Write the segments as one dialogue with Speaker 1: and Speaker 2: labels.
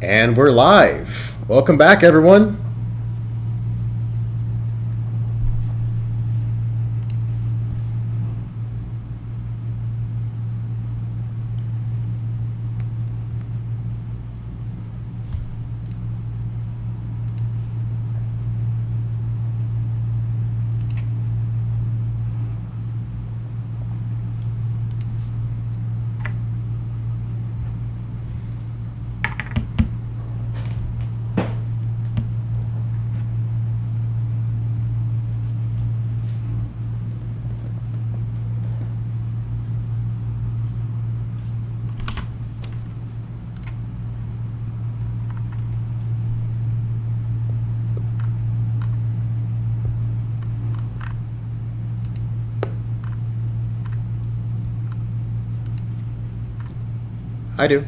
Speaker 1: And we're live. Welcome back, everyone. I do.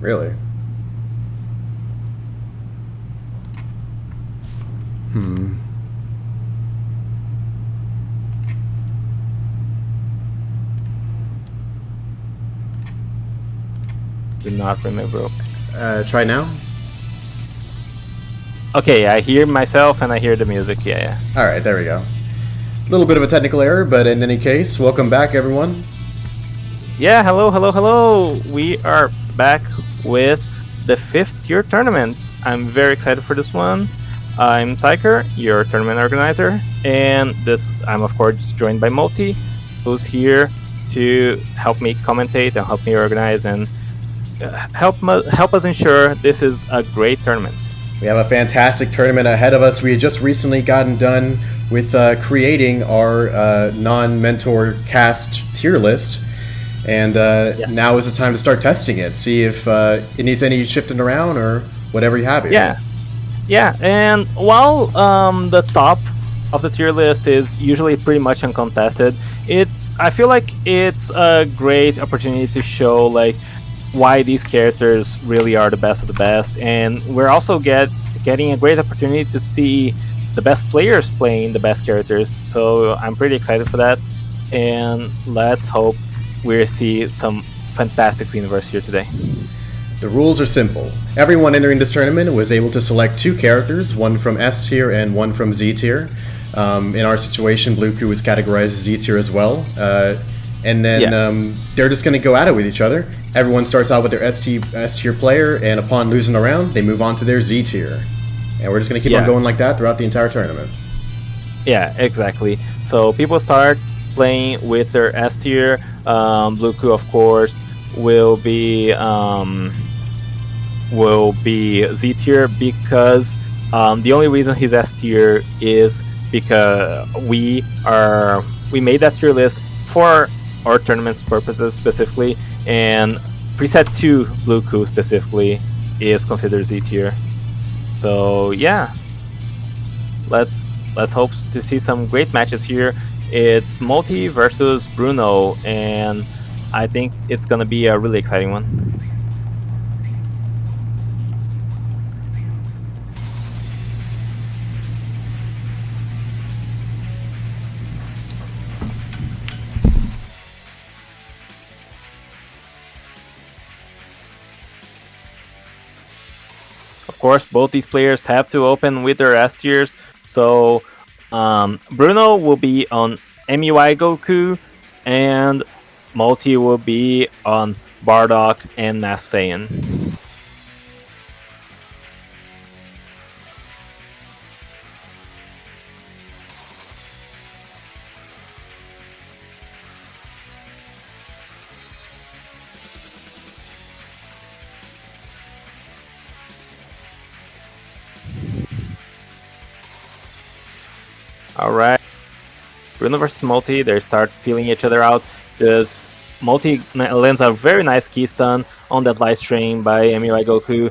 Speaker 1: Really?
Speaker 2: Do not remember.
Speaker 1: Try now?
Speaker 2: Okay, I hear myself and I hear the music. Yeah.
Speaker 1: All right, there we go. A little bit of a technical error, but in any case, welcome back, everyone.
Speaker 2: Yeah, hello. We are back with the 5th tier tournament. I'm very excited for this one. I'm Psyker, your tournament organizer, and I'm of course joined by Multi, who's here to help me commentate and help me organize and help us ensure this is a great tournament.
Speaker 1: We have a fantastic tournament ahead of us. We had just recently gotten done with creating our non-mentor cast tier list. And now is the time to start testing it. See if it needs any shifting around or whatever you have here.
Speaker 2: Yeah. And while the top of the tier list is usually pretty much uncontested, I feel like it's a great opportunity to show like why these characters really are the best of the best, and we're also getting a great opportunity to see the best players playing the best characters. So I'm pretty excited for that, and let's hope we see some fantastic Xenoverse here today.
Speaker 1: The rules are simple. Everyone entering this tournament was able to select 2 characters, one from S tier and one from Z tier. In our situation, Bluku was categorized as Z tier as well. And then they're just going to go at it with each other. Everyone starts out with their S tier player, and upon losing a round, they move on to their Z tier. And we're just going to keep on going like that throughout the entire tournament.
Speaker 2: Yeah, exactly. So people start playing with their S tier. Bluku, of course, will be Z tier because the only reason he's S tier is because we made that tier list for our tournament's purposes specifically, and preset 2 Bluku specifically is considered Z tier. So yeah, let's hope to see some great matches here. It's Multi versus Bruno, and I think it's gonna be a really exciting one. Of course, both these players have to open with their S tiers. So Bruno will be on MUI Goku, and Multi will be on Bardock and Mass Saiyan. Alright, Bruno versus Multi, they start feeling each other out. Just Multi lands a very nice key stun on that live stream by MUI Goku.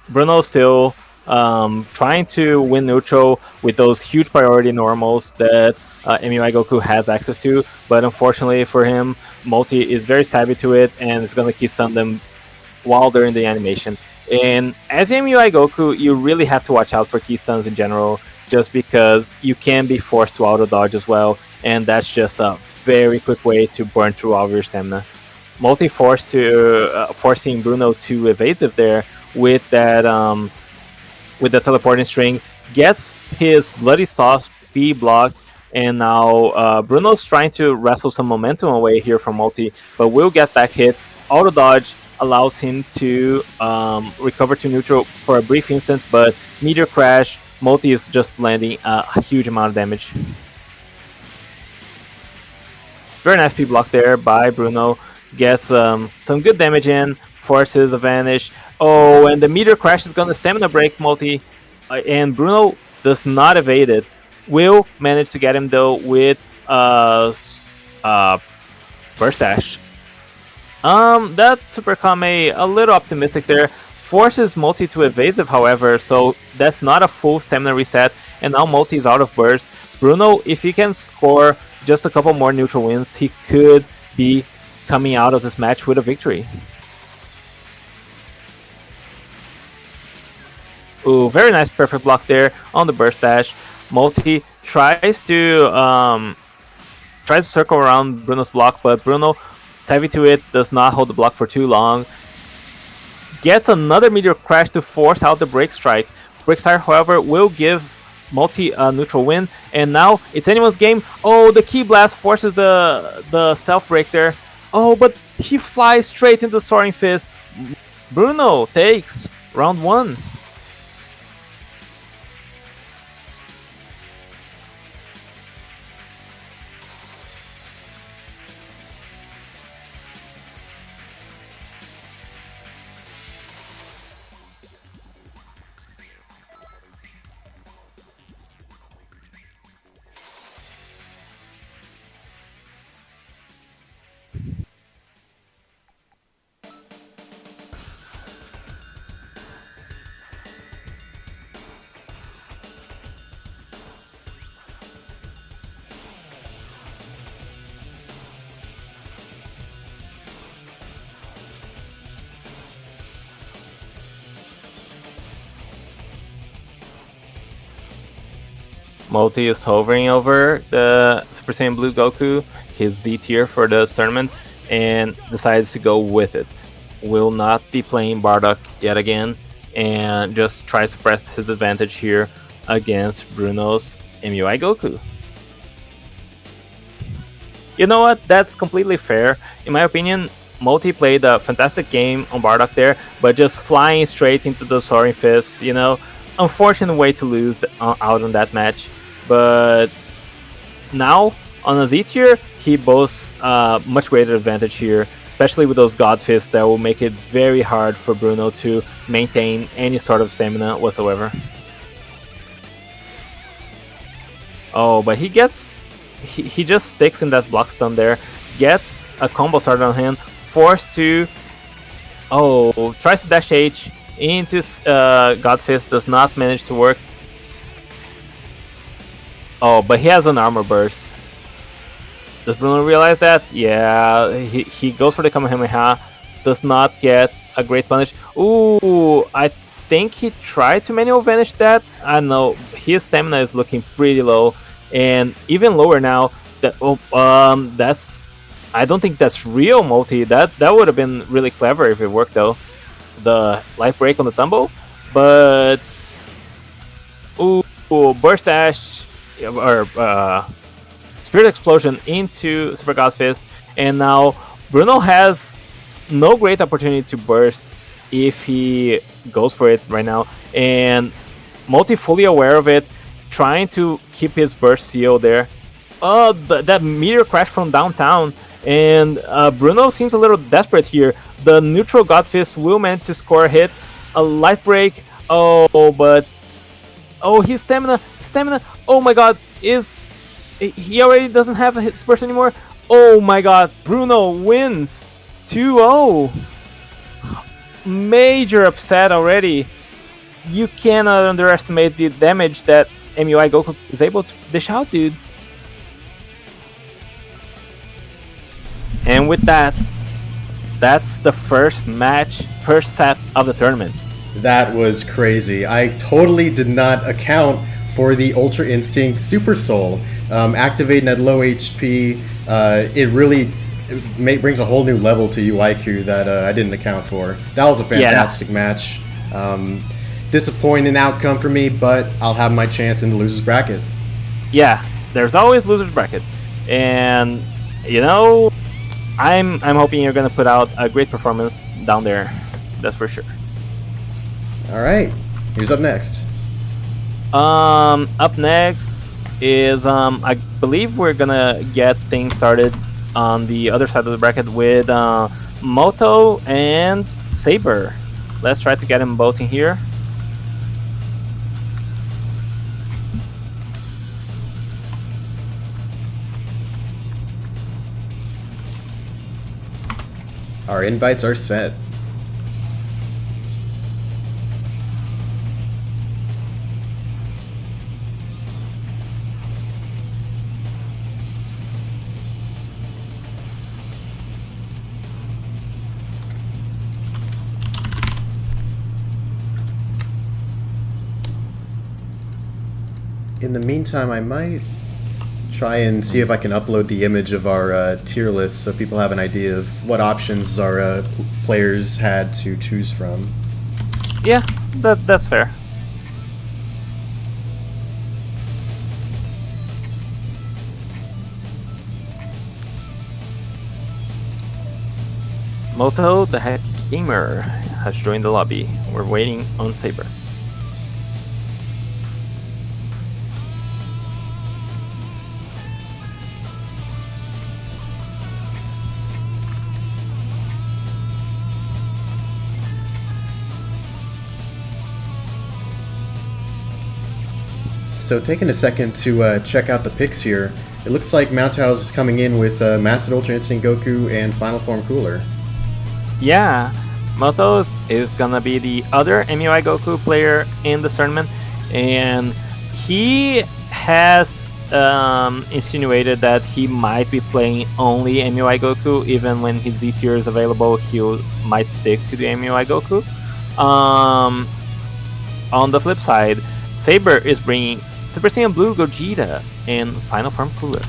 Speaker 2: Bruno still trying to win neutral with those huge priority normals that MUI Goku has access to, but unfortunately for him, Multi is very savvy to it and is going to key stun them while they're in the animation. And as MUI Goku, you really have to watch out for key stuns in general. just because you can be forced to auto dodge as well, and that's just a very quick way to burn through all of your stamina. Multi forcing Bruno to evasive there with that with the teleporting string, gets his bloody sauce B blocked, and now Bruno's trying to wrestle some momentum away here from Multi, but will get back hit. Auto dodge allows him to recover to neutral for a brief instant, but Meteor Crash, Multi is just landing a huge amount of damage. Very nice P block there by Bruno. Gets some good damage in, forces a vanish. Oh, and the Meteor Crash is going to stamina break Multi, and Bruno does not evade it. Will manage to get him though with Burst Dash. That Super Kame a little optimistic there. Forces Multi to evasive, however, so that's not a full stamina reset, and now Multi is out of burst. Bruno, if he can score just a couple more neutral wins, he could be coming out of this match with a victory. Ooh, very nice perfect block there on the burst dash. Multi tries to circle around Bruno's block, but Bruno, heavy to it, does not hold the block for too long. Gets another Meteor Crash to force out the Break Strike. Break Strike, however, will give Multi a neutral win, and now it's anyone's game. Oh, the Key Blast forces the Self Break there. Oh, but he flies straight into Soaring Fist. Bruno takes round 1. Multi is hovering over the Super Saiyan Blue Goku, his Z tier for this tournament, and decides to go with it. Will not be playing Bardock yet again, and just tries to press his advantage here against Bruno's MUI Goku. You know what? That's completely fair. In my opinion, Multi played a fantastic game on Bardock there, but just flying straight into the Soaring Fist, you know, unfortunate way to lose out on that match. But now on a Z tier, he boasts much greater advantage here, especially with those God Fists that will make it very hard for Bruno to maintain any sort of stamina whatsoever. Oh, but he just sticks in that block stun there, gets a combo started on him, forced to, tries to dash H into God Fist, does not manage to work. Oh, but he has an armor burst. Does Bruno realize that? Yeah, he goes for the Kamehameha, does not get a great punish. Ooh, I think he tried to manual vanish that. I don't know, his stamina is looking pretty low, and even lower now. That's, I don't think that's real Multi. That would have been really clever if it worked though. The light break on the tumble, but burst dash or Spirit Explosion into Super God Fist, and now Bruno has no great opportunity to burst if he goes for it right now, and Multi fully aware of it, trying to keep his burst seal there. That Meteor Crash from downtown, and Bruno seems a little desperate here. The neutral God Fist will manage to score a hit, a light break. But his stamina, oh my god, he already doesn't have a hit burst anymore. Oh my god, Bruno wins 2-0. Major upset already. You cannot underestimate the damage that MUI Goku is able to dish out, dude. And with that, that's the first set of the tournament.
Speaker 1: That was crazy. I totally did not account for the Ultra Instinct Super Soul. Activating at low HP, it really brings a whole new level to UIQ that I didn't account for. That was a fantastic match. Disappointing outcome for me, but I'll have my chance in the loser's bracket.
Speaker 2: Yeah, there's always loser's bracket, and you know, I'm hoping you're gonna put out a great performance down there. That's for sure.
Speaker 1: All right, who's up next?
Speaker 2: Up next is I believe we're gonna get things started on the other side of the bracket with Moto and Saber. Let's try to get them both in here.
Speaker 1: Our invites are set. In the meantime, I might try and see if I can upload the image of our tier list so people have an idea of what options our players had to choose from.
Speaker 2: Yeah, that's fair. Moto, the head gamer, has joined the lobby. We're waiting on Saber.
Speaker 1: So taking a second to check out the picks here, it looks like Mountahouse is coming in with Master Ultra Instinct Goku and Final Form Cooler.
Speaker 2: Yeah, Moto is gonna be the other MUI Goku player in the tournament, and he has insinuated that he might be playing only MUI Goku. Even when his Z tier is available, he might stick to the MUI Goku. On the flip side, Saber is bringing Super Saiyan Blue Gogeta and Final Form Cooler.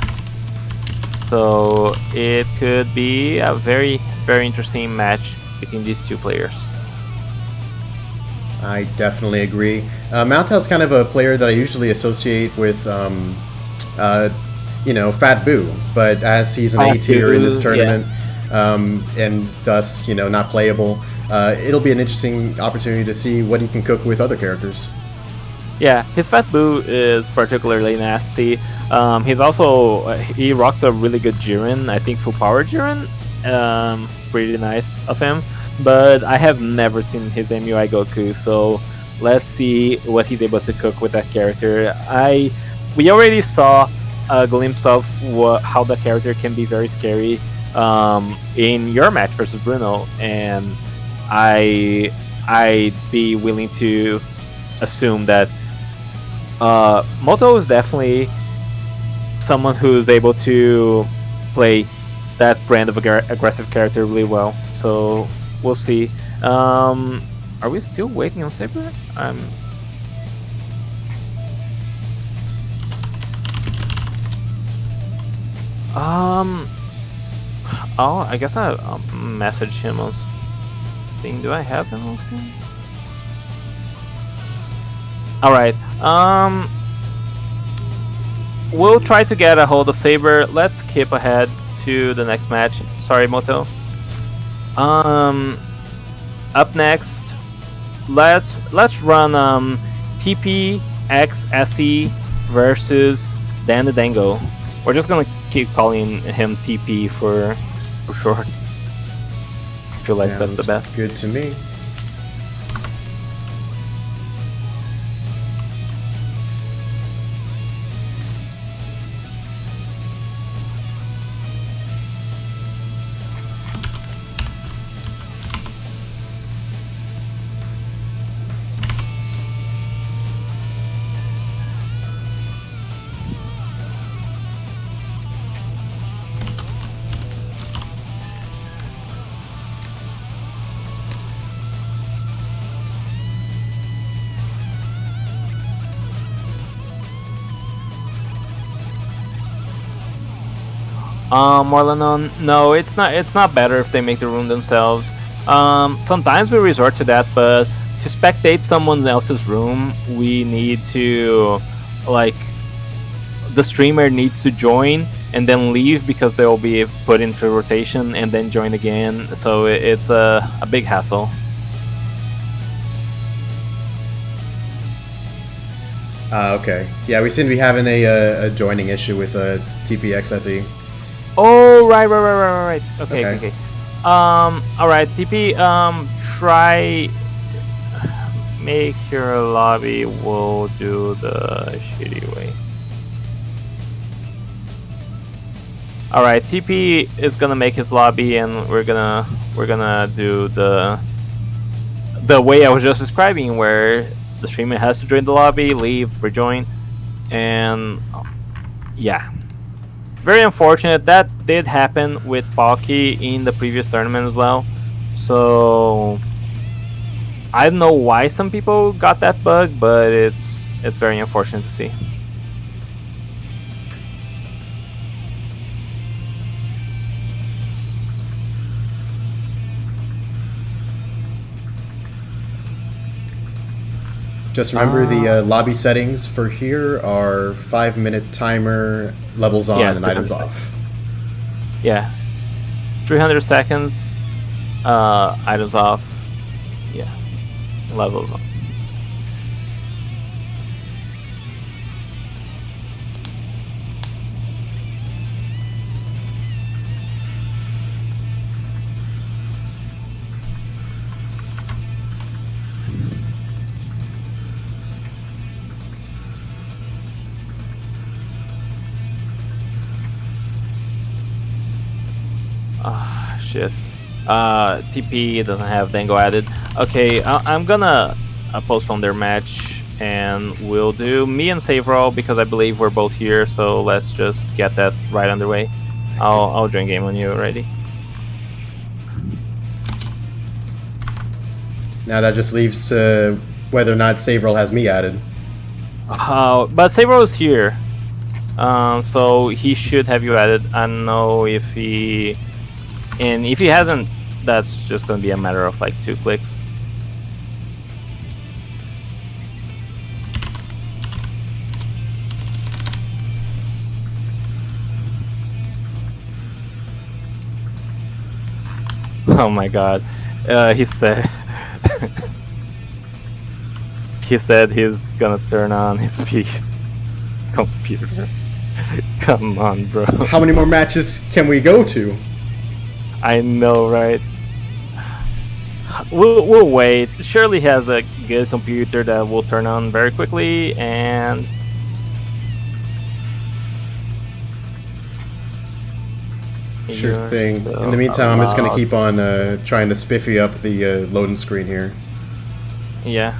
Speaker 2: So it could be a very, very interesting match between these two players.
Speaker 1: I definitely agree. Mountahouse is kind of a player that I usually associate with, Fat Boo, but as he's an A tier in this tournament, and thus, not playable, it'll be an interesting opportunity to see what he can cook with other characters.
Speaker 2: Yeah, his Fat Boo is particularly nasty. He rocks a really good Jiren, I think full power Jiren. Pretty nice of him. But I have never seen his MUI Goku, so let's see what he's able to cook with that character. We already saw a glimpse of how that character can be very scary in your match versus Bruno, and I'd be willing to assume that Moto is definitely someone who's able to play that brand of aggressive character really well. So we'll see. Are we still waiting on Saber? Oh, I guess I'll message him on Steam. Do I have him on Steam? Alright, we'll try to get a hold of Saber. Let's skip ahead to the next match. Sorry, Moto. Up next, let's run TP X SE versus Dan the Dango. We're just gonna keep calling him TP for short. I feel like that's the best.
Speaker 1: Good to me.
Speaker 2: Morlanon, no, it's not. It's not better if they make the room themselves. Sometimes we resort to that, but to spectate someone else's room, we need to, like, the streamer needs to join and then leave because they will be put into rotation and then join again. So it's a big hassle.
Speaker 1: Okay. Yeah, we seem to be having a joining issue with TPXSE.
Speaker 2: Oh, right. Okay.
Speaker 1: Okay.
Speaker 2: All right, TP. Try make your lobby. We'll do the shitty way. All right, TP is gonna make his lobby, and we're gonna do the way I was just describing, where the streamer has to join the lobby, leave, rejoin, and yeah. Very unfortunate. That did happen with Palki in the previous tournament as well. So I don't know why some people got that bug, but it's very unfortunate to see.
Speaker 1: Just remember the lobby settings for here are 5-minute timer, levels on, and items off.
Speaker 2: Yeah, 300 seconds, items off. Yeah, levels on. Shit. TP doesn't have Dango added. Okay, I'm gonna postpone their match, and we'll do me and Saveroll because I believe we're both here. So let's just get that right underway. I'll join game when you're ready.
Speaker 1: Now that just leaves to whether or not Saveroll has me added.
Speaker 2: But Saveroll is here, so he should have you added. I don't know if he. And if he hasn't, that's just going to be a matter of like 2 clicks. Oh my god. He said he said he's gonna turn on his PC computer. Come on, bro.
Speaker 1: How many more matches can we go to?
Speaker 2: I know, right? We'll wait. Surely he has a good computer that will turn on very quickly, and
Speaker 1: sure thing. In the meantime, I'm just gonna keep on trying to spiffy up the loading screen here.
Speaker 2: Yeah.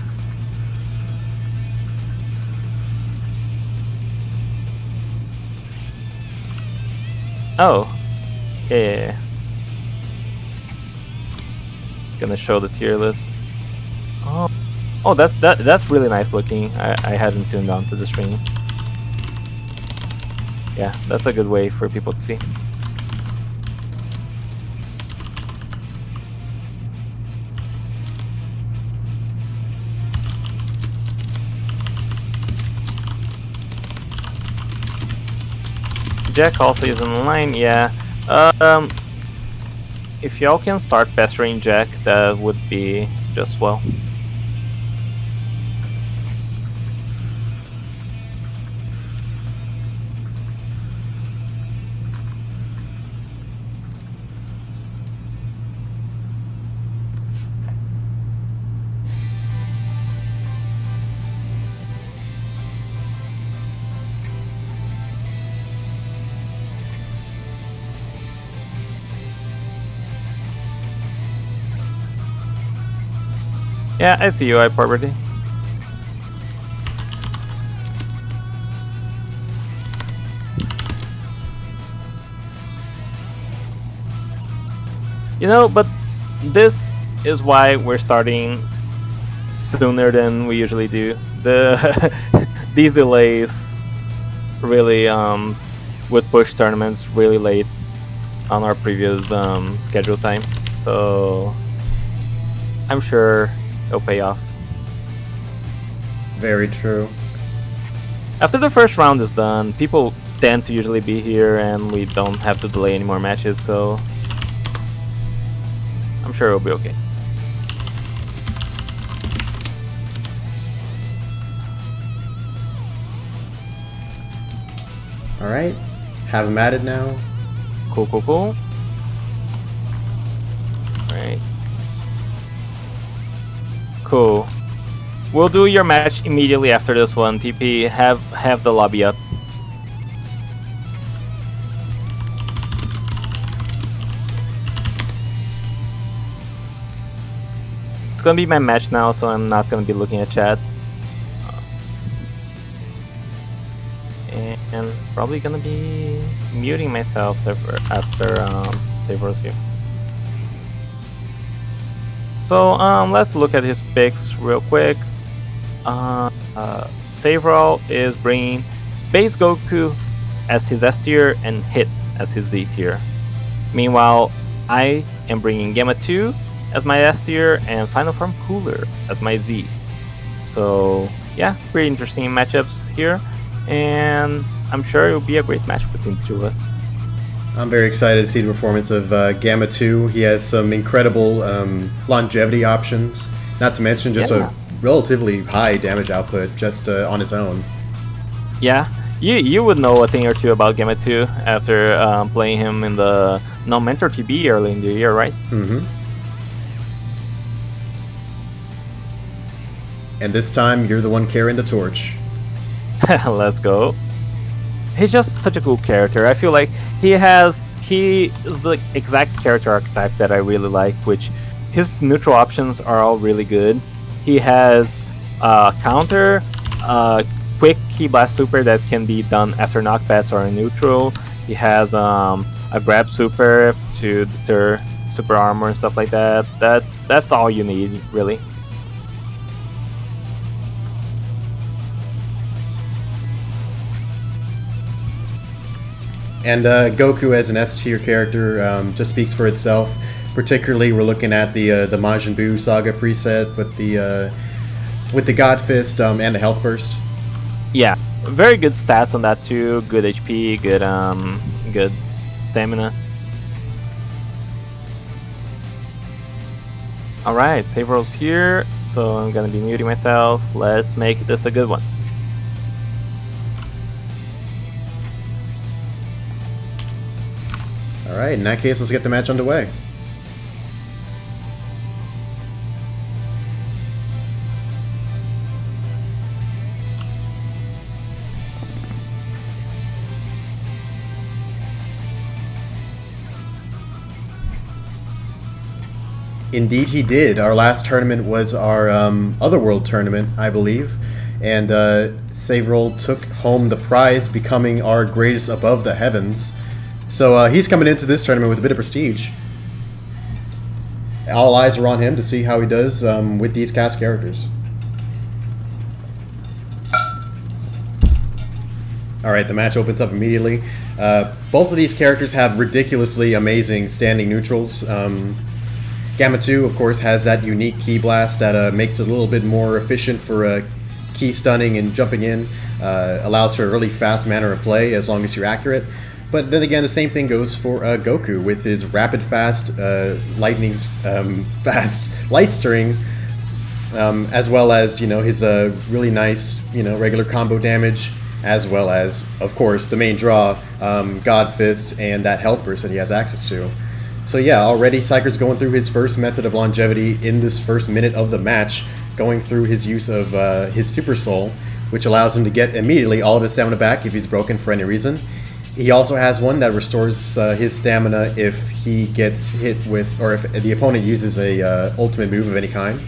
Speaker 2: Oh. Yeah. Gonna show the tier list. Oh, that's really nice looking. I hadn't tuned on to the stream. Yeah, that's a good way for people to see. Jack also is online, yeah. If y'all can start pestering Jack, that would be just well. Yeah, I see you, iProperty. You know, but this is why we're starting sooner than we usually do. These delays really would push tournaments really late. on our previous schedule time, so I'm sure it'll pay off.
Speaker 1: Very true.
Speaker 2: After the first round is done, people tend to usually be here, and we don't have to delay any more matches, so I'm sure it'll be okay.
Speaker 1: Alright, have him at it now.
Speaker 2: Cool. Alright. Cool. We'll do your match immediately after this one. TP, have the lobby up. It's gonna be my match now, so I'm not gonna be looking at chat. And probably gonna be muting myself after Saveros here. So let's look at his picks real quick. Saveral is bringing base Goku as his S tier and Hit as his Z tier. Meanwhile, I am bringing Gamma 2 as my S tier and Final Form Cooler as my Z. So yeah, pretty interesting matchups here, and I'm sure it will be a great match between the two of us.
Speaker 1: I'm very excited to see the performance of Gamma 2. He has some incredible longevity options, not to mention just a relatively high damage output just on his own.
Speaker 2: Yeah, you would know a thing or two about Gamma 2 after playing him in the Non-Mentor TB early in the year, right?
Speaker 1: Mm-hmm. And this time, you're the one carrying the torch.
Speaker 2: Let's go. He's just such a cool character. I feel like he is the exact character archetype that I really like, which his neutral options are all really good. He has counter, quick key blast super that can be done after knockbacks or in neutral. He has a grab super to deter super armor and stuff like that. That's all you need, really.
Speaker 1: And Goku as an S tier character just speaks for itself. Particularly, we're looking at the Majin Buu Saga preset with the God Fist and the Health Burst.
Speaker 2: Yeah, very good stats on that too. Good HP, good good stamina. All right, Saveros here, so I'm gonna be muting myself. Let's make this a good one.
Speaker 1: Alright, in that case, let's get the match underway. Indeed he did. Our last tournament was our Otherworld tournament, I believe. And Saveral took home the prize, becoming our greatest above the heavens. So he's coming into this tournament with a bit of prestige. All eyes are on him to see how he does with these cast characters. Alright, the match opens up immediately. Both of these characters have ridiculously amazing standing neutrals. Gamma 2, of course, has that unique key blast that makes it a little bit more efficient for key stunning and jumping in. Allows for a really fast manner of play as long as you're accurate. But then again, the same thing goes for Goku with his rapid fast, lightning fast light string, as well as his really nice regular combo damage, as well as of course the main draw, God Fist and that health burst that he has access to. So yeah, already Psyker's going through his first method of longevity in this first minute of the match, going through his use of his Super Soul, which allows him to get immediately all of his stamina back if he's broken for any reason. He also has one that restores his stamina if he gets hit with, or if the opponent uses a ultimate move of any kind.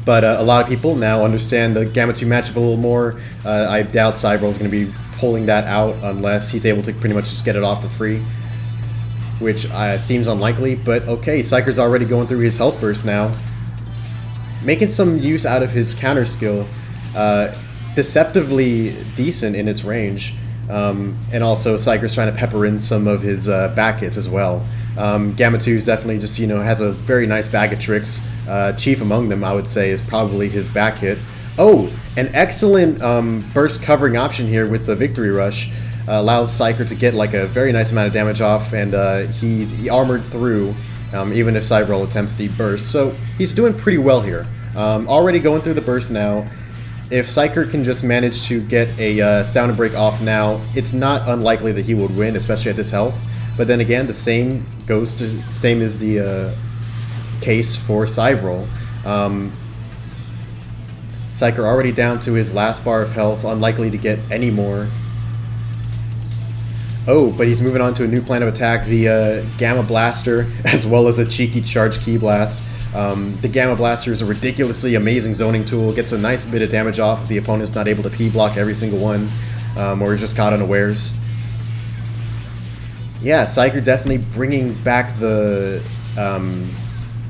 Speaker 1: But a lot of people now understand the Gamma 2 matchup a little more. I doubt Cyberl is going to be pulling that out unless he's able to pretty much just get it off for free, which seems unlikely. But okay, Psyker's already going through his health burst now, making some use out of his counter skill. Deceptively decent in its range. And also Psyker's trying to pepper in some of his back hits as well. Gamma 2 is definitely just, has a very nice bag of tricks. Chief among them, I would say, is probably his back hit. Oh, an excellent burst covering option here with the Victory Rush. Allows Psyker to get like a very nice amount of damage off, and he armored through, even if Cybral attempts the burst. So he's doing pretty well here. Already going through the burst now. If Psyker can just manage to get a Stamina Break off now, it's not unlikely that he would win, especially at this health. But then again, the same is the case for Cybral. Psyker already down to his last bar of health, unlikely to get any more. Oh, but he's moving on to a new plan of attack, the Gamma Blaster, as well as a cheeky Charge Ki Blast. The Gamma Blaster is a ridiculously amazing zoning tool, gets a nice bit of damage off if the opponent's not able to P-block every single one, or is just caught unawares. Yeah, Psyker definitely bringing back the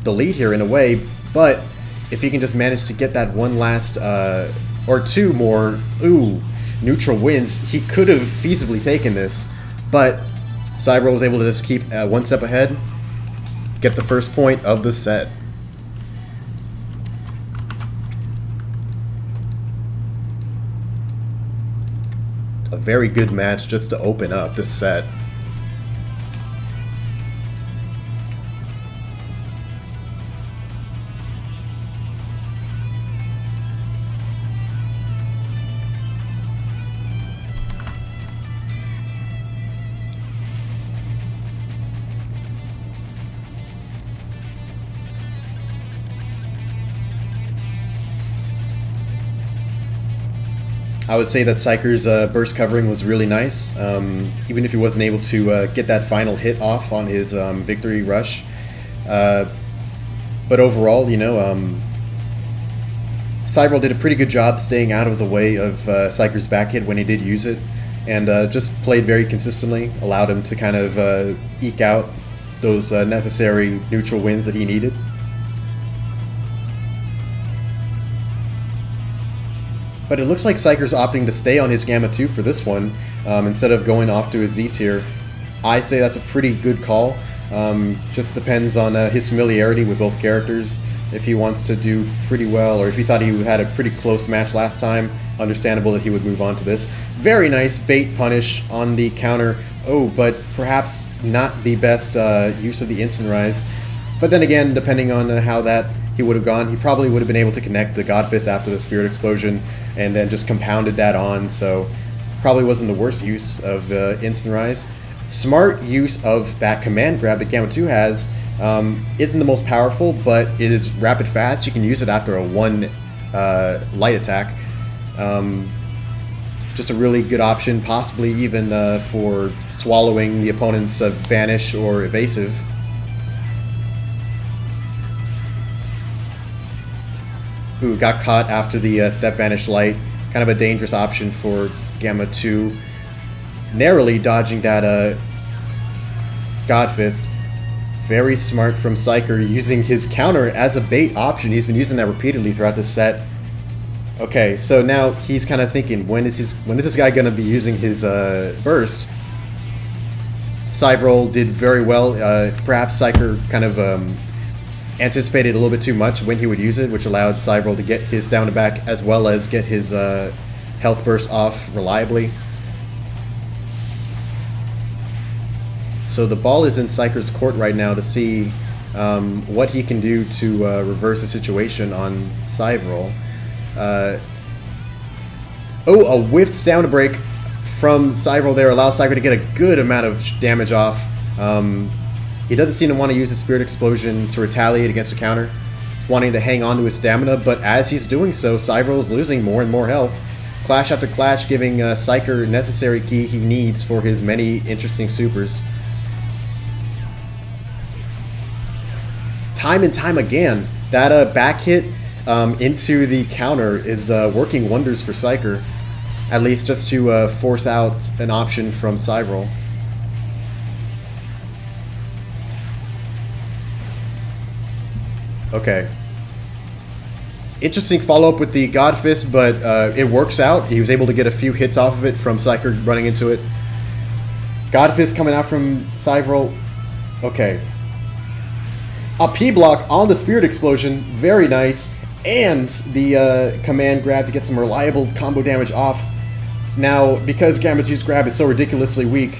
Speaker 1: lead here in a way, but if he can just manage to get that one last, or two more, neutral wins, he could have feasibly taken this, but Cybral was able to just keep one step ahead, get the first point of the set. A very good match just to open up this set. I would say that Psyker's burst covering was really nice, even if he wasn't able to get that final hit off on his Victory Rush. But overall, Cybral did a pretty good job staying out of the way of Psyker's back hit when he did use it, and just played very consistently, allowed him to kind of eke out those necessary neutral wins that he needed. But it looks like Psyker's opting to stay on his Gamma 2 for this one, instead of going off to his Z tier. I say that's a pretty good call. Just depends on his familiarity with both characters. If he wants to do pretty well, or if he thought he had a pretty close match last time, understandable that he would move on to this. Very nice bait punish on the counter. Oh, but perhaps not the best use of the instant rise. But then again, depending on how that he would have gone, he probably would have been able to connect the Godfist after the Spirit Explosion, and then just compounded that on, so probably wasn't the worst use of Instant Rise. Smart use of that command grab that Gamma 2 has. Isn't the most powerful, but it is rapid fast. You can use it after a one light attack. Just a really good option, possibly even for swallowing the opponent's Vanish or Evasive. Who got caught after the Step Vanish Light. Kind of a dangerous option for Gamma 2. Narrowly dodging that Godfist. Very smart from Psyker, using his counter as a bait option. He's been using that repeatedly throughout this set. Okay, so now he's kind of thinking, when is this guy going to be using his burst? Cybral did very well. Perhaps Psyker kind of anticipated a little bit too much when he would use it, which allowed Cybral to get his down and back as well as get his health burst off reliably. So the ball is in Psyker's court right now to see what he can do to reverse the situation on Cybral. A whiffed Stamina Break from Cybral there allows Psyker to get a good amount of damage off. He doesn't seem to want to use the Spirit Explosion to retaliate against the counter, wanting to hang on to his stamina, but as he's doing so, Cybral is losing more and more health. Clash after clash giving Psyker necessary ki he needs for his many interesting supers. Time and time again, that back hit into the counter is working wonders for Psyker, at least just to force out an option from Cybral. Okay. Interesting follow-up with the God Fist, but it works out. He was able to get a few hits off of it from Psyker running into it. God Fist coming out from Cyvril. Okay. A P-block on the Spirit Explosion. Very nice. And the command grab to get some reliable combo damage off. Now, because Gamma's use grab is so ridiculously weak,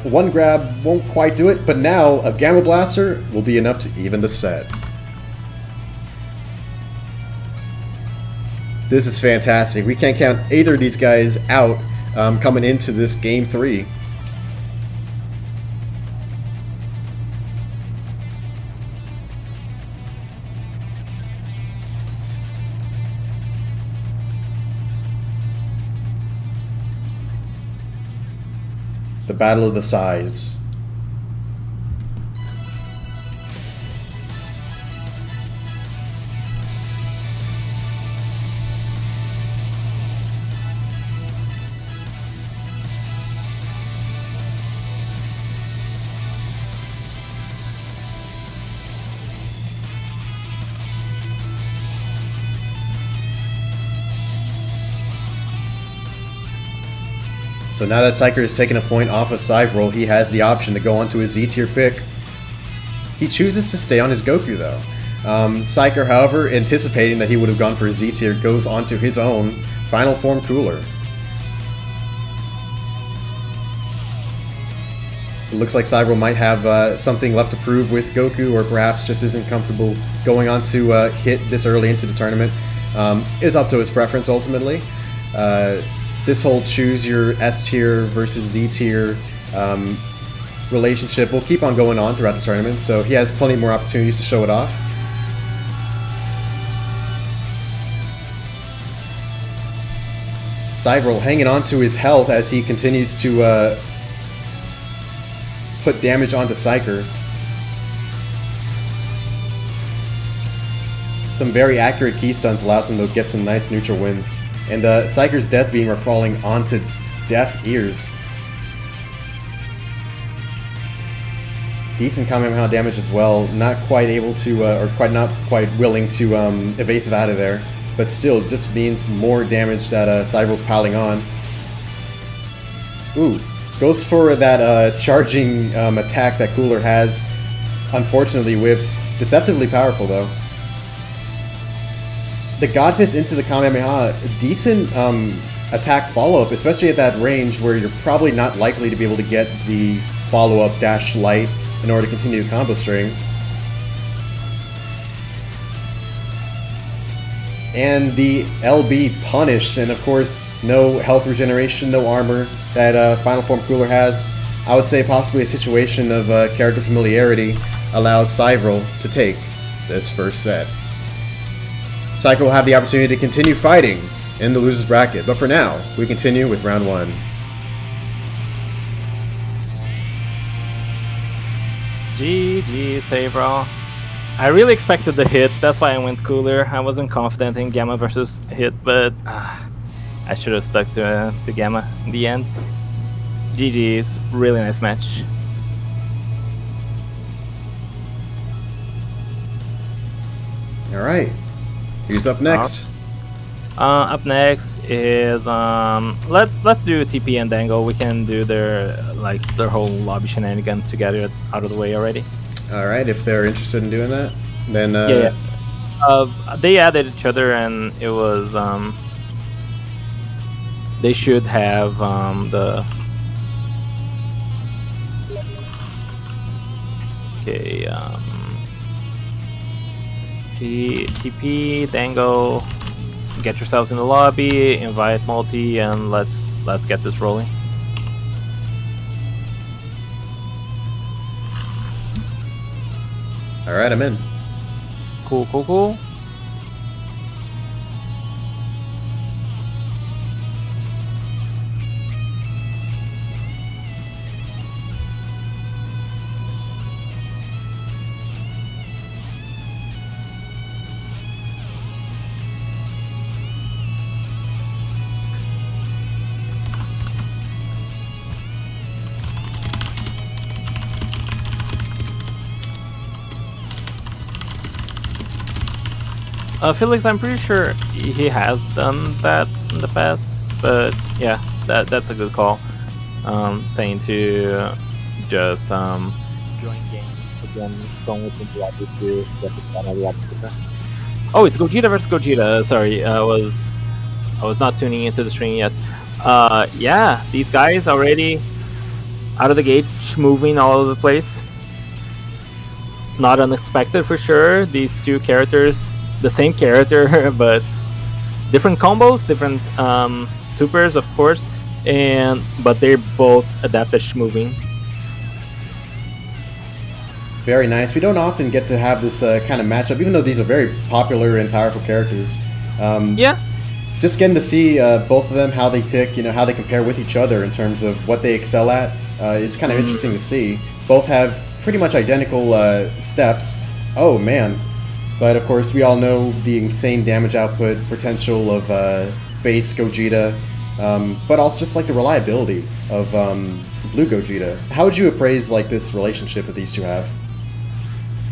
Speaker 1: one grab won't quite do it, but now a Gamma Blaster will be enough to even the set. This is fantastic. We can't count either of these guys out coming into this Game 3. The Battle of the Size. So now that Psyker has taken a point off of Cyvril, he has the option to go onto his Z-tier pick. He chooses to stay on his Goku though. Psyker, however, anticipating that he would have gone for his Z-tier, goes onto his own Final Form Cooler. It looks like Cyvril might have something left to prove with Goku, or perhaps just isn't comfortable going on to hit this early into the tournament. Is up to his preference ultimately. This whole choose your S tier versus Z tier relationship will keep on going on throughout the tournament, so he has plenty more opportunities to show it off. Cyvril hanging on to his health as he continues to put damage onto Psyker. Some very accurate key stunts allows him to get some nice neutral wins. And Psyker's Death Beam are falling onto deaf ears. Decent Kamehameha damage as well. Not quite able to, or not quite willing to evasive out of there. But still, just means more damage that Cybril's piling on. Ooh, goes for that charging attack that Cooler has. Unfortunately whiffs. Deceptively powerful though. The God Fist into the Kamehameha, decent attack follow-up, especially at that range where you're probably not likely to be able to get the follow-up dash light in order to continue the combo string. And the LB punished, and of course, no health regeneration, no armor that Final Form Cooler has. I would say possibly a situation of character familiarity allows Cyvril to take this first set. Psyker will have the opportunity to continue fighting in the loser's bracket, but for now, we continue with round 1.
Speaker 2: GG, Cyvril. I really expected the hit, that's why I went Cooler. I wasn't confident in Gamma versus hit, but I should have stuck to Gamma in the end. GG's, really nice match.
Speaker 1: Alright. Who's up next?
Speaker 2: Up next is let's do TP and Dango. We can do their whole lobby shenanigan to get it out of the way already.
Speaker 1: Alright, if they're interested in doing that, then
Speaker 2: yeah. They added each other and it was they should have the TP, Dango, get yourselves in the lobby, invite multi, and let's get this rolling.
Speaker 1: Alright, I'm in.
Speaker 2: Cool. Felix, I'm pretty sure he has done that in the past, but yeah, that's a good call. Saying to just join game again, going with the lobby to get the final. Oh, it's Gogeta versus Gogeta. Sorry, I was not tuning into the stream yet. Yeah, these guys already out of the gate, moving all over the place. Not unexpected for sure. These two characters, the same character, but different combos, different supers, of course, but they're both adapted moving.
Speaker 1: Very nice. We don't often get to have this kind of matchup, even though these are very popular and powerful characters.
Speaker 2: Yeah.
Speaker 1: Just getting to see both of them, how they tick, how they compare with each other in terms of what they excel at. It's kind of interesting to see. Both have pretty much identical steps. Oh, man. But, of course, we all know the insane damage output potential of base Gogeta, but also just like the reliability of Blue Gogeta. How would you appraise like this relationship that these two have?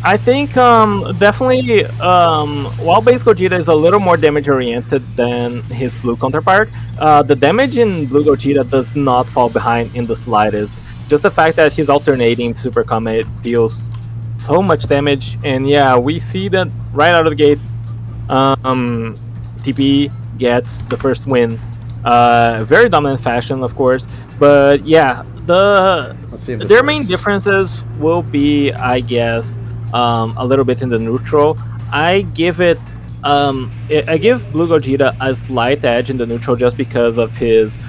Speaker 2: I think definitely while base Gogeta is a little more damage oriented than his blue counterpart, the damage in blue Gogeta does not fall behind in the slightest. Just the fact that he's alternating Super Comet deals so much damage, and yeah, we see that right out of the gate. TP gets the first win, very dominant fashion, of course, but yeah, their main differences will be, I guess, a little bit in the neutral. I give Blue Gogeta a slight edge in the neutral just because of his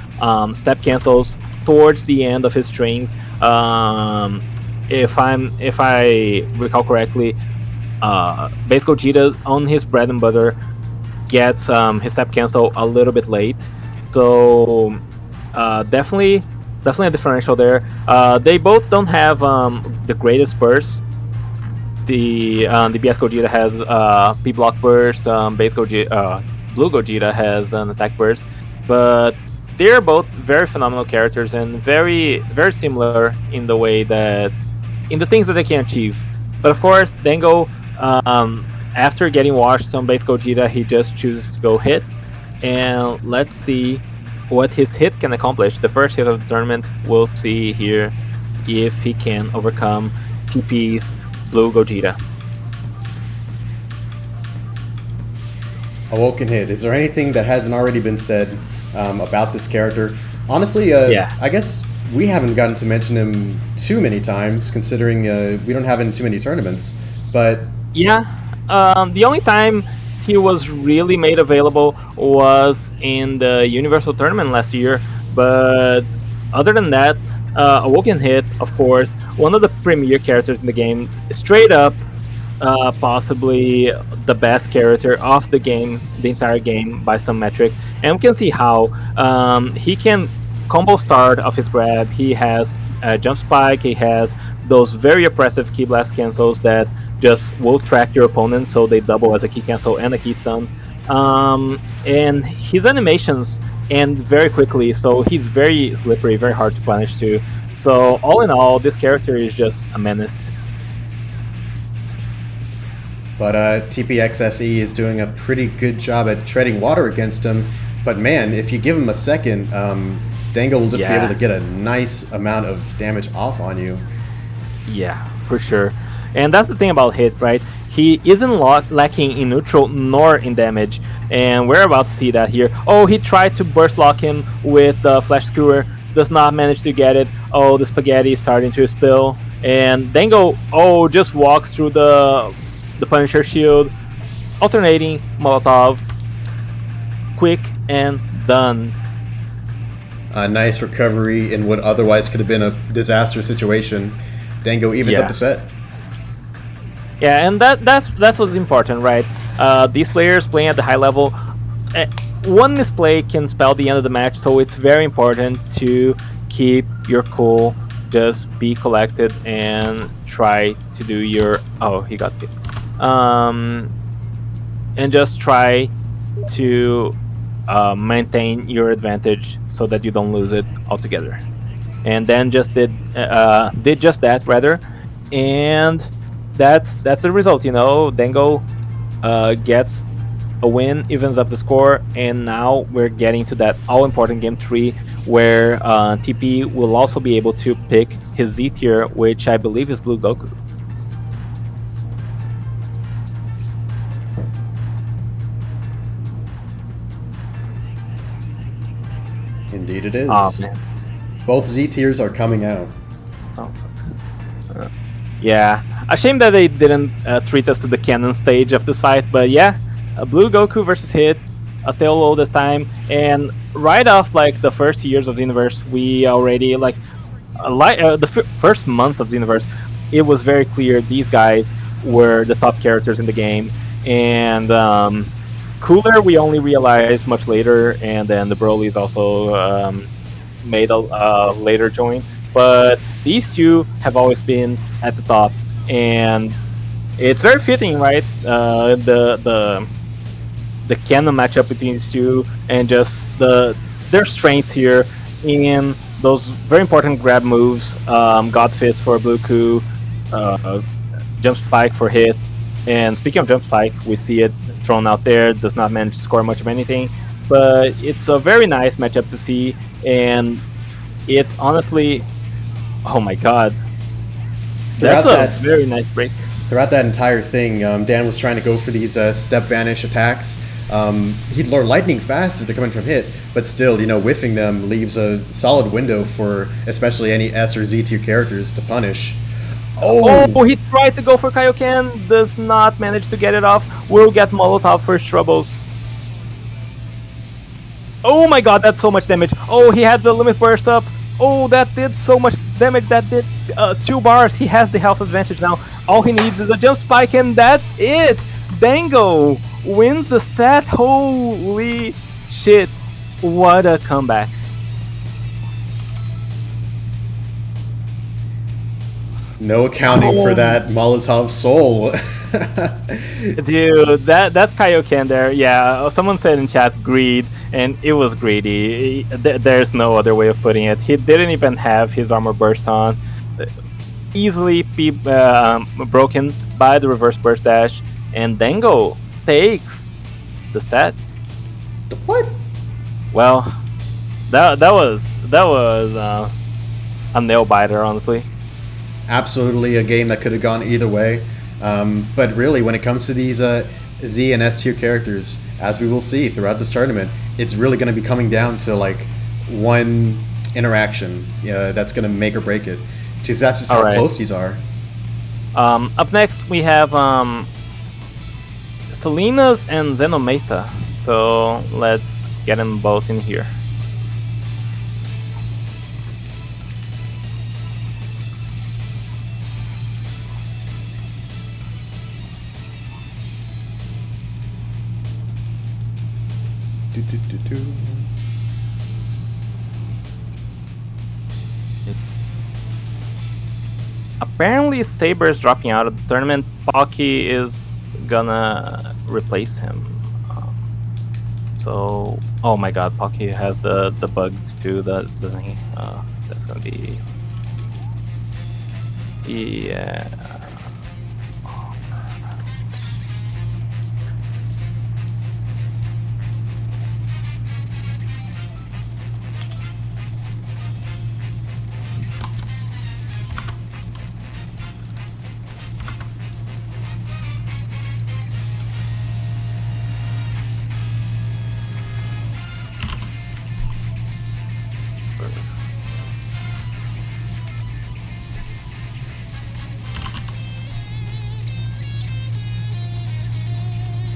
Speaker 2: step cancels towards the end of his strings. If I recall correctly, base Gogeta on his bread and butter gets his step cancel a little bit late, so definitely a differential there. They both don't have the greatest burst. The BS Gogeta has P block burst. Base Gogeta, Blue Gogeta has an attack burst, but they're both very phenomenal characters and very similar in the way that in the things that they can achieve. But of course, Dango, after getting washed on base Gogeta, he just chooses to go hit, and let's see what his hit can accomplish. The first hit of the tournament, we'll see here if he can overcome TP's Blue Gogeta.
Speaker 1: Awoken hit. Is there anything that hasn't already been said about this character? Honestly, I guess we haven't gotten to mention him too many times, considering we don't have him in too many tournaments. But
Speaker 2: yeah, the only time he was really made available was in the Universal Tournament last year. But other than that, Awoken hit, of course, one of the premier characters in the game, straight up, possibly the best character of the game, the entire game by some metric, and we can see how he can combo start off his grab. He has a jump spike, he has those very oppressive key blast cancels that just will track your opponent, so they double as a key cancel and a key stun, and his animations end very quickly, so he's very slippery, very hard to punish too. So all in all, this character is just a menace.
Speaker 1: But TPXSE is doing a pretty good job at treading water against him. But man, if you give him a second, Dango will just be able to get a nice amount of damage off on you. Yeah,
Speaker 2: for sure. And that's the thing about Hit, right? He isn't lacking in neutral nor in damage, and we're about to see that here. Oh, he tried to burst lock him with the Flash Skewer, does not manage to get it. Oh, the spaghetti is starting to spill, and Dango, just walks through the Punisher shield, alternating Molotov, quick and done.
Speaker 1: A nice recovery in what otherwise could have been a disaster situation. Dango evens up the set.
Speaker 2: Yeah, and that's what's important, right? These players playing at the high level, one misplay can spell the end of the match, so it's very important to keep your cool, just be collected, and try to do your... Oh, he got it. And just try to maintain your advantage so that you don't lose it altogether. And then just did just that, rather, and that's the result. Dango gets A win evens up the score, and now we're getting to that all-important game 3, where TP will also be able to pick his Z tier, which I believe is Blue Goku.
Speaker 1: Indeed it is.
Speaker 2: Oh man.
Speaker 1: Both Z tiers are coming out.
Speaker 2: Oh fuck. Yeah, a shame that they didn't treat us to the canon stage of this fight, but yeah, Blue Goku versus Hit, a tail low this time, and right off like the first years of the universe, we already first months of the universe, it was very clear these guys were the top characters in the game, and Cooler we only realized much later, and then the Broly's also made a later join, but these two have always been at the top, and it's very fitting, right? The canon matchup between these two, and just their strengths here in those very important grab moves. God Fist for Bluku, Jump Spike for Hit, and speaking of Jump Spike, we see it thrown out there. Does not manage to score much of anything, but it's a very nice matchup to see, and it honestly, oh my god, that's a very nice break.
Speaker 1: Throughout that entire thing, Dan was trying to go for these step vanish attacks. He'd learn lightning fast if they're coming from Hit, but still, whiffing them leaves a solid window for especially any S or Z tier characters to punish.
Speaker 2: Oh, he tried to go for Kaioken, does not manage to get it off. Will get Molotov first troubles. Oh my god, that's so much damage. Oh, he had the limit burst up. Oh, that did so much damage. That did 2 bars. He has the health advantage now. All he needs is a jump spike, and that's it. Dango wins the set. Holy shit. What a comeback.
Speaker 1: No accounting for that Molotov soul.
Speaker 2: Dude, that Kaioken there, yeah, someone said in chat greed, and it was greedy. There's no other way of putting it. He didn't even have his armor burst on. Easily broken by the reverse burst dash, and Dango takes the set.
Speaker 1: What?
Speaker 2: Well, that was a nail biter, honestly.
Speaker 1: Absolutely a game that could have gone either way. But really, when it comes to these Z and S tier characters, as we will see throughout this tournament, it's really going to be coming down to like one interaction that's going to make or break it. Because that's just how close these are.
Speaker 2: Up next, we have Selena's and Zenomesa. So let's get them both in here. Apparently Saber is dropping out of the tournament. Pocky is gonna replace him. So, oh my god, Pocky has the bug too, doesn't he? That's gonna be... Yeah...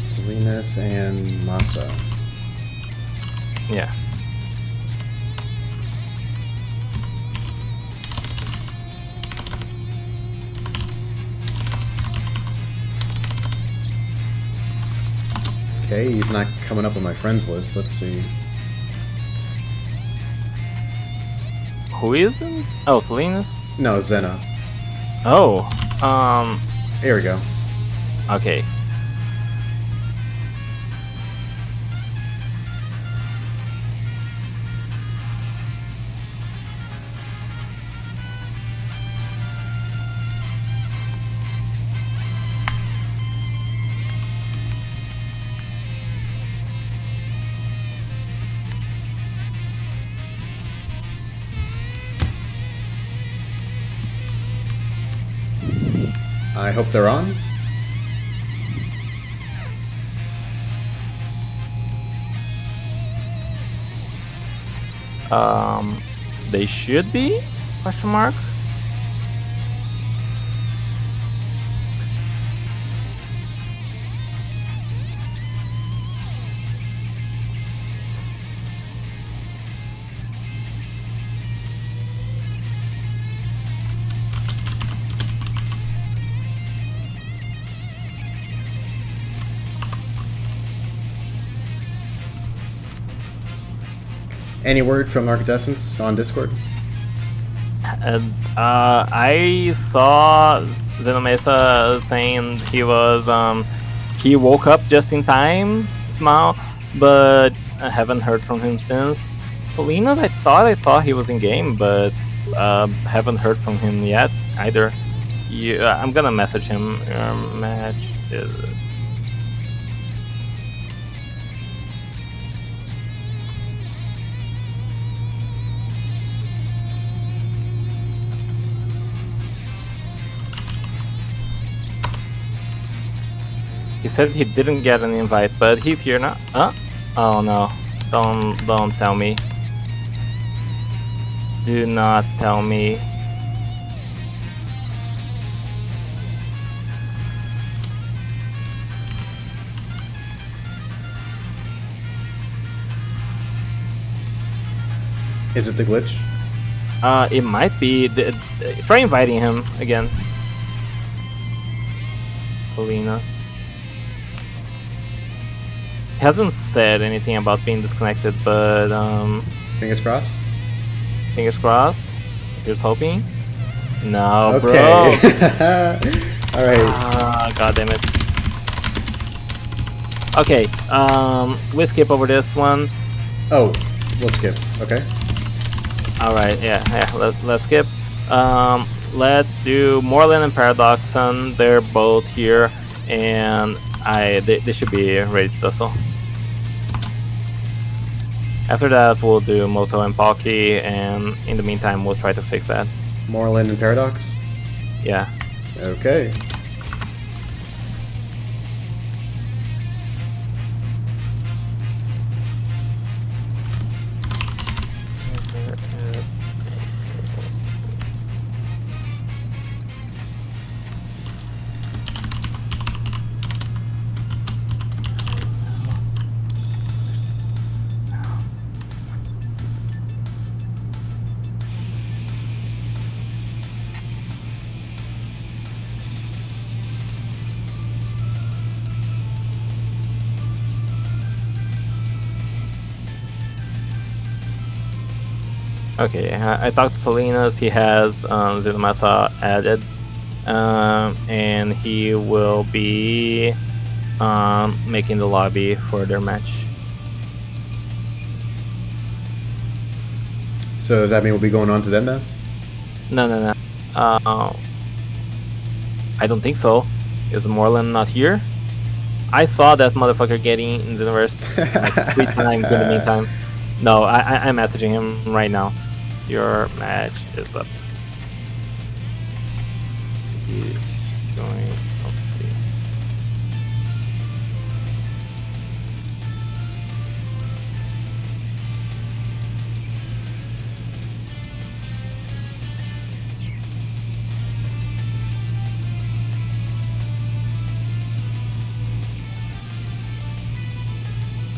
Speaker 1: Salinas and Masa.
Speaker 2: Yeah.
Speaker 1: Okay, he's not coming up on my friends list. Let's see.
Speaker 2: Who isn't? Oh, Salinas?
Speaker 1: No, Zena.
Speaker 2: Oh,
Speaker 1: Here we go.
Speaker 2: okay.
Speaker 1: I hope they're on.
Speaker 2: They should be? Question mark.
Speaker 1: Any word from Arcadescence on Discord?
Speaker 2: And I saw Xenomesa saying he woke up just in time, smile, but I haven't heard from him since. Salinas, I thought I saw he was in game, but haven't heard from him yet either. I'm gonna message him. Your match is. He said he didn't get an invite, but he's here now. Huh? Oh no! Don't tell me. Do not tell me.
Speaker 1: Is it the glitch?
Speaker 2: It might be. Try inviting him again. Salinas. He hasn't said anything about being disconnected, but
Speaker 1: Fingers crossed?
Speaker 2: fingers crossed. Here's hoping. No,
Speaker 1: Okay.
Speaker 2: bro.
Speaker 1: Alright.
Speaker 2: God damn it. Okay, we skip over this one.
Speaker 1: Oh, we'll skip. Okay.
Speaker 2: Alright, yeah, let's skip. Let's do Moreland and Paradoxon. They're both here, and they should be ready to tussle. After that, we'll do Moto and Palki, and in the meantime, we'll try to fix that.
Speaker 1: Moreland and Paradox?
Speaker 2: Yeah.
Speaker 1: Okay.
Speaker 2: Okay, I talked to Salinas. He has Xenomesa added, and he will be making the lobby for their match.
Speaker 1: So does that mean we'll be going on to them now?
Speaker 2: No. I don't think so. Is Moreland not here? I saw that motherfucker getting in the universe like 3 times in the meantime. No, I'm messaging him right now. Your match is up. Please join.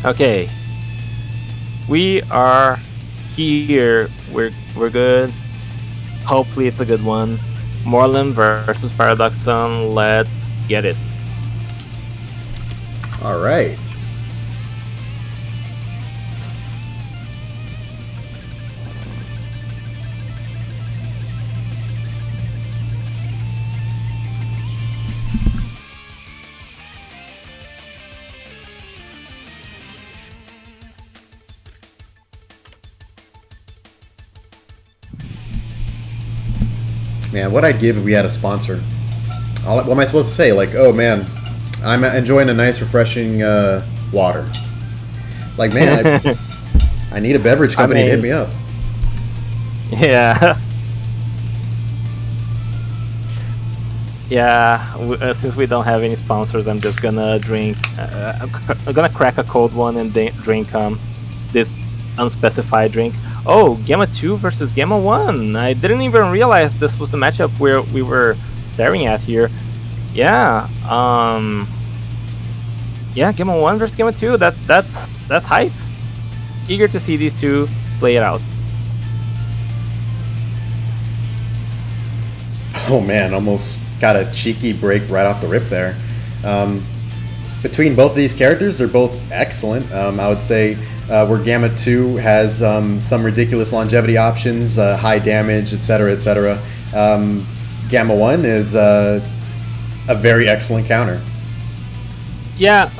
Speaker 2: Okay. Okay. We are here. We're good. Hopefully it's a good one. Moreland versus Paradoxon. Let's get it.
Speaker 1: All right. Man, what I'd give if we had a sponsor. What am I supposed to say? Like, oh man, I'm enjoying a nice, refreshing water. Like, man, I need a beverage company to hit me up.
Speaker 2: Yeah. Yeah, since we don't have any sponsors, I'm just gonna drink. I'm gonna crack a cold one and drink this unspecified drink. Oh, Gamma 2 versus Gamma 1. I didn't even realize this was the matchup where we were staring at here. Yeah, yeah, Gamma 1 versus Gamma 2. That's hype. Eager to see these two play it out.
Speaker 1: Oh man, almost got a cheeky break right off the rip there. Between both of these characters, they're both excellent. I would say where Gamma 2 has some ridiculous longevity options, high damage, etc., etc. Gamma 1 is a very excellent counter.
Speaker 2: Yeah,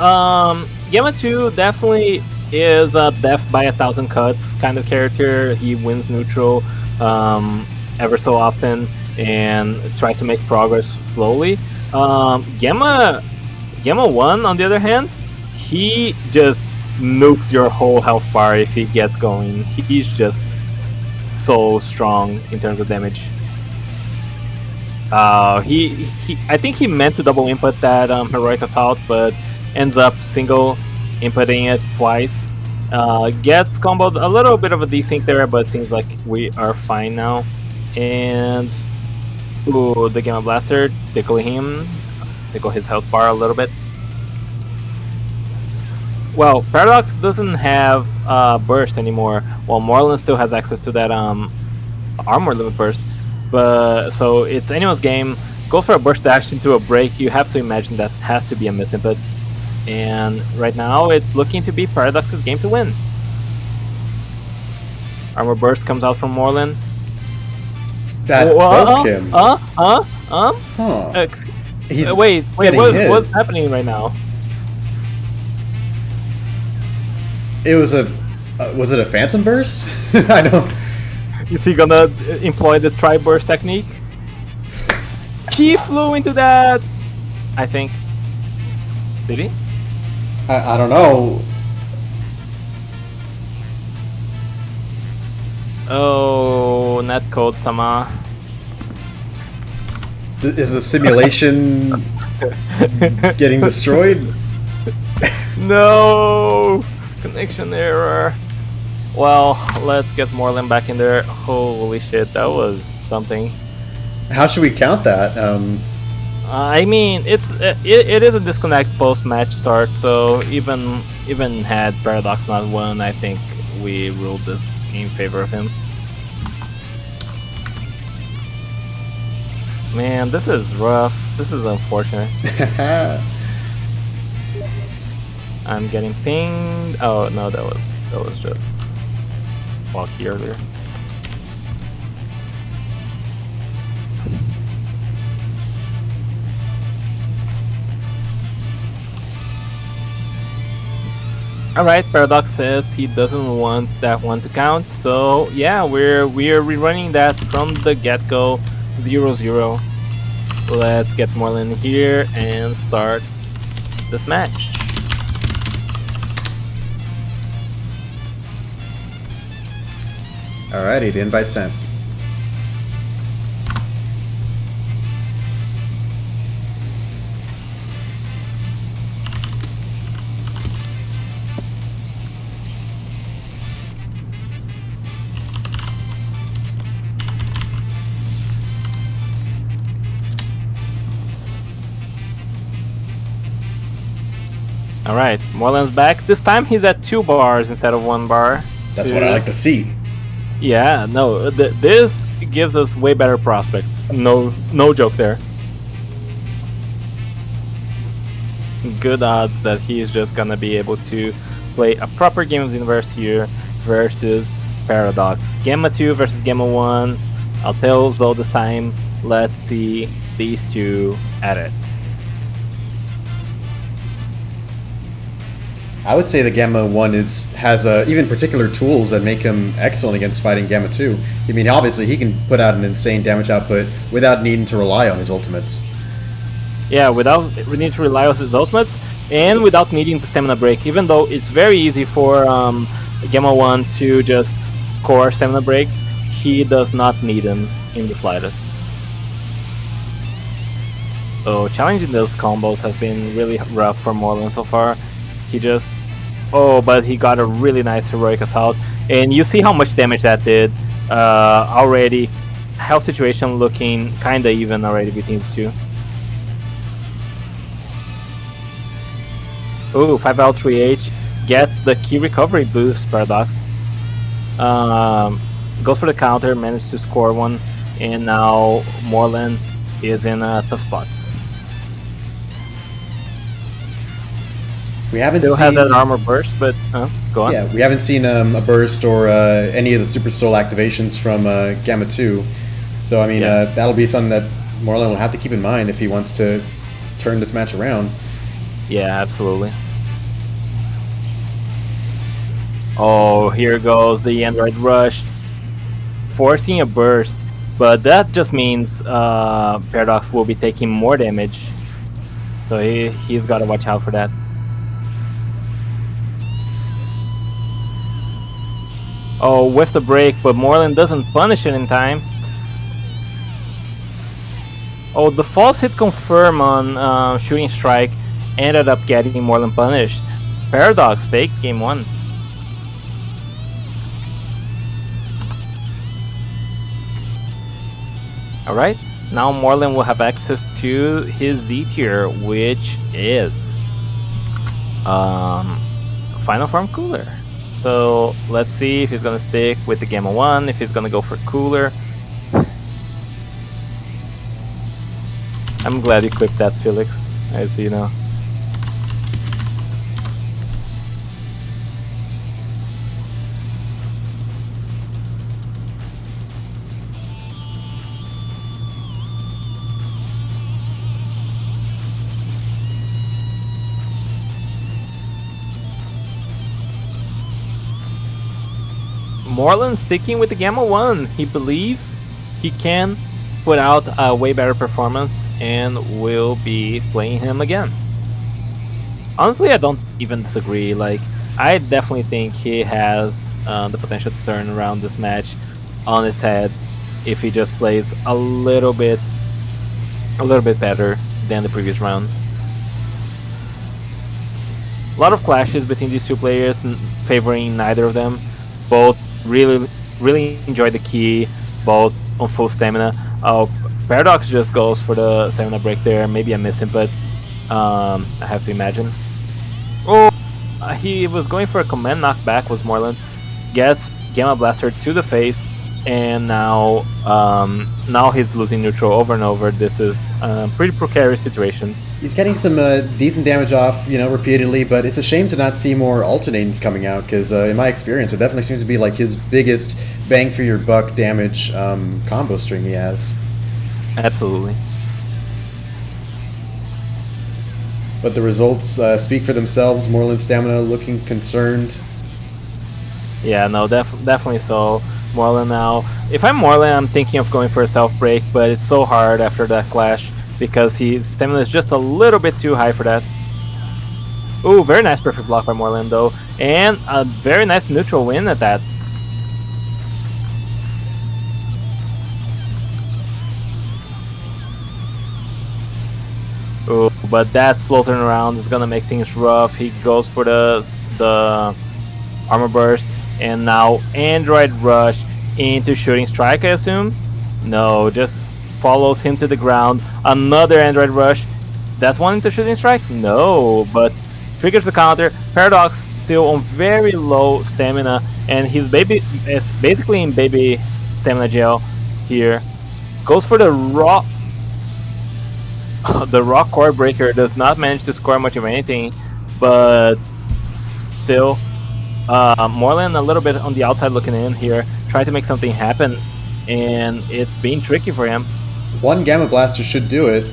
Speaker 2: Gamma 2 definitely is a death by 1,000 cuts kind of character. He wins neutral ever so often and tries to make progress slowly. Gamma 1, on the other hand, he just nukes your whole health bar if he gets going. He's just so strong in terms of damage. I think he meant to double input that heroic assault, but ends up single inputting it twice. Gets comboed a little bit of a desync there, but seems like we are fine now. And ooh, the Gamma Blaster tickle his health bar a little bit. Well, Paradox doesn't have burst anymore, while Morland still has access to that armor limit burst. But so it's anyone's game. Goes for a burst dash into a break. You have to imagine that has to be a miss input. And right now it's looking to be Paradox's game to win. Armor burst comes out from Morland.
Speaker 1: That broke him. He's
Speaker 2: wait, what's happening right now?
Speaker 1: It was was it a Phantom Burst? I don't.
Speaker 2: Is he gonna employ the tri-burst technique? He flew into that, I think. Did he?
Speaker 1: I don't know.
Speaker 2: Oh, netcode sama.
Speaker 1: Is the simulation getting destroyed?
Speaker 2: No! Connection error. Well, let's get Morland back in there. Holy shit, that was something.
Speaker 1: How should we count that?
Speaker 2: I mean, it is a disconnect post-match start, so even had Paradox not won, I think we ruled this in favor of him. Man, this is rough. This is unfortunate. I'm getting pinged. Oh no, that was just lucky earlier. Alright, Paradox says he doesn't want that one to count, so yeah, we're rerunning that from the get-go, 0-0. Let's get Morland here and start this match.
Speaker 1: Alrighty, the invite sent.
Speaker 2: Alright, Morland's back. This time he's at 2 bars instead of 1 bar.
Speaker 1: That's what I like to see.
Speaker 2: Yeah, no, this gives us way better prospects. No joke there. Good odds that he's just gonna be able to play a proper game of the universe here versus Paradox. Gamma 2 versus Gamma 1. I'll tell Zoe this time. Let's see these two at it.
Speaker 1: I would say the Gamma 1 has even particular tools that make him excellent against fighting Gamma 2. I mean, obviously he can put out an insane damage output without needing to rely on his ultimates.
Speaker 2: Yeah, without needing to rely on his ultimates, and without needing to stamina break, even though it's very easy for Gamma 1 to just core stamina breaks, he does not need them in the slightest. So challenging those combos has been really rough for Moreland so far. He just... Oh, but he got a really nice heroic assault. And you see how much damage that did already. Health situation looking kinda even already between these two. Ooh, 5L 3H gets the key recovery boost, Paradox. Goes for the counter, managed to score one, and now Moreland is in a tough spot.
Speaker 1: We haven't
Speaker 2: Still
Speaker 1: seen...
Speaker 2: has that armor burst, but go on.
Speaker 1: Yeah, we haven't seen a burst or any of the Super Soul activations from Gamma 2. So, I mean, that'll be something that Moreland will have to keep in mind if he wants to turn this match around.
Speaker 2: Yeah, absolutely. Oh, here goes the Android Rush, forcing a burst, but that just means Paradox will be taking more damage. So he's got to watch out for that. Oh, with the break, but Moreland doesn't punish it in time. Oh, the false hit confirm on Shooting Strike ended up getting Moreland punished. Paradox takes game 1. Alright, now Moreland will have access to his Z tier, which is Final Form Cooler. So let's see if he's gonna stick with the Gamma 1, if he's gonna go for Cooler. I'm glad you clipped that, Felix, as you know. Moreland sticking with the Gamma 1. He believes he can put out a way better performance and will be playing him again. Honestly, I don't even disagree. Like, I definitely think he has the potential to turn around this match on its head if he just plays a little bit better than the previous round. A lot of clashes between these two players, favoring neither of them. Both really enjoy the key, both on full stamina. Paradox just goes for the stamina break there. Maybe I miss him, but I have to imagine. Oh, he was going for a command knockback, was Moreland. Gets Gamma Blaster to the face, and now he's losing neutral over and over. This is a pretty precarious situation.
Speaker 1: He's getting some decent damage off, repeatedly, but it's a shame to not see more alternatings coming out, because in my experience, it definitely seems to be like his biggest bang for your buck damage combo string he has.
Speaker 2: Absolutely.
Speaker 1: But the results speak for themselves. Moreland's stamina looking concerned.
Speaker 2: Yeah, no, definitely so. Moreland now. If I'm Moreland, I'm thinking of going for a self break, but it's so hard after that clash because his stamina is just a little bit too high for that. Ooh, very nice perfect block by Moreland though, and a very nice neutral win at that. Ooh, but that slow turnaround is gonna make things rough. He goes for the armor burst, and now Android Rush into Shooting Strike, I assume? No, just follows him to the ground. Another Android Rush. That one into Shooting Strike? No, but triggers the counter. Paradox still on very low stamina, and his baby is basically in baby stamina jail here. Goes for the raw. The raw core breaker does not manage to score much of anything, but still, Moreland a little bit on the outside looking in here, trying to make something happen, and it's being tricky for him.
Speaker 1: One Gamma Blaster should do it,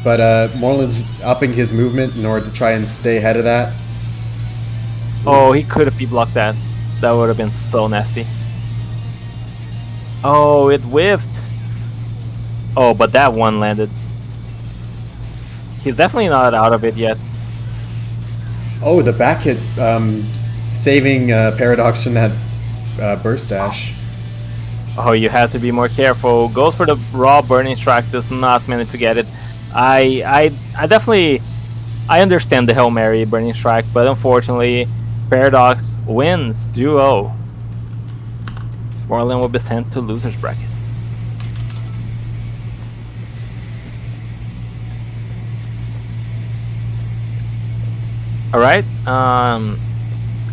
Speaker 1: but Moreland's upping his movement in order to try and stay ahead of that.
Speaker 2: Oh, he could have blocked that. That would have been so nasty. Oh, it whiffed. Oh, but that one landed. He's definitely not out of it yet.
Speaker 1: Oh, the back hit saving Paradox from that burst dash.
Speaker 2: Oh, you have to be more careful. Goes for the raw burning strike, does not manage to get it. I definitely I understand the Hail Mary Burning Strike, but unfortunately, Paradox wins 2-0. Marlin will be sent to losers bracket. All right.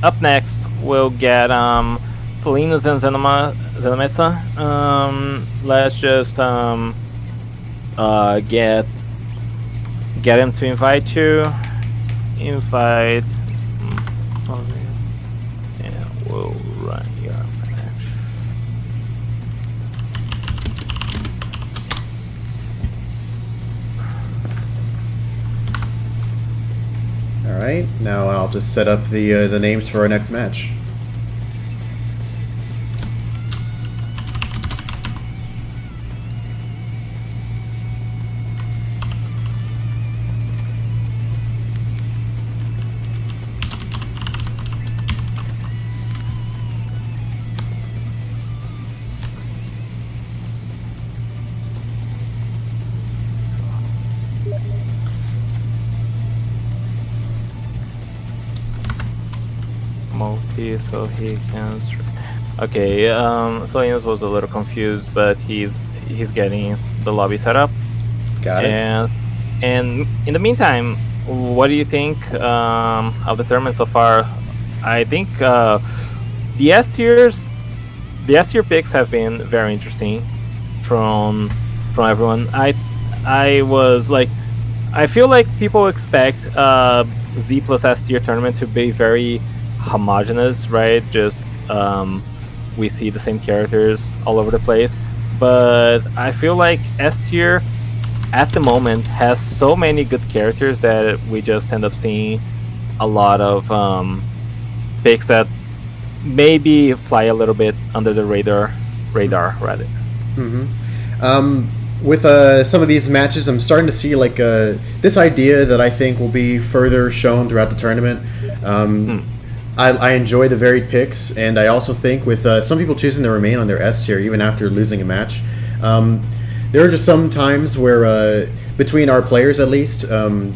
Speaker 2: Up next, we'll get Salinas and Zenomesa. Let's just get him to invite you. Invite. And we'll run your match.
Speaker 1: All right, now I'll just set up the names for our next match.
Speaker 2: Multi, so he can. Okay, Salinas was a little confused, but he's getting the lobby set up.
Speaker 1: Got it.
Speaker 2: And in the meantime, what do you think of the tournament so far? I think the S tier picks have been very interesting from everyone. I was like, I feel like people expect Z plus S tier tournament to be very homogenous, right? Just we see the same characters all over the place, but I feel like S tier at the moment has so many good characters that we just end up seeing a lot of picks that maybe fly a little bit under the radar rather.
Speaker 1: With some of these matches, I'm starting to see like this idea that I think will be further shown throughout the tournament. I enjoy the varied picks, and I also think with some people choosing to remain on their S tier even after losing a match, there are just some times where between our players at least,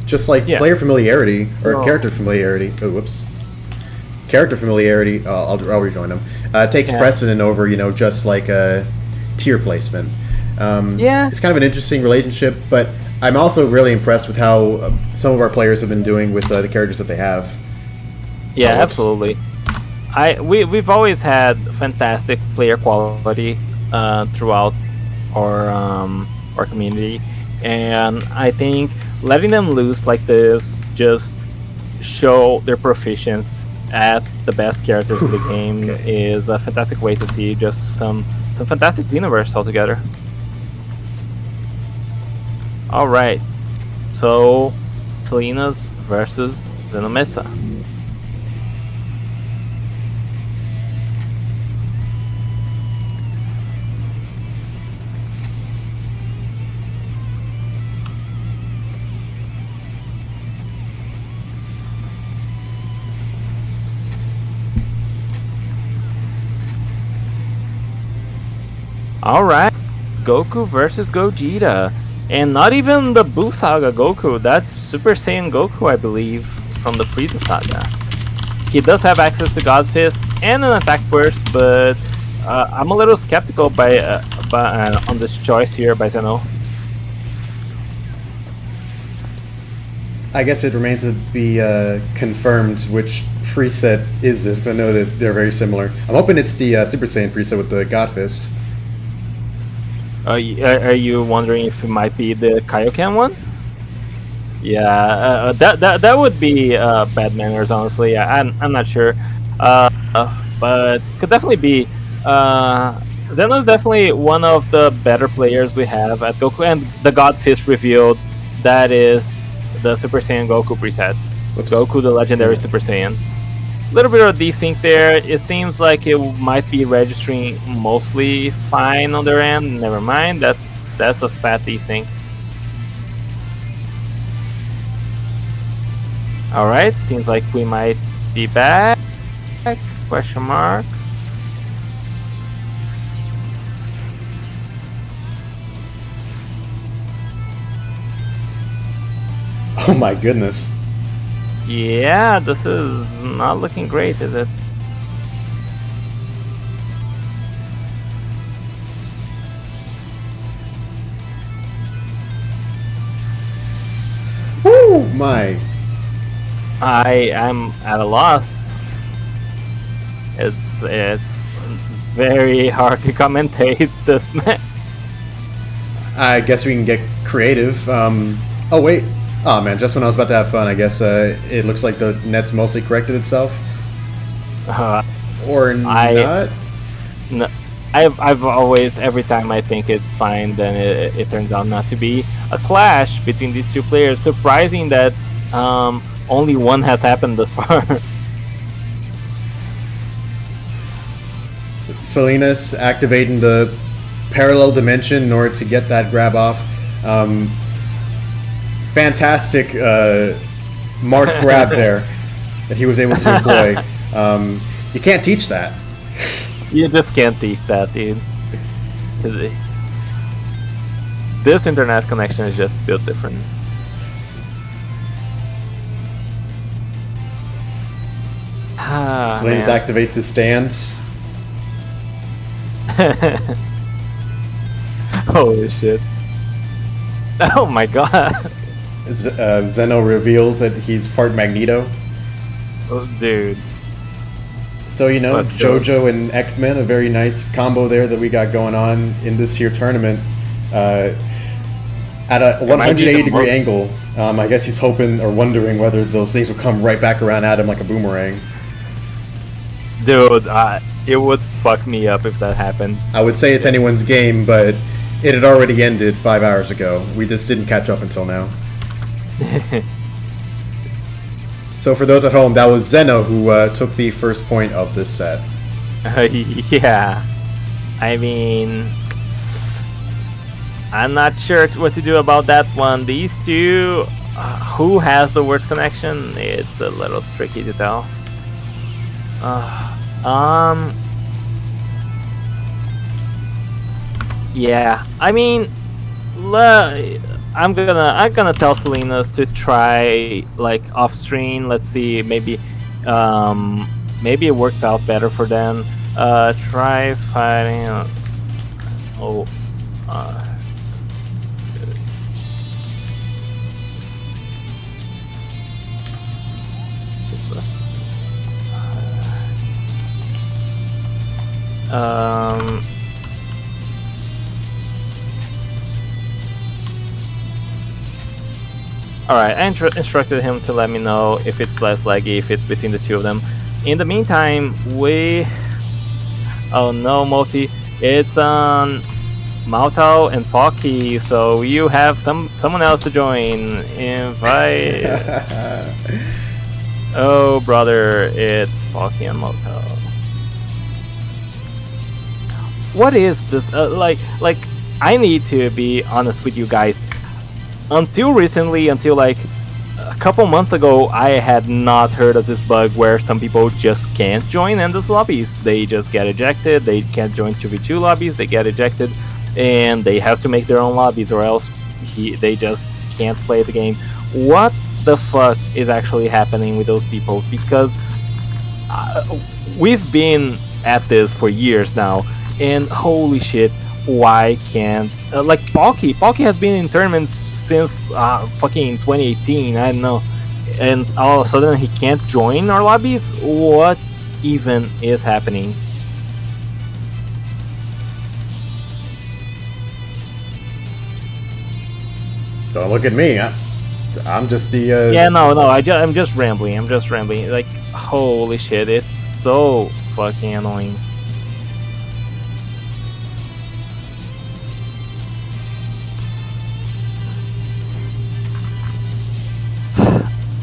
Speaker 1: just like player familiarity or character familiarity. Oh, whoops. Character familiarity. I'll rejoin them. Takes precedent over just like a tier placement. It's kind of an interesting relationship, but I'm also really impressed with how some of our players have been doing with the characters that they have.
Speaker 2: Yeah, absolutely. We've always had fantastic player quality throughout our community, and I think letting them loose like this just show their proficiency at the best characters in the game is a fantastic way to see just some fantastic Xenoverse altogether. All right, so Salinas versus Zenomesa. All right, Goku versus Gogeta, and not even the Buu Saga Goku. That's Super Saiyan Goku, I believe, from the Frieza Saga. He does have access to God Fist and an attack burst, but I'm a little skeptical on this choice here by Zeno.
Speaker 1: I guess it remains to be confirmed which preset is this, because I know that they're very similar. I'm hoping it's the Super Saiyan preset with the God Fist.
Speaker 2: Are you wondering if it might be the Kaioken one? Yeah, that would be bad manners, honestly. I'm not sure, but could definitely be. Zeno's definitely one of the better players we have at Goku, and the God Fist revealed that is the Super Saiyan Goku preset.
Speaker 1: Whoops.
Speaker 2: Goku, the legendary Super Saiyan. A little bit of desync there. It seems like it might be registering mostly fine on their end. Never mind. That's a fat desync. All right. Seems like we might be back. Question mark.
Speaker 1: Oh my goodness.
Speaker 2: Yeah, this is not looking great, is it?
Speaker 1: Woo! My.
Speaker 2: I am at a loss. It's very hard to commentate this match.
Speaker 1: I guess we can get creative. Oh wait. Oh man, just when I was about to have fun, I guess it looks like the net's mostly corrected itself. Or not?
Speaker 2: No, I've always, every time I think it's fine, then it turns out not to be. A clash between these two players. Surprising that only one has happened thus far.
Speaker 1: Salinas activating the parallel dimension in order to get that grab off. Fantastic Marth grab there that he was able to employ. You can't teach that.
Speaker 2: You just can't teach that, dude. This internet connection is just built different.
Speaker 1: Salinas activates his stand.
Speaker 2: Holy shit. Oh my god.
Speaker 1: Zeno reveals that he's part Magneto.
Speaker 2: Oh, dude.
Speaker 1: So, you know,
Speaker 2: Let's
Speaker 1: JoJo and X-Men, a very nice combo there that we got going on in this here tournament. At a 180-degree angle, I guess he's hoping or wondering whether those things will come right back around at him like a boomerang.
Speaker 2: Dude, it would fuck me up if that happened.
Speaker 1: I would say it's anyone's game, but it had already ended 5 hours ago. We just didn't catch up until now. So for those at home, that was Zeno who took the first point of this set.
Speaker 2: Yeah. I mean, I'm not sure what to do about that one. These two, who has the worst connection? It's a little tricky to tell. Yeah, I mean, I'm gonna tell Salinas to try like off screen. Let's see, maybe it works out better for them. Try fighting. Alright, I instructed him to let me know if it's less laggy, if it's between the two of them. In the meantime, oh no, Moti. It's on Mautau and Pocky, so you have someone else to join. Invite. Oh, brother, it's Pocky and Mautau. What is this? Like, I need to be honest with you guys. Until recently, until like a couple months ago, I had not heard of this bug where some people just can't join endless lobbies. They just get ejected. They can't join 2v2 lobbies. They get ejected, and they have to make their own lobbies, or else they just can't play the game. What the fuck is actually happening with those people? Because we've been at this for years now, and holy shit, why can't like Pocky has been in tournaments since fucking 2018, I don't know, and all of a sudden he can't join our lobbies? What even is happening?
Speaker 1: Don't look at me. I'm just the
Speaker 2: yeah, no, I'm just rambling. Like, holy shit, it's so fucking annoying.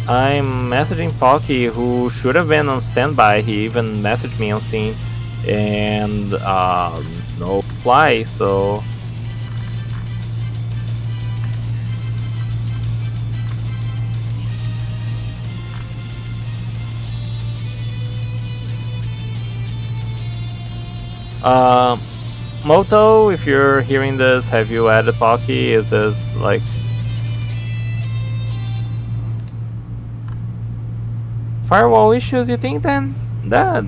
Speaker 2: I'm messaging Pocky, who should have been on standby. He even messaged me on Steam, and no reply. So Moto, if you're hearing this, have you added Pocky? Is this like Firewall issues, you think then? That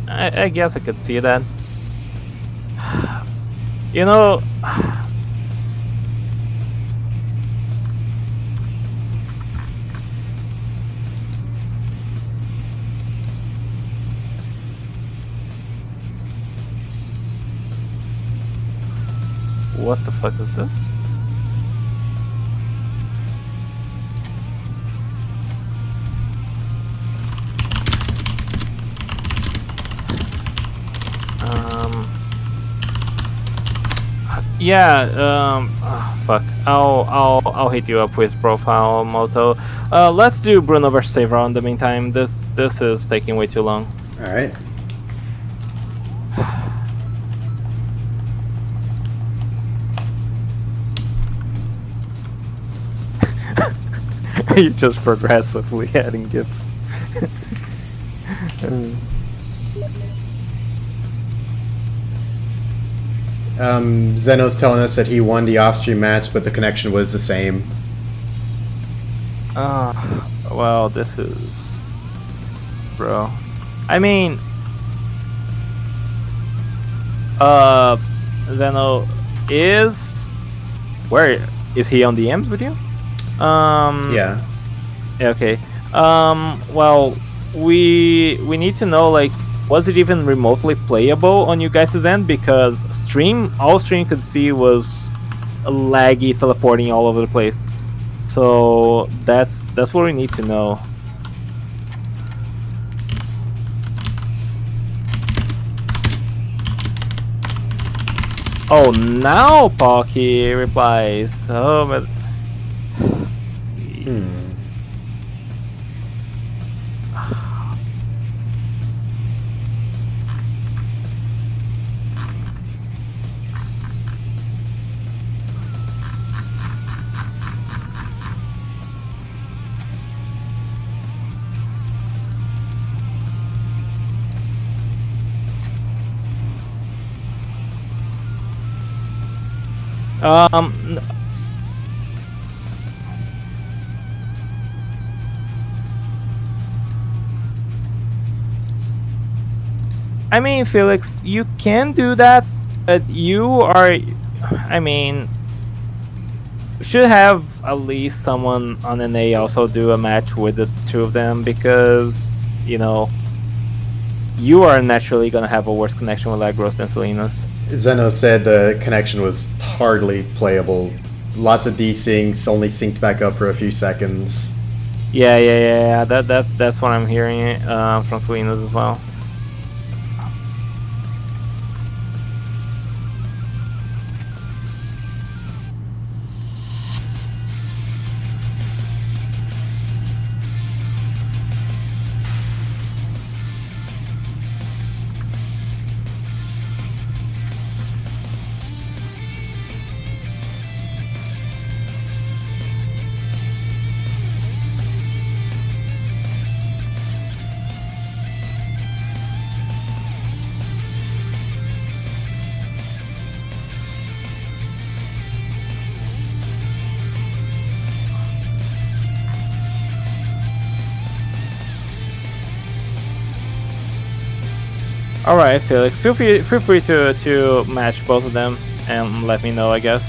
Speaker 2: I guess I could see that. You know, what the fuck is this? Yeah, fuck. I'll hit you up with profile Moto. Let's do Bruno versus Saver in the meantime. This is taking way too long.
Speaker 1: All right.
Speaker 2: You just progressively adding gifts.
Speaker 1: Zeno's telling us that he won the off-stream match, but the connection was the same.
Speaker 2: Well, this is... Bro. I mean... Zeno is... Where? Is he on DMs with you?
Speaker 1: Yeah.
Speaker 2: Okay. Well, we need to know, like, was it even remotely playable on you guys' end? Because all stream could see was laggy, teleporting all over the place. So that's what we need to know. Oh, now Pocky replies. Oh, but... I mean, Felix, you can do that, but you are, I mean, should have at least someone on NA also do a match with the two of them, because, you know, you are naturally going to have a worse connection with Lagros than Salinas.
Speaker 1: Zeno said the connection was hardly playable. Lots of desyncs, only synced back up for a few seconds.
Speaker 2: Yeah. That's what I'm hearing from Salinas as well. Alright, Felix, feel free to match both of them and let me know, I guess.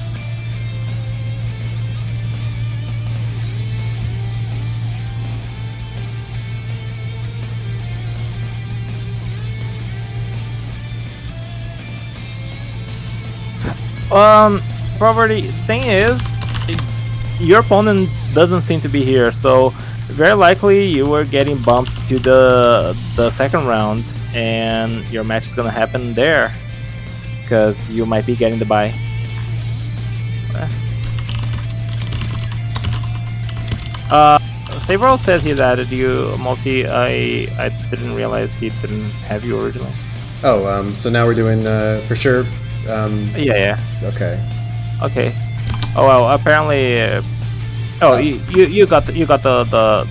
Speaker 2: Probably thing is, your opponent doesn't seem to be here, so very likely you were getting bumped to the second round, and your match is gonna happen there, because you might be getting the bye. Sabrol said he's added you, Multi. I didn't realize he didn't have you originally.
Speaker 1: Oh, so now we're doing for sure.
Speaker 2: Yeah.
Speaker 1: Okay.
Speaker 2: Oh well, apparently. You got the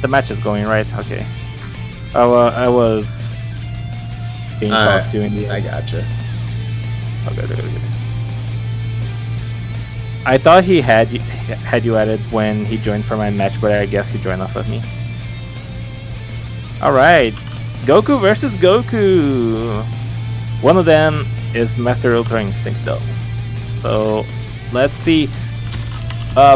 Speaker 2: match is going right. Okay. I was being talked to in the end.
Speaker 1: I gotcha.
Speaker 2: Okay. I thought he had you added when he joined for my match, but I guess he joined off of me. Alright, Goku versus Goku. One of them is Master Ultra Instinct though. So let's see.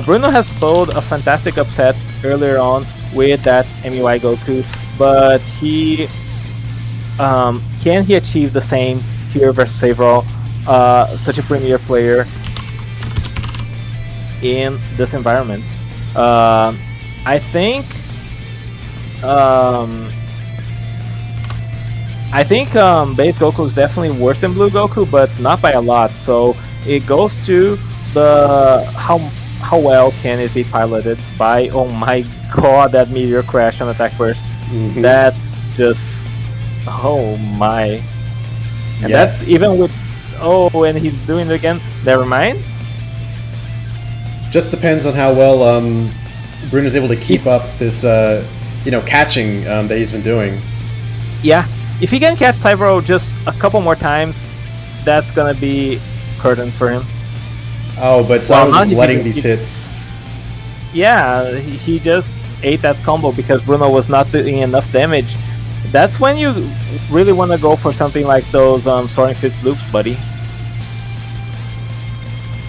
Speaker 2: Bruno has pulled a fantastic upset earlier on with that MUI Goku, but can he achieve the same here versus Savrol? Such a premier player in this environment. I think base Goku is definitely worse than Blue Goku, but not by a lot. So it goes to the how well can it be piloted by. Oh my god, that meteor crash on attack burst. That's just, oh my. And that's even with, oh, and he's doing it again. Never mind.
Speaker 1: Just depends on how well Bruno's able to keep up this catching that he's been doing.
Speaker 2: Yeah, if he can catch Cyber just a couple more times, that's gonna be curtains for him.
Speaker 1: Oh, but Cyber's letting these hits.
Speaker 2: Yeah, he just ate that combo because Bruno was not doing enough damage. That's when you really want to go for something like those Soaring Fist loops, buddy.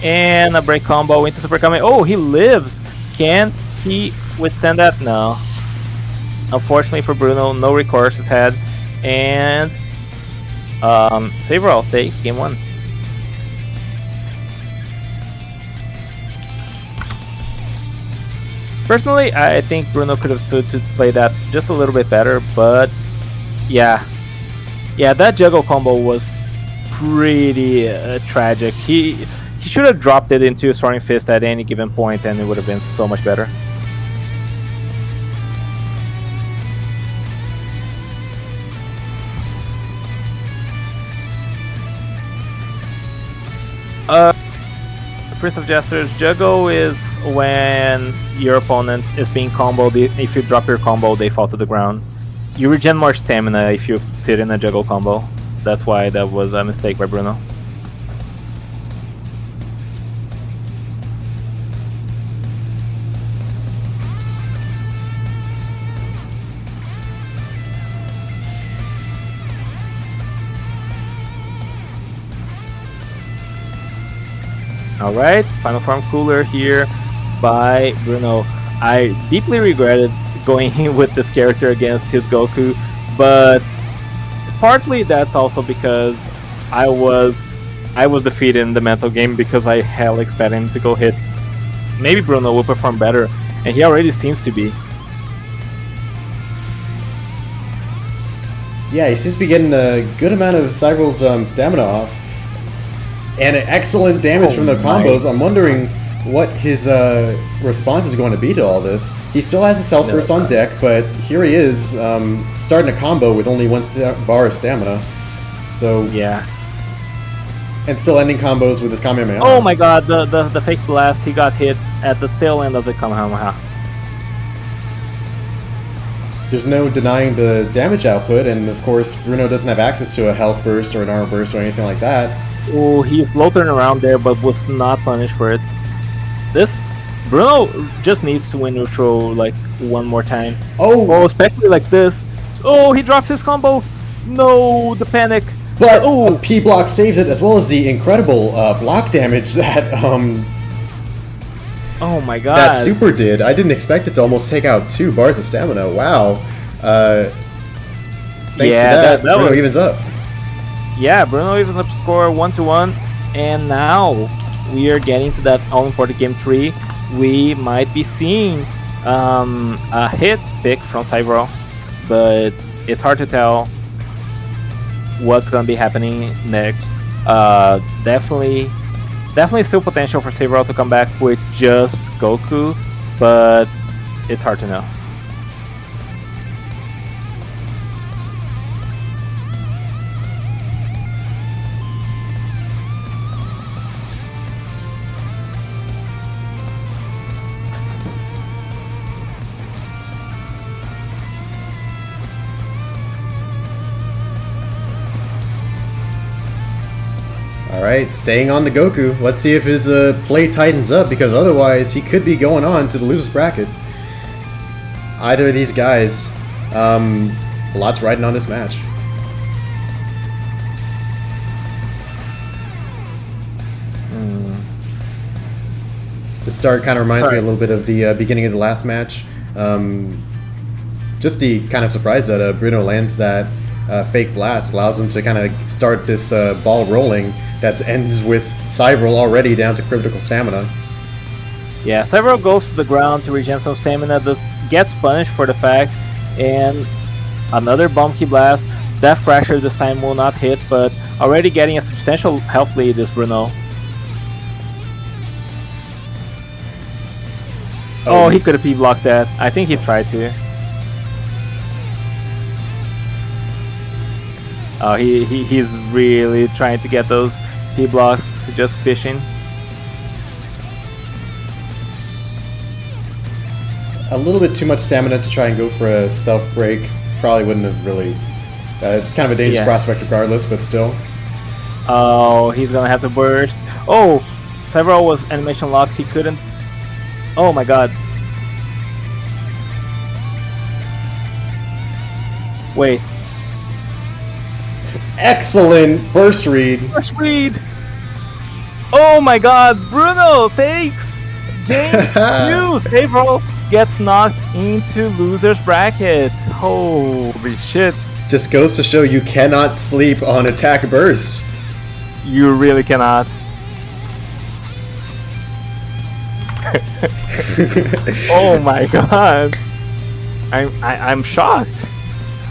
Speaker 2: And a break combo into Super Kame. Oh, he lives! Can he withstand that? No. Unfortunately for Bruno, no recourse is had. And Savrol takes game 1. Personally, I think Bruno could have stood to play that just a little bit better, but yeah, that juggle combo was pretty tragic. He should have dropped it into Soaring Fist at any given point, and it would have been so much better. Prince of Jesters, Juggle is when your opponent is being comboed. If you drop your combo, they fall to the ground. You regen more stamina if you sit in a Juggle combo. That's why that was a mistake by Bruno. Alright, final form cooler here by Bruno. I deeply regretted going in with this character against his Goku, but partly that's also because I was defeated in the mental game because I hell expected him to go hit. Maybe Bruno will perform better, and he already seems to be.
Speaker 1: Yeah, he seems to be getting a good amount of Cyberl's stamina off. And an excellent damage from the combos. I'm wondering what his response is going to be to all this. He still has his health burst on deck, but here he is starting a combo with only 1 bar of stamina. So
Speaker 2: yeah,
Speaker 1: and still ending combos with his Kamehameha.
Speaker 2: Oh my god, the fake blast, he got hit at the tail end of the Kamehameha.
Speaker 1: There's no denying the damage output, and of course Bruno doesn't have access to a health burst or an armor burst or anything like that.
Speaker 2: Oh, he's loitering around there, but was not punished for it. This Bruno just needs to win neutral like one more time. Oh, especially like this. Oh, he drops his combo. No, the panic.
Speaker 1: But P block saves it, as well as the incredible block damage that
Speaker 2: oh my god,
Speaker 1: that super did. I didn't expect it to almost take out 2 bars of stamina. Wow. Thanks to that Bruno evens up.
Speaker 2: Yeah, Bruno evens up score 1-1, and now we are getting to that all-important game 3. We might be seeing a hit pick from Cyber, but it's hard to tell what's going to be happening next. Definitely still potential for Cyber to come back with just Goku, but it's hard to know.
Speaker 1: Alright, staying on the Goku. Let's see if his play tightens up, because otherwise he could be going on to the loser's bracket. Either of these guys. A lot's riding on this match. The start kind of reminds me a little bit of the beginning of the last match. Just the kind of surprise that Bruno lands that fake blast allows him to kind of start this ball rolling that ends with Cyvril already down to critical stamina.
Speaker 2: Yeah, Cyvril goes to the ground to regen some stamina, gets punished for the fact, and another bomb key blast. Death Crasher this time will not hit, but already getting a substantial health lead is Bruno. Oh, he could have P-blocked that. I think he tried to. Oh, he's really trying to get those P-blocks, just fishing.
Speaker 1: A little bit too much stamina to try and go for a self-break. Probably wouldn't have really... it's kind of a dangerous prospect regardless, but still.
Speaker 2: Oh, he's gonna have to burst. Oh, Cyvril was animation locked. He couldn't... Oh my god. Wait.
Speaker 1: Excellent burst read.
Speaker 2: Burst read. Oh my god. Bruno takes game 2. Cyvril gets knocked into loser's bracket. Holy shit.
Speaker 1: Just goes to show you cannot sleep on attack burst.
Speaker 2: You really cannot. Oh my god, I'm shocked.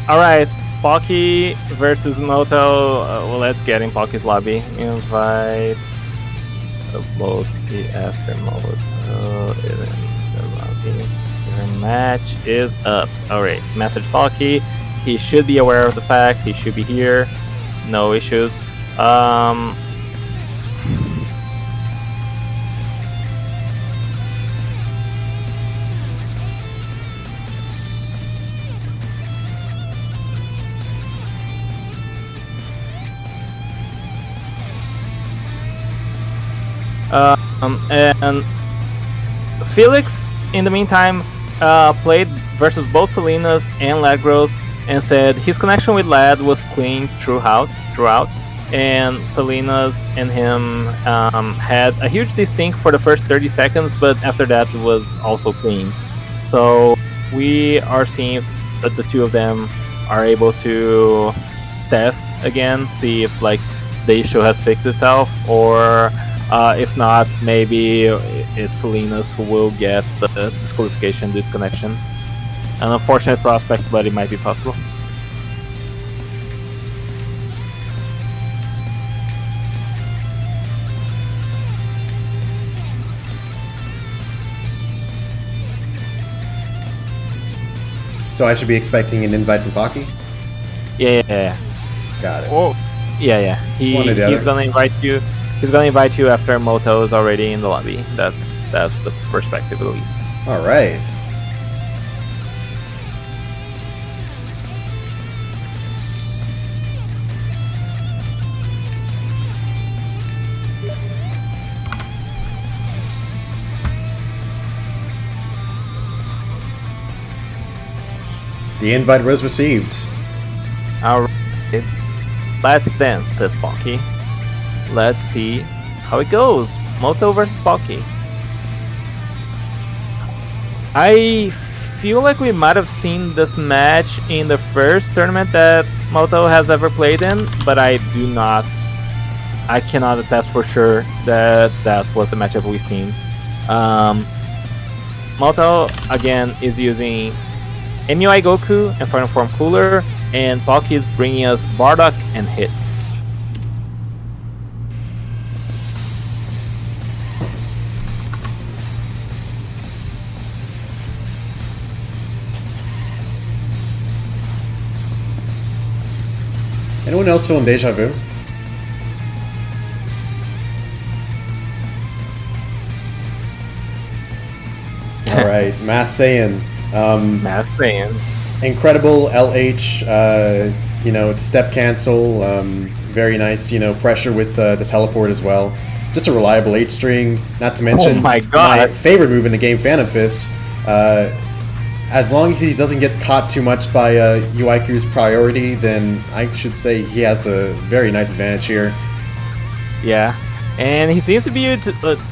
Speaker 2: All right, Pocky versus Moto. Well, let's get in Pocky's lobby. Invite Multi after Moto in the lobby. Your match is up. All right, message Pocky. He should be aware of the fact. He should be here. No issues. And Felix, in the meantime, played versus both Salinas and Lagros, and said his connection with Lad was clean throughout, and Salinas and him had a huge desync for the first 30 seconds, but after that it was also clean. So we are seeing that the two of them are able to test again, see if like the issue has fixed itself, or if not, maybe it's Salinas who will get the disqualification due to connection. An unfortunate prospect, but it might be possible.
Speaker 1: So I should be expecting an invite from Pocky?
Speaker 2: Yeah.
Speaker 1: Got it.
Speaker 2: Oh, yeah. He's gonna invite you. He's gonna invite you after Moto is already in the lobby. That's the perspective, at least.
Speaker 1: All right. The invite was received.
Speaker 2: Alright. Let's dance, says Pocky. Let's see how it goes. Moto versus Pocky. I feel like we might have seen this match in the first tournament that Moto has ever played in, but I cannot attest for sure that that was the matchup we've seen. Moto, again, is using MUI Goku and Final Form Cooler, and Pocky is bringing us Bardock and Hit.
Speaker 1: Anyone else feeling deja vu? Alright, Math Saiyan.
Speaker 2: Math Saiyan.
Speaker 1: Incredible LH, step cancel. Very nice, pressure with the teleport as well. Just a reliable H string, not to mention
Speaker 2: my God.
Speaker 1: my favorite move in the game, Phantom Fist. as long as he doesn't get caught too much by Uiku's priority, then I should say he has a very nice advantage here.
Speaker 2: Yeah, and he seems to be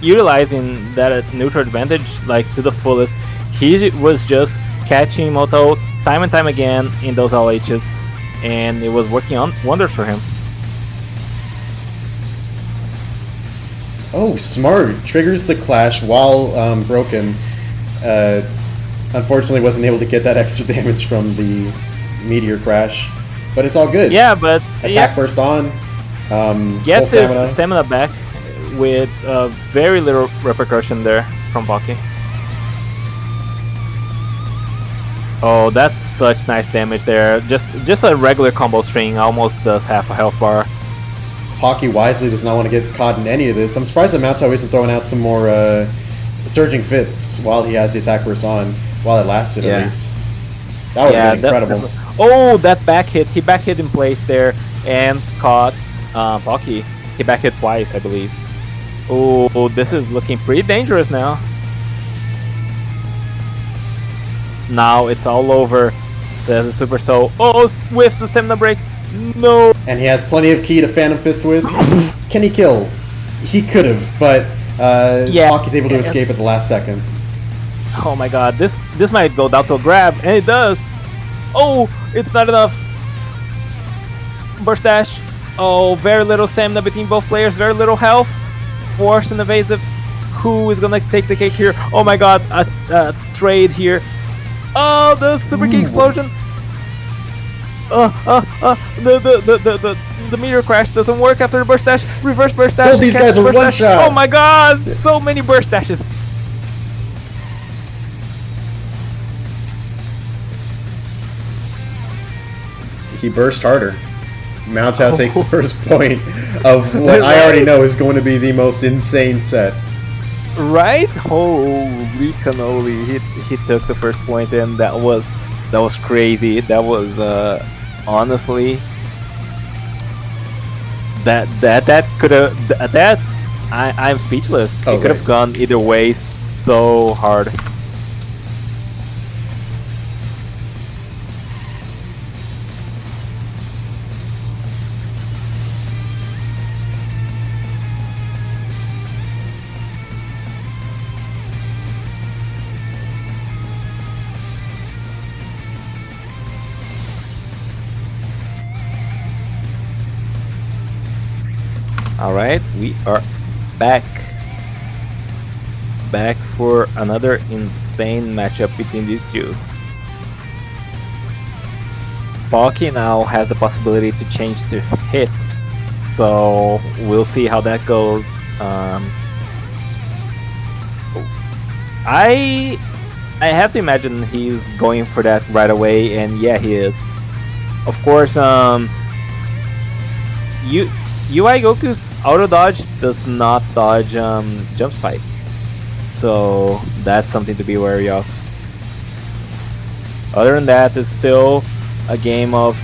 Speaker 2: utilizing that neutral advantage like to the fullest. He was just catching Moto time and time again in those LHs, and it was working on wonders for him.
Speaker 1: Oh, smart! Triggers the clash while broken. Unfortunately, wasn't able to get that extra damage from the meteor crash, but it's all good.
Speaker 2: Yeah, but
Speaker 1: attack burst on.
Speaker 2: Gets his stamina back with very little repercussion there from Pocky. Oh, that's such nice damage there. Just a regular combo string almost does half a health bar.
Speaker 1: Pocky wisely does not want to get caught in any of this. I'm surprised that Mountao isn't throwing out some more surging fists while he has the attack burst on, while it lasted at least. That would have been incredible.
Speaker 2: Oh, that back hit. He back hit in place there and caught Pocky. He back hit twice, I believe. Oh, this is looking pretty dangerous now. Now it's all over, says the Super Soul. Oh, whiffs the stamina break. No.
Speaker 1: And he has plenty of ki to Phantom Fist with. Can he kill? He could have, but Pocky's able to escape at the last second.
Speaker 2: Oh my god, this might go down to a grab, and it does. Oh, it's not enough. Burst dash. Oh, very little stamina between both players, very little health. Force and evasive. Who is gonna take the cake here? Oh my god, a trade here. Oh, the super key explosion. The meteor crash doesn't work after the burst dash. Reverse burst dash.
Speaker 1: Oh, these guys are one shot.
Speaker 2: Oh my god, so many burst dashes.
Speaker 1: He burst harder. Mountao takes the first point of what I already know is going to be the most insane set.
Speaker 2: Right? Holy cannoli! He took the first point, and that was crazy. That was honestly that could have I'm speechless. It could have gone either way so hard. Alright, we are back for another insane matchup between these two. Pocky now has the possibility to change to hit, so we'll see how that goes. I have to imagine he's going for that right away, and yeah, he is. Of course, UI Goku's auto dodge does not dodge jump spike, so that's something to be wary of. Other than that, it's still a game of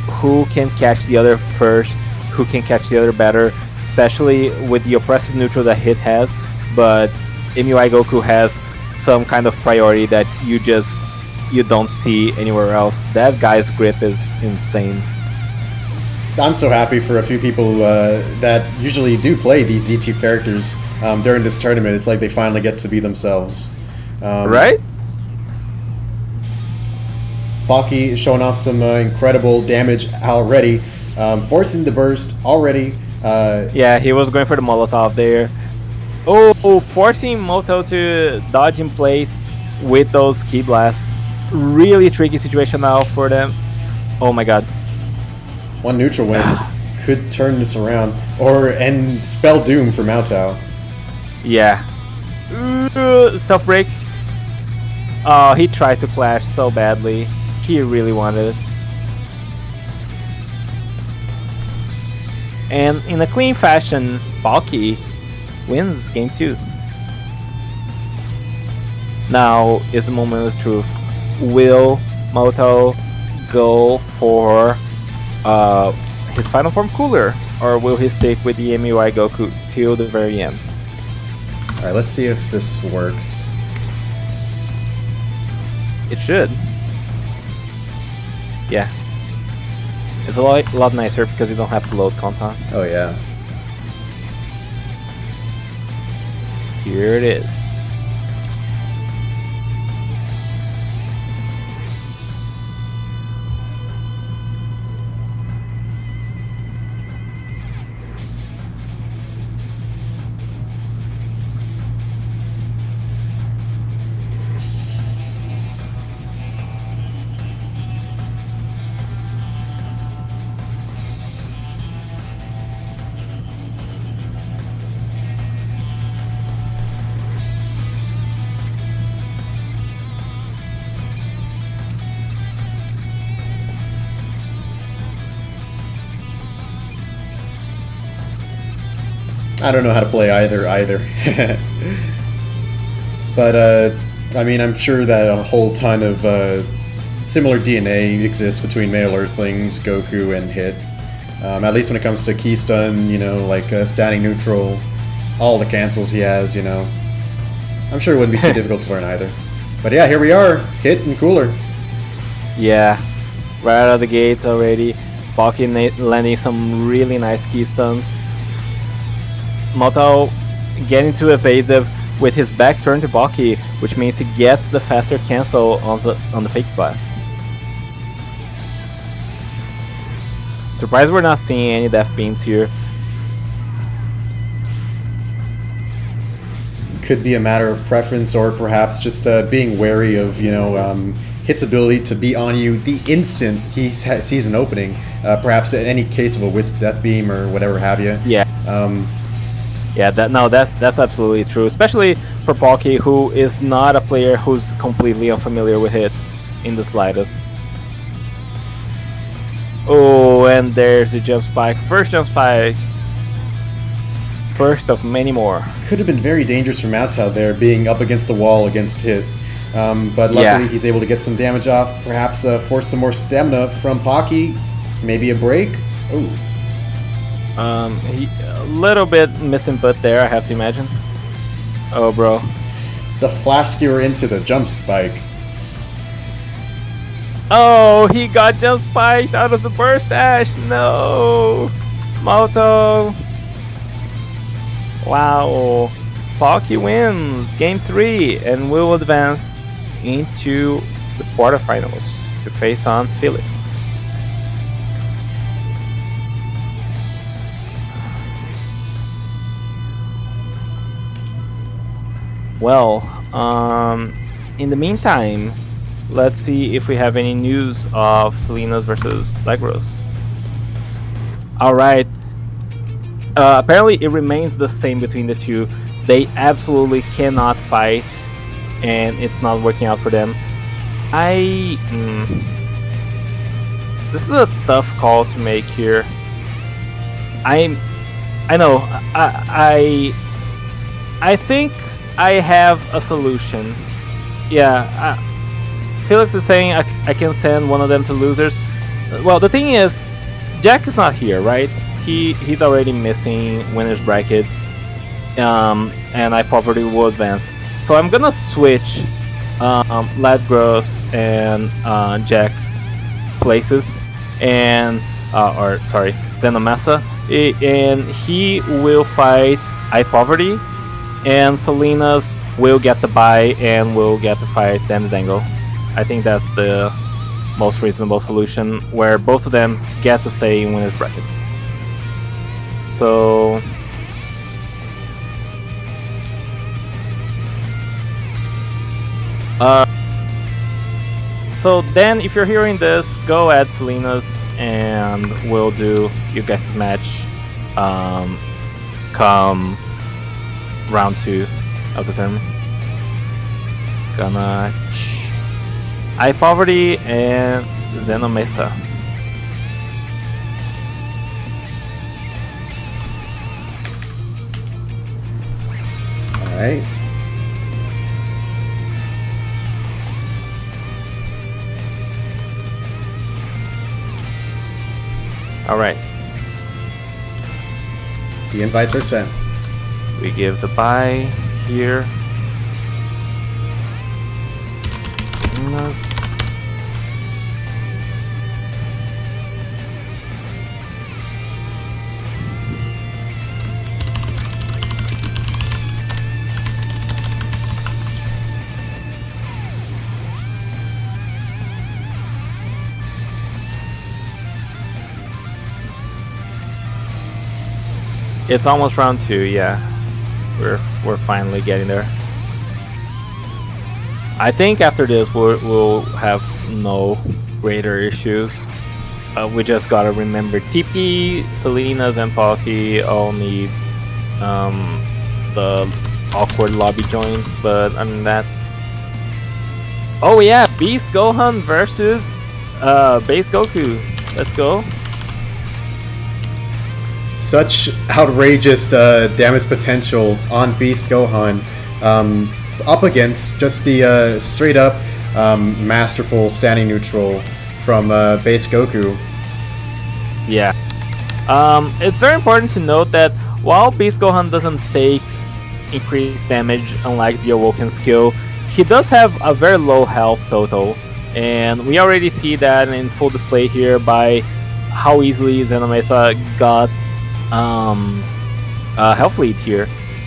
Speaker 2: who can catch the other first, who can catch the other better, especially with the oppressive neutral that Hit has, but MUI Goku has some kind of priority that you don't see anywhere else. That guy's grip is insane.
Speaker 1: I'm so happy for a few people that usually do play these Z2 characters during this tournament. It's like they finally get to be themselves.
Speaker 2: Right?
Speaker 1: Pocky showing off some incredible damage already. Forcing the burst already.
Speaker 2: Yeah, he was going for the Molotov there. Oh, forcing Moto to dodge in place with those Ki Blasts. Really tricky situation now for them. Oh my god.
Speaker 1: One neutral win could turn this around, and spell doom for Mountao.
Speaker 2: Yeah. Self break. Oh, he tried to clash so badly. He really wanted it. And in a clean fashion, Pocky wins game 2. Now is the moment of truth. Will Moto go for his final form cooler, or will he stick with the MUI Goku till the very end?
Speaker 1: Alright, let's see if this works.
Speaker 2: It should. Yeah. It's a lot nicer because you don't have to load content.
Speaker 1: Oh yeah.
Speaker 2: Here it is.
Speaker 1: I don't know how to play either. But, I mean, I'm sure that a whole ton of similar DNA exists between male Earthlings, Goku, and Hit. At least when it comes to key stun, you know, like standing neutral, all the cancels he has, you know. I'm sure it wouldn't be too difficult to learn either. But yeah, here we are, Hit and Cooler.
Speaker 2: Yeah, right out of the gate already. Baki landing some really nice key stuns. Moto getting too evasive with his back turned to Baki, which means he gets the faster cancel on the fake blast. Surprised we're not seeing any death beams here.
Speaker 1: Could be a matter of preference, or perhaps just being wary of, you know, Hit's ability to be on you the instant he sees an opening. Perhaps in any case of a whiffed death beam or whatever have you.
Speaker 2: Yeah. Yeah, that's absolutely true, especially for Baki, who is not a player who's completely unfamiliar with it in the slightest. Oh, and there's the jump spike. First jump spike. First of many more.
Speaker 1: Could have been very dangerous for Moutow there, being up against the wall against Hit. But luckily he's able to get some damage off, perhaps force some more stamina from Pocky. Maybe a break. Ooh.
Speaker 2: A little bit misinput there, I have to imagine. Oh, bro.
Speaker 1: The flash skewer into the jump spike.
Speaker 2: Oh, he got jump spiked out of the burst dash. No, Moto. Wow. Pocky wins game 3 and will advance into the quarterfinals to face on Felix. Well, in the meantime, let's see if we have any news of Selena's versus Legros. Alright. Apparently it remains the same between the two. They absolutely cannot fight, and it's not working out for them. This is a tough call to make here. I know. I think I have a solution. Yeah, Felix is saying I can send one of them to losers. Well, the thing is, Jack is not here, right? He's already missing winner's bracket, and I probably will advance. So I'm gonna switch Ladgros and Jack places, and Xenomessa, and he will fight iPoverty, and Selena's will get the bye and will get to fight Dango. I think that's the most reasonable solution, where both of them get to stay in winner's bracket. So then if you're hearing this, go add Selena's and we'll do your guys' match come round 2 of the tournament. Gonna iPoverty and Xenomessa.
Speaker 1: Alright.
Speaker 2: Alright.
Speaker 1: The invites are sent.
Speaker 2: We give the bye here. Let's It's almost round 2, yeah. We're finally getting there. I think after this we'll have no greater issues. We just gotta remember TP, Selena's, and Palki all need the awkward lobby join, but other than that... Oh yeah, Beast Gohan versus Base Goku. Let's go.
Speaker 1: Such outrageous damage potential on Beast Gohan, up against just the straight up masterful standing neutral from Base Goku.
Speaker 2: Yeah. It's very important to note that while Beast Gohan doesn't take increased damage unlike the Awoken skill, he does have a very low health total, and we already see that in full display here by how easily Xenomesa got health lead here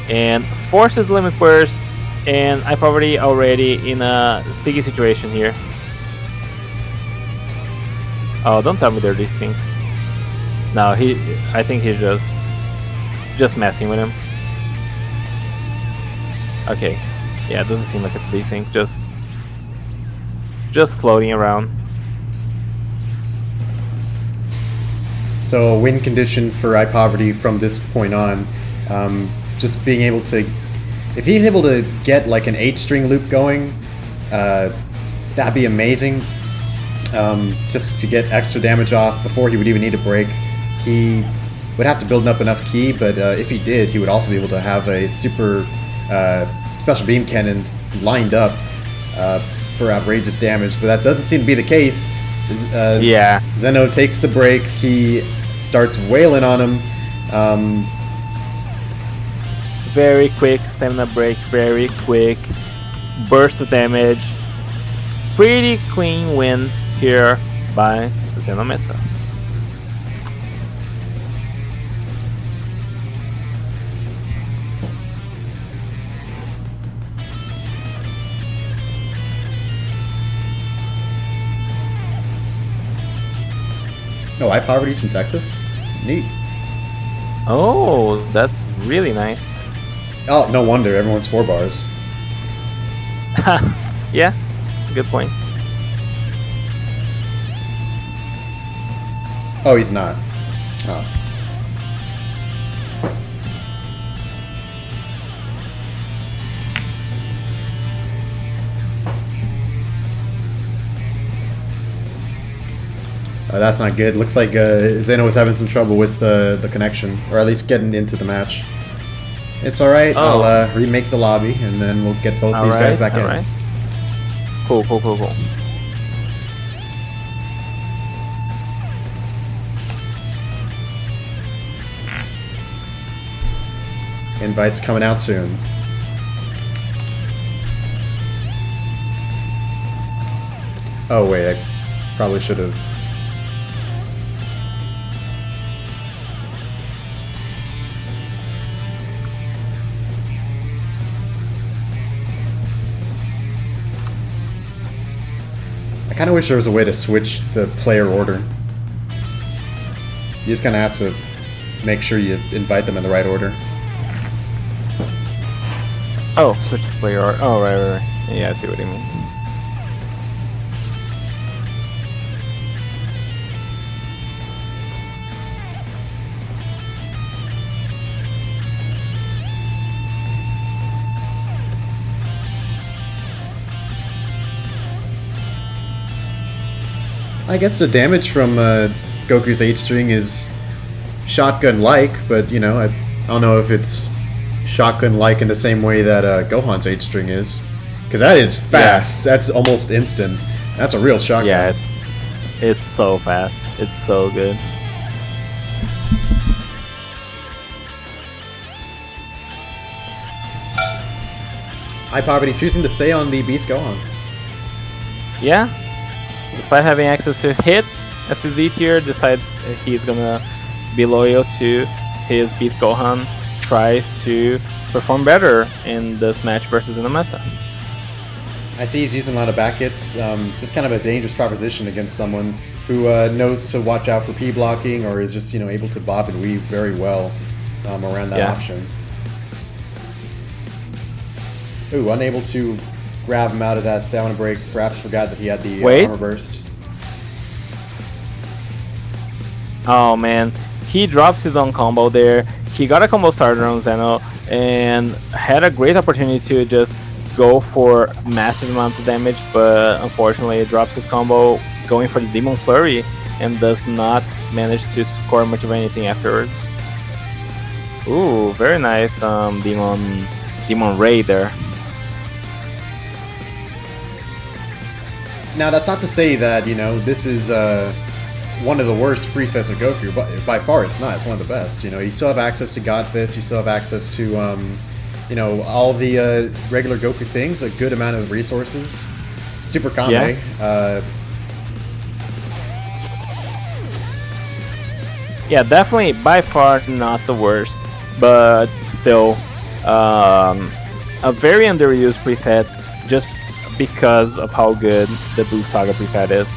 Speaker 2: and forces Limit Burst, and I'm already in a sticky situation here. Oh, don't tell me they're distinct. No, I think he's just messing with him. Okay, yeah, it doesn't seem like a desync, just floating around.
Speaker 1: So a win condition for iPoverty from this point on, just being able to, if he's able to get like an 8-string loop going, that'd be amazing. Just to get extra damage off before he would even need a break. He would have to build up enough ki, but if he did, he would also be able to have a super special beam cannon lined up for outrageous damage, but that doesn't seem to be the case.
Speaker 2: Yeah.
Speaker 1: Zeno takes the break, he starts wailing on him.
Speaker 2: Very quick stamina break, very quick burst of damage. Pretty clean win here by Xenomesa.
Speaker 1: Oh, iPoverty's from Texas? Neat.
Speaker 2: Oh, that's really nice.
Speaker 1: Oh, no wonder, everyone's 4 bars.
Speaker 2: Yeah, good point.
Speaker 1: Oh, he's not. Oh. That's not good. Looks like Zeno was having some trouble with the connection, or at least getting into the match. It's alright,
Speaker 2: Oh.
Speaker 1: I'll remake the lobby, and then we'll get both these guys back in.
Speaker 2: Alright. Cool.
Speaker 1: Invites coming out soon. Oh wait, I probably should have... I kind of wish there was a way to switch the player order. You just kind of have to make sure you invite them in the right order.
Speaker 2: Oh, switch to player order. Oh, right. Yeah, I see what you mean.
Speaker 1: I guess the damage from Goku's 8-string is shotgun-like, but, you know, I don't know if it's shotgun-like in the same way that Gohan's 8-string is. Because that is fast. Yeah. That's almost instant. That's a real shotgun.
Speaker 2: Yeah, it's so fast. It's so good.
Speaker 1: iPoverty choosing to stay on the Beast Gohan.
Speaker 2: Yeah. Despite having access to hit, S2Z tier decides he's gonna be loyal to his Beast Gohan, tries to perform better in this match versus Xenomesa.
Speaker 1: I see he's using a lot of back hits, just kind of a dangerous proposition against someone who knows to watch out for P blocking or is just, you know, able to bob and weave very well. around that option. Ooh, unable to grab him out of that stamina break. Perhaps forgot that he had the armor burst.
Speaker 2: Oh man, he drops his own combo there. He got a combo started on Zeno and had a great opportunity to just go for massive amounts of damage, but unfortunately it drops his combo going for the Demon Flurry and does not manage to score much of anything afterwards. Ooh, very nice Demon Ray there.
Speaker 1: Now that's not to say that, you know, this is one of the worst presets of Goku, but by far it's not. It's one of the best. You know, you still have access to God Fist, you still have access to, you know, all the regular Goku things, a good amount of resources. Super Kame.
Speaker 2: Yeah. Yeah, definitely by far not the worst, but still a very underused preset just because of how good the Blue Saga preset is.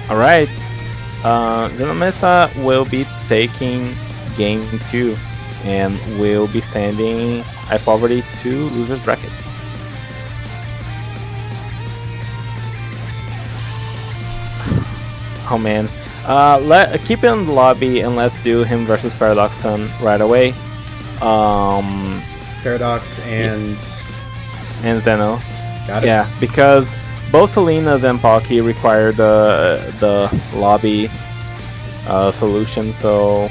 Speaker 2: Alright, Zenomesa will be taking game 2 and will be sending iPoverty to loser's bracket. Oh man. Keep it in the lobby and let's do him versus Paradox Sun right away.
Speaker 1: Paradox and
Speaker 2: Zeno.
Speaker 1: Got it.
Speaker 2: Yeah, because both Selena's and Palki require the lobby solution, so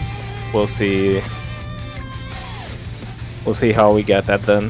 Speaker 2: we'll see. We'll see how we get that done.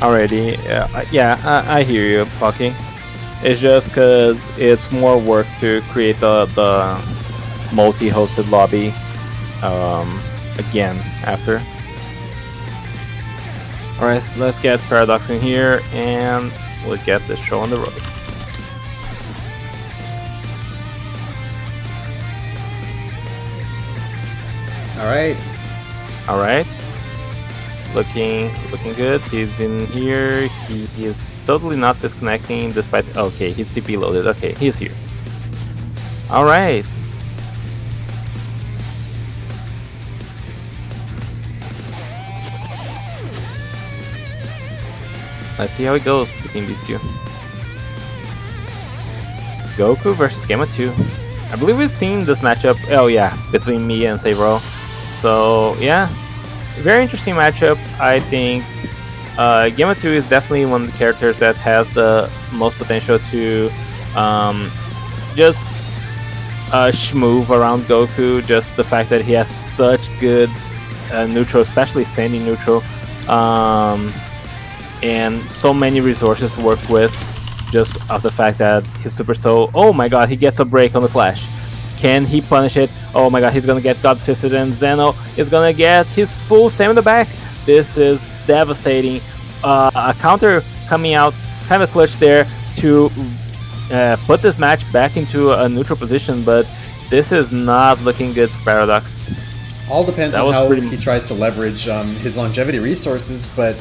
Speaker 2: Already, I hear you, Pocky. It's just because it's more work to create the multi-hosted lobby again after. Alright, so let's get Paradox in here and we'll get the show on the road. Alright. Looking good. He's in here. He is totally not disconnecting despite... Okay, he's TP loaded. Okay, he's here. Alright. Let's see how it goes between these two. Goku versus Gamma 2. I believe we've seen this matchup, between me and Savro. So, yeah. Very interesting matchup. I think Gamma 2 is definitely one of the characters that has the most potential to just schmoove around Goku. Just the fact that he has such good neutral, especially standing neutral, and so many resources to work with. Just of the fact that his Super Soul, oh my god, he gets a break on the Clash. Can he punish it? Oh my god, he's gonna get God Fisted and Zeno is gonna get his full stamina back. This is devastating. A counter coming out kind of clutch there to put this match back into a neutral position, but this is not looking good for Paradox.
Speaker 1: All depends on how he tries to leverage his longevity resources, but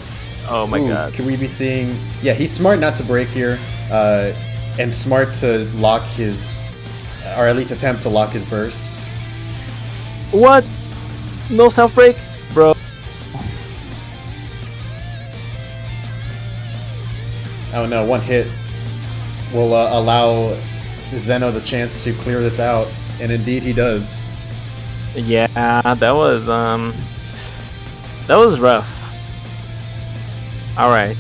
Speaker 2: oh my god.
Speaker 1: Can we be seeing... Yeah, he's smart not to break here, and smart to lock his... or at least attempt to lock his burst.
Speaker 2: What? No self-break? Bro.
Speaker 1: Oh no, one hit will allow Zeno the chance to clear this out, and indeed he does.
Speaker 2: Yeah, that was rough. Alright.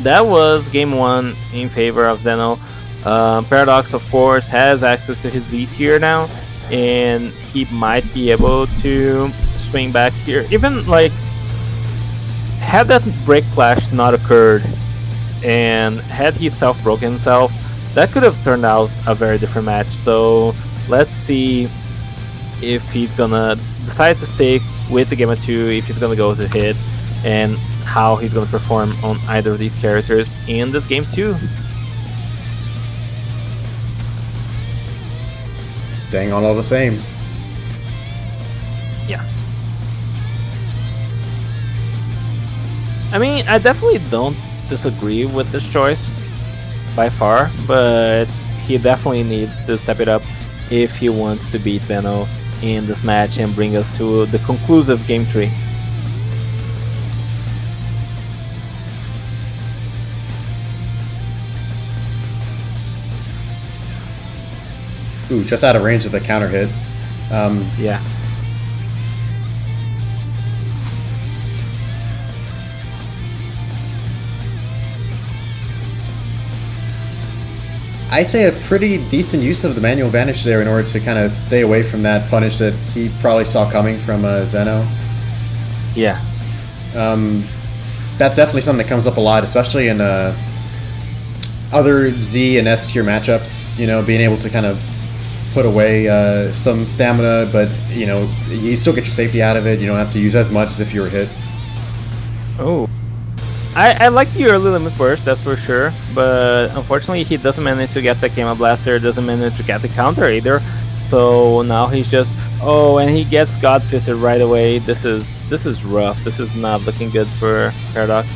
Speaker 2: That was game 1 in favor of Zeno. Paradox, of course, has access to his Z tier now, and he might be able to swing back here. Even, like, had that break clash not occurred, and had he self-broken himself, that could have turned out a very different match. So let's see if he's gonna decide to stick with the Game of 2, if he's gonna go to hit, and how he's gonna perform on either of these characters in this game 2.
Speaker 1: Staying on all the same.
Speaker 2: Yeah. I mean, I definitely don't disagree with this choice by far, but he definitely needs to step it up if he wants to beat Zeno in this match and bring us to the conclusive game 3.
Speaker 1: Ooh, just out of range of the counter hit.
Speaker 2: Yeah.
Speaker 1: I'd say a pretty decent use of the manual vanish there in order to kind of stay away from that punish that he probably saw coming from Zeno.
Speaker 2: Yeah.
Speaker 1: That's definitely something that comes up a lot, especially in other Z and S tier matchups. You know, being able to kind of put away some stamina, but you know, you still get your safety out of it. You don't have to use as much as if you were hit.
Speaker 2: Oh. I like the early limit burst, that's for sure, but unfortunately he doesn't manage to get the Kema Blaster, doesn't manage to get the counter either. So now he's just, oh, and he gets God Fisted right away. This is rough. This is not looking good for Paradox.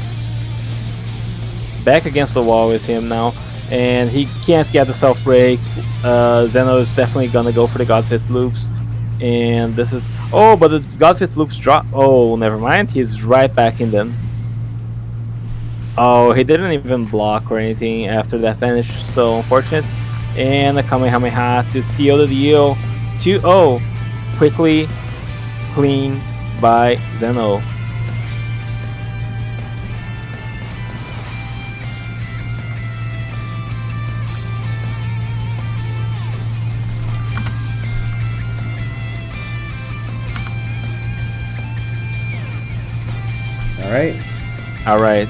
Speaker 2: Back against the wall with him now, and he can't get the self break. Zeno is definitely gonna go for the God Fist loops, and this is, oh, but the God Fist loops drop. Oh, never mind. He's right back in them. Oh, he didn't even block or anything after that finish, so unfortunate. And a Kamehameha to seal the deal. 2-0. Quickly, clean by Zeno. All right.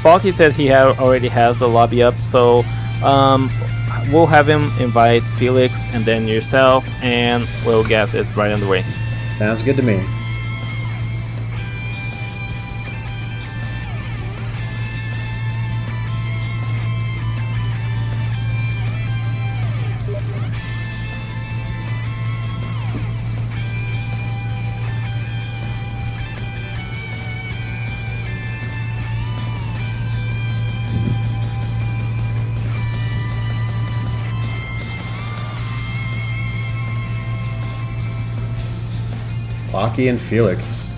Speaker 2: Balky said he already has the lobby up, so we'll have him invite Felix and then yourself, and we'll get it right on the way.
Speaker 1: Sounds good to me. Balky and Felix.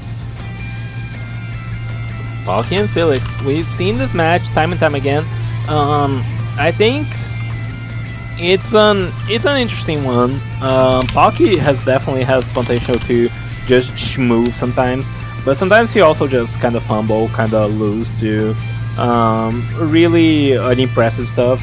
Speaker 2: Balky and Felix. We've seen this match time and time again. I think it's an interesting one. Balky definitely has potential to just schmooze sometimes, but sometimes he also just kind of fumble, kind of lose to really unimpressive stuff.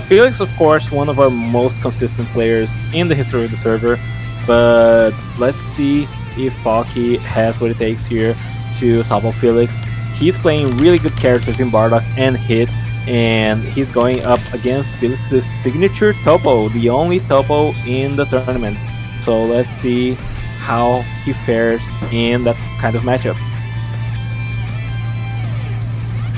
Speaker 2: Felix, of course, one of our most consistent players in the history of the server, but let's see if Balky has what it takes here to topple Felix. He's playing really good characters in Bardock and Hit, and he's going up against Felix's signature topo, the only topo in the tournament. So let's see how he fares in that kind of matchup.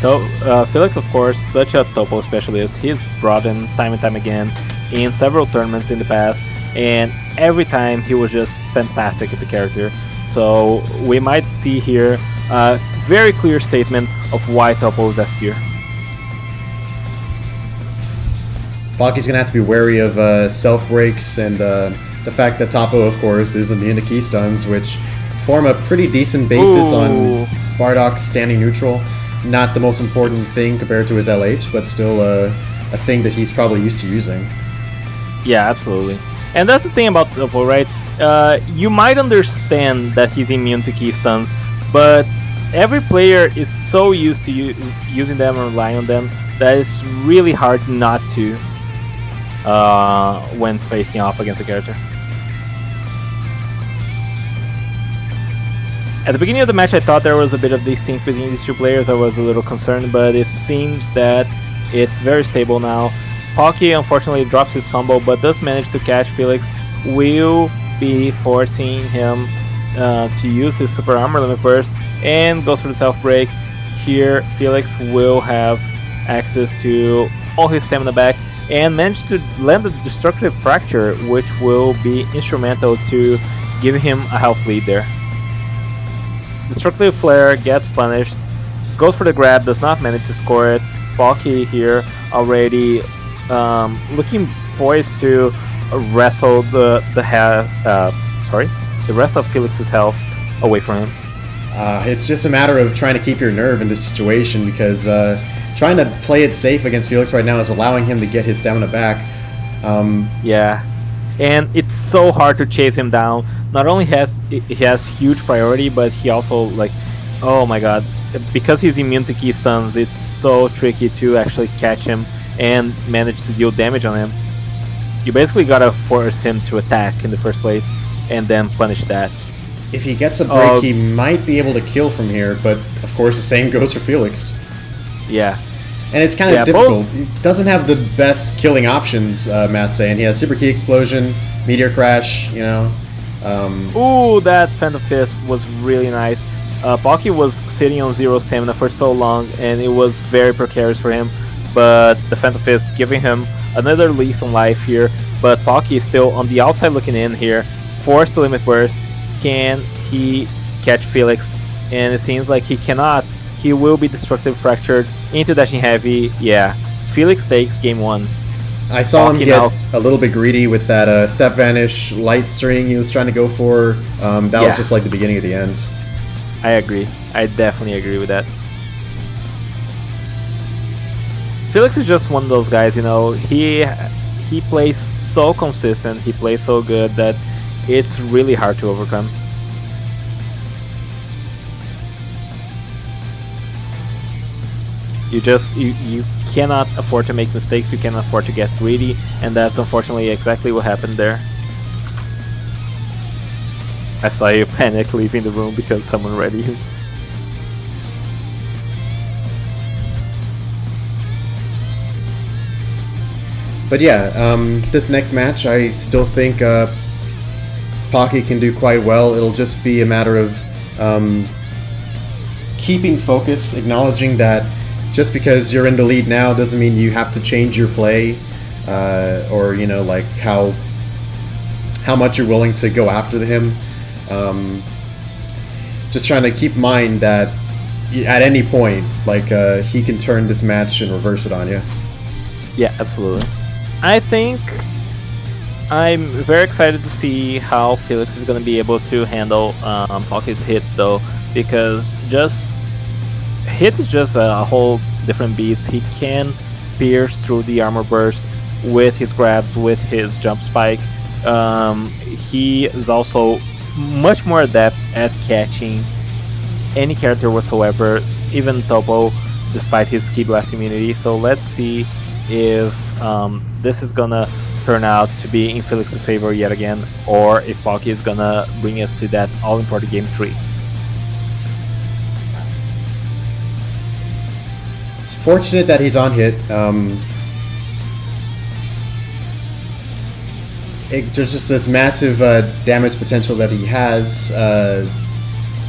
Speaker 2: So, Felix, of course, such a topo specialist. He's brought him time and time again in several tournaments in the past, and every time he was just fantastic at the character. So we might see here a very clear statement of why topo is S tier.
Speaker 1: Balky's gonna have to be wary of self breaks and the fact that topo, of course, is immune to key stuns, which form a pretty decent basis on Bardock's standing neutral. Not the most important thing compared to his LH, but still a thing that he's probably used to using.
Speaker 2: Yeah, absolutely. And that's the thing about topo, right? You might understand that he's immune to key stuns, but every player is so used to using them and relying on them that it's really hard not to when facing off against a character. At the beginning of the match, I thought there was a bit of desync between these two players. I was a little concerned, but it seems that it's very stable now. Pocky unfortunately drops his combo, but does manage to catch Felix. Will be forcing him to use his super armor limit burst, and goes for the self break. Here, Felix will have access to all his stamina back, and managed to land the destructive fracture, which will be instrumental to giving him a health lead there. Destructive Flare gets punished, goes for the grab, does not manage to score it. Pocky here already looking poised to wrestle the rest of Felix's health away from him.
Speaker 1: It's just a matter of trying to keep your nerve in this situation, because trying to play it safe against Felix right now is allowing him to get his stamina back.
Speaker 2: Yeah. And it's so hard to chase him down. Not only he has huge priority, but he also, like, oh my god, because he's immune to key stuns, it's so tricky to actually catch him and manage to deal damage on him. You basically gotta force him to attack in the first place and then punish that.
Speaker 1: If he gets a break, he might be able to kill from here, but of course the same goes for Felix.
Speaker 2: Yeah.
Speaker 1: And it's kind of difficult. He doesn't have the best killing options, Matt's saying. He has Super Key Explosion, Meteor Crash, you know.
Speaker 2: Ooh, that Phantom Fist was really nice. Pocky was sitting on 0 stamina for so long, and it was very precarious for him. But the Phantom Fist giving him another lease on life here. But Pocky is still on the outside looking in here. Forced to limit burst. Can he catch Felix? And it seems like he cannot. He will be destructive fractured into dashing heavy. Yeah, Felix takes game 1.
Speaker 1: I saw him get a little bit greedy with that step vanish light string he was trying to go for. That was just like the beginning of the end.
Speaker 2: I agree. I definitely agree with that. Felix is just one of those guys, you know. He plays so consistent. He plays so good that it's really hard to overcome. You cannot afford to make mistakes, you cannot afford to get greedy, and that's unfortunately exactly what happened there. I saw you panic leaving the room because someone read you.
Speaker 1: But yeah, this next match I still think Pocky can do quite well. It'll just be a matter of keeping focus, acknowledging that just because you're in the lead now doesn't mean you have to change your play, or you know, like how much you're willing to go after him. Just trying to keep in mind that at any point, like he can turn this match and reverse it on you.
Speaker 2: Yeah, absolutely. I think I'm very excited to see how Felix is going to be able to handle Pocky's hit, though, because hit is just a whole different beast. He can pierce through the armor burst with his grabs, with his jump spike. He is also much more adept at catching any character whatsoever, even Topo, despite his Ki Blast immunity. So let's see if this is gonna turn out to be in Felix's favor yet again, or if Pocky is gonna bring us to that all-important game 3.
Speaker 1: It's fortunate that he's on hit. There's just this massive damage potential that he has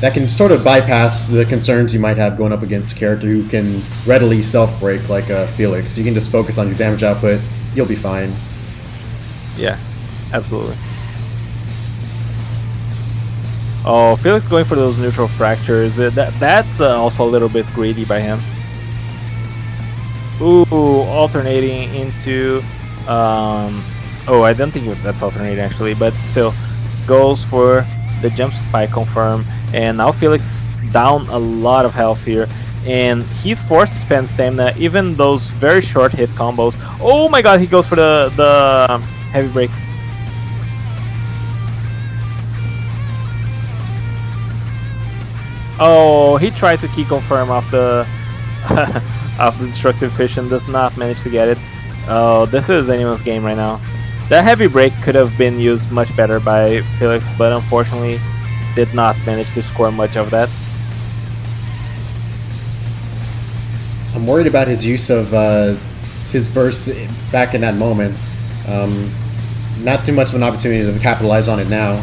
Speaker 1: that can sort of bypass the concerns you might have going up against a character who can readily self-break like Felix. You can just focus on your damage output, you'll be fine.
Speaker 2: Yeah, absolutely. Oh, Felix going for those neutral fractures. That's also a little bit greedy by him. Ooh, alternating into... oh, I don't think that's alternating actually, but still. Goes for the jump spike confirm. And now Felix down a lot of health here. And he's forced to spend stamina, even those very short hit combos. Oh my god, he goes for the heavy break. Oh, he tried to key confirm off the off the destructive fish and does not manage to get it. Oh, this is anyone's game right now. That heavy break could have been used much better by Felix, but unfortunately did not manage to score much of that.
Speaker 1: I'm worried about his use of his burst back in that moment. Not too much of an opportunity to capitalize on it now.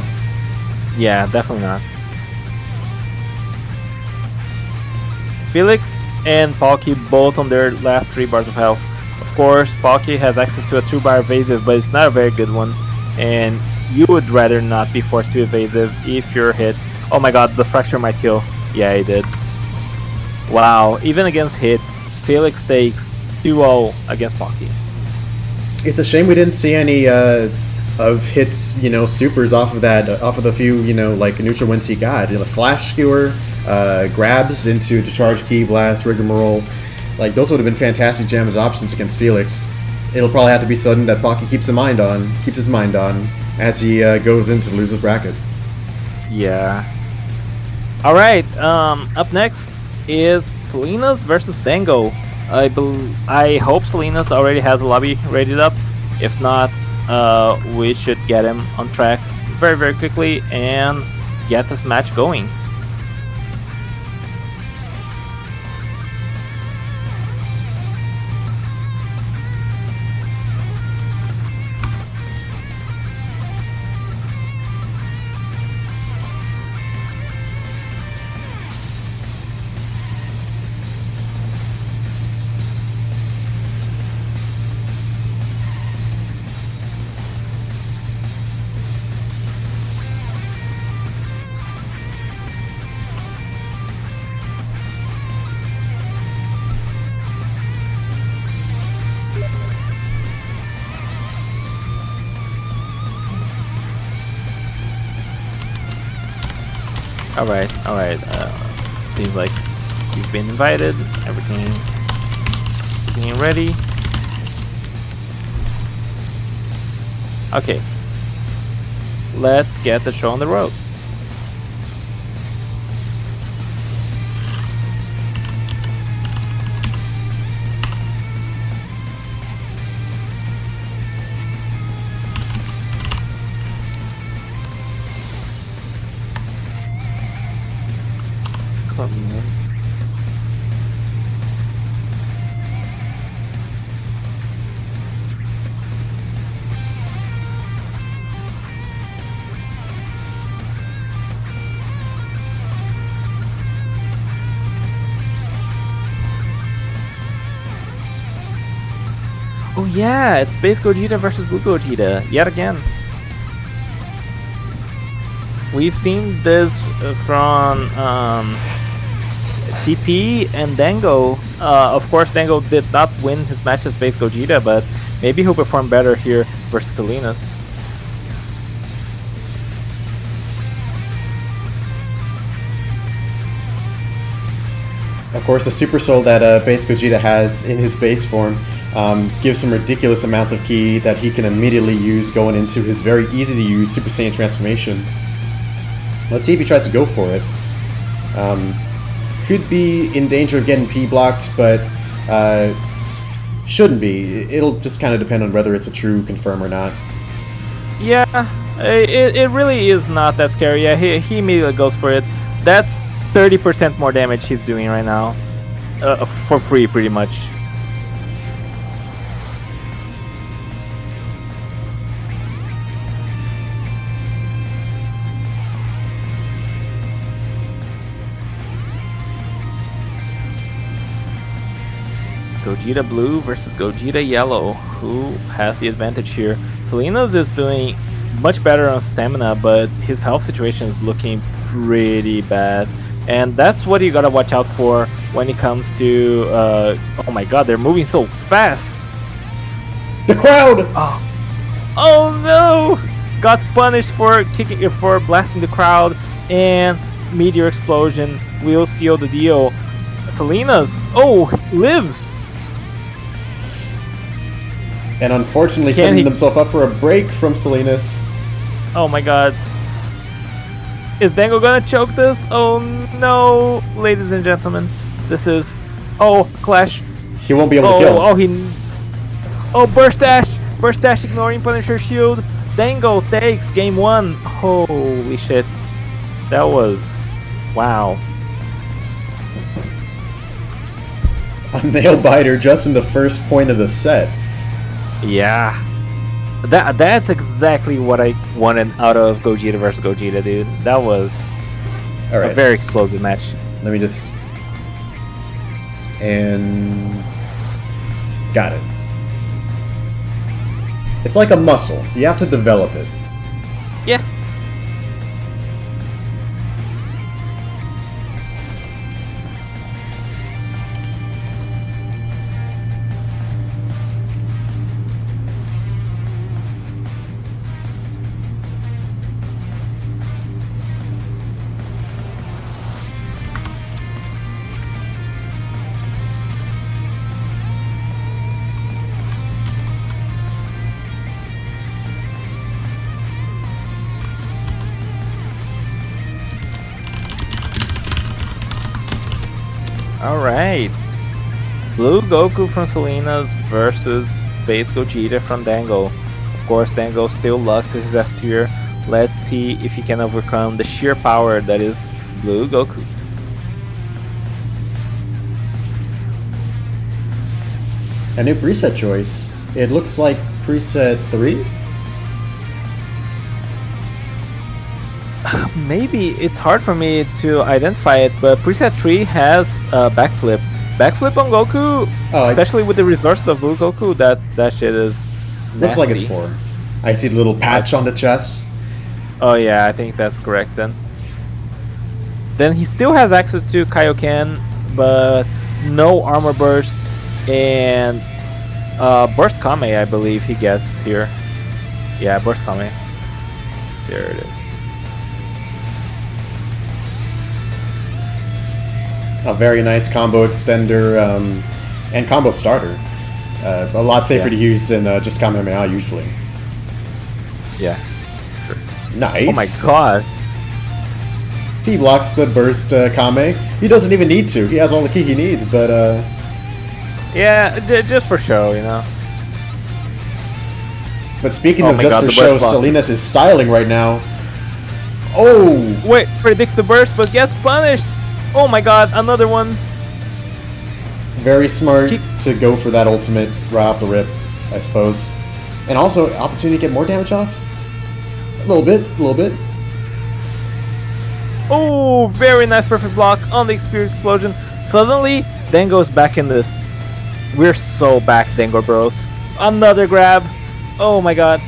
Speaker 2: Yeah, definitely not. Felix and Palki both on their last 3 bars of health. Of course, Palki has access to a 2-bar evasive, but it's not a very good one. And you would rather not be forced to evasive if you're hit. Oh my god, the fracture might kill. Yeah, he did. Wow, even against hit, Felix takes 2-0 against Palki.
Speaker 1: It's a shame we didn't see any of hits, supers off of that, off of the few, like neutral wins he got. Flash skewer, grabs into the charge key blast, rigmarole. Like, those would have been fantastic damage options against Felix. It'll probably have to be something that Palki keeps his mind on as he goes into the loser's bracket.
Speaker 2: Yeah. Alright, up next is Salinas versus Dango. I hope Salinas already has a lobby rated up. If not, we should get him on track very, very quickly and get this match going. Alright, seems like you've been invited, everything ready. Okay, let's get the show on the road. Oh yeah, it's Space Gogeta versus Blue Gogeta, yet again. We've seen this from TP and Dango. Of course, Dango did not win his match as Space Gogeta, but maybe he'll perform better here versus Salinas.
Speaker 1: Of course, the Super Soul that Base Gogeta has in his base form gives some ridiculous amounts of ki that he can immediately use going into his very easy to use Super Saiyan transformation. Let's see if he tries to go for it. Could be in danger of getting P blocked, but shouldn't be. It'll just kind of depend on whether it's a true confirm or not.
Speaker 2: Yeah, it really is not that scary. Yeah, he immediately goes for it. That's 30% more damage he's doing right now. For free, pretty much. Gogeta Blue versus Gogeta Yellow. Who has the advantage here? Salinas is doing much better on stamina, but his health situation is looking pretty bad. And that's what you gotta watch out for when it comes to... oh my god, they're moving so fast!
Speaker 1: The crowd!
Speaker 2: Oh no! Got punished for blasting the crowd, and Meteor Explosion will seal the deal. Salinas, lives!
Speaker 1: And unfortunately setting himself up for a break from Salinas.
Speaker 2: Oh my god. Is Dango gonna choke this? Oh no, ladies and gentlemen. This is... Clash.
Speaker 1: He won't be able to kill.
Speaker 2: Burst Dash! Burst Dash ignoring Punisher Shield. Dango takes game 1. Holy shit. That was... wow.
Speaker 1: A nail biter just in the first point of the set.
Speaker 2: Yeah. That's exactly what I wanted out of Gogeta versus Gogeta, dude. That was a very explosive match.
Speaker 1: Let me just... and... got it. It's like a muscle. You have to develop it.
Speaker 2: Yeah. Alright. Blue Goku from Salinas versus Base Gogeta from Dango. Of course, Dango still locked to his S tier. Let's see if he can overcome the sheer power that is Blue Goku.
Speaker 1: A new preset choice. It looks like preset 3?
Speaker 2: Maybe it's hard for me to identify it, but preset 3 has backflip. Backflip on Goku, especially with the resources of Blue Goku, that shit is nasty.
Speaker 1: Looks like it's 4. I see the little patch on the chest.
Speaker 2: Oh yeah, I think that's correct then. Then he still has access to Kaioken, but no armor burst, and burst Kame I believe he gets here. Yeah, burst Kame. There it is.
Speaker 1: A very nice combo extender and combo starter. A lot safer to use than just Kamehameha usually.
Speaker 2: Yeah, sure.
Speaker 1: Nice.
Speaker 2: Oh my god.
Speaker 1: He blocks the burst Kame. He doesn't even need to. He has all the ki he needs, but...
Speaker 2: yeah, just for show, you know.
Speaker 1: But speaking of just for show, Salinas is styling right now. Oh!
Speaker 2: Wait, predicts the burst, but gets punished! Oh my god, another one.
Speaker 1: Very smart to go for that ultimate right off the rip, I suppose. And also, opportunity to get more damage off? A little bit, a little bit.
Speaker 2: Oh, very nice perfect block on the Experience Explosion. Suddenly, Dango's back in this. We're so back, Dango bros. Another grab. Oh my god.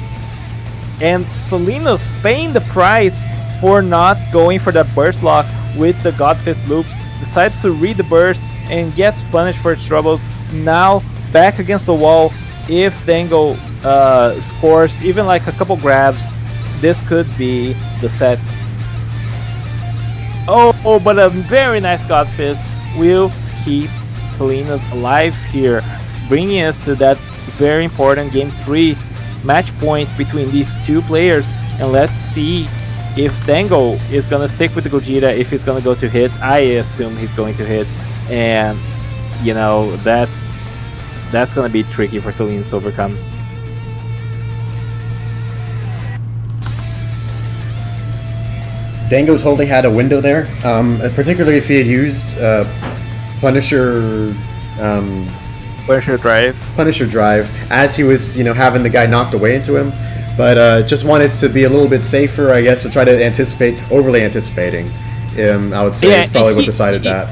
Speaker 2: And Salinas paying the price for not going for that burst lock with the God Fist loops, decides to read the burst and gets punished for its troubles. Now back against the wall. If Dango scores even like a couple grabs, this could be the set. Oh, but a very nice God Fist will keep Salinas alive here, bringing us to that very important Game 3 match point between these two players. And let's see if Dango is gonna stick with the Gogeta, if he's gonna go to hit. I assume he's going to hit, and you know that's gonna be tricky for Salinas to overcome.
Speaker 1: Dango totally had a window there, particularly if he had used Punisher Drive as he was, having the guy knocked away into him. But just wanted to be a little bit safer, I guess, to try to overly anticipating. I would say is probably what decided that.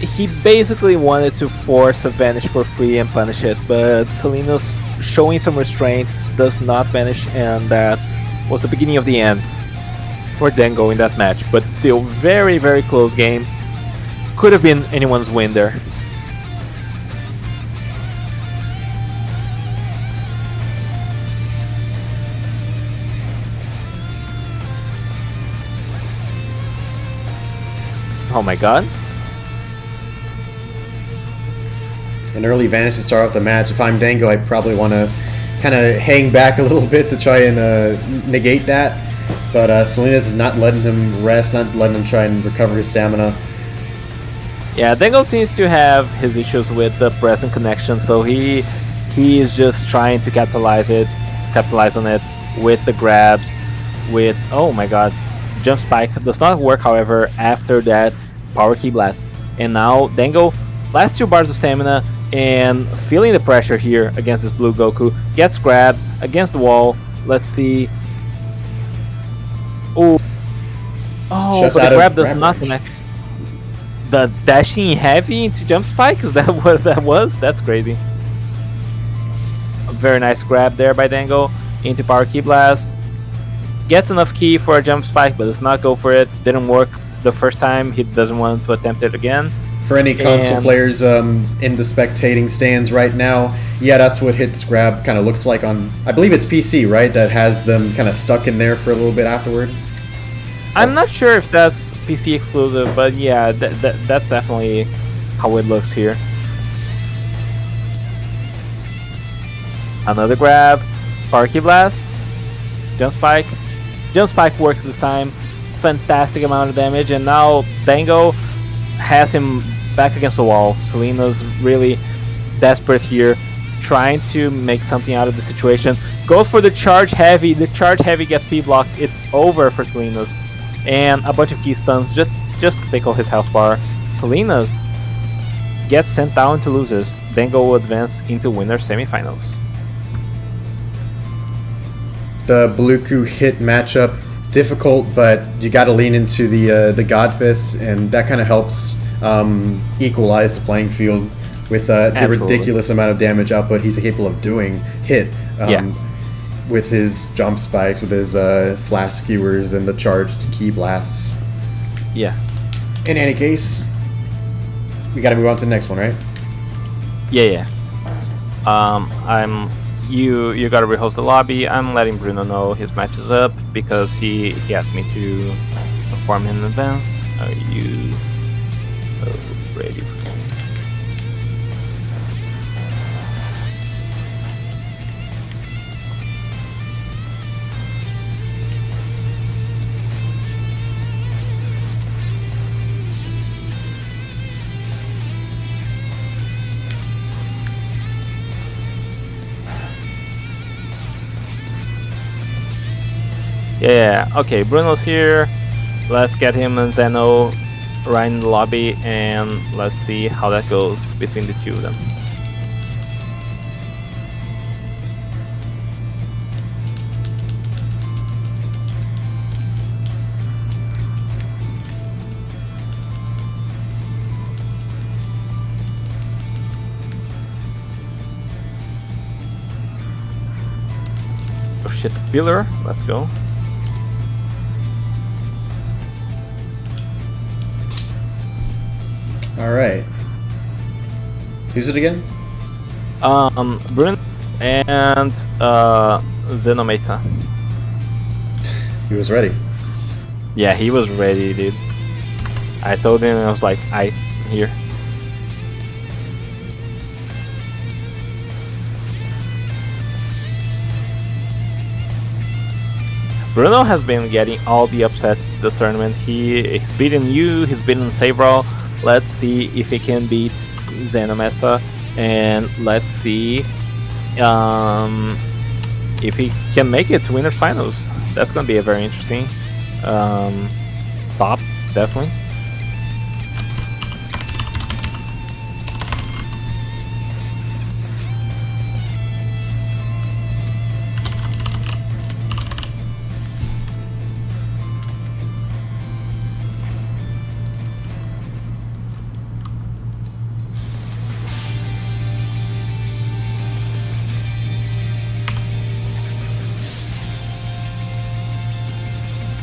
Speaker 2: He basically wanted to force a vanish for free and punish it, but Salinas showing some restraint does not vanish, and that was the beginning of the end for Dango in that match. But still, very, very close game. Could have been anyone's win there. Oh my god.
Speaker 1: An early vanish to start off the match. If I'm Dango, I probably want to kind of hang back a little bit to try and negate that. But Salinas is not letting him rest, not letting him try and recover his stamina.
Speaker 2: Yeah, Dango seems to have his issues with the present connection, so he is just trying to capitalize on it with the grabs, with, oh my god, jump spike does not work, however, after that power key blast. And now Dango, last 2 bars of stamina, and feeling the pressure here against this blue Goku, gets grabbed against the wall. Let's see. Oh, but the grab does not connect. The dashing heavy into jump spike, is that what that was? That's crazy. A very nice grab there by Dango into power key blast. Gets enough key for a jump spike, but does not go for it. Didn't work the first time. He doesn't want to attempt it again.
Speaker 1: For any console players in the spectating stands right now, yeah, that's what Hit's grab kind of looks like on, I believe it's PC, right? That has them kind of stuck in there for a little bit afterward.
Speaker 2: I'm not sure if that's PC exclusive, but yeah, that's definitely how it looks here. Another grab, power key blast, jump spike. Jump spike works this time. Fantastic amount of damage, and now Dango has him back against the wall. Selena's really desperate here, trying to make something out of the situation. Goes for the charge heavy. The charge heavy gets P-blocked. It's over for Selena's. And a bunch of key stuns just to tickle his health bar. Selena's gets sent down to losers. Dango will advance into winner semifinals.
Speaker 1: The Bluku Hit matchup, difficult, but you got to lean into the God Fist, and that kind of helps equalize the playing field with the ridiculous amount of damage output he's capable of doing. Hit with his jump spikes, with his flash skewers, and the charged key blasts.
Speaker 2: Yeah.
Speaker 1: In any case, we got to move on to the next one, right?
Speaker 2: Yeah. You gotta rehost the lobby. I'm letting Bruno know his match is up because he asked me to inform him in advance. Are you ready for me? Yeah, okay, Bruno's here. Let's get him and Zeno right in the lobby, and let's see how that goes between the two of them. Oh shit, pillar, let's go.
Speaker 1: All right. Who's it again?
Speaker 2: Bruno and Zenometa.
Speaker 1: He was ready.
Speaker 2: Yeah, he was ready, dude. I told him, I was like, here. Bruno has been getting all the upsets this tournament. He's beaten you, he's beaten Savrol. Let's see if he can beat Zenomesa, and let's see if he can make it to winner finals. That's going to be a very interesting top, definitely.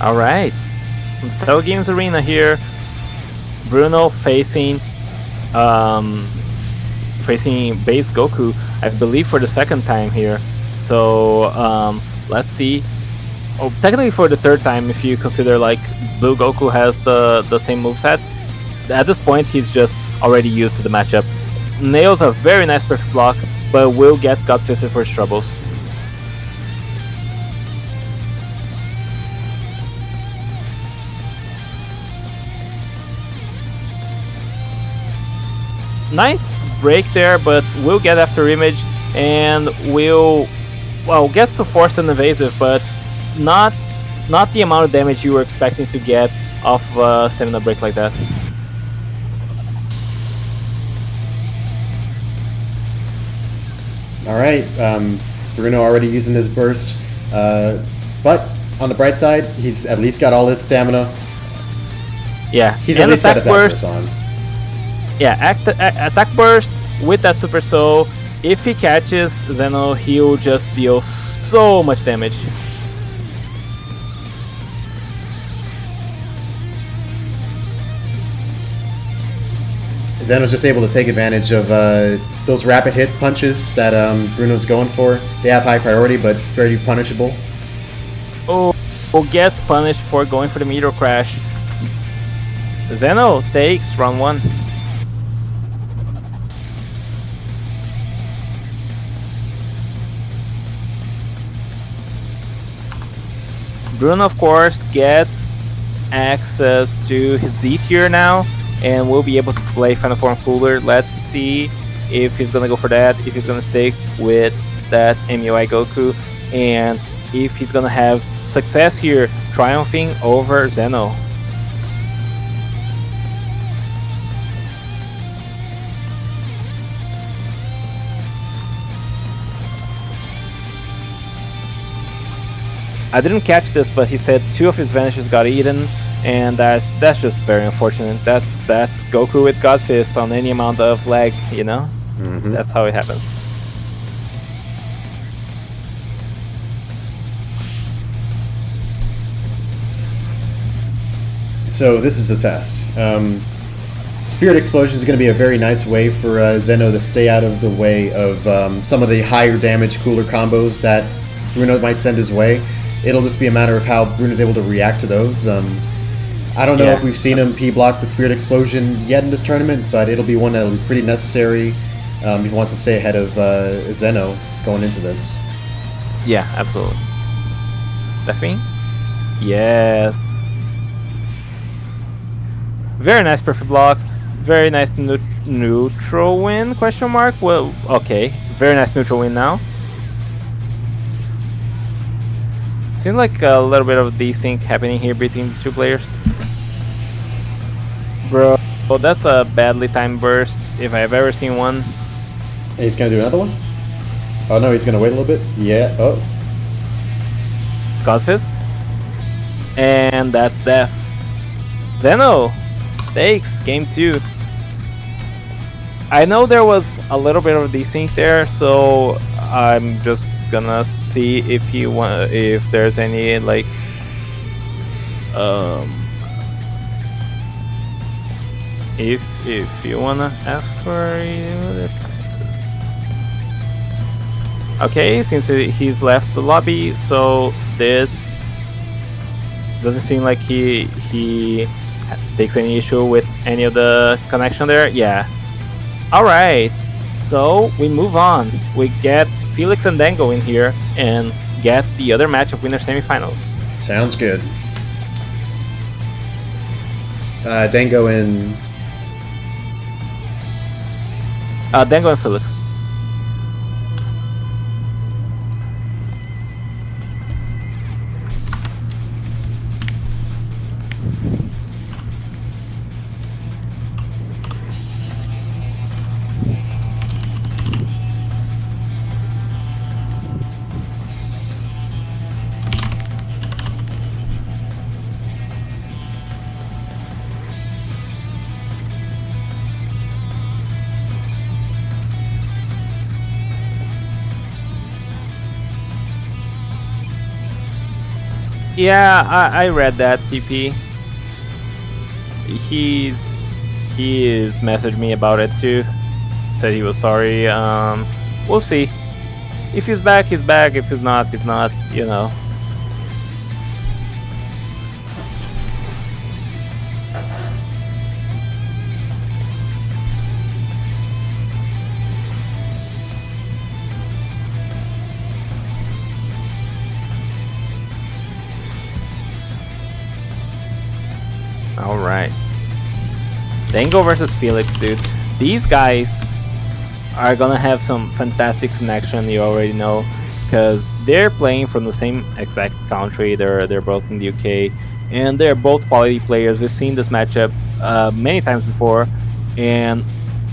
Speaker 2: Alright, Cell Games Arena here. Bruno facing base Goku, I believe, for the second time here. So let's see. Oh, technically for the third time if you consider like Blue Goku has the same moveset. At this point he's just already used to the matchup. Nails a very nice perfect block, but will get God Fisted for his troubles. Nice break there, but will get after image and will, well, gets to force an evasive, but not not the amount of damage you were expecting to get off stamina break like that.
Speaker 1: Alright, Bruno already using his burst, but on the bright side, he's at least got all his stamina.
Speaker 2: Yeah,
Speaker 1: He's at least got attack burst on.
Speaker 2: Yeah, attack burst with that super soul. If he catches Zeno, he'll just deal so much damage.
Speaker 1: Zeno's just able to take advantage of those rapid hit punches that Bruno's going for. They have high priority, but very punishable.
Speaker 2: Oh, gets punished for going for the meteor crash. Zeno takes round 1. Bruno, of course, gets access to his Z tier now, and will be able to play Final Form Cooler. Let's see if he's gonna go for that, if he's gonna stick with that MUI Goku, and if he's gonna have success here, triumphing over Zeno. I didn't catch this, but he said 2 of his vanishes got eaten, and that's just very unfortunate. That's Goku with God Fist on any amount of lag, you know?
Speaker 1: Mm-hmm.
Speaker 2: That's how it happens.
Speaker 1: So this is a test. Spirit Explosion is going to be a very nice way for Zeno to stay out of the way of some of the higher damage cooler combos that Bruno might send his way. It'll just be a matter of how Bruno's able to react to those. I don't know if we've seen him P-block the Spirit Explosion yet in this tournament, but it'll be one that'll be pretty necessary if he wants to stay ahead of Zeno going into this.
Speaker 2: Yeah, absolutely. Deathwing? Yes. Very nice perfect block. Very nice neutral win, question mark? Well, okay. Very nice neutral win now. Seems like a little bit of desync happening here between these two players. Bro, that's a badly timed burst if I've ever seen one.
Speaker 1: He's gonna do another one? Oh no, he's gonna wait a little bit? Yeah, oh.
Speaker 2: God Fist. And that's death. Zeno takes game 2. I know there was a little bit of desync there, so I'm just gonna see if if there's any like if you wanna ask for it. Okay, seems he's left the lobby, so this doesn't seem like he takes any issue with any of the connection there. Yeah. Alright, so we move on. We get Felix and Dango in here and get the other match of winner semifinals.
Speaker 1: Sounds good. Dango and...
Speaker 2: Dango and Felix. Yeah, I read that, TP. He is messaged me about it too. Said he was sorry. We'll see. If he's back, he's back. If he's not, he's not. You know. Alright. Dango versus Felix, dude. These guys are gonna have some fantastic connection, you already know. because they're playing from the same exact country. They're both in the UK, and they're both quality players. We've seen this matchup many times before, and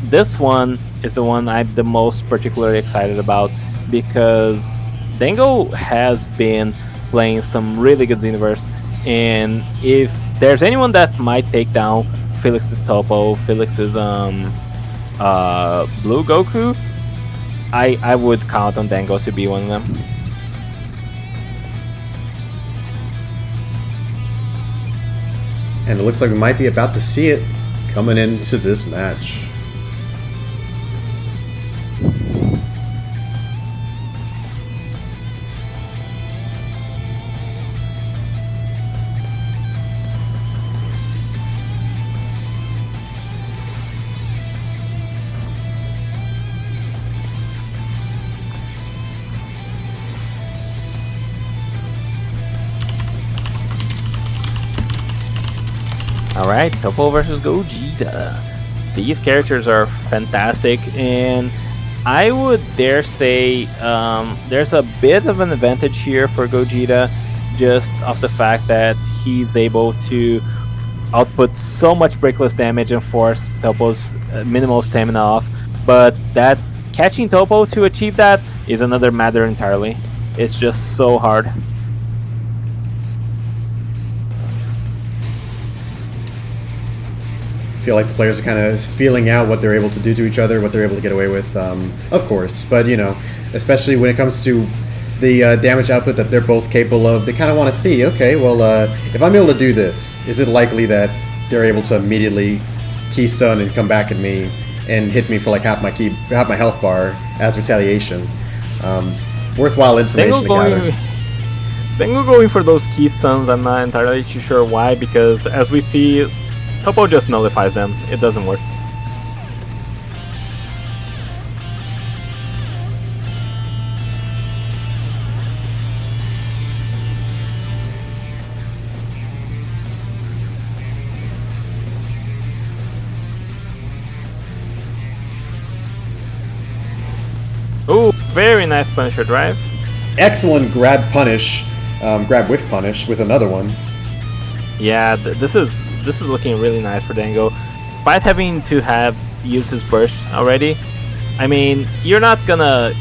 Speaker 2: this one is the one I'm the most particularly excited about because Dango has been playing some really good Xenoverse, and if there's anyone that might take down Felix's Topo, Felix's Blue Goku, I would count on Dango to be one of them.
Speaker 1: And it looks like we might be about to see it coming into this match.
Speaker 2: Alright, Topo versus Gogeta. These characters are fantastic, and I would dare say there's a bit of an advantage here for Gogeta, just off the fact that he's able to output so much breakless damage and force Topo's minimal stamina off, but that's catching Topo to achieve that is another matter entirely. It's just so hard.
Speaker 1: Feel like the players are kind of feeling out what they're able to do to each other, what they're able to get away with, of course. But, you know, especially when it comes to the damage output that they're both capable of, they kind of want to see, okay, well, if I'm able to do this, is it likely that they're able to immediately keystone and come back at me and hit me for like half my health bar as retaliation? Worthwhile information to gather.
Speaker 2: Dango going for those keystones, I'm not entirely too sure why, because as we see, Topo just nullifies them. It doesn't work. Ooh, very nice Punisher drive.
Speaker 1: Excellent grab punish, grab with punish with another one.
Speaker 2: Yeah, this is looking really nice for Dango. Despite having to have used his burst already, I mean, you're not gonna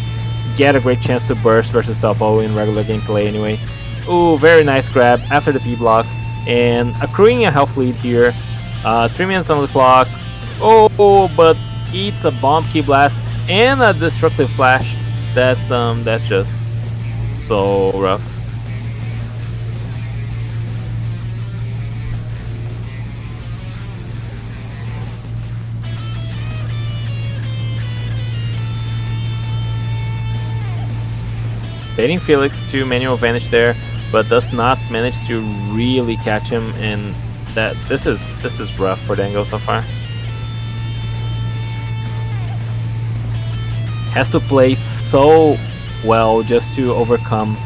Speaker 2: get a great chance to burst versus Topo in regular gameplay anyway. Ooh, very nice grab after the P block, and accruing a health lead here. 3 minutes on the clock. Oh, but eats a bomb key blast and a destructive flash. That's just so rough. Baiting Felix to manual vanish there, but does not manage to really catch him, and that this is rough for Dango so far. Has to play so well just to overcome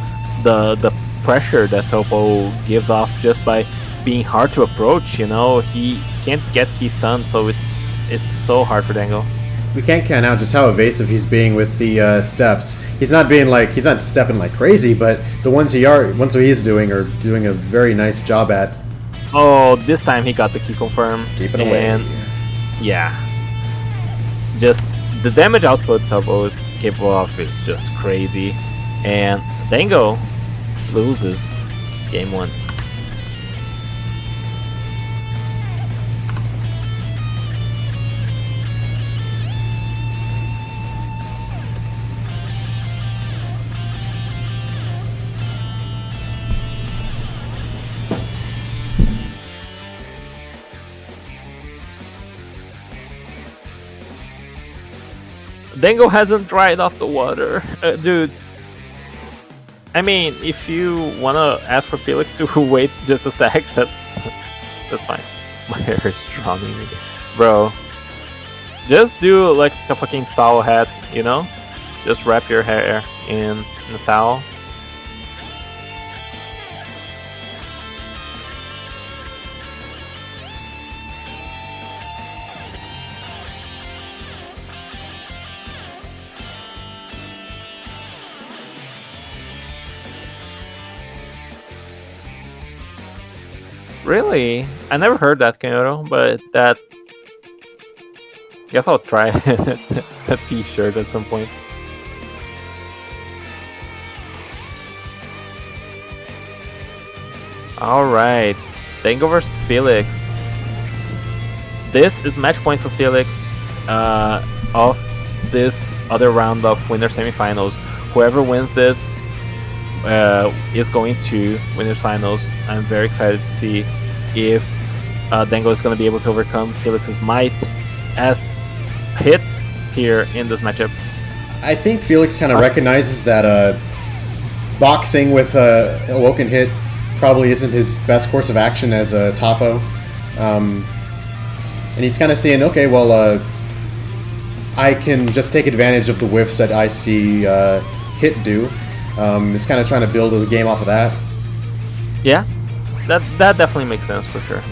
Speaker 2: the pressure that Topo gives off just by being hard to approach. You know, he can't get key stun, so it's so hard for Dango.
Speaker 1: We can't count out just how evasive he's being with the steps. He's not stepping like crazy, but the ones he is doing are doing a very nice job at.
Speaker 2: Oh, this time he got the key confirm.
Speaker 1: Keep it away.
Speaker 2: And yeah, just the damage output Topo is capable of is just crazy, and Dango loses game 1. Dango hasn't dried off the water. Dude, I mean, if you wanna ask for Felix to wait just a sec, that's fine. My hair is drumming again. Bro, just do like a fucking towel hat, you know? Just wrap your hair in a towel. Really? I never heard that, Kyoto, but that. Guess I'll try a t-shirt at some point. Alright. Dango versus Felix. This is match point for Felix of this other round of winner semifinals. Whoever wins this is going to winners finals. I'm very excited to see if Dango is going to be able to overcome Felix's might as hit here in this matchup.
Speaker 1: I think Felix kind of recognizes that boxing with a Awoken hit probably isn't his best course of action as a Topo. And he's kind of saying, okay, well, I can just take advantage of the whiffs that I see hit do. It's kind of trying to build a game off of that.
Speaker 2: Yeah, that definitely makes sense for sure.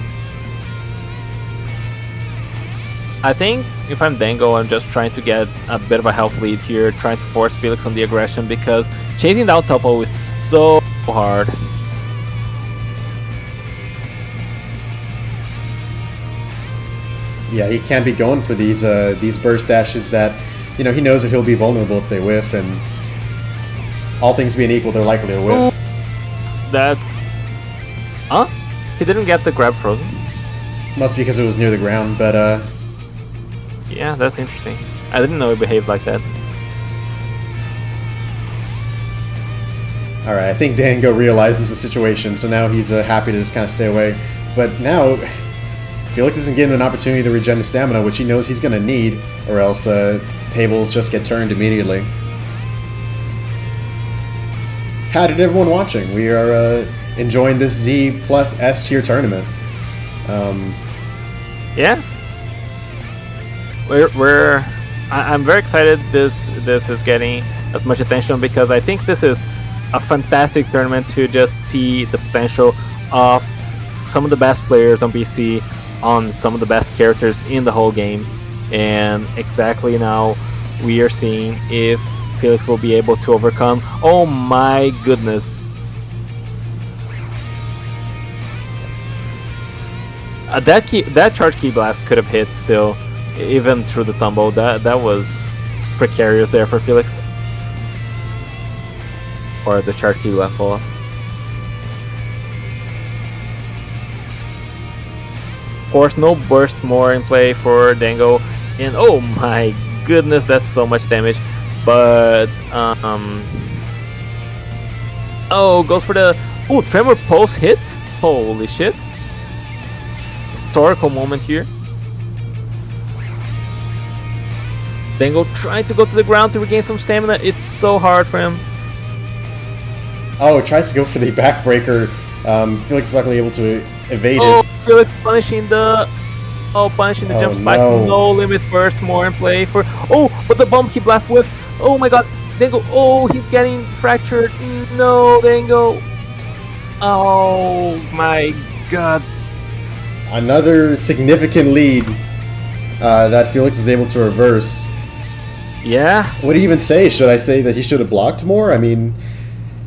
Speaker 2: I think if I'm Dango, I'm just trying to get a bit of a health lead here, trying to force Felix on the aggression because chasing down Topo is so hard.
Speaker 1: Yeah, he can't be going for these burst dashes that, he knows that he'll be vulnerable if they whiff, and all things being equal, they're likely to whiff.
Speaker 2: That's... Huh? He didn't get the grab frozen?
Speaker 1: Must be because it was near the ground, but
Speaker 2: yeah, that's interesting. I didn't know it behaved like that.
Speaker 1: Alright, I think Dango realizes the situation, so now he's happy to just kind of stay away. But now, Felix isn't getting an opportunity to regen his stamina, which he knows he's going to need, or else the tables just get turned immediately. How did everyone watching? We are enjoying this Z plus S tier tournament.
Speaker 2: Yeah. I'm very excited this is getting as much attention because I think this is a fantastic tournament to just see the potential of some of the best players on BC on some of the best characters in the whole game, and exactly now we are seeing if Felix will be able to overcome. Oh my goodness. That charge key blast could have hit still, even through the tumble. That was precarious there for Felix. Or the charge key left fall. Of course, no burst more in play for Dango, and oh my goodness, that's so much damage. But oh, goes for the Tremor Pulse hits. Holy shit! Historical moment here. Dango trying to go to the ground to regain some stamina. It's so hard for him.
Speaker 1: Oh, tries to go for the backbreaker. Felix is not able to evade
Speaker 2: it. Felix punishing the jump spike. No limit burst more in play for. Oh, but the bomb key blast whiffs. Oh my god, Dango. Oh, he's getting fractured. No, Dango. Oh my god.
Speaker 1: Another significant lead that Felix was able to reverse.
Speaker 2: Yeah.
Speaker 1: What do you even say? Should I say that he should have blocked more? I mean,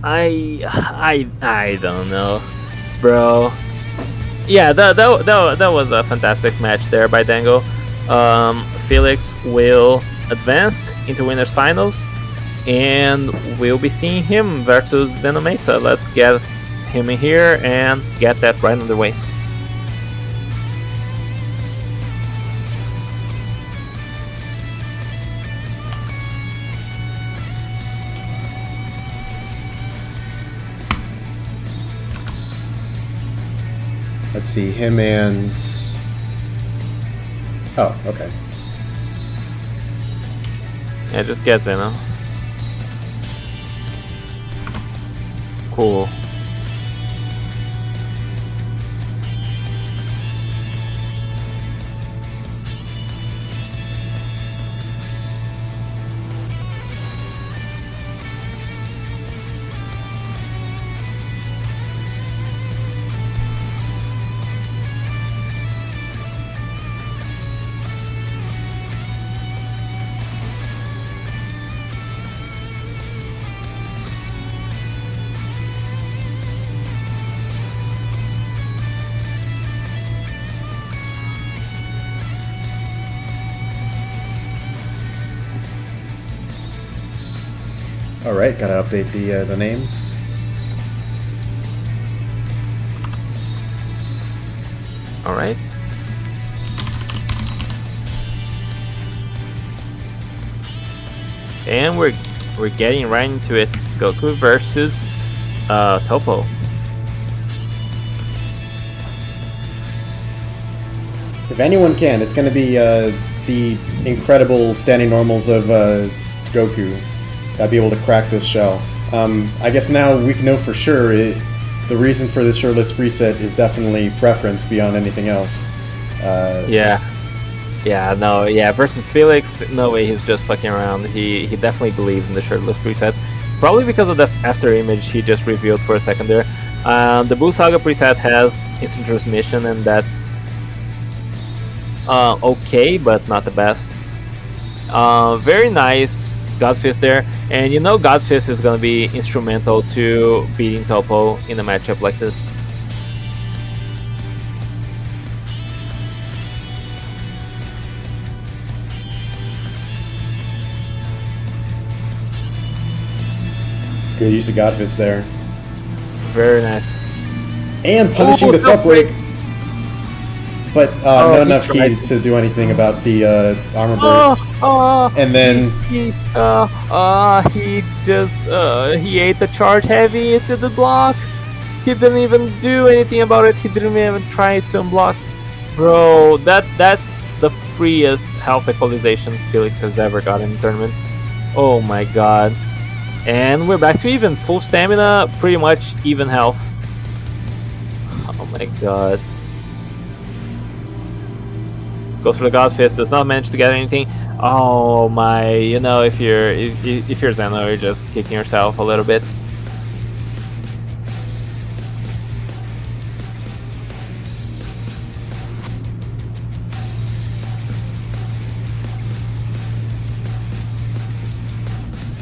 Speaker 2: I don't know, bro. Yeah, that was a fantastic match there by Dango. Felix will advance into winners finals, and we'll be seeing him versus Xenomesa. Let's get him in here and get that right underway.
Speaker 1: Let's see, him and... Oh, okay.
Speaker 2: Yeah, just get Zeno. Cool.
Speaker 1: All right, gotta update the names.
Speaker 2: All right. And we're getting right into it. Goku versus Topo.
Speaker 1: If anyone can, it's going to be the incredible standing normals of Goku that'll be able to crack this shell. I guess now we can know for sure the reason for this shirtless preset is definitely preference beyond anything else.
Speaker 2: Versus Felix, no way he's just fucking around. He definitely believes in the shirtless preset. Probably because of that after image he just revealed for a second there. The Buu Saga preset has instant transmission, and that's okay, but not the best. Very nice God Fist there, and you know God Fist is going to be instrumental to beating Topo in a matchup like this.
Speaker 1: Good use of God Fist there.
Speaker 2: Very nice.
Speaker 1: And punishing the sub break. But not enough ki to do anything about the armor burst. And then
Speaker 2: he ate the charge heavy into the block. He didn't even do anything about it. He didn't even try to unblock. Bro, that's the freest health equalization Felix has ever got in the tournament. Oh my god. And we're back to even. Full stamina, pretty much even health. Oh my god. Goes for the God Fist, does not manage to get anything. Oh my, you know, if you're Zeno, you're just kicking yourself a little bit.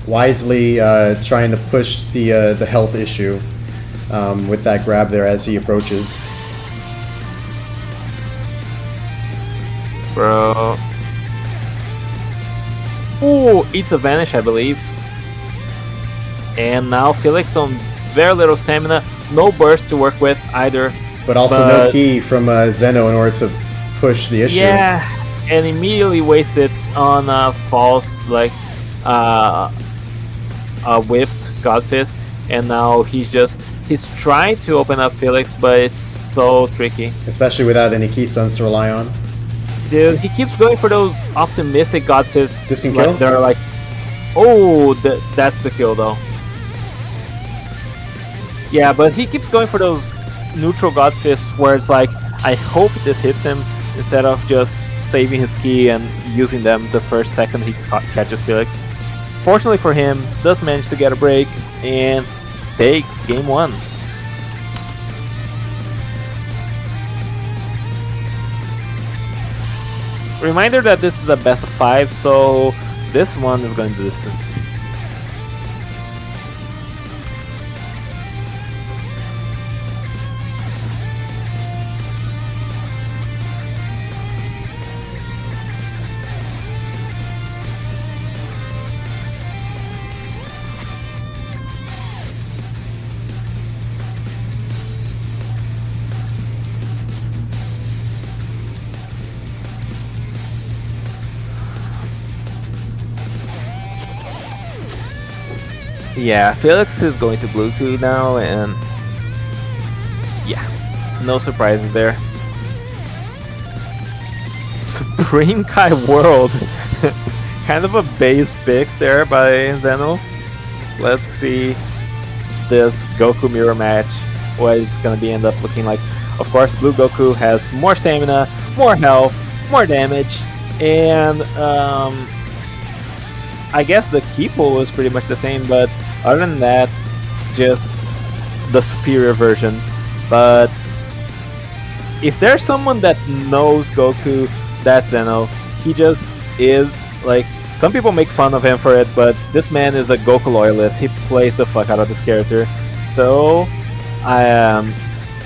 Speaker 1: Wisely trying to push the health issue with that grab there as he approaches.
Speaker 2: Bro. Ooh, eats a vanish, I believe. And now Felix on very little stamina, no burst to work with either.
Speaker 1: But also no ki from Zeno in order to push the issue.
Speaker 2: Yeah, and immediately wasted on a false, like, whiffed God Fist. And now he's trying to open up Felix, but it's so tricky.
Speaker 1: Especially without any key stuns to rely on.
Speaker 2: Dude, he keeps going for those optimistic God Fists.
Speaker 1: This can kill?
Speaker 2: They're like, oh, that's the kill though. Yeah, but he keeps going for those neutral God Fists where it's like, I hope this hits him, instead of just saving his ki and using them the first second he catches Felix. Fortunately for him, does manage to get a break and takes game 1. Reminder that this is a best of 5, so this one is going the distance. Yeah, Felix is going to Bluetooth now, and yeah, no surprises there. Supreme Kai World, kind of a based pick there by Zeno. Let's see this Goku mirror match, what it's gonna be end up looking like. Of course, Blue Goku has more stamina, more health, more damage, and I guess the key pool is pretty much the same, but other than that, just the superior version. But if there's someone that knows Goku, that's Zeno. He just is, like, some people make fun of him for it, but this man is a Goku loyalist. He plays the fuck out of this character. So,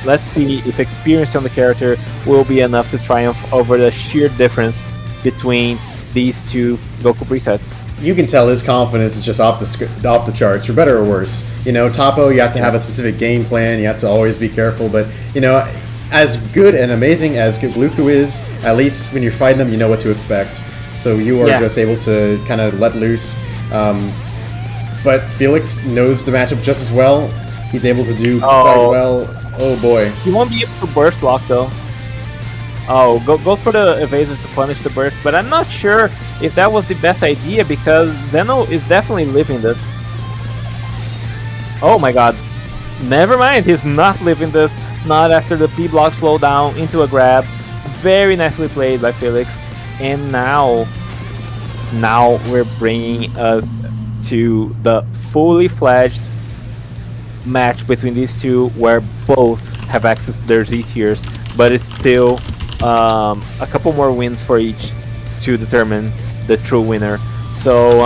Speaker 2: let's see if experience on the character will be enough to triumph over the sheer difference between these two Goku presets.
Speaker 1: You can tell his confidence is just off the charts, for better or worse. You know, Toppo, you have to have a specific game plan. You have to always be careful. But you know, as good and amazing as Blue Ku is, at least when you're fighting them, you know what to expect. So you are just able to kind of let loose. But Felix knows the matchup just as well. He's able to do quite well. Oh boy.
Speaker 2: He won't be able to burst lock though. Oh, goes for the evasive to punish the burst, but I'm not sure if that was the best idea because Zeno is definitely living this. Oh my god. Never mind, he's not living this. Not after the P-block slowdown into a grab. Very nicely played by Felix. And now we're bringing us to the fully fledged match between these two where both have access to their Z tiers, but it's still a couple more wins for each to determine the true winner. So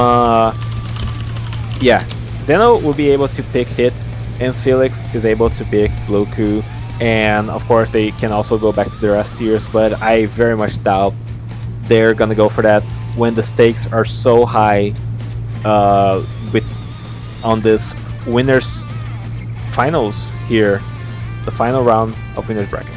Speaker 2: yeah, Zeno will be able to pick hit and Felix is able to pick Blue Ku, and of course they can also go back to their S tiers, but I very much doubt they're gonna go for that when the stakes are so high on this winners finals here, the final round of winners bracket.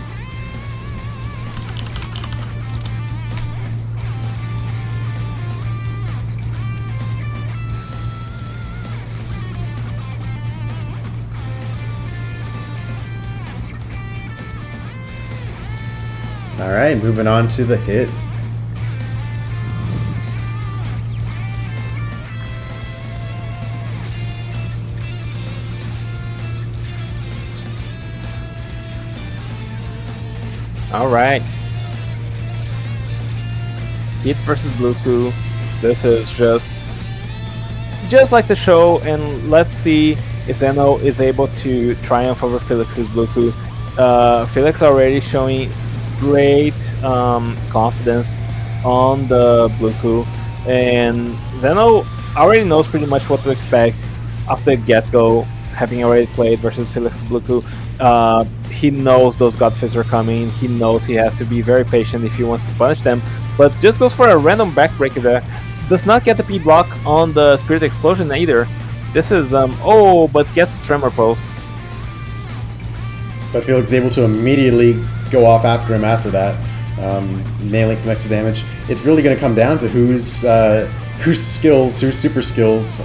Speaker 1: Alright, moving on to the hit.
Speaker 2: Alright. Hit versus Blue Ku. This is just like the show, and let's see if Zeno is able to triumph over Felix's Blue Ku. Felix already showing great confidence on the Blue Ku, and Zeno already knows pretty much what to expect after the get-go, having already played versus Felix's Blue Ku. He knows those God Fists are coming. He knows he has to be very patient if he wants to punish them, but just goes for a random backbreaker there. Does not get the P block on the Spirit Explosion either. This is but gets the Tremor Pulse.
Speaker 1: But Felix is able to immediately go off after him after that, nailing some extra damage. It's really going to come down to whose super skills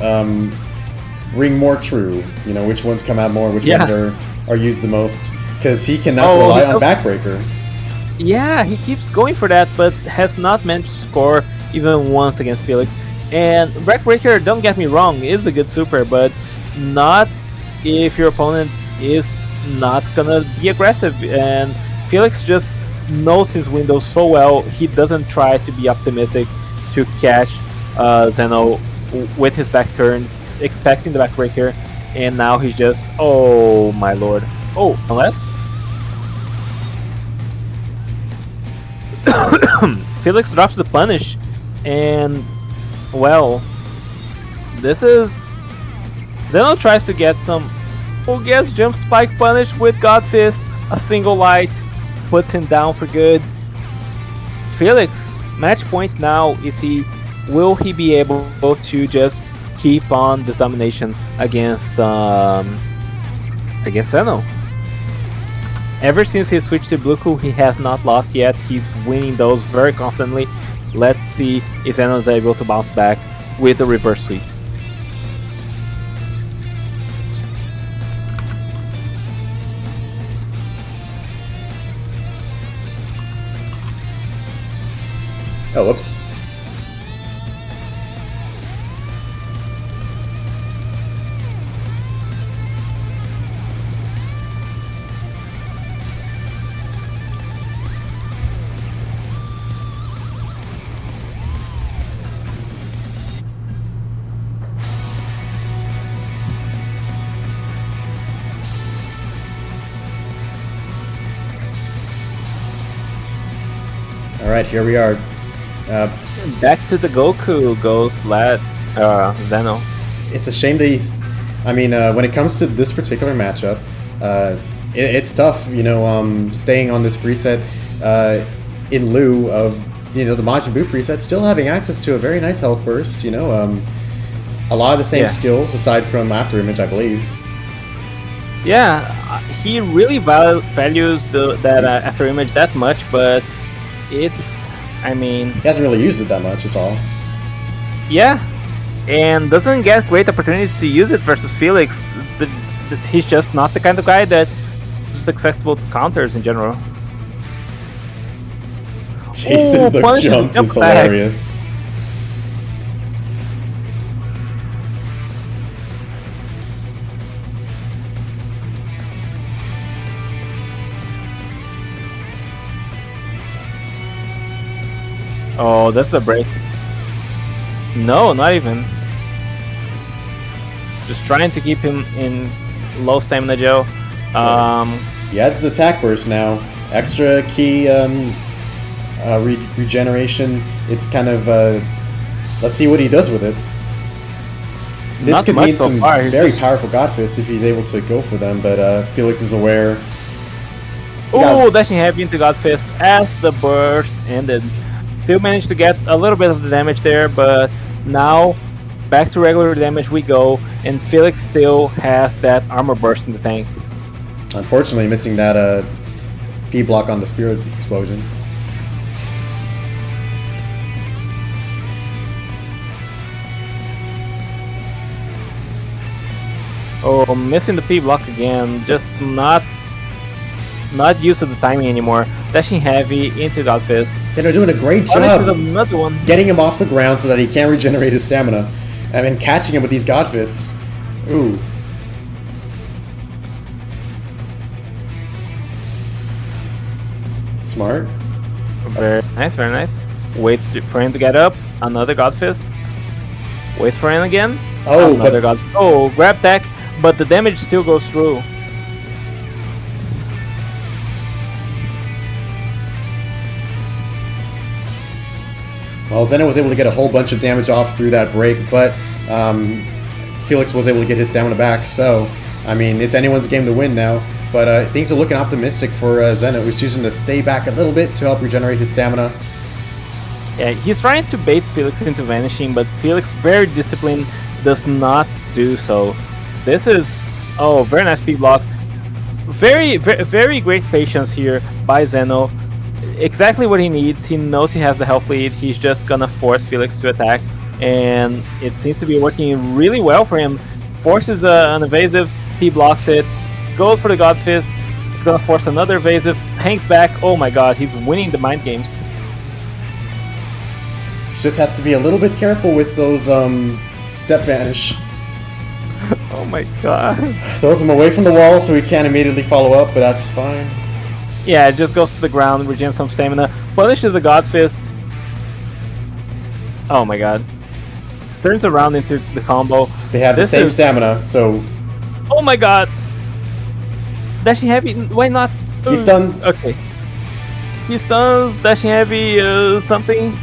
Speaker 1: ring more true. You know, which ones come out more, which ones are used the most. Because he cannot rely on backbreaker.
Speaker 2: Yeah, he keeps going for that, but has not managed to score even once against Felix. And backbreaker, don't get me wrong, is a good super, but not if your opponent is not gonna be aggressive. And Felix just knows his window so well, he doesn't try to be optimistic to catch Zeno with his back turn, expecting the backbreaker, and now he's just, oh my lord. Oh, unless Felix drops the punish, and well, this is Zeno tries to get some. Oh, gets jump spike punish with God Fist, a single light puts him down for good. Felix, match point now. Will he be able to just keep on this domination against Zeno? Ever since he switched to Blue Ku, he has not lost yet. He's winning those very confidently. Let's see if Zeno is able to bounce back with a reverse sweep.
Speaker 1: Oh, whoops. Alright, here we are.
Speaker 2: Back to the Goku goes Zeno.
Speaker 1: It's a shame that he's... I mean, when it comes to this particular matchup, it's tough, you know, staying on this preset in lieu of the Majin Buu preset, still having access to a very nice health burst. A lot of the same skills aside from After Image, I believe.
Speaker 2: Yeah, he really values that After Image that much, but it's, I mean,
Speaker 1: he hasn't really used it that much. Is all.
Speaker 2: Yeah, and doesn't get great opportunities to use it versus Felix. He's just not the kind of guy that is accessible to counters in general.
Speaker 1: Jason, the jump is hilarious.
Speaker 2: Oh, that's a break. No, not even. Just trying to keep him in low stamina, Joe.
Speaker 1: He has his attack burst now. Extra key regeneration. It's kind of... let's see what he does with it. This
Speaker 2: not
Speaker 1: could
Speaker 2: much
Speaker 1: mean
Speaker 2: so
Speaker 1: some
Speaker 2: far.
Speaker 1: very powerful God Fists if he's able to go for them, but Felix is aware.
Speaker 2: Oh, dashing heavy into God Fist as the burst ended. Still managed to get a little bit of the damage there, but now back to regular damage we go, and Felix still has that armor burst in the tank.
Speaker 1: Unfortunately, missing that P block on the Spirit Explosion.
Speaker 2: Oh, missing the P block again, just not used to the timing anymore. Dashing heavy into God Fist.
Speaker 1: Zeno doing a great job
Speaker 2: another one.
Speaker 1: Getting him off the ground so that he can't regenerate his stamina, and then catching him with these God Fists. Ooh. Smart.
Speaker 2: Very nice, very nice. Waits for him to get up. Another God Fist. Waits for him again.
Speaker 1: Oh,
Speaker 2: another God. Oh, grab tech, but the damage still goes through.
Speaker 1: Well, Zeno was able to get a whole bunch of damage off through that break, but Felix was able to get his stamina back. So, I mean, it's anyone's game to win now. But things are looking optimistic for Zeno, who's choosing to stay back a little bit to help regenerate his stamina.
Speaker 2: Yeah, he's trying to bait Felix into vanishing, but Felix, very disciplined, does not do so. This is, oh, very nice P block. Very, very, very great patience here by Zeno. Exactly what he needs. He knows he has the health lead. He's just gonna force Felix to attack, and it seems to be working really well for him. Forces an evasive, he blocks it, goes for the God Fist. He's gonna force another evasive, hangs back. Oh my god, he's winning the mind games.
Speaker 1: Just has to be a little bit careful with those step vanish.
Speaker 2: Oh my god.
Speaker 1: Throws him away from the wall so he can't immediately follow up, but that's fine.
Speaker 2: Yeah, it just goes to the ground, regens some stamina, punishes the God Fist. Oh my god. Turns around into the combo.
Speaker 1: They have the same stamina, so...
Speaker 2: Oh my god! Dashing heavy, why not?
Speaker 1: He's stunned.
Speaker 2: Okay. He stuns, dashing heavy, something.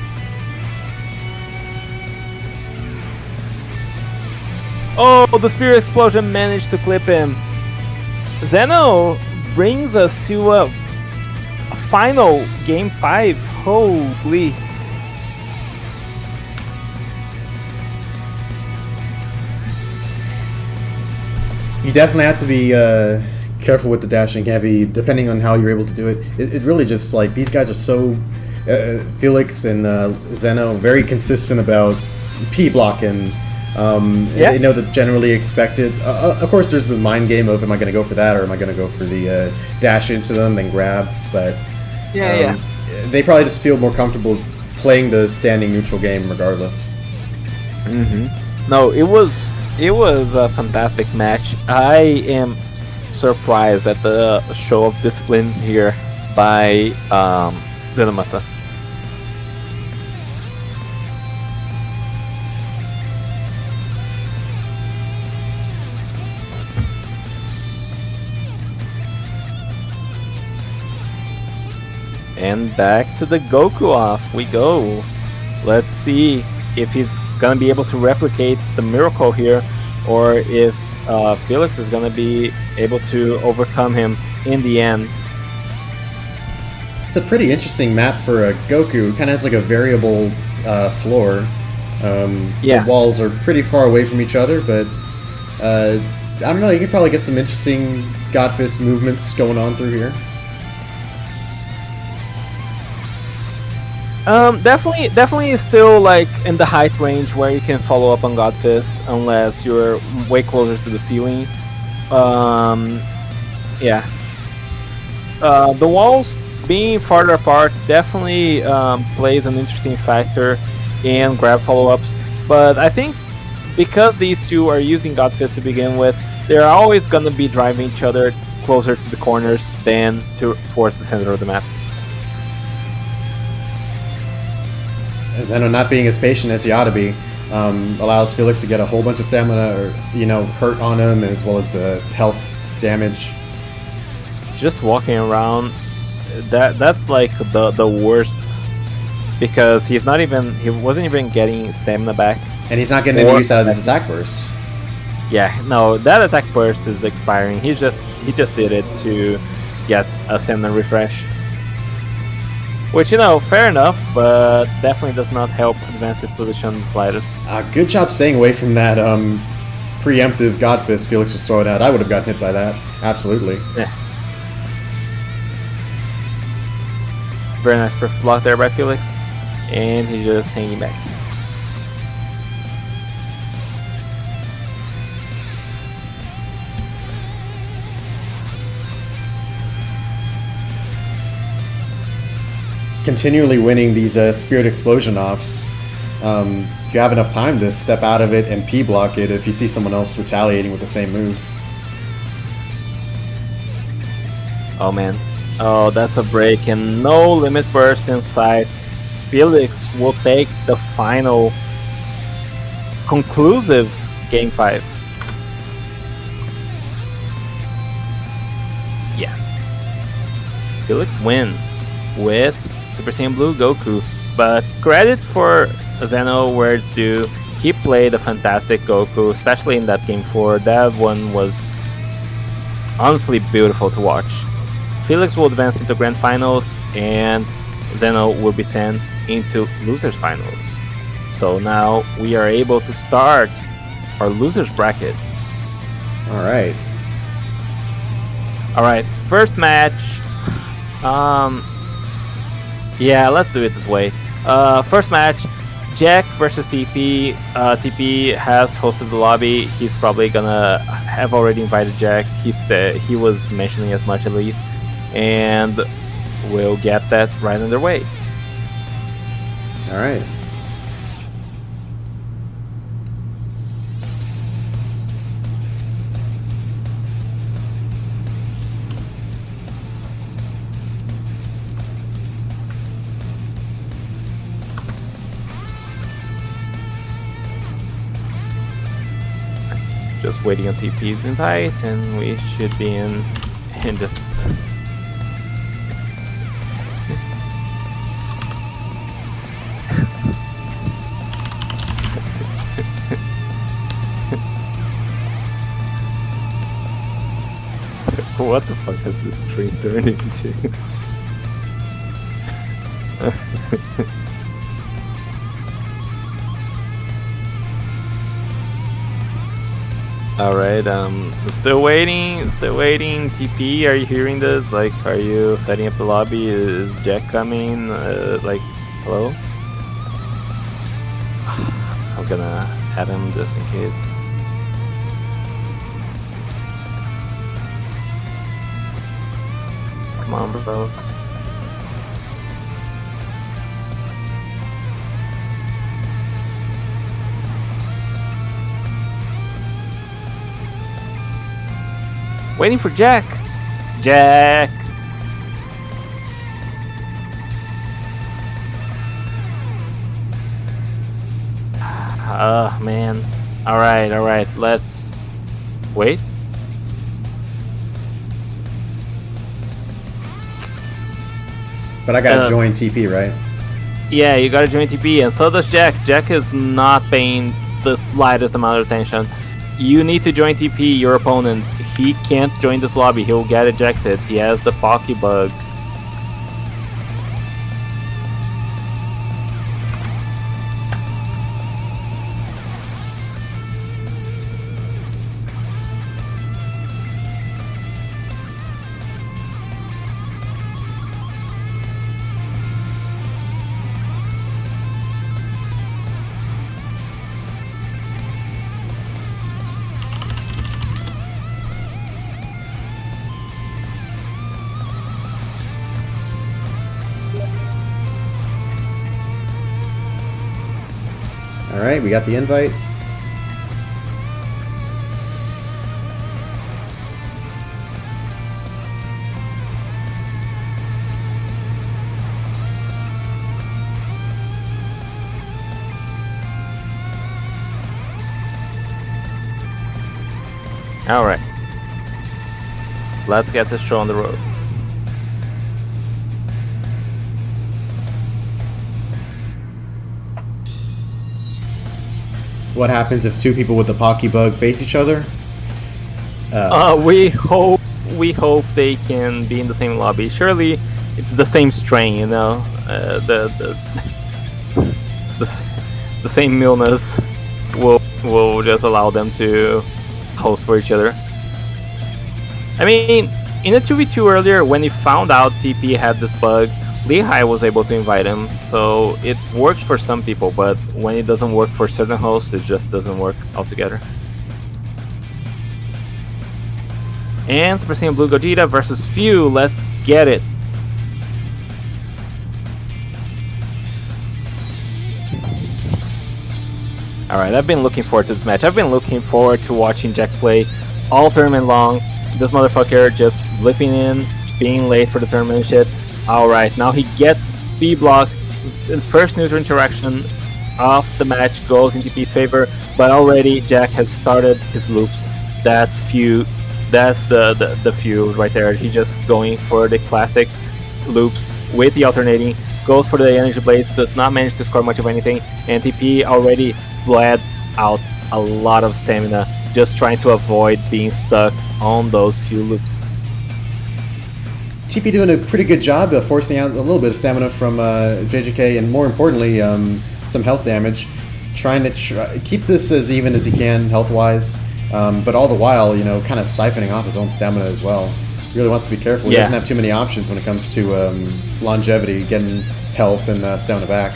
Speaker 2: Oh, the Spirit Explosion managed to clip him. Zeno brings us to a final game 5. Holy.
Speaker 1: You definitely have to be careful with the dashing heavy, depending on how you're able to do it. It really just, like, these guys are so... Felix and Zeno, very consistent about P blocking. They know to generally expect it. Of course, there's the mind game of, am I going to go for that, or am I going to go for the dash into them and grab? But they probably just feel more comfortable playing the standing neutral game regardless.
Speaker 2: No, it was a fantastic match. I am surprised at the show of discipline here by Zenomasa. And back to the Goku off we go. Let's see if he's gonna be able to replicate the miracle here, or if Felix is gonna be able to overcome him in the end.
Speaker 1: It's a pretty interesting map for a Goku. It kind of has like a variable floor. The walls are pretty far away from each other, but I don't know. You could probably get some interesting Godfist movements going on through here.
Speaker 2: Definitely still like in the height range where you can follow up on Godfist unless you're way closer to the ceiling. Yeah. The walls being farther apart definitely plays an interesting factor in grab follow-ups, but I think because these two are using Godfist to begin with, they're always going to be driving each other closer to the corners than towards the center of the map.
Speaker 1: Zeno not being as patient as he ought to be allows Felix to get a whole bunch of stamina or hurt on him, as well as health damage.
Speaker 2: Just walking around, that's like the worst, because he wasn't even getting stamina back,
Speaker 1: and he's not getting any use out of this attack burst.
Speaker 2: Yeah, no, that attack burst is expiring. He just did it to get a stamina refresh, which fair enough, but definitely does not help advance his position the slightest.
Speaker 1: Good job staying away from that preemptive Godfist Felix was throwing out. I would have gotten hit by that, absolutely.
Speaker 2: Yeah. Very nice perfect block there by Felix, and he's just hanging back.
Speaker 1: Continually winning these Spirit Explosion offs, you have enough time to step out of it and P-block it if you see someone else retaliating with the same move.
Speaker 2: Oh man. Oh, that's a break, and no limit burst inside. Felix will take the final conclusive Game 5. Yeah. Felix wins with Super Saiyan Blue Goku, but credit for Zeno where it's due. He played a fantastic Goku, especially in that Game 4. That one was honestly beautiful to watch. Felix will advance into Grand Finals, and Zeno will be sent into Losers Finals. So now we are able to start our Losers Bracket.
Speaker 1: Alright.
Speaker 2: Alright, first match. Yeah, let's do it this way. First match, Jack versus TP. TP has hosted the lobby. He's probably gonna have already invited Jack. He was mentioning as much at least. And we'll get that right underway.
Speaker 1: All right.
Speaker 2: Just waiting on TP's invite, and we should be in just. What the fuck has this stream turned into? Alright, still waiting. TP, are you hearing this? Like, are you setting up the lobby? Is Jack coming? Hello? I'm gonna add him just in case. Come on, bros. Waiting for Jack. Jack. Man. All right. Let's wait.
Speaker 1: But I gotta join TP, right?
Speaker 2: Yeah, you gotta join TP, and so does Jack. Jack is not paying the slightest amount of attention. You need to join TP, your opponent. He can't join this lobby, he'll get ejected. He has the Pocky bug.
Speaker 1: Alright, we got the invite.
Speaker 2: Alright. Let's get this show on the road.
Speaker 1: What happens if two people with the Pocky Bug face each other?
Speaker 2: We hope they can be in the same lobby. Surely it's the same strain, you know. The same illness will just allow them to host for each other. I mean, in the 2v2 earlier, when he found out TP had this bug, Lehigh was able to invite him, so it works for some people, but when it doesn't work for certain hosts, it just doesn't work altogether. And Super Saiyan Blue Gogeta versus Few, let's get it! Alright, I've been looking forward to this match. I've been looking forward to watching Jack play all tournament long. This motherfucker just flipping in, being late for the tournament and shit. Alright, now he gets B-blocked. First neutral interaction of the match goes in TP's favor, but already Jack has started his loops. That's Few. That's the Few right there. He's just going for the classic loops with the alternating. Goes for the energy blades, does not manage to score much of anything, and TP already bled out a lot of stamina just trying to avoid being stuck on those few loops.
Speaker 1: TP doing a pretty good job of forcing out a little bit of stamina from JJK, and more importantly, some health damage. Trying to keep this as even as he can health-wise, but all the while, you know, kind of siphoning off his own stamina as well. Really wants to be careful. He doesn't have too many options when it comes to longevity, getting health and stamina back.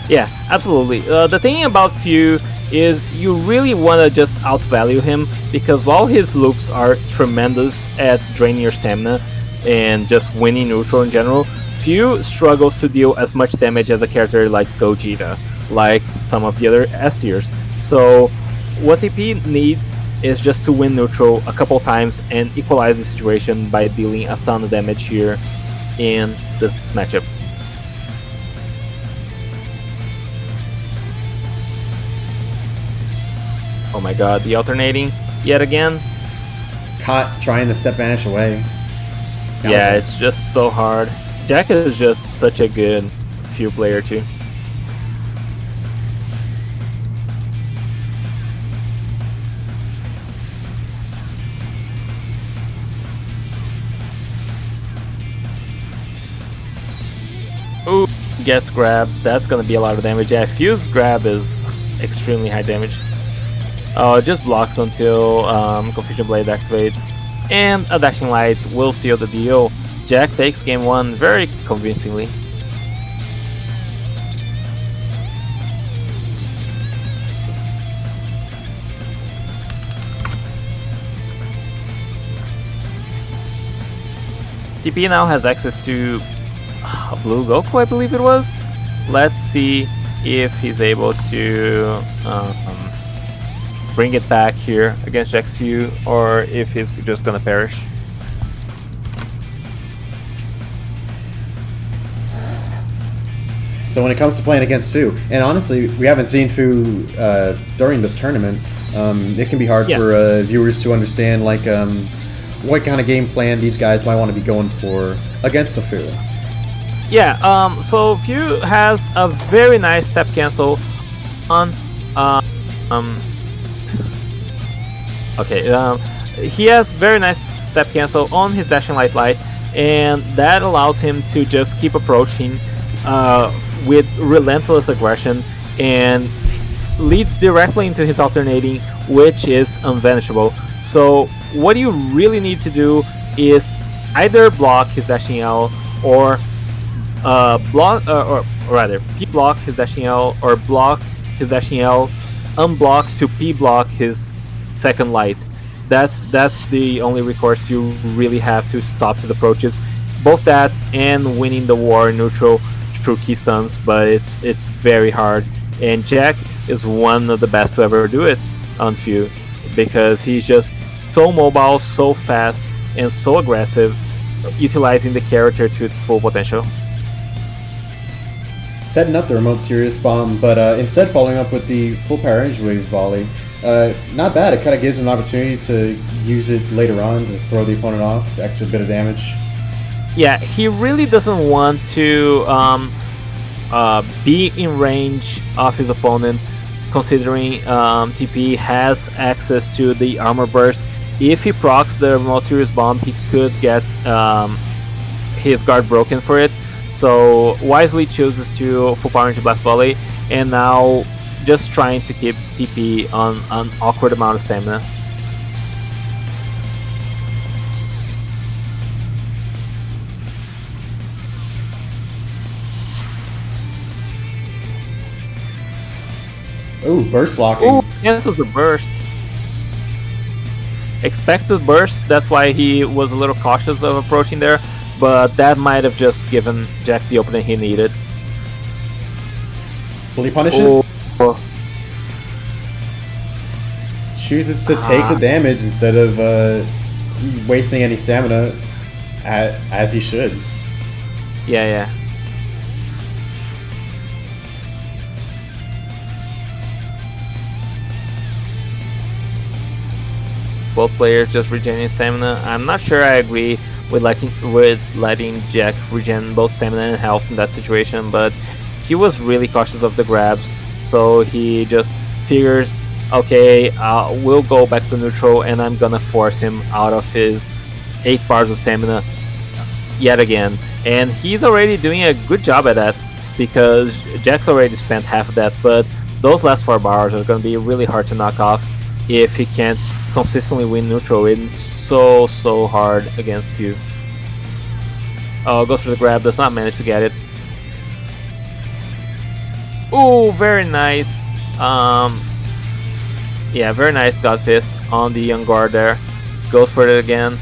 Speaker 2: Yeah, absolutely. The thing about Few is you really want to just outvalue him, because while his loops are tremendous at draining your stamina and just winning neutral in general, Few struggles to deal as much damage as a character like Gogeta, like some of the other S tiers. So what TP needs is just to win neutral a couple times and equalize the situation by dealing a ton of damage here in this matchup. Oh my god, the alternating yet again.
Speaker 1: Caught trying to step vanish away.
Speaker 2: Yeah, it's just so hard. Jack is just such a good Few player too. Ooh, gets grab. That's gonna be a lot of damage. Yeah, Few's grab is extremely high damage. Oh, it just blocks until Confusion Blade activates, and a Dashing Light will seal the deal. Jack takes game 1 very convincingly. TP now has access to Blue Goku, I believe it was. Let's see if he's able to bring it back here against Jack's Few, or if he's just gonna perish.
Speaker 1: So when it comes to playing against Fu, and honestly, we haven't seen Fu during this tournament, it can be hard for viewers to understand like what kind of game plan these guys might want to be going for against a Fu.
Speaker 2: Yeah, so Few has a very nice step cancel on he has very nice step cancel on his Dashing Light, and that allows him to just keep approaching with relentless aggression, and leads directly into his alternating, which is unvanishable. So what you really need to do is either block his Dashing L, or P-block his Dashing L, or block his Dashing L, unblock to P-block his second light. That's the only recourse you really have to stop his approaches. Both that and winning the war neutral through key stuns, but it's very hard And Jack is one of the best to ever do it on Few, because he's just so mobile, so fast, and so aggressive, utilizing the character to its full potential.
Speaker 1: Setting up the remote serious bomb, but instead following up with the full power energy wave volley. Not bad. It kind of gives him an opportunity to use it later on to throw the opponent off, extra bit of damage.
Speaker 2: Yeah, he really doesn't want to be in range of his opponent, considering TP has access to the armor burst. If he procs the remote serious bomb, he could get his guard broken for it. So wisely chooses to full power into blast volley, and now just trying to keep TP on an awkward amount of stamina.
Speaker 1: Ooh, burst locking.
Speaker 2: Ooh, cancels the burst. Expected burst, that's why he was a little cautious of approaching there, but that might have just given Jack the opening he needed.
Speaker 1: Will he punish
Speaker 2: Oh.
Speaker 1: it? Chooses to take the damage instead of wasting any stamina, as he should.
Speaker 2: Yeah. Both players just regaining stamina. I'm not sure I agree with letting Jack regen both stamina and health in that situation, but he was really cautious of the grabs, so he just figures, okay, we'll go back to neutral and I'm gonna force him out of his 8 bars of stamina yet again. And he's already doing a good job at that, because Jack's already spent half of that, but those last 4 bars are gonna be really hard to knock off if he can't consistently win neutral. It's so hard against you. Oh, goes for the grab, does not manage to get it. Ooh, very nice. Yeah, very nice God Fist on the young guard there. Goes for it again.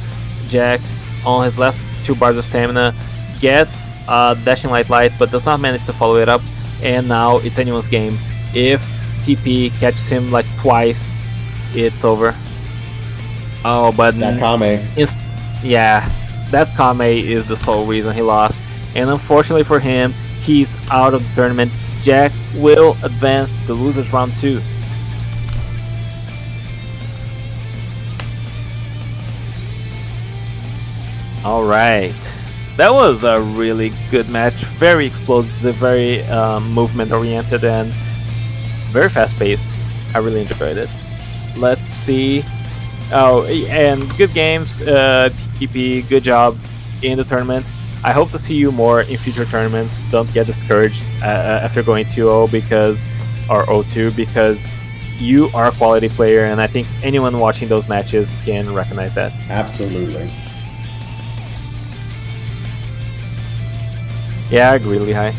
Speaker 2: Jack, on his last 2 bars of stamina, gets Dashing Light, but does not manage to follow it up. And now it's anyone's game. If TP catches him like twice, it's over. Oh, but
Speaker 1: That Kame.
Speaker 2: Yeah, that Kame is the sole reason he lost. And unfortunately for him, he's out of the tournament. Jack will advance to losers round 2. Alright, that was a really good match. Very explosive, very movement oriented, and very fast paced. I really enjoyed it. Let's see. Oh, and good games, TP, good job in the tournament. I hope to see you more in future tournaments. Don't get discouraged after going 2-0 or 0-2, because you are a quality player, and I think anyone watching those matches can recognize that.
Speaker 1: Absolutely.
Speaker 2: Yeah, I agree, Lehigh.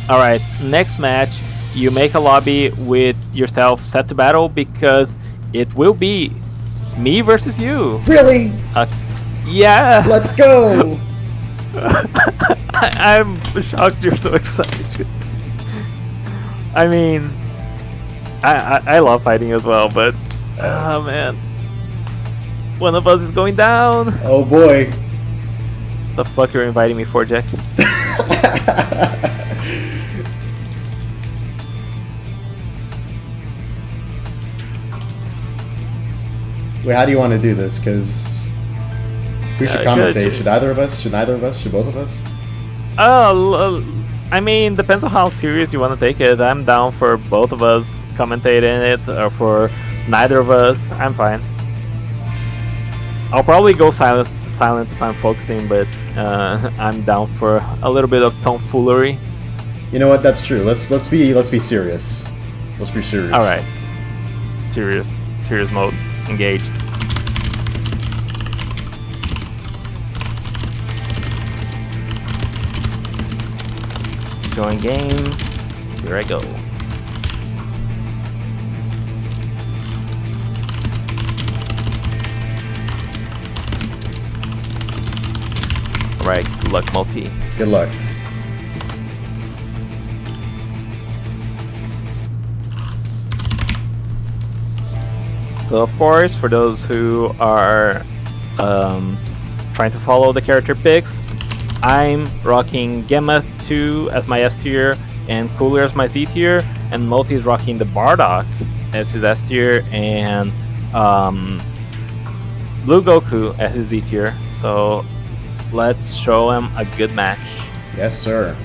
Speaker 2: Alright, next match. You make a lobby with yourself set to battle, because it will be me versus you.
Speaker 1: Really?
Speaker 2: Yeah.
Speaker 1: Let's go!
Speaker 2: I'm shocked you're so excited. I mean, I love fighting as well, but oh man, one of us is going down.
Speaker 1: Oh boy.
Speaker 2: The fuck you're inviting me for, Jack?
Speaker 1: Wait, how do you want to do this? Because who should commentate? Should either of us? Should neither of us? Should both of us?
Speaker 2: I mean, depends on how serious you want to take it. I'm down for both of us commentating it, or for neither of us. I'm fine. I'll probably go silent if I'm focusing, but I'm down for a little bit of tomfoolery.
Speaker 1: You know what? That's true. Let's be serious. Let's be serious.
Speaker 2: All right. Serious mode. Engaged. Join game. Here I go. Alright, good luck, multi.
Speaker 1: Good luck.
Speaker 2: So of course, for those who are trying to follow the character picks, I'm rocking Gemma 2 as my S tier and Cooler as my Z tier, and Multi is rocking the Bardock as his S tier and Blue Goku as his Z tier. So let's show him a good match.
Speaker 1: Yes, sir.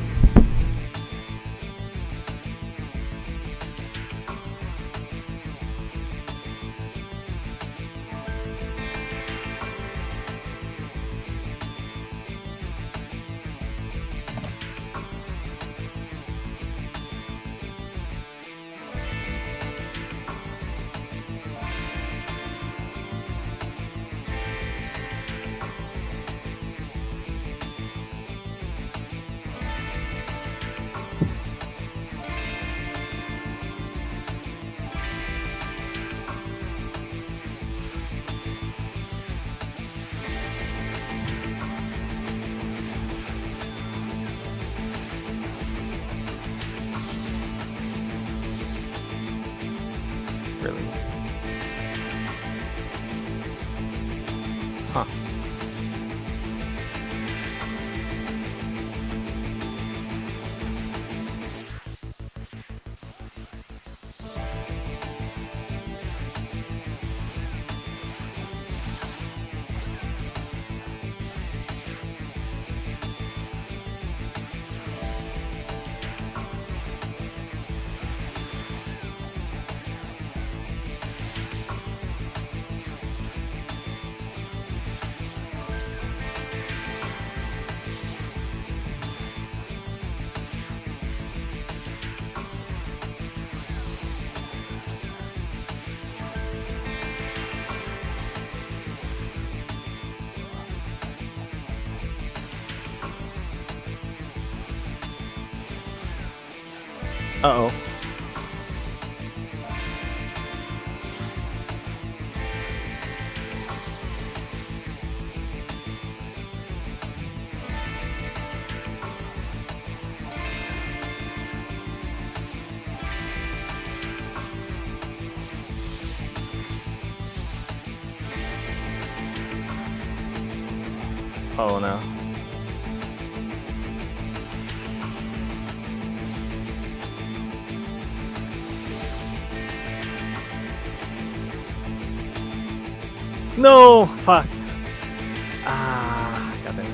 Speaker 2: Really? Huh. Uh-oh. Oh no. No! Fuck! Ah, got it.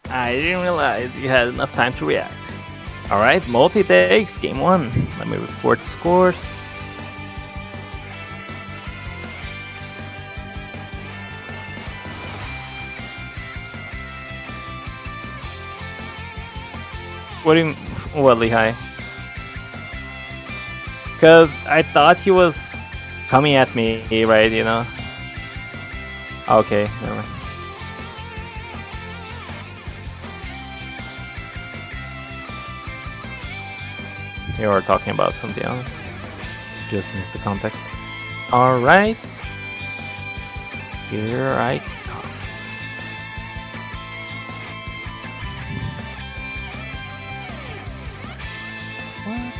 Speaker 2: I didn't realize you had enough time to react. Alright, Multi takes game 1. Let me report the scores. What do you... What, Lehigh? Because I thought he was coming at me, right, you know? Okay, never mind. You were talking about something else. Just missed the context. Alright. Here I come. What?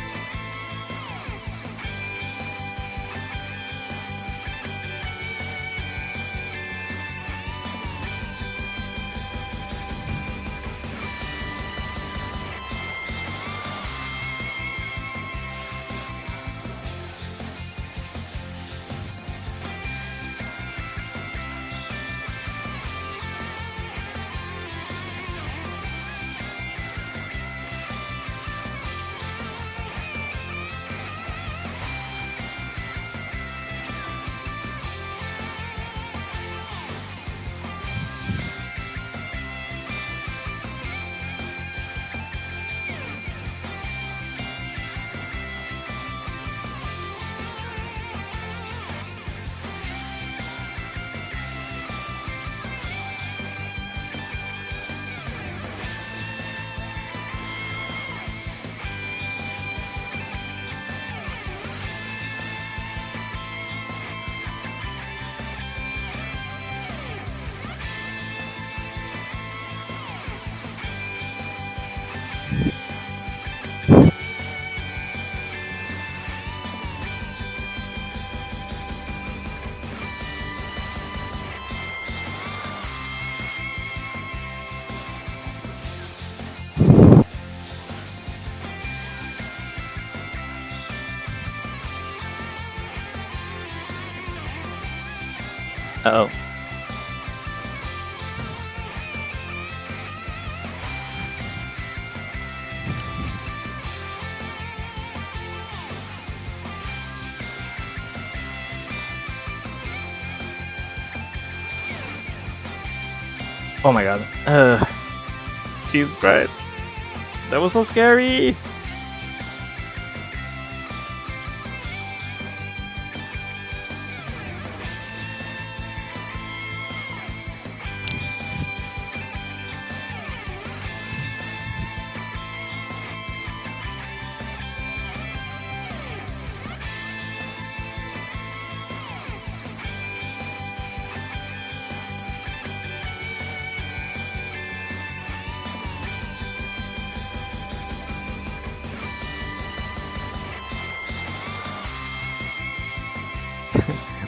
Speaker 2: Oh. Oh my god. Jesus Christ. That was so scary.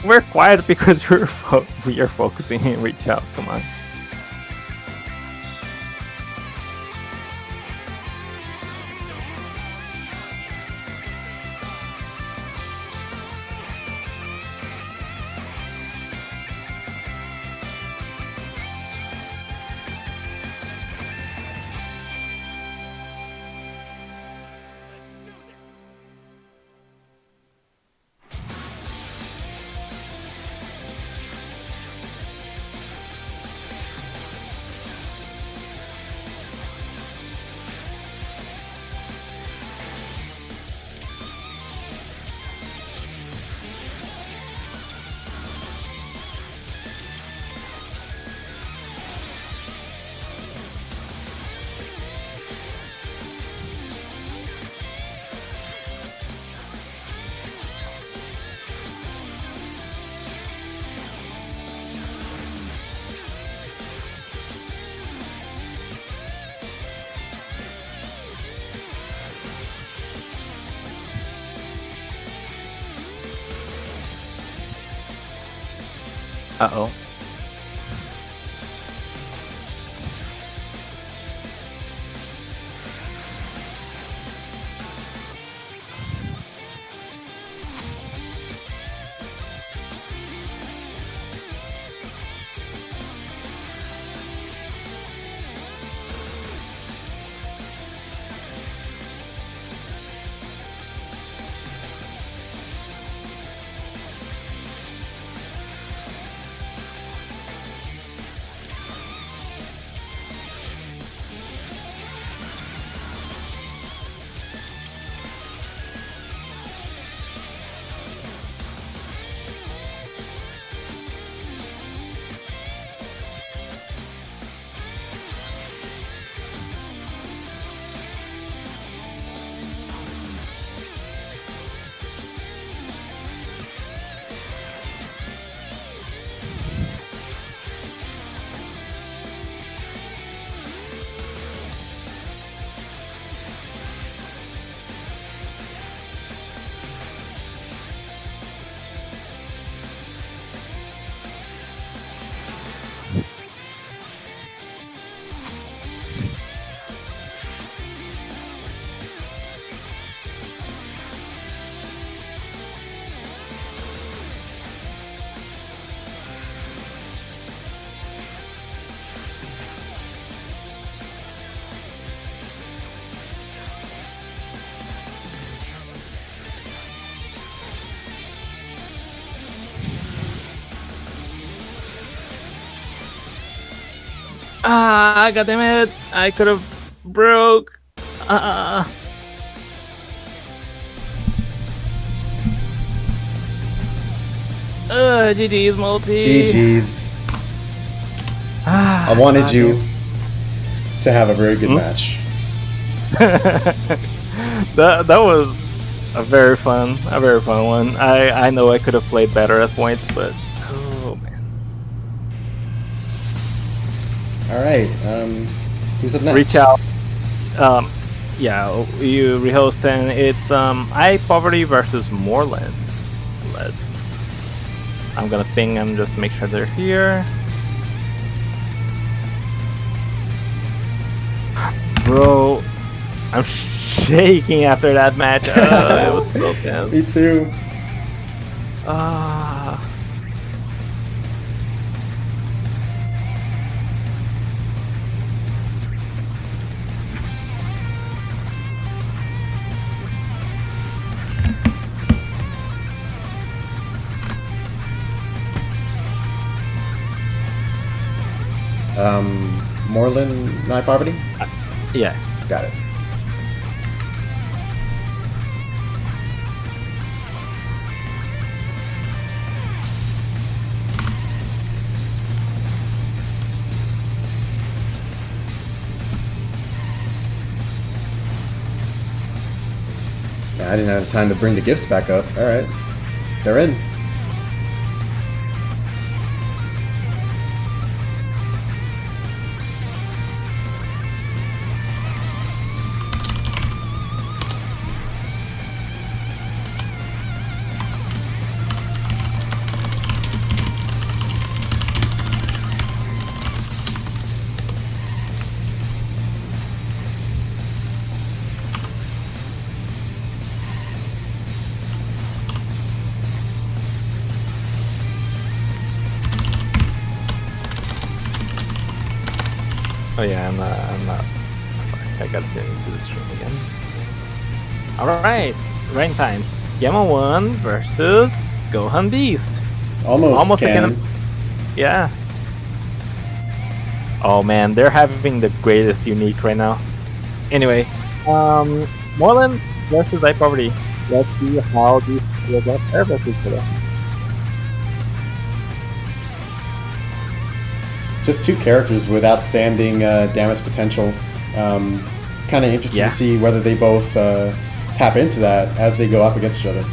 Speaker 2: We're quiet because we are focusing and reach out. Come on. Uh-oh. Ah, goddammit! I could have broke. GG's multi.
Speaker 1: GG's. I wanted you to have a very good match.
Speaker 2: that was a very fun one. I know I could have played better at points, but oh man.
Speaker 1: All right, who's up next?
Speaker 2: Reach out. Yeah, you rehost, and it's I Poverty versus Moreland. I'm gonna ping them just to make sure they're here. Bro, I'm shaking after that match. It was so tense.
Speaker 1: Me too. Moreland, Night Poverty?
Speaker 2: Yeah.
Speaker 1: Got it. Yeah, I didn't have time to bring the gifts back up. Alright. They're in.
Speaker 2: Oh yeah, I'm not. Fuck, I gotta get into the stream again. Alright, right time. Gamma 1 versus Gohan Beast.
Speaker 1: Almost canon.
Speaker 2: Yeah. Oh man, they're having the greatest unique right now. Anyway, Moreland versus Night Poverty. Let's see how these will get fair versus each other.
Speaker 1: Just two characters with outstanding damage potential. Kind of interested to see whether they both tap into that as they go up against each other.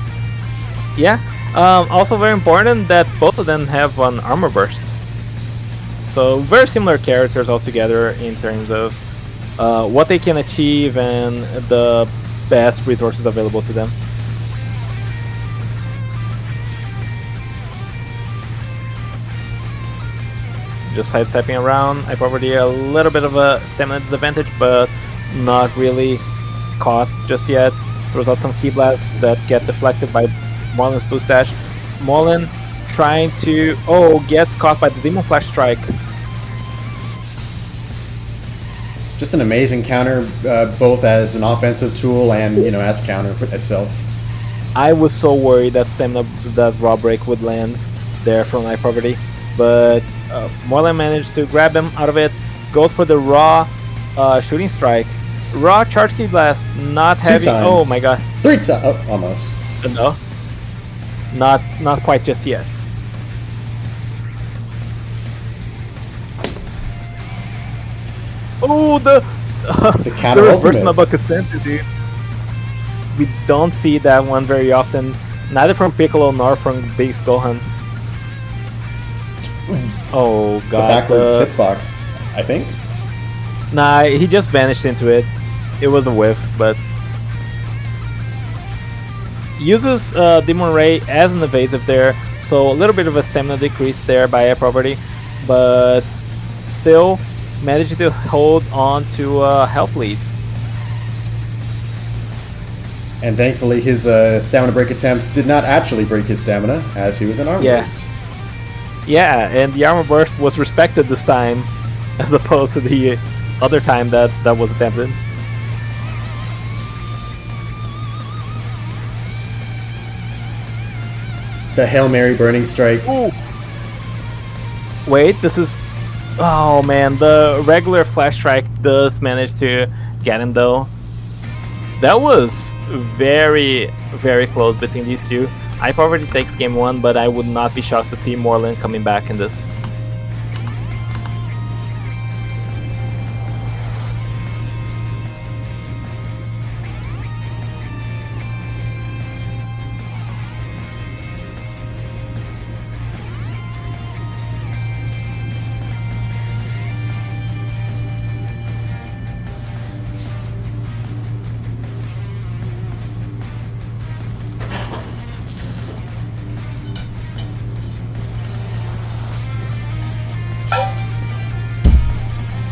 Speaker 2: Yeah. Also very important that both of them have an armor burst. So very similar characters altogether in terms of what they can achieve and the best resources available to them. Just sidestepping around. I probably a little bit of a stamina disadvantage, but not really caught just yet. Throws out some key blasts that get deflected by Marlin's boost dash. Marlin trying to... Oh, gets caught by the Demon Flash Strike.
Speaker 1: Just an amazing counter, both as an offensive tool and, you know, as counter for itself.
Speaker 2: I was so worried that stamina, that raw break would land there from Night Poverty, but Marlin managed to grab him out of it. Goes for the raw shooting strike. Raw charge key blast, not heavy. Oh my god.
Speaker 1: 3 times. Oh, almost.
Speaker 2: No. Not quite just yet. Oh, the
Speaker 1: counter
Speaker 2: the reverse
Speaker 1: ultimate.
Speaker 2: Nabakasenta, dude. We don't see that one very often, neither from Piccolo nor from Big Gohan. Oh god.
Speaker 1: The backwards hitbox, I think.
Speaker 2: Nah, he just vanished into it. It was a whiff, but uses Demon Ray as an evasive there, so a little bit of a stamina decrease there by a property, but still managed to hold on to a health lead.
Speaker 1: And thankfully his stamina break attempt did not actually break his stamina, as he was an armor burst.
Speaker 2: Yeah, and the armor burst was respected this time, as opposed to the other time that was attempted.
Speaker 1: The Hail Mary Burning Strike.
Speaker 2: Ooh. Wait, this is... Oh man, the regular Flash Strike does manage to get him though. That was very, very close between these two. I already takes game 1, but I would not be shocked to see Moreland coming back in this.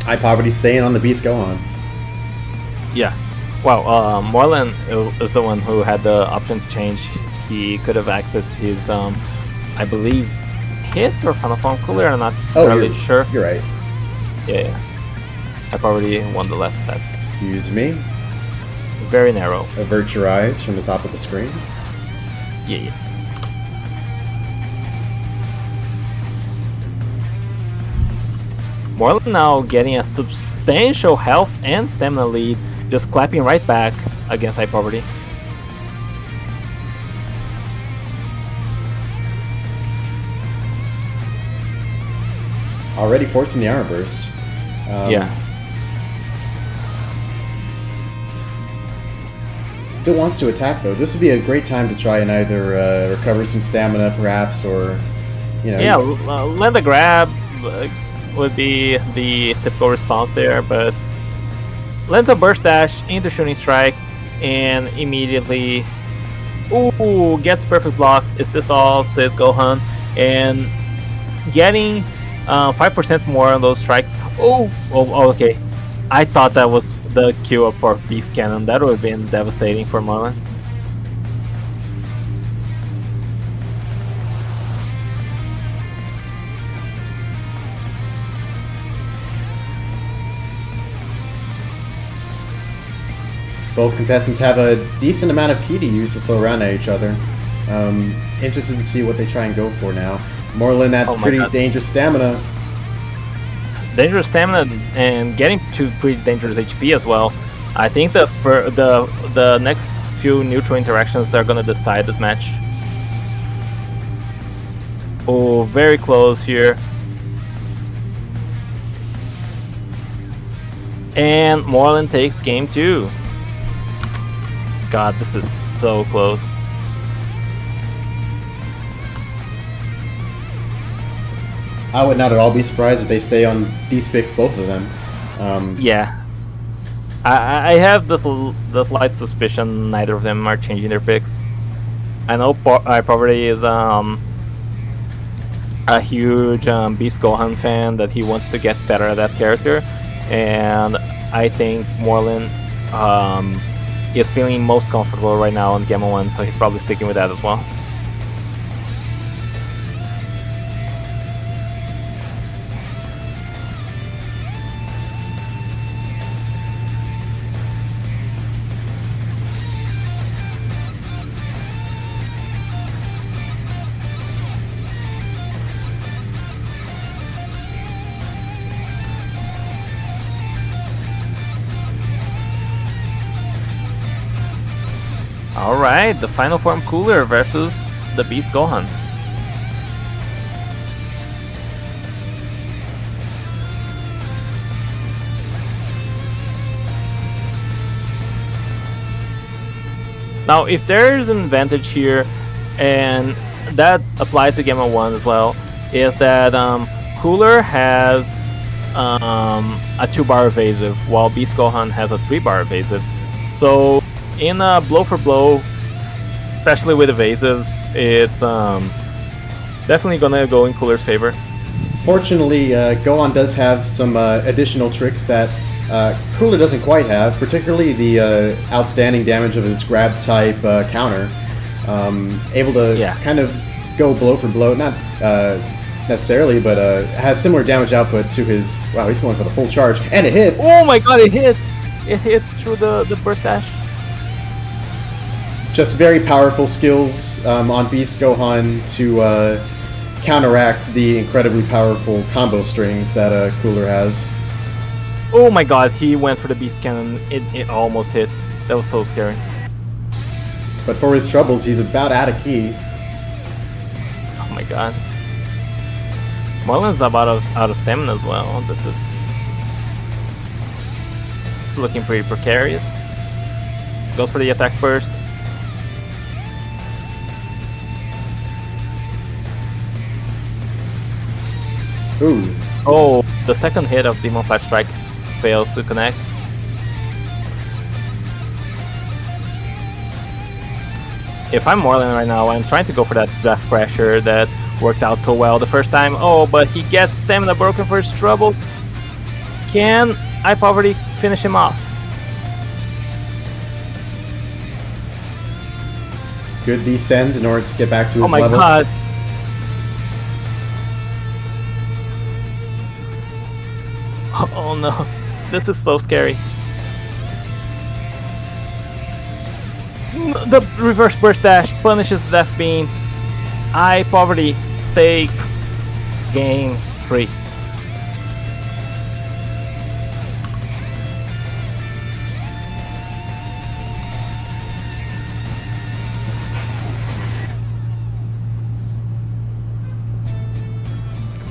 Speaker 1: High Poverty staying on the Beast Gohan.
Speaker 2: Yeah. Wow, Moreland is the one who had the option to change. He could have access to his, I believe, hit or Final Form Cooler. I'm not really sure.
Speaker 1: You're right.
Speaker 2: Yeah. I've already won the last step.
Speaker 1: Excuse me.
Speaker 2: Very narrow.
Speaker 1: Avert your eyes from the top of the screen.
Speaker 2: Yeah. Morlin now getting a substantial health and stamina lead, just clapping right back against High Poverty.
Speaker 1: Already forcing the armor burst.
Speaker 2: Yeah.
Speaker 1: Still wants to attack though. This would be a great time to try and either recover some stamina, perhaps, or
Speaker 2: Yeah, land a grab would be the typical response there, but lands a burst dash into shooting strike and immediately gets perfect block. Is this all? Says Gohan, and getting 5% more on those strikes. Okay. I thought that was the queue up for Beast Cannon. That would have been devastating for Marlin.
Speaker 1: Both contestants have a decent amount of ki to use to throw around at each other. Interested to see what they try and go for now. Morlin at pretty dangerous stamina.
Speaker 2: Dangerous stamina and getting to pretty dangerous HP as well. I think the next few neutral interactions are gonna decide this match. Oh, very close here. And Morlin takes game 2. God, this is so close.
Speaker 1: I would not at all be surprised if they stay on these picks, both of them.
Speaker 2: Yeah. I have this slight suspicion neither of them are changing their picks. I know Poverty is a huge Beast Gohan fan, that he wants to get better at that character, and I think Morlin is feeling most comfortable right now on Gamma 1, so he's probably sticking with that as well. Alright, the final form Cooler versus the Beast Gohan. Now, if there's an advantage here, and that applies to Gamma 1 as well, is that Cooler has a 2-bar evasive, while Beast Gohan has a 3-bar evasive. So, in a blow for blow, especially with evasives, it's definitely gonna go in Cooler's favor.
Speaker 1: Fortunately, Gohan does have some additional tricks that Cooler doesn't quite have, particularly the outstanding damage of his grab type counter. Able to kind of go blow for blow, not necessarily, but has similar damage output to his... Wow, he's going for the full charge, and it hit!
Speaker 2: Oh my god, it hit! It hit through the burst dash.
Speaker 1: Just very powerful skills on Beast Gohan to counteract the incredibly powerful combo strings that Cooler has.
Speaker 2: Oh my god, he went for the Beast Cannon. It almost hit. That was so scary.
Speaker 1: But for his troubles, he's about out of ki.
Speaker 2: Oh my god. Marlin's about out of stamina as well. This is looking pretty precarious. Goes for the attack burst.
Speaker 1: Ooh.
Speaker 2: Oh, the second hit of Demon Flash Strike fails to connect. If I'm Morlin right now, I'm trying to go for that Death Pressure that worked out so well the first time. Oh, but he gets stamina broken for his troubles. Can I Poverty finish him off?
Speaker 1: Good descend in order to get back to his level.
Speaker 2: Oh my god. Oh no, this is so scary. The reverse burst dash punishes the Death Beam. I Poverty takes game 3.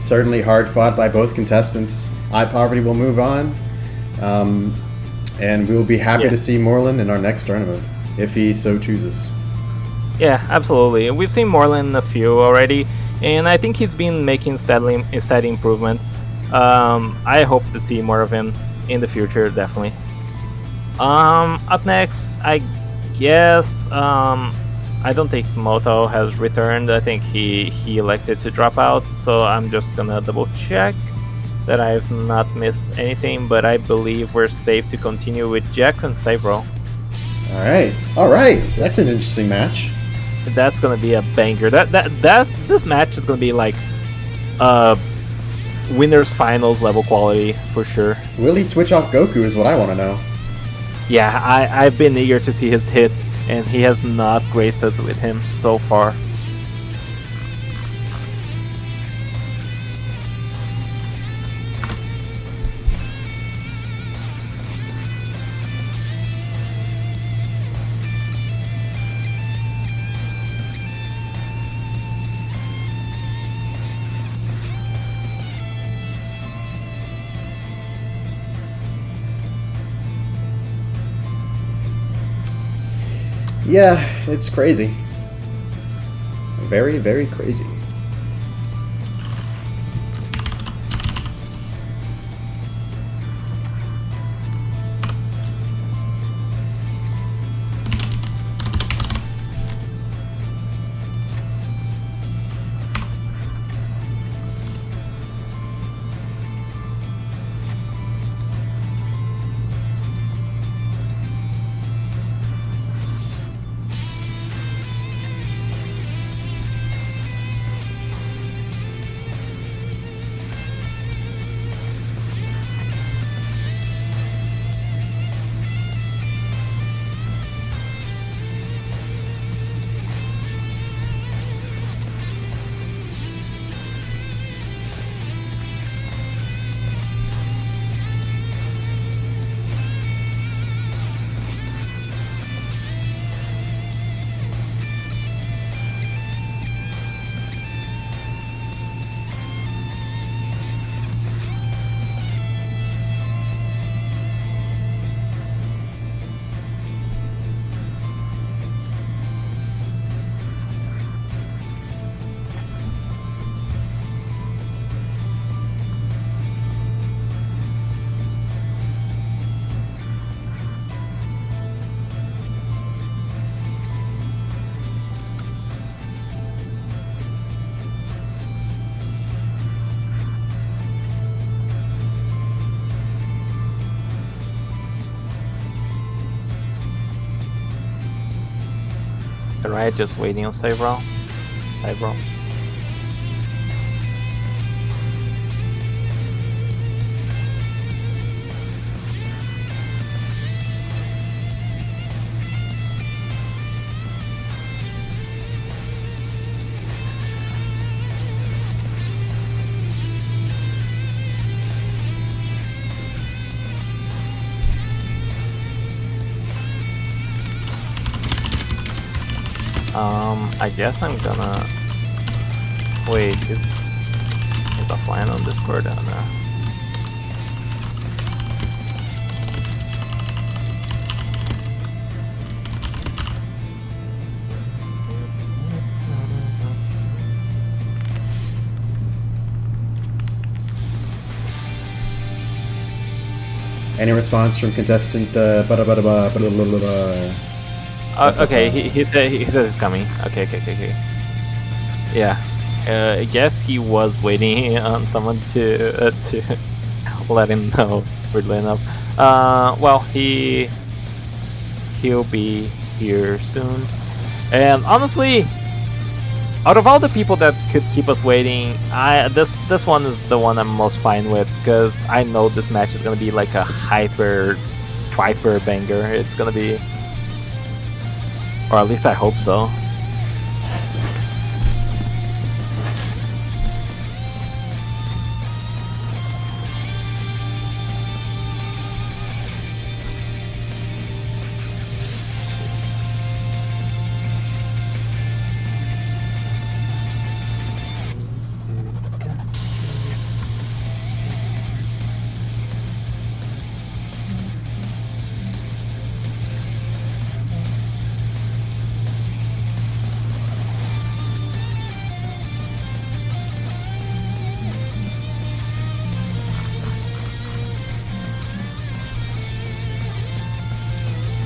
Speaker 1: certainly hard fought by both contestants. iPoverty will move on, and we will be happy to see Moreland in our next tournament, if he so chooses.
Speaker 2: Yeah, absolutely. We've seen Moreland in a few already, and I think he's been making steady improvement. I hope to see more of him in the future, definitely. Up next, I guess, I don't think Moto has returned. I think he elected to drop out, so I'm just gonna double check that I've not missed anything, but I believe we're safe to continue with Jack and Sabro.
Speaker 1: Alright, that's an interesting match.
Speaker 2: That's gonna be a banger. This match is gonna be like winners finals level quality for sure.
Speaker 1: Will he switch off Goku is what I want to know.
Speaker 2: Yeah, I've been eager to see his hit, and he has not graced us with him so far.
Speaker 1: Yeah, it's crazy. Very, very crazy. Right, just waiting on Sabro. I guess I'm gonna wait. It's offline on Discord. I don't know. Any response from contestant?
Speaker 2: Okay, he said he's coming. Okay. Yeah, I guess he was waiting on someone to let him know. Weirdly enough, well, he'll be here soon. And honestly, out of all the people that could keep us waiting, this one is the one I'm most fine with, because I know this match is gonna be like a hyper banger. It's gonna be. Or at least I hope so.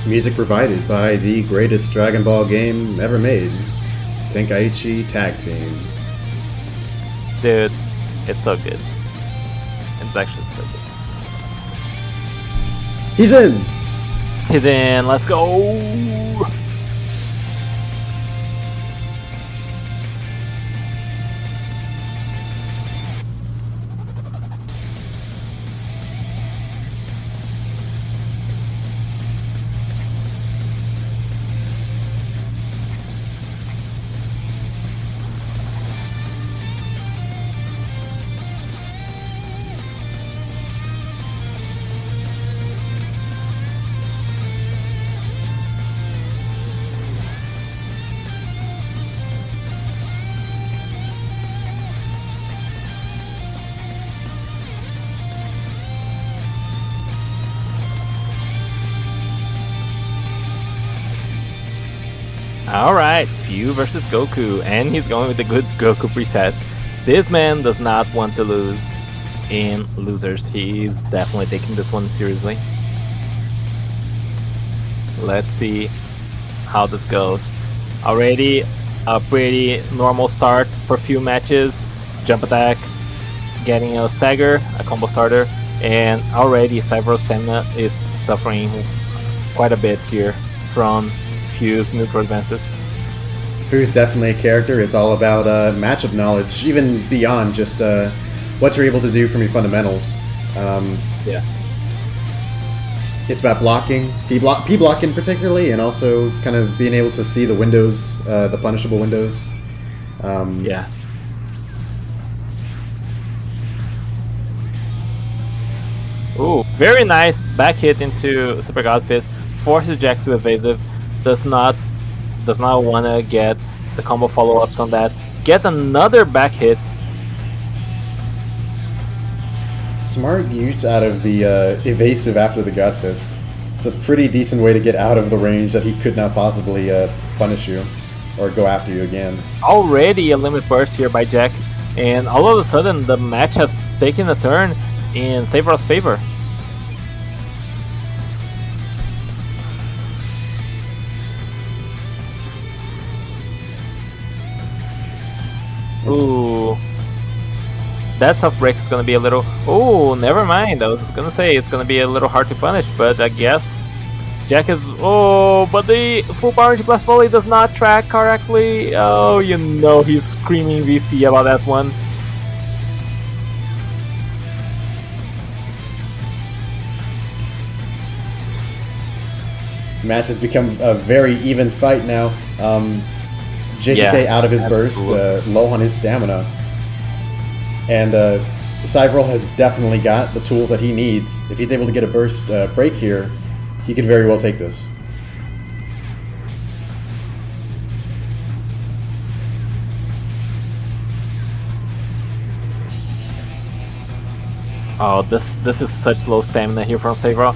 Speaker 1: Music provided by the greatest Dragon Ball game ever made, Tenkaichi Tag Team.
Speaker 2: Dude, it's so good. It's actually so good.
Speaker 1: He's in!
Speaker 2: He's in, let's go! Alright, Few versus Goku, and he's going with the good Goku preset. This man does not want to lose in losers. He's definitely taking this one seriously. Let's see how this goes. Already a pretty normal start for Few matches. Jump attack, getting a stagger, a combo starter, and already Cyber's stamina is suffering quite a bit here from Few's neutral advances.
Speaker 1: Fu's definitely a character. It's all about matchup knowledge, even beyond just what you're able to do from your fundamentals.
Speaker 2: Yeah.
Speaker 1: It's about blocking, P-blocking particularly, and also kind of being able to see the windows, the punishable windows.
Speaker 2: Yeah. Ooh, very nice back hit into Super God Fist. Forces Jack to evasive. Does not want to get the combo follow-ups on that. Get another back hit.
Speaker 1: Smart use out of the evasive after the God Fist. It's a pretty decent way to get out of the range that he could not possibly punish you or go after you again.
Speaker 2: Already a limit burst here by Jack, and all of a sudden the match has taken a turn in Sabre's favor. Ooh. That soft break is gonna be a little... Oh, never mind. I was gonna say it's gonna be a little hard to punish, but I guess Jack is... Oh, but the full power into blast volley does not track correctly. Oh, you know he's screaming VC about that one.
Speaker 1: Match has become a very even fight now. JKK out of his burst, low on his stamina. And Cyberl has definitely got the tools that he needs. If he's able to get a burst break here, he could very well take this.
Speaker 2: Oh, this is such low stamina here from Cyberl.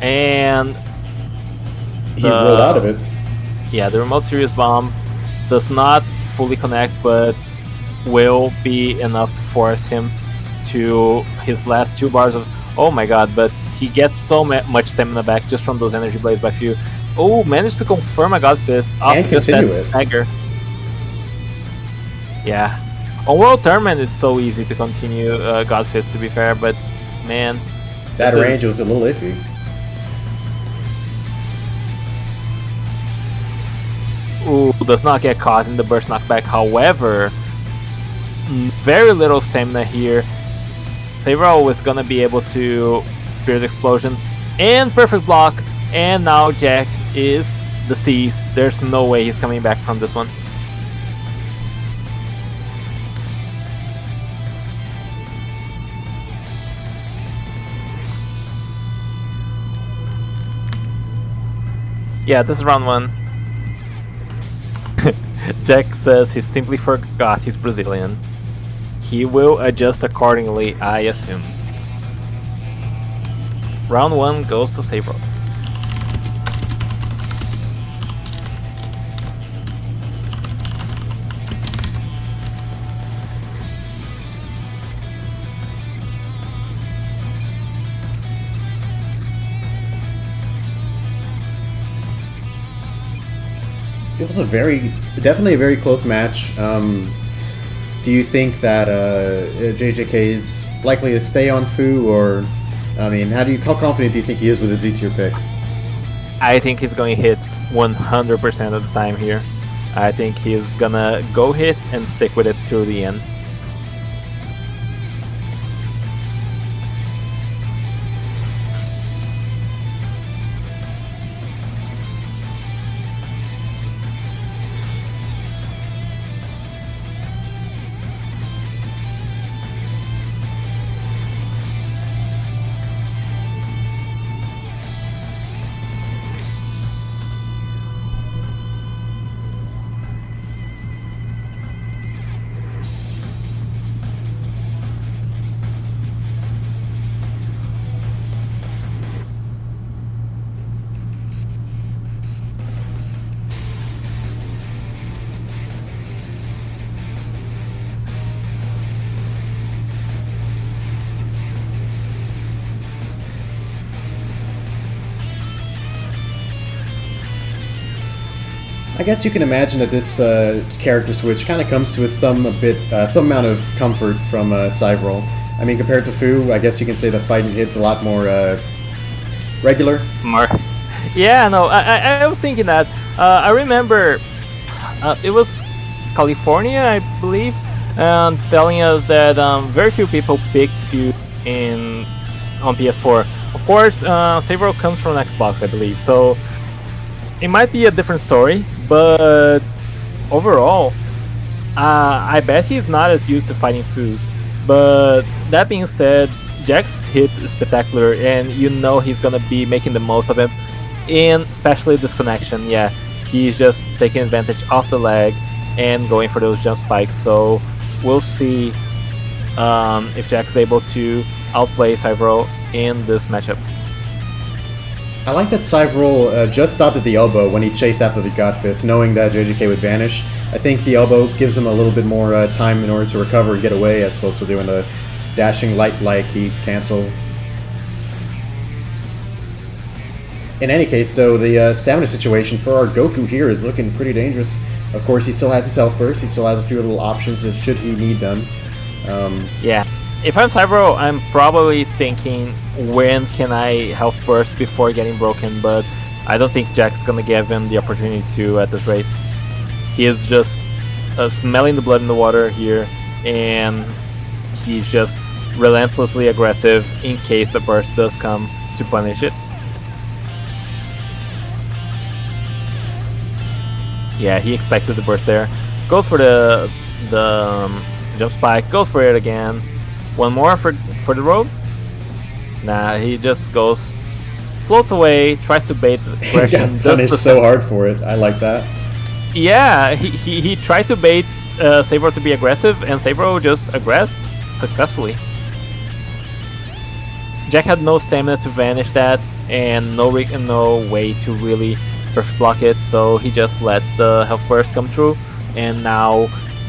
Speaker 2: And
Speaker 1: he rolled out of it.
Speaker 2: Yeah, the remote serious bomb does not fully connect, but will be enough to force him to his last 2 bars of... Oh my god, but he gets so much stamina back just from those energy blades by Few. Oh, managed to confirm a God Fist off
Speaker 1: and
Speaker 2: just that
Speaker 1: continue it.
Speaker 2: stagger. Yeah. On World Tournament, it's so easy to continue God Fist, to be fair, but man...
Speaker 1: That range was a little iffy.
Speaker 2: Ooh, does not get caught in the burst knockback. However, very little stamina here. Sabro was gonna be able to Spirit Explosion and perfect block, and now Jack is deceased. There's no way he's coming back from this one. Yeah, this is round 1. Jack says he simply forgot he's Brazilian. He will adjust accordingly, I assume. Round 1 goes to Sabro.
Speaker 1: It was definitely a very close match. Do you think that JJK is likely to stay on Fu, or I mean, how confident do you think he is with his Z tier pick?
Speaker 2: I think he's going to hit 100% of the time here. I think he's gonna go hit and stick with it through the end.
Speaker 1: I guess you can imagine that this character switch kind of comes with some amount of comfort from Cyvril. I mean, compared to Fu, I guess you can say the fighting hit's a lot more regular.
Speaker 2: Yeah, no, I was thinking that. I remember it was California, I believe, telling us that very few people picked Fu on PS4. Of course, Cyvril comes from Xbox, I believe, so it might be a different story, but overall, I bet he's not as used to fighting Fus. But that being said, Jack's hit is spectacular, and you know he's gonna be making the most of it, and especially this connection. Yeah, he's just taking advantage of the lag and going for those jump spikes. So we'll see if Jack's able to outplay Cyvril in this matchup.
Speaker 1: I like that Cyvril just stopped at the elbow when he chased after the God Fist, knowing that JJK would vanish. I think the elbow gives him a little bit more time in order to recover and get away, as opposed to doing the dashing light key cancel. In any case, though, the stamina situation for our Goku here is looking pretty dangerous. Of course, he still has his health burst. He still has a few little options should he need them.
Speaker 2: Yeah. If I'm Cyvril, I'm probably thinking, when can I health burst before getting broken? But I don't think Jack's gonna give him the opportunity to at this rate. He is just smelling the blood in the water here, and he's just relentlessly aggressive in case the burst does come to punish it. Yeah, he expected the burst there. Goes for the jump spike, goes for it again. One more for the road. Nah, he just goes, floats away, tries to bait the aggression.
Speaker 1: Got punished so hard for it. I like that.
Speaker 2: Yeah, he tried to bait Cyvril to be aggressive, and Cyvril just aggressed successfully. Jack had no stamina to vanish that, and no way to really perfect block it, so he just lets the health burst come through, and now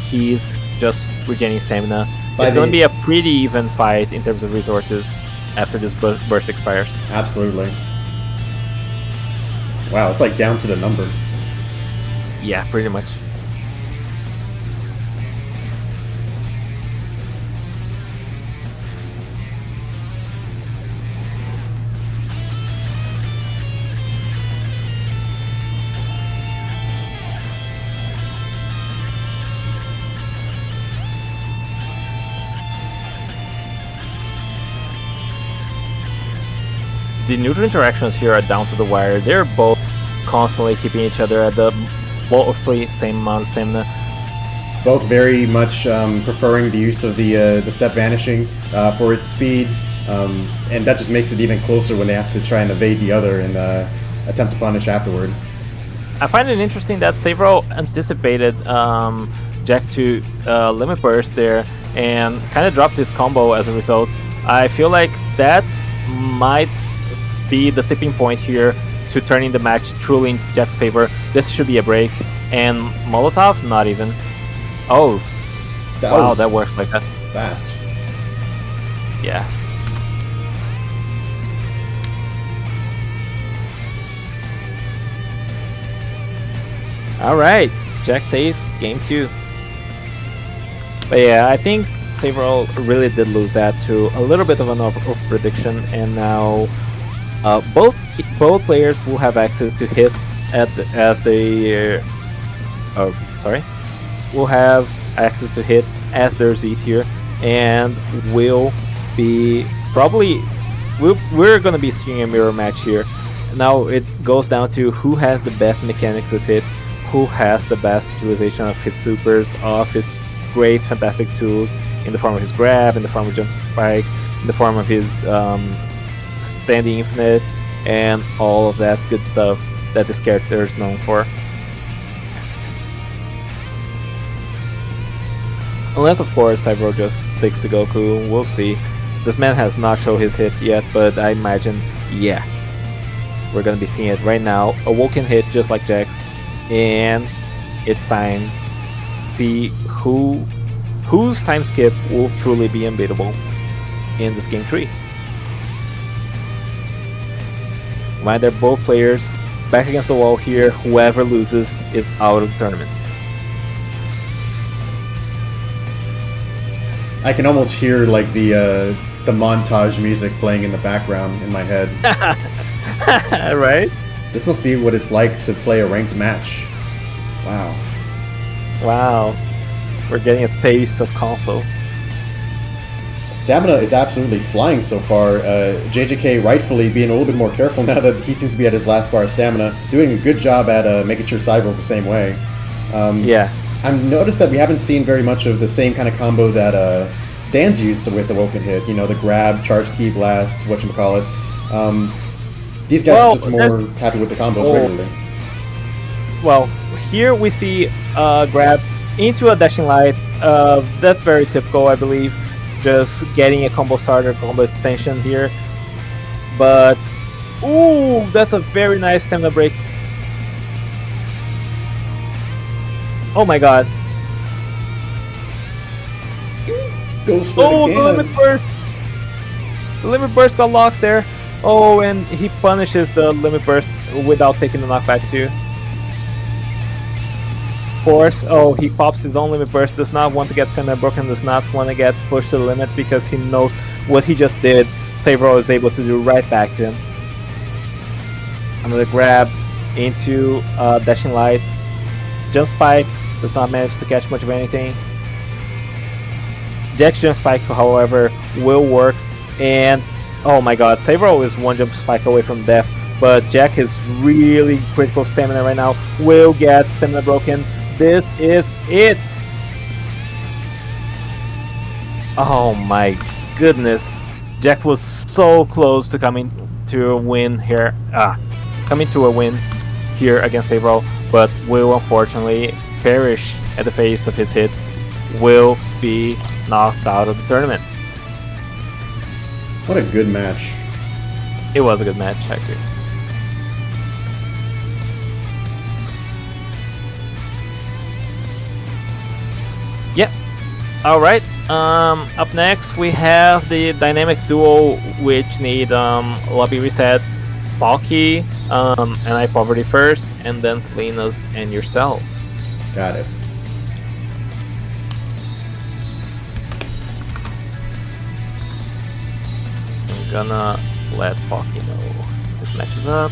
Speaker 2: he's just regaining stamina. It's going to be a pretty even fight in terms of resources after this burst expires.
Speaker 1: Absolutely. Wow, it's like down to the number.
Speaker 2: Yeah, pretty much. The neutral interactions here are down to the wire. They're both constantly keeping each other at the mostly same amount of stamina.
Speaker 1: Both very much preferring the use of the step vanishing for its speed, and that just makes it even closer when they have to try and evade the other and attempt to punish afterward.
Speaker 2: I find it interesting that Cyvril anticipated Jack to limit burst there and kind of dropped his combo as a result. I feel like that might be the tipping point here to turning the match truly in Jack's favor. This should be a break, and Molotov, not even. Oh, wow, that works like that.
Speaker 1: Fast.
Speaker 2: Yeah. All right, Jack takes game 2. But yeah, I think Saverall really did lose that to a little bit of an of prediction, and now both players will have access to hit as they will have access to hit as their Z tier, and will be probably we're gonna be seeing a mirror match here. Now it goes down to who has the best mechanics as hit, who has the best utilization of his supers, of his great fantastic tools in the form of his grab, in the form of jump spike, in the form of his standing infinite, and all of that good stuff that this character is known for. Unless, of course, Saverall just sticks to Goku, we'll see. This man has not shown his hit yet, but I imagine, yeah, we're gonna be seeing it right now. A Woken hit just like Jax, and it's time to see whose time skip will truly be unbeatable in this game 3. While they're both players back against the wall here, whoever loses is out of the tournament.
Speaker 1: I can almost hear like the montage music playing in the background in my head.
Speaker 2: Right?
Speaker 1: This must be what it's like to play a ranked match. Wow.
Speaker 2: Wow. We're getting a taste of console.
Speaker 1: Stamina is absolutely flying so far. JJK rightfully being a little bit more careful now that he seems to be at his last bar of stamina. Doing a good job at making sure Cyber's the same way.
Speaker 2: Yeah.
Speaker 1: I've noticed that we haven't seen very much of the same kind of combo that Dan's used with the Woken hit. You know, the grab, charge key blast, whatchamacallit. These guys are just more happy with the combos regularly.
Speaker 2: Well, here we see grab into a dashing light. That's very typical, I believe. Just getting a combo starter, combo extension here. But, ooh, that's a very nice stamina break. Oh my god.
Speaker 1: Goes for it again.
Speaker 2: The limit burst! The limit burst got locked there. Oh, and he punishes the limit burst without taking the knockback too. Of course, oh, he pops his own limit burst, does not want to get semi-broken, does not want to get pushed to the limit because he knows what he just did. Saverall is able to do right back to him. Another grab into dashing light. Jump spike does not manage to catch much of anything. Jack's jump spike, however, will work, and oh my god, Saverall is one jump spike away from death, but Jack is really critical stamina right now, will get stamina broken. This is it! Oh my goodness, Jack was so close to coming to a win here, coming to a win here against Saverall, but will unfortunately perish at the face of his hit, will be knocked out of the tournament.
Speaker 1: What a good match.
Speaker 2: It was a good match, I agree. Yep. Alright. Up next we have the dynamic duo which need lobby resets. Palki and I Poverty first, and then Selena's and yourself.
Speaker 1: Got it.
Speaker 2: I'm gonna let Palki know this match is up.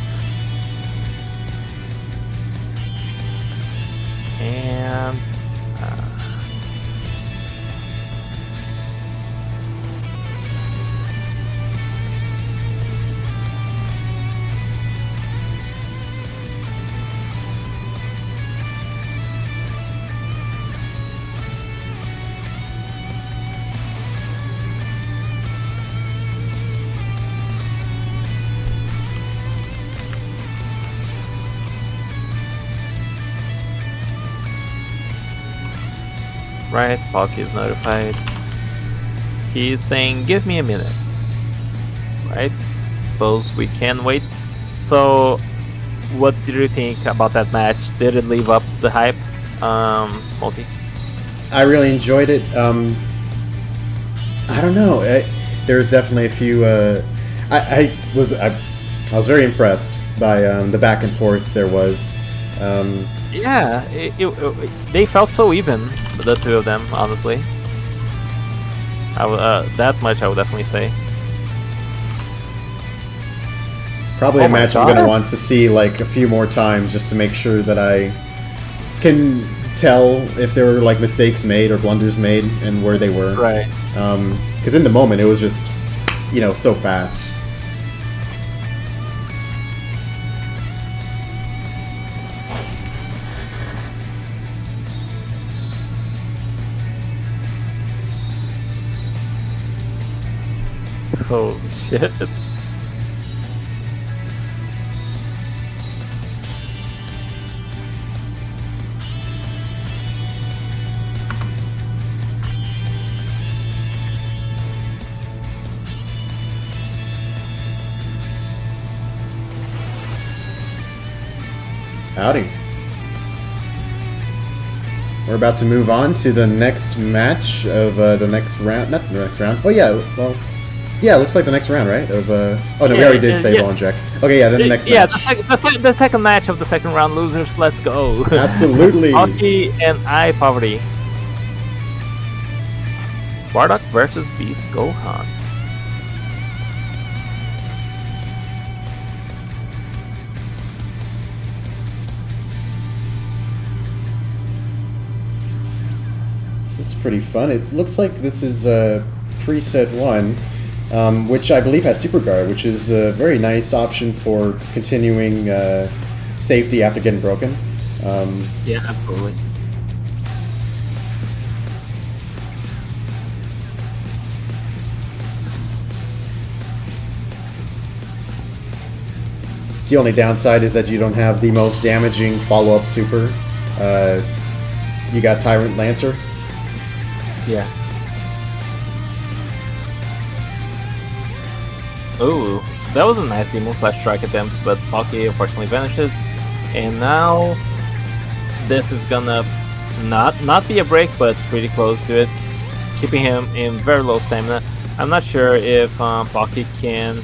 Speaker 2: And right, Palki is notified. He's saying, give me a minute. Right? Suppose we can wait. So, what did you think about that match? Did it live up to the hype? Multi?
Speaker 1: I really enjoyed it. I don't know. There's definitely a few. I was very impressed by the back and forth there was.
Speaker 2: Yeah, they felt so even, the two of them, honestly. That much I would definitely say.
Speaker 1: Probably
Speaker 2: Oh
Speaker 1: a
Speaker 2: my
Speaker 1: match I'm going to
Speaker 2: God.
Speaker 1: want to see like a few more times just to make sure that I can tell if there were like mistakes made or blunders made and where they were.
Speaker 2: Right.
Speaker 1: Because in the moment it was just, you know, so fast.
Speaker 2: Oh shit.
Speaker 1: Howdy. We're about to move on to the next match of the next round. Not the next round. Oh yeah, well, yeah, it looks like the next round, right? Of oh no, we
Speaker 2: Yeah,
Speaker 1: already did say ball and check. Okay, yeah, then the next
Speaker 2: Yeah,
Speaker 1: match.
Speaker 2: the second match of the second round, losers. Let's go.
Speaker 1: Absolutely.
Speaker 2: Hockey and I Poverty. Bardock versus Beast Gohan.
Speaker 1: It's pretty fun. It looks like this is preset 1, which I believe has Super Guard, which is a very nice option for continuing safety after getting broken.
Speaker 2: Yeah, absolutely.
Speaker 1: The only downside is that you don't have the most damaging follow-up super. You got Tyrant Lancer.
Speaker 2: Yeah. Ooh, that was a nice Demon Flash strike attempt, but Pocky unfortunately vanishes. And now this is gonna not be a break, but pretty close to it, keeping him in very low stamina. I'm not sure if Pocky can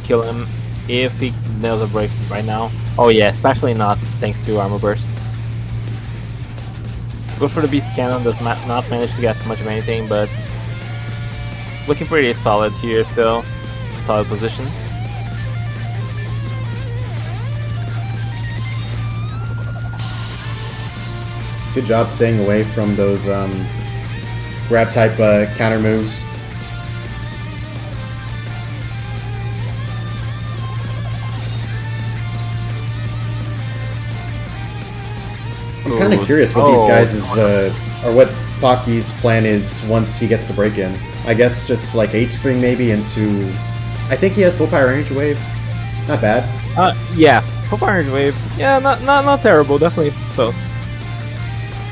Speaker 2: kill him if he nails a break right now. Oh yeah, especially not thanks to Armor Burst. Good for the Beast Cannon, does not manage to get much of anything, but looking pretty solid here still. Solid position.
Speaker 1: Good job staying away from those grab type counter moves. I'm kind of curious what these guys is, or what Pocky's plan is once he gets the break in. I guess just like H-string maybe into. I think he has full power energy wave. Not bad.
Speaker 2: Yeah, full power energy wave. Yeah, not terrible. Definitely so.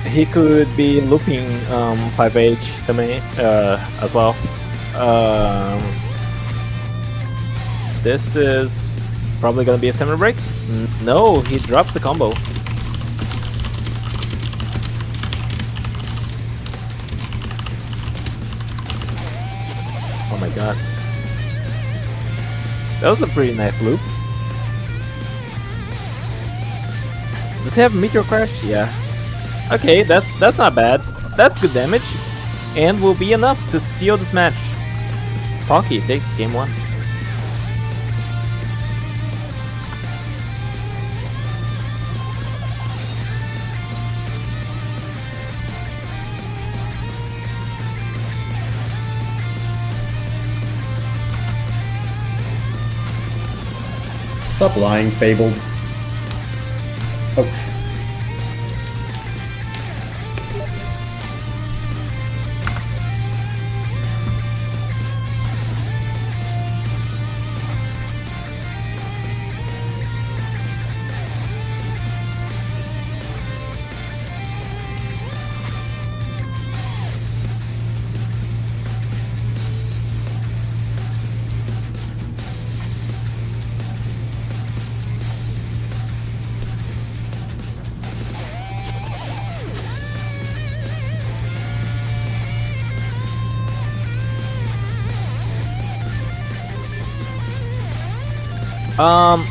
Speaker 2: He could be looping 5H domain as well. This is probably gonna be a stamina break. No, he drops the combo. Oh my god. That was a pretty nice loop. Does he have Meteor Crash? Yeah. Okay, that's not bad. That's good damage. And will be enough to seal this match. Pocky takes game 1.
Speaker 1: Stop lying, Fabled. Oh.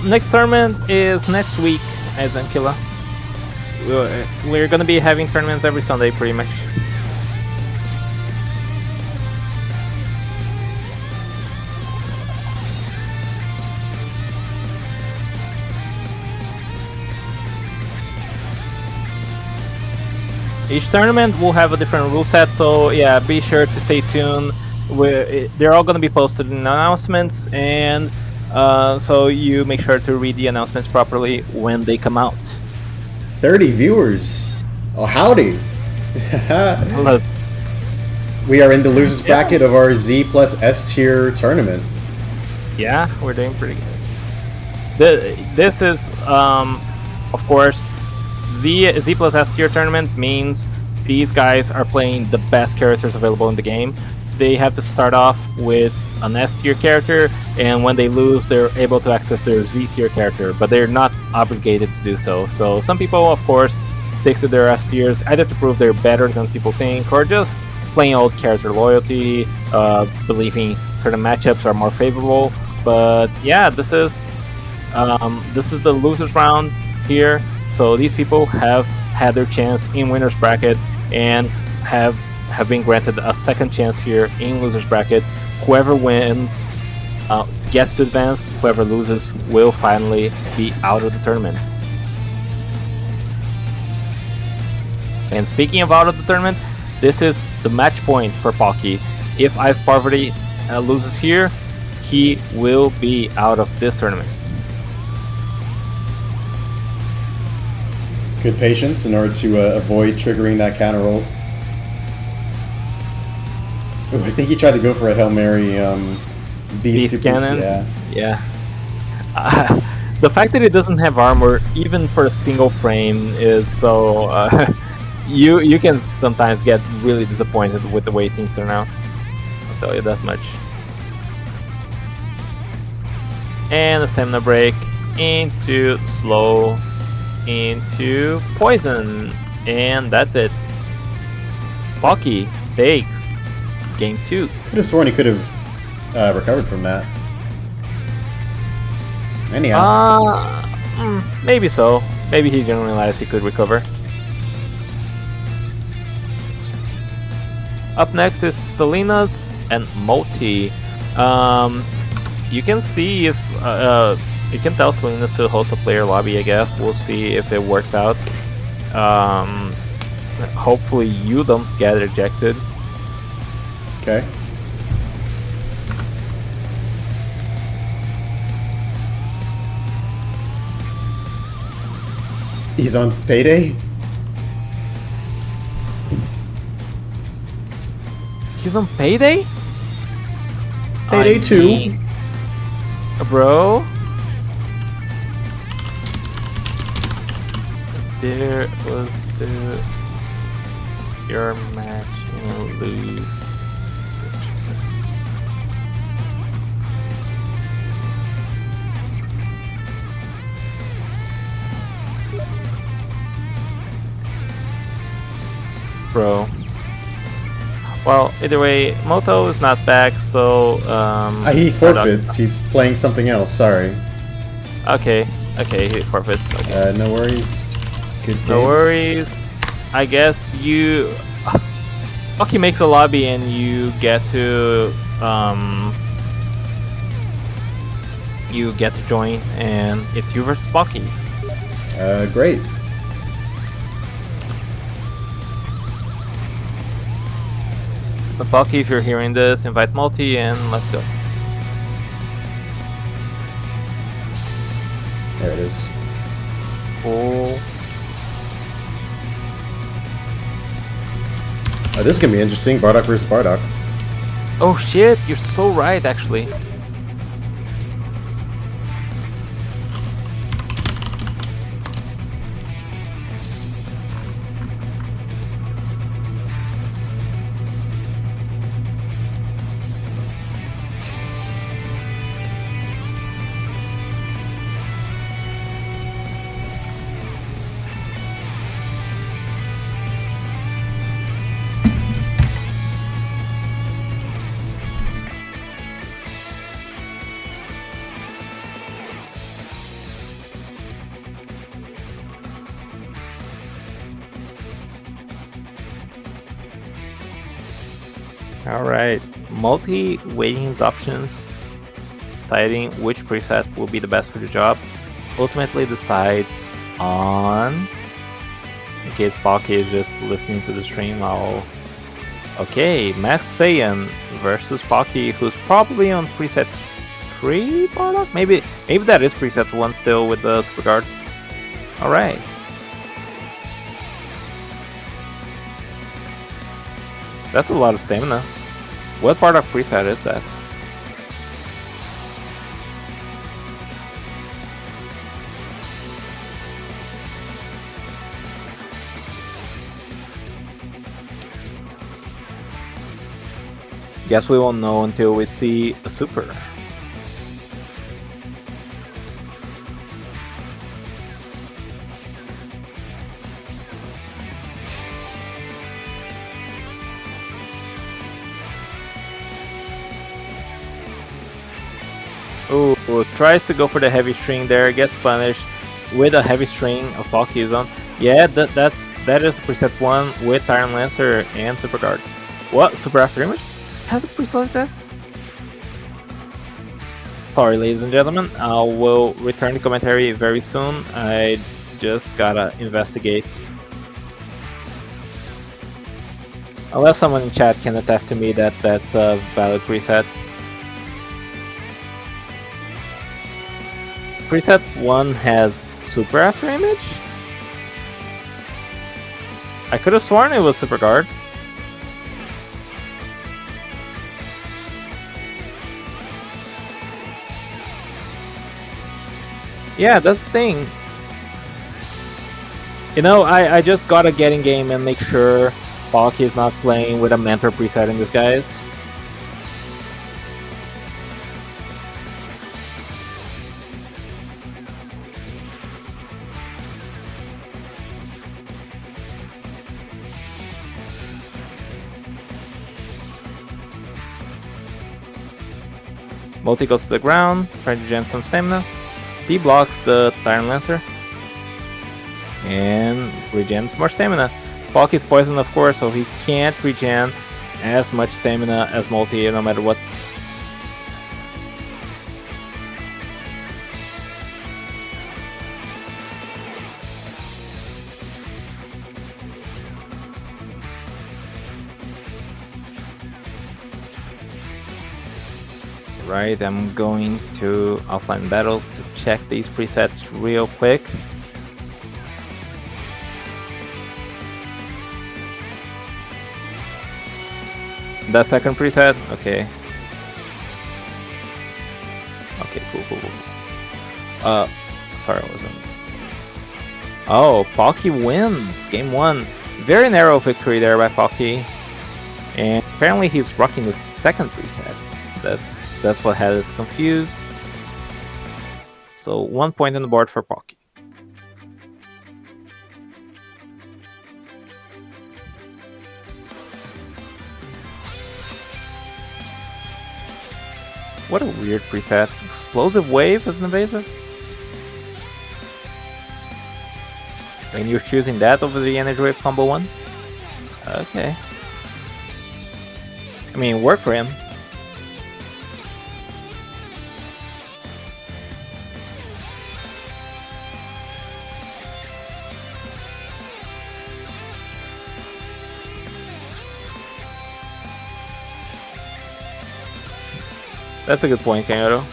Speaker 2: Next tournament is next week as Ankila. We're gonna be having tournaments every Sunday, pretty much. Each tournament will have a different rule set, so yeah, be sure to stay tuned. They're all going to be posted in announcements, and so you make sure to read the announcements properly when they come out.
Speaker 1: 30 viewers. Oh, howdy.
Speaker 2: Hello.
Speaker 1: We are in the losers bracket of our Z plus S tier tournament.
Speaker 2: Yeah, we're doing pretty good. This is, of course, Z plus S tier tournament means these guys are playing the best characters available in the game. They have to start off with an S tier character, and when they lose, they're able to access their Z tier character, but they're not obligated to do so. So some people, of course, stick to their S tiers either to prove they're better than people think, or just plain old character loyalty, believing certain matchups are more favorable. But yeah, this is the losers round here. So these people have had their chance in winners bracket and have been granted a second chance here in losers bracket. Whoever wins gets to advance. Whoever loses will finally be out of the tournament. And speaking of out of the tournament, this is the match point for Pocky. If I've Poverty loses here, he will be out of this tournament.
Speaker 1: Good patience in order to avoid triggering that counter roll. Ooh, I think he tried to go for a Hail Mary Beast
Speaker 2: Cannon.
Speaker 1: Yeah.
Speaker 2: The fact that it doesn't have armor, even for a single frame, is so... you can sometimes get really disappointed with the way things turn out. I'll tell you that much. And a stamina break into slow, into poison, and that's it. Pocky takes game 2.
Speaker 1: Could have sworn he could have recovered from that. Anyhow.
Speaker 2: Maybe so. Maybe he didn't realize he could recover. Up next is Selena's and Multi. You can see if you can tell Selena's to host a player lobby, I guess. We'll see if it worked out. Hopefully you don't get ejected.
Speaker 1: Okay. He's on payday?
Speaker 2: He's on payday?
Speaker 1: Payday 2.
Speaker 2: Bro. There was your match in lose. Bro. Well, either way, Moto is not back, so
Speaker 1: he forfeits. He's playing something else. Sorry.
Speaker 2: Okay, he forfeits. Okay.
Speaker 1: No worries. Good games.
Speaker 2: No worries. I guess you. Pocky makes a lobby, and you get to join, and it's you versus Pocky.
Speaker 1: Great.
Speaker 2: But Pocky, if you're hearing this, invite Multi and let's go.
Speaker 1: There it is.
Speaker 2: Cool.
Speaker 1: This is gonna be interesting. Bardock versus Bardock.
Speaker 2: Oh shit, you're so right, actually. Alright, Multi weighing his options, deciding which preset will be the best for the job, ultimately decides on... In case Pocky is just listening to the stream, Okay, Max Saiyan versus Pocky, who's probably on preset 3 product? Maybe that is preset 1 still with the Super Guard. Alright. That's a lot of stamina. What part of preset is that? Guess we won't know until we see a super. Ooh, tries to go for the heavy string there, gets punished with a heavy string of Pocky on. Yeah, that is preset 1 with Tyrant Lancer and Super Guard. What? Super After Image? Has a preset like that? Sorry, ladies and gentlemen, I will return the commentary very soon. I just gotta investigate. Unless someone in chat can attest to me that that's a valid preset. Preset 1 has Super After Image? I could have sworn it was Super Guard. Yeah, that's the thing. You know, I just gotta get in game and make sure Pocky is not playing with a Mentor preset in disguise. Multi goes to the ground, trying to gen some stamina. He blocks the Tyrant Lancer and regens more stamina. Pocky's poisoned, of course, so he can't regen as much stamina as Multi no matter what. Right, I'm going to offline battles to check these presets real quick. The second preset? Okay. Okay, cool. Sorry, I wasn't. Oh, Pocky wins! Game 1. Very narrow victory there by Pocky. And apparently he's rocking the second preset. That's what had us confused. So 1 point on the board for Pocky. What a weird preset. Explosive Wave as an evasive? And you're choosing that over the Energy Wave combo 1? Okay. I mean, it worked for him. That's a good point, Kanyoto.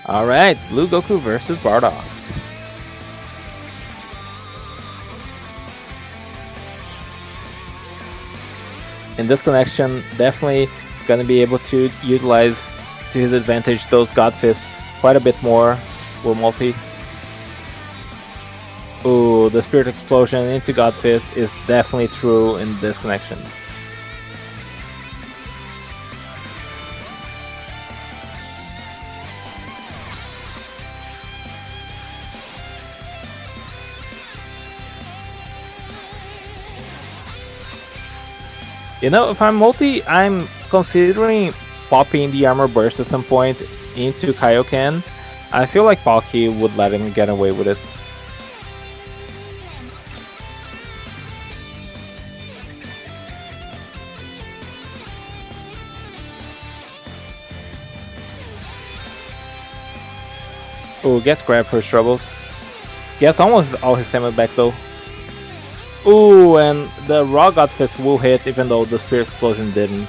Speaker 2: Alright, Blue Goku versus Bardock. In this connection, definitely gonna be able to utilize to his advantage those God Fists quite a bit more with Multi. Ooh, the Spirit Explosion into God Fist is definitely true in this connection. You know, if I'm Multi, I'm considering popping the Armor Burst at some point into Kaioken. I feel like Pocky would let him get away with it. Ooh, gets grabbed for his troubles. Gets almost all his stamina back though. Ooh, and the raw God Fist will hit even though the Spirit Explosion didn't.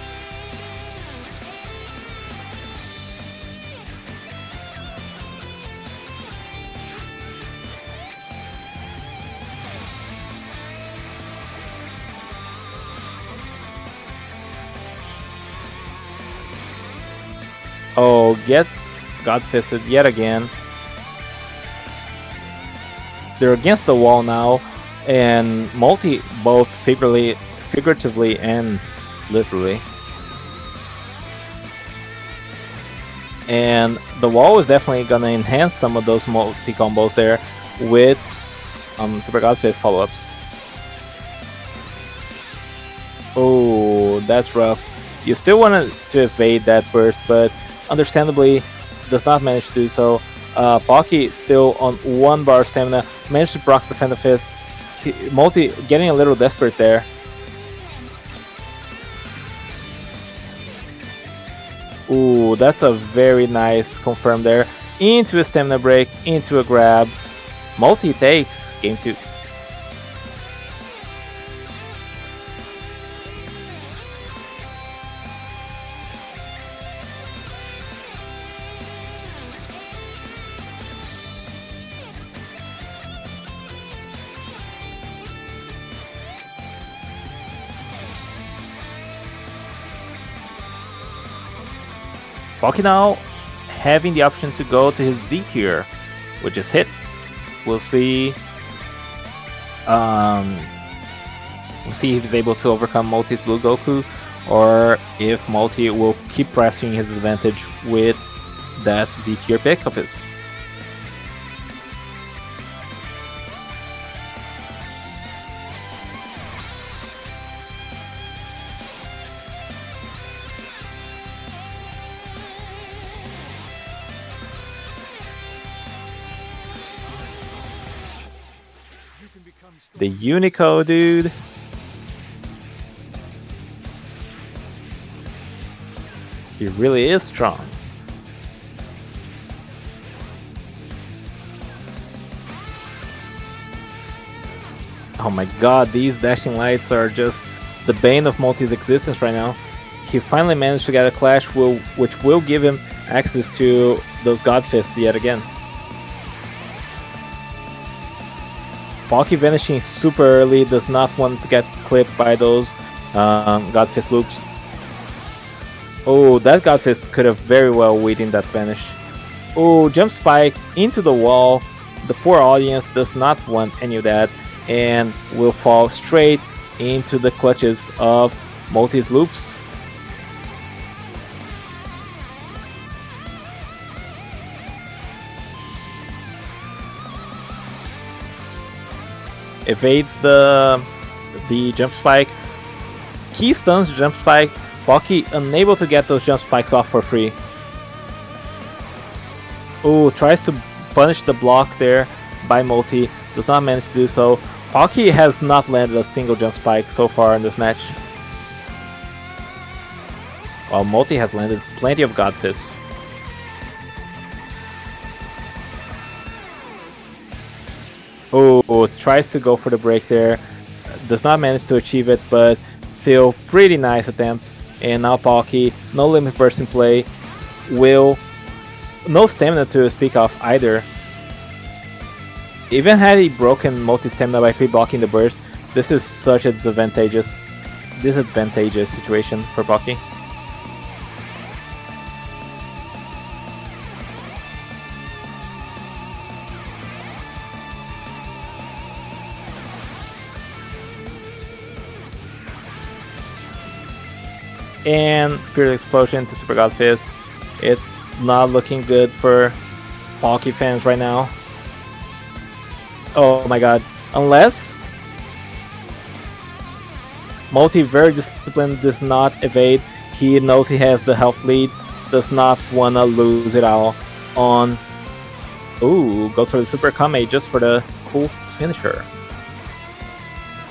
Speaker 2: Oh, gets God Fisted yet again. They're against the wall now, and Multi both figuratively and literally. And the wall is definitely gonna enhance some of those multi combos there with Super God Fist follow-ups. Oh, that's rough. You still wanted to evade that burst, but understandably does not manage to do so. Pocky still on 1 bar stamina, managed to proc the Phantom Fist. Multi getting a little desperate there. Ooh, that's a very nice confirm there. Into a stamina break, into a grab. Multi takes game 2. Pocky now having the option to go to his Z tier, which is hit. We'll see. We'll see if he's able to overcome Multi's Blue Goku, or if Multi will keep pressing his advantage with that Z tier pick of his. The Unico, dude. He really is strong. Oh my god, these dashing lights are just the bane of Multi's existence right now. He finally managed to get a clash which will give him access to those God Fists yet again. Pocky vanishing super early, does not want to get clipped by those God Fist loops. Oh, that God Fist could have very well waited that vanish. Oh, jump spike into the wall. The poor audience does not want any of that and will fall straight into the clutches of Multi's loops. Evades the jump spike. Key stuns the jump spike. Pocky unable to get those jump spikes off for free. Ooh, tries to punish the block there by Multi. Does not manage to do so. Pocky has not landed a single jump spike so far in this match, while Multi has landed plenty of God Fists. Oh, tries to go for the break there. Does not manage to achieve it, but still pretty nice attempt. And now Pocky, no limit burst in play. No stamina to speak of either. Even had he broken Multi stamina by pre-blocking the burst, this is such a disadvantageous situation for Pocky. And Spirit Explosion to Super God Fist. It's not looking good for Pocky fans right now. Oh my god. Unless Multi, very disciplined, does not evade. He knows he has the health lead. Does not want to lose it all on... Ooh, goes for the Super Kame just for the cool finisher.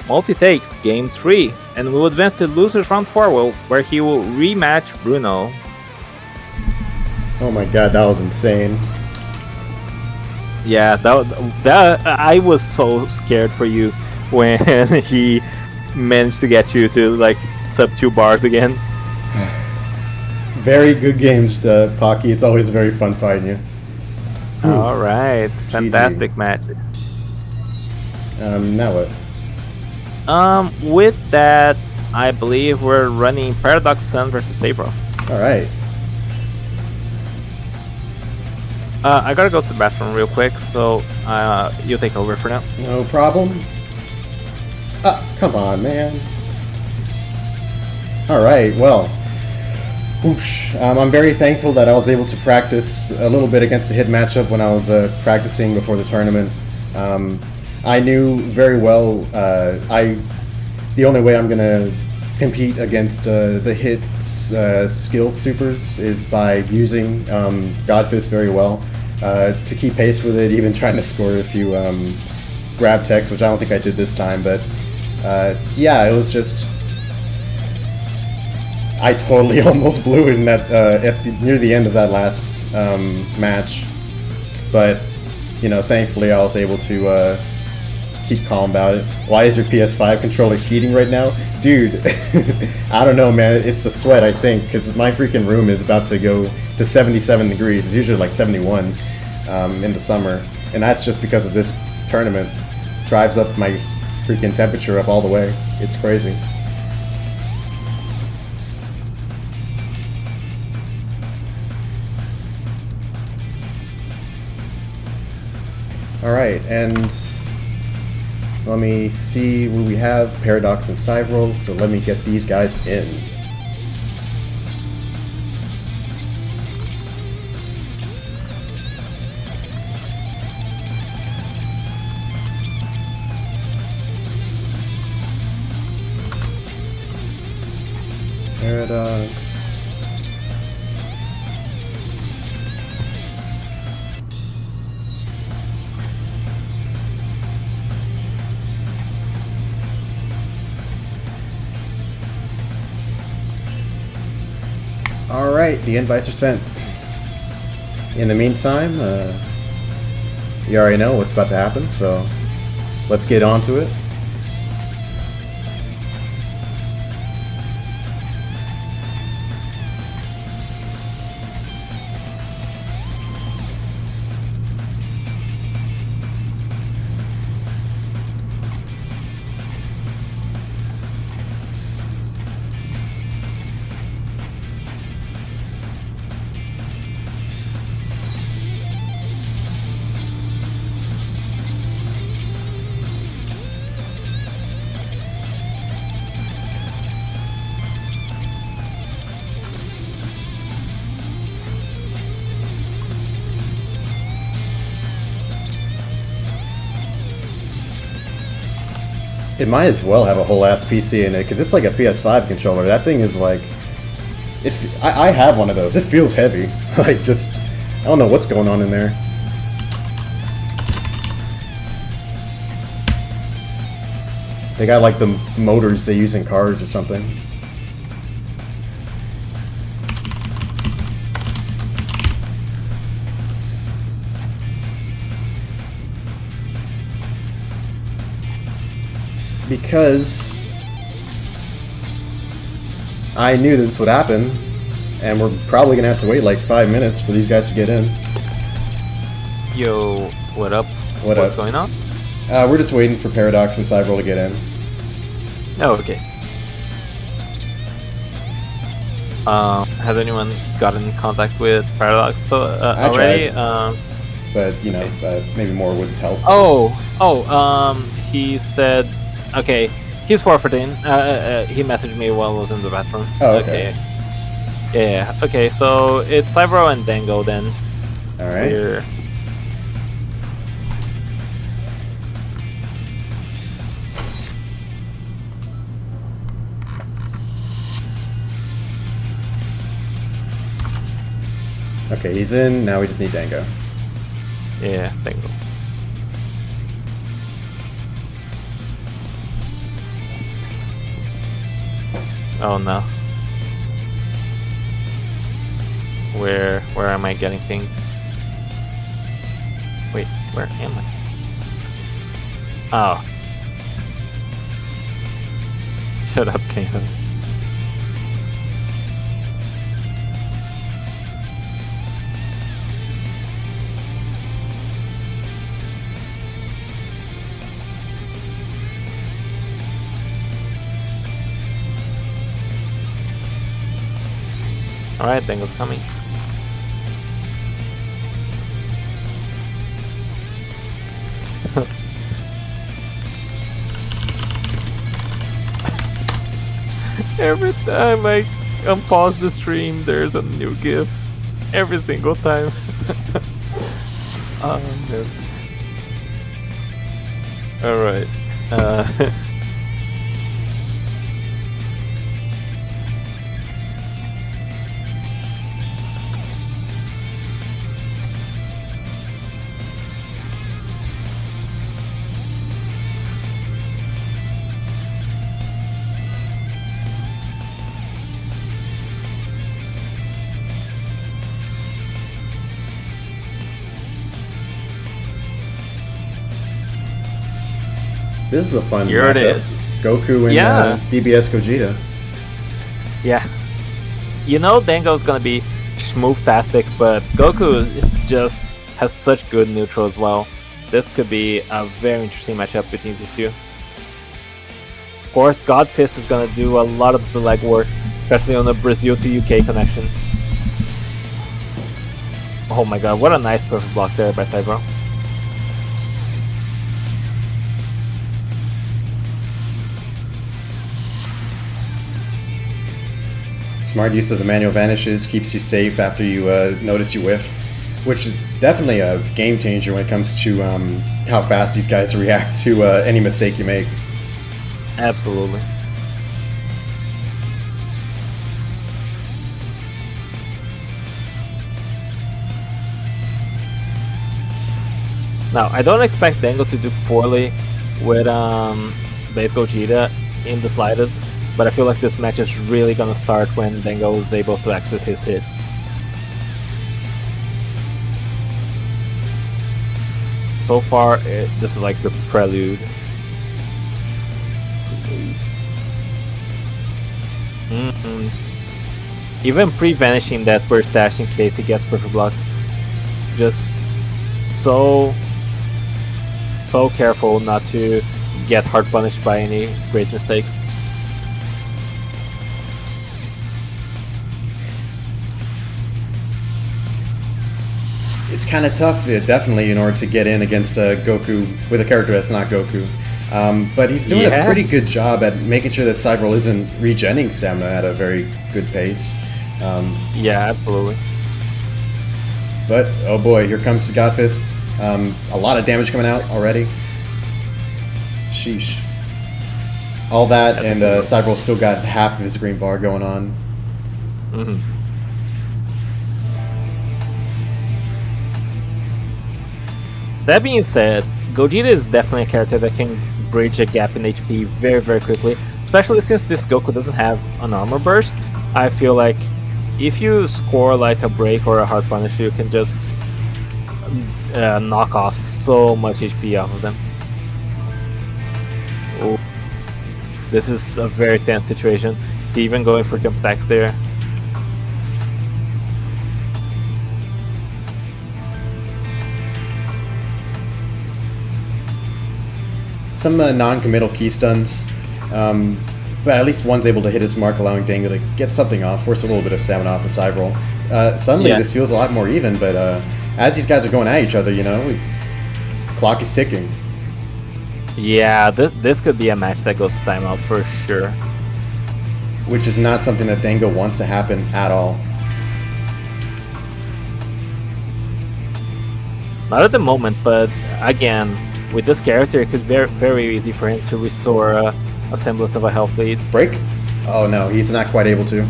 Speaker 2: Multi takes game 3 and will advance to losers round 4 where he will rematch Bruno.
Speaker 1: Oh my god, that was insane.
Speaker 2: Yeah, that I was so scared for you when he managed to get you to like sub 2 bars again.
Speaker 1: Very good games, Pocky. It's always very fun fighting you.
Speaker 2: All right, fantastic match.
Speaker 1: Now what?
Speaker 2: With that, I believe we're running Paradox Sun versus Sabro.
Speaker 1: All right.
Speaker 2: I gotta go to the bathroom real quick, so you take over for now.
Speaker 1: No problem. Come on, man. All right. Well, whoosh. I'm very thankful that I was able to practice a little bit against a hit matchup when I was practicing before the tournament. I knew very well the only way I'm gonna compete against the hit skill supers is by using Godfist very well to keep pace with it, even trying to score a few grab techs, which I don't think I did this time, but yeah, it was just... I totally almost blew it in that near the end of that last match, but you know, thankfully I was able to keep calm about it. Why is your PS5 controller heating right now? Dude, I don't know, man. It's the sweat, I think, because my freaking room is about to go to 77 degrees. It's usually like 71 in the summer, and that's just because of this tournament. Drives up my freaking temperature up all the way. It's crazy. Alright, and let me see what we have. Paradox and Cyvril, so let me get these guys in. Paradox. Alright, the invites are sent. In the meantime, you already know what's about to happen, so let's get on to it. It might as well have a whole ass PC in it, because it's like a PS5 controller. That thing is like... I have one of those. It feels heavy. Like, just... I don't know what's going on in there. They got like the motors they use in cars or something. Because I knew this would happen, and we're probably gonna have to wait like 5 minutes for these guys to get in.
Speaker 2: Yo, what up? What's going on?
Speaker 1: We're just waiting for Paradox and Cyvril to get in.
Speaker 2: Oh, okay. Has anyone gotten in contact with Paradox already?
Speaker 1: But you know, maybe more would help.
Speaker 2: He said, okay, he's forfeiting. He messaged me while I was in the bathroom.
Speaker 1: Oh, okay.
Speaker 2: Yeah. Okay, so it's Cyber and Dango then.
Speaker 1: All right.
Speaker 2: We're...
Speaker 1: Okay, he's in. Now we just need Dango.
Speaker 2: Yeah, Dango. Oh no. Where am I getting things? Wait. Where am I? Oh. Shut up, Kano. Alright, Dango's coming. Every time I unpause the stream, there's a new GIF. Every single time. Oh, no. Alright.
Speaker 1: This is a fun
Speaker 2: Here it
Speaker 1: matchup.
Speaker 2: is.
Speaker 1: Goku and DBS Gogeta.
Speaker 2: Yeah. You know Dango's gonna be smooth-tastic, but Goku just has such good neutral as well. This could be a very interesting matchup between these two. Of course, Godfist is gonna do a lot of the legwork, especially on the Brazil to UK connection. Oh my god, what a nice perfect block there by Cybro.
Speaker 1: Smart use of the manual vanishes keeps you safe after you notice you whiff, which is definitely a game changer when it comes to how fast these guys react to any mistake you make.
Speaker 2: Absolutely. Now, I don't expect Dango to do poorly with base Gogeta in the slightest, but I feel like this match is really gonna start when Dango is able to access his hit. So far, this is like the prelude. Even pre-vanishing that burst dash in case he gets perfect blocked. Just so careful not to get hard punished by any great mistakes.
Speaker 1: It's kind of tough, definitely, in order to get in against Goku with a character that's not Goku. But he's doing a pretty good job at making sure that Cybro isn't regenning stamina at a very good pace.
Speaker 2: Yeah, absolutely.
Speaker 1: But, oh boy, here comes the Godfist. A lot of damage coming out already. Sheesh. All that, and Cybro still got half of his green bar going on.
Speaker 2: Mm-hmm. That being said, Gogeta is definitely a character that can bridge a gap in HP very, very quickly. Especially since this Goku doesn't have an armor burst. I feel like if you score like a break or a hard punish, you can just knock off so much HP off of them. Oh. This is a very tense situation. Even going for jump attacks there.
Speaker 1: Some non-committal key stuns, but at least one's able to hit his mark, allowing Dango to get something off, force a little bit of stamina off of Cybro. Suddenly this feels a lot more even, but as these guys are going at each other, you know, clock is ticking.
Speaker 2: Yeah, this could be a match that goes to timeout for sure.
Speaker 1: Which is not something that Dango wants to happen at all.
Speaker 2: Not at the moment, but again, with this character, it could be very easy for him to restore a semblance of a health lead.
Speaker 1: Break? Oh no, he's not quite able to.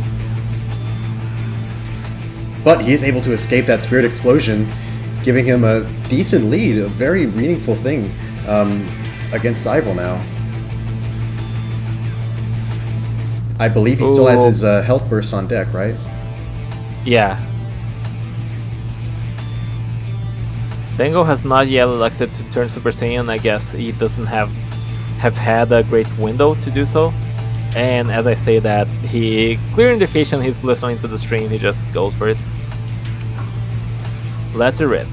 Speaker 1: But he is able to escape that Spirit Explosion, giving him a decent lead, a very meaningful thing against Cybro now. I believe he still has his health burst on deck, right?
Speaker 2: Yeah. Dengo has not yet elected to turn Super Saiyan. I guess he doesn't have had a great window to do so. And as I say that, he clear indication he's listening to the stream. He just goes for it. Let's rip.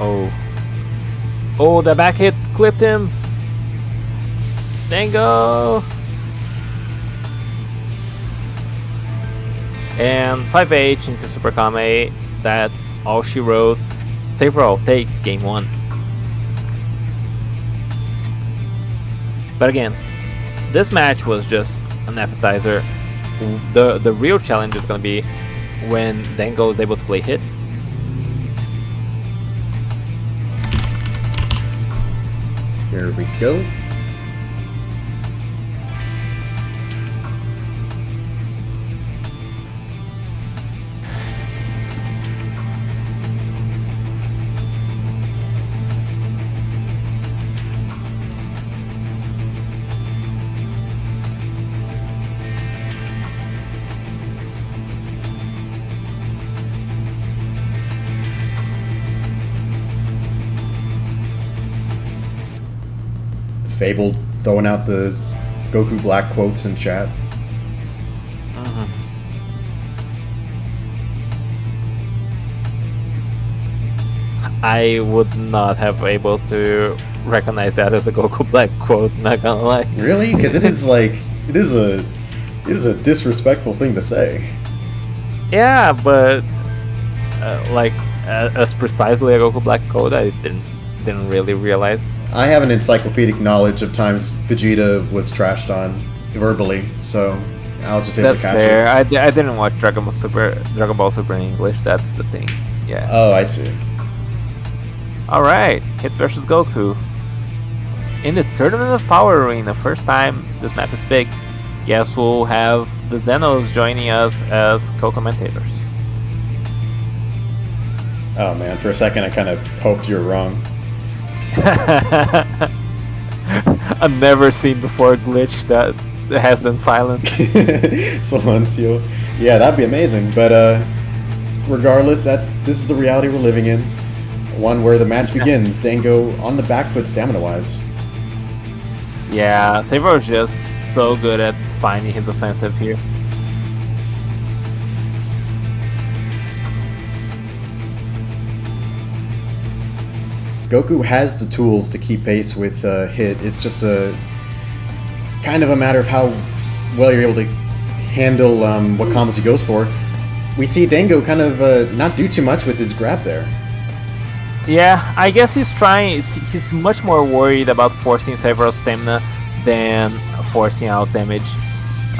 Speaker 2: Oh, the back hit clipped him. Dango. And 5H into Super Kame. That's all she wrote. Save Roll takes game 1. But again, this match was just an appetizer. The real challenge is going to be when Dango is able to play hit.
Speaker 1: Here we go. Fable throwing out the Goku Black quotes in chat.
Speaker 2: I would not have able to recognize that as a Goku Black quote, not gonna lie.
Speaker 1: Really? Because it is like it is a disrespectful thing to say.
Speaker 2: Yeah, but as precisely a Goku Black quote, I didn't really realize.
Speaker 1: I have an encyclopedic knowledge of times Vegeta was trashed on verbally, so I was just able
Speaker 2: That's
Speaker 1: to catch
Speaker 2: fair.
Speaker 1: it.
Speaker 2: I didn't watch Dragon Ball Super in English. That's the thing. Yeah.
Speaker 1: Oh, I see.
Speaker 2: All right, Hit versus Goku. In the Tournament of Power Arena, first time this map is big. Guess we'll have the Zenos joining us as co-commentators.
Speaker 1: Oh man, for a second I kind of hoped you were wrong.
Speaker 2: A never seen before glitch that has them silent.
Speaker 1: Silencio. Yeah, that'd be amazing. But regardless, this is the reality we're living in. One where the match begins. Dango on the back foot stamina-wise.
Speaker 2: Yeah, Saber is just so good at finding his offensive here.
Speaker 1: Goku has the tools to keep pace with Hit. It's just a kind of a matter of how well you're able to handle what combos he goes for. We see Dango kind of not do too much with his grab there.
Speaker 2: Yeah, I guess he's much more worried about forcing several stamina than forcing out damage.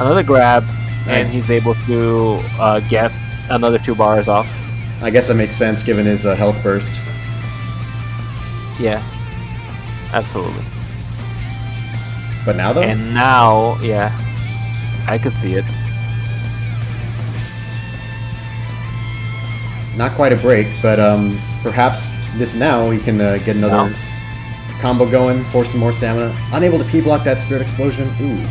Speaker 2: Another grab, and he's able to get another 2 bars off.
Speaker 1: I guess that makes sense given his health burst.
Speaker 2: Yeah, absolutely.
Speaker 1: But now though?
Speaker 2: And now, yeah, I could see it.
Speaker 1: Not quite a break, but perhaps this now he can get another combo going, force some more stamina. Unable to P-block that Spirit Explosion. Ooh.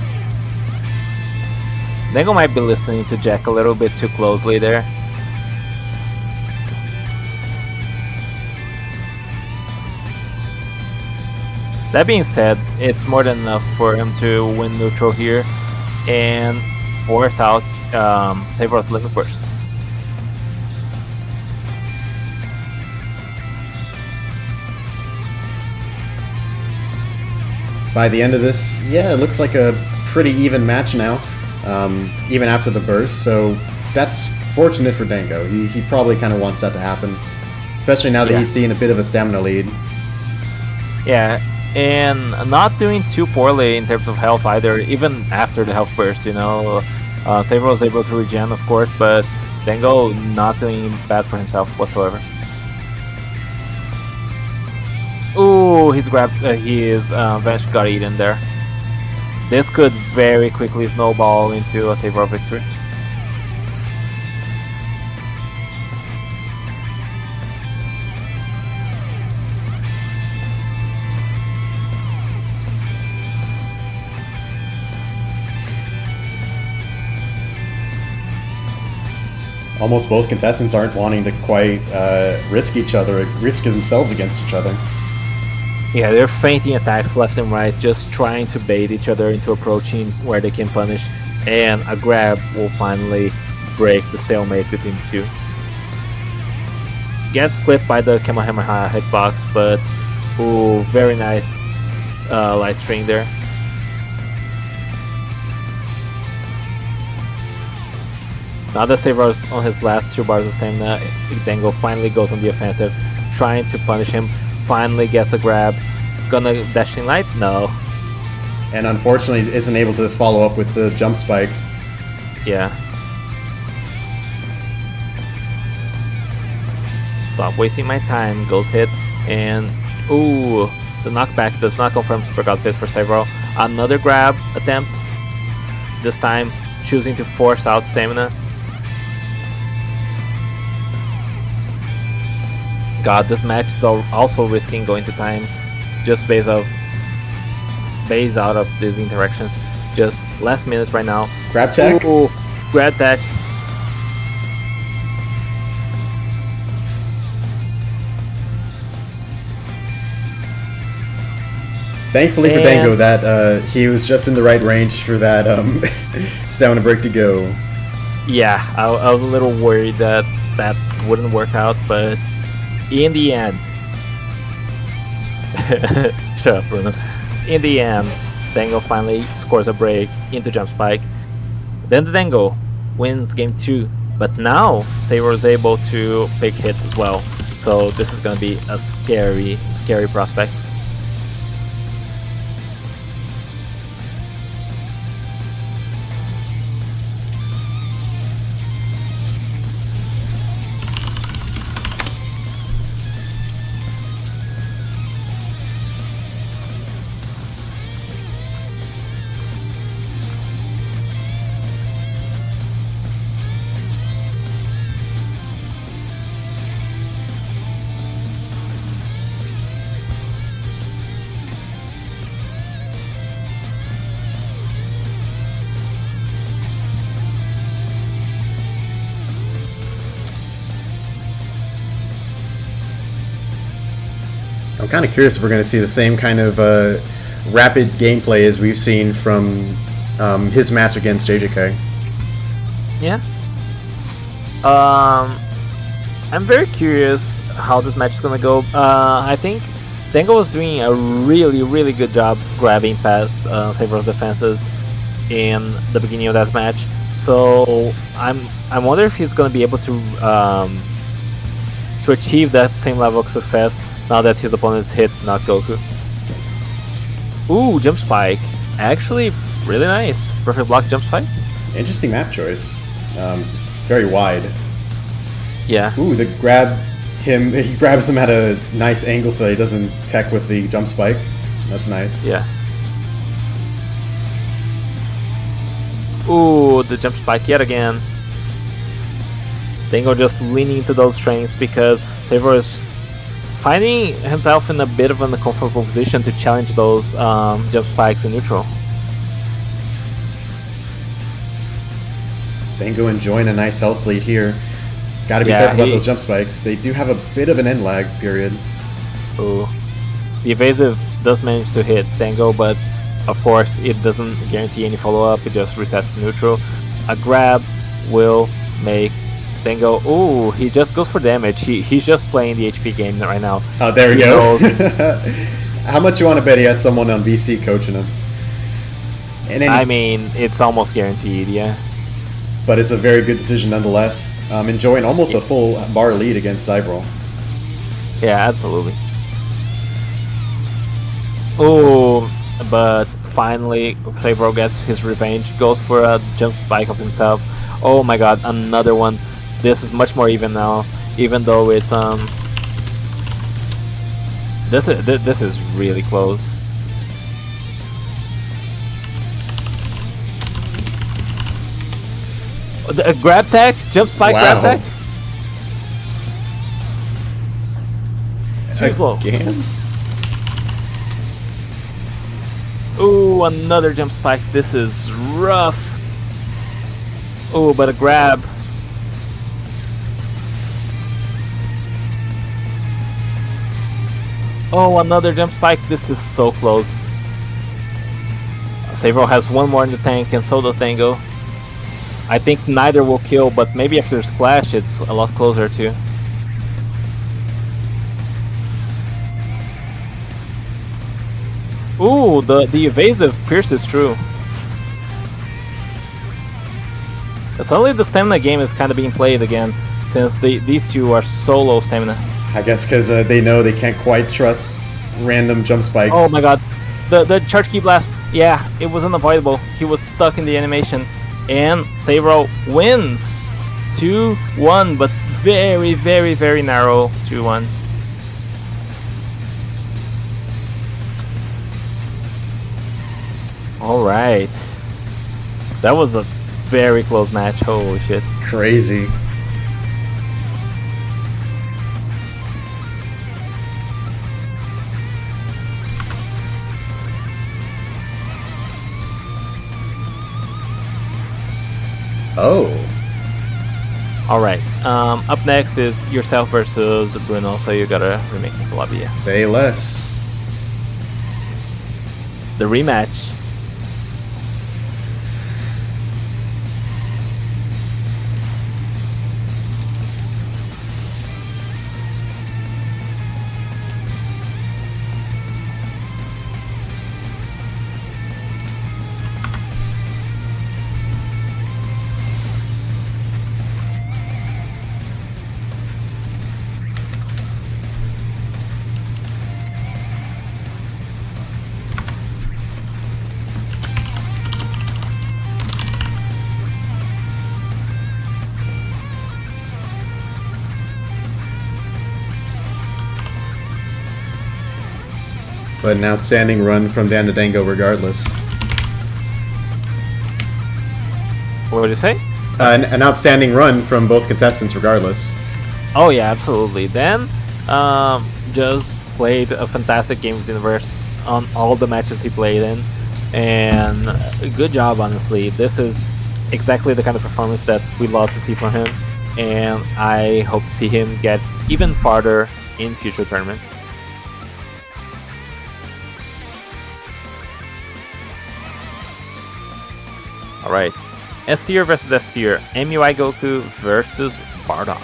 Speaker 2: Dango might be listening to Jack a little bit too closely there. That being said, it's more than enough for him to win neutral here and force out Sabre's Liquid Burst.
Speaker 1: By the end of this, yeah, it looks like a pretty even match now, even after the burst, so that's fortunate for Dango. He probably kind of wants that to happen, especially now that he's seeing a bit of a stamina lead.
Speaker 2: Yeah, and not doing too poorly in terms of health either, even after the health burst, you know. Saber was able to regen, of course, but Dango not doing bad for himself whatsoever. Ooh, his Vanish got eaten there. This could very quickly snowball into a Saber victory.
Speaker 1: Almost both contestants aren't wanting to quite risk themselves against each other.
Speaker 2: Yeah, they're feinting attacks left and right, just trying to bait each other into approaching where they can punish, and a grab will finally break the stalemate between the two. Gets clipped by the Kamehameha hitbox, but ooh, very nice light string there. Now that Saber is on his last 2 bars of stamina, Dango finally goes on the offensive, trying to punish him. Finally gets a grab. Gonna dashing light? No.
Speaker 1: And unfortunately isn't able to follow up with the jump spike.
Speaker 2: Yeah. Stop wasting my time. Goes hit. And ooh, the knockback does not confirm Super God Fist for Saber. Another grab attempt. This time choosing to force out stamina. God, this match is also risking going to time, just based out of these interactions. Just last minute right now.
Speaker 1: Grab tech.
Speaker 2: Ooh, grab tech.
Speaker 1: Thankfully for Dango that he was just in the right range for that stamina break to go.
Speaker 2: Yeah, I was a little worried that wouldn't work out, but in the end, shut up, Bruno. In the end, Dango finally scores a break into jump spike. Then the Dango wins game 2, but now Saber is able to pick hit as well. So this is gonna be a scary prospect.
Speaker 1: I'm kind of curious if we're going to see the same kind of rapid gameplay as we've seen from his match against JJK.
Speaker 2: Yeah. I'm very curious how this match is gonna go. I think Dango was doing a really good job grabbing past Saber's defenses in the beginning of that match. So I wonder if he's gonna be able to achieve that same level of success now that his opponent's hit not Goku. Ooh, jump spike. Actually, really nice. Perfect block jump spike.
Speaker 1: Interesting map choice. Very wide.
Speaker 2: Yeah.
Speaker 1: Ooh, he grabs him at a nice angle so he doesn't tech with the jump spike. That's nice.
Speaker 2: Yeah. Ooh, the jump spike yet again. Dango just leaning into those trains because Saber is finding himself in a bit of an uncomfortable position to challenge those jump spikes in neutral.
Speaker 1: Dango enjoying a nice health lead here. Gotta be careful about those jump spikes. They do have a bit of an end lag period.
Speaker 2: Ooh. The evasive does manage to hit Dango, but of course it doesn't guarantee any follow-up, it just resets to neutral. A grab will make Dango... Ooh, he just goes for damage. He's just playing the HP game right now.
Speaker 1: Oh, there we go. How much you want to bet he has someone on VC coaching him?
Speaker 2: I mean, it's almost guaranteed, yeah.
Speaker 1: But it's a very good decision nonetheless. Enjoying almost a full bar lead against Cybral.
Speaker 2: Yeah, absolutely. Oh, but finally Cybral gets his revenge, goes for a jump spike of himself. Oh my god, another one. This is much more even now, even though it's this is really close. Grab tech, jump spike,
Speaker 1: wow.
Speaker 2: grab tech. Too slow.
Speaker 1: Again?
Speaker 2: Ooh, another jump spike. This is rough. Ooh, but a grab. Oh, another jump spike. This is so close. Savro has one more in the tank, and so does Dango. I think neither will kill, but maybe after Splash, it's a lot closer too. Ooh, the evasive pierces through. Suddenly the stamina game is kind of being played again, since these two are so low stamina.
Speaker 1: I guess because they know they can't quite trust random jump spikes.
Speaker 2: Oh my god. The charge key blast, yeah, it was unavoidable. He was stuck in the animation. And Savro wins 2-1, but very, very, very narrow 2-1. Alright. That was a very close match. Holy shit.
Speaker 1: Crazy. Oh.
Speaker 2: Alright. Up next is yourself versus Bruno, so you gotta remake the lobby.
Speaker 1: Say less.
Speaker 2: The rematch.
Speaker 1: But an outstanding run from Dan to Dango regardless.
Speaker 2: What did you say?
Speaker 1: An outstanding run from both contestants regardless.
Speaker 2: Oh yeah, absolutely. Dan just played a fantastic game of the universe on all the matches he played in, and good job, honestly. This is exactly the kind of performance that we love to see from him, and I hope to see him get even farther in future tournaments. Alright, S tier versus S tier, MUI Goku versus Bardock.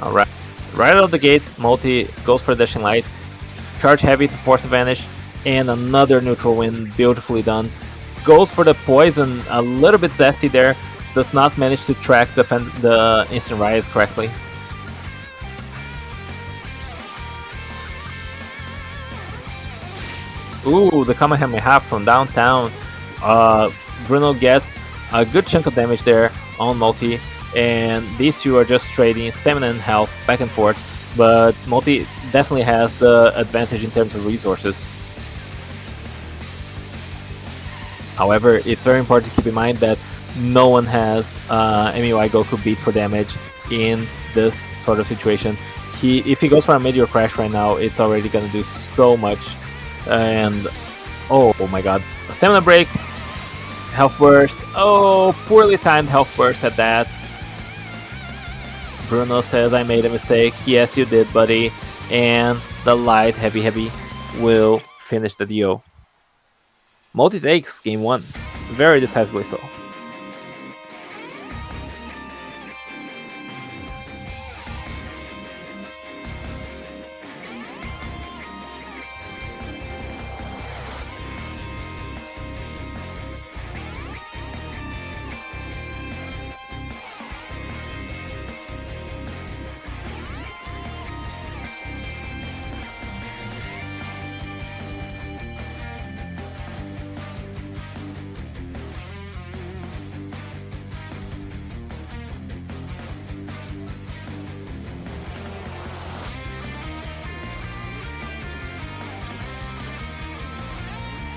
Speaker 2: Alright, right out of the gate, Multi goes for Dashing Light, charge heavy to force the vanish, and another neutral win, beautifully done. Goes for the poison, a little bit zesty there, does not manage to track the instant rise correctly. Ooh, the Kamehameha from downtown. Bruno gets a good chunk of damage there on Multi, and these two are just trading stamina and health back and forth, but Multi definitely has the advantage in terms of resources. However, it's very important to keep in mind that no one has MUI Goku beat for damage in this sort of situation. If he goes for a Meteor Crash right now, it's already going to do so much. And oh my god, a stamina break, health burst. Oh, poorly timed health burst at that. Bruno says, I made a mistake. Yes, you did, buddy. And the light heavy will finish the deal. Multi takes game 1. Very decisively so.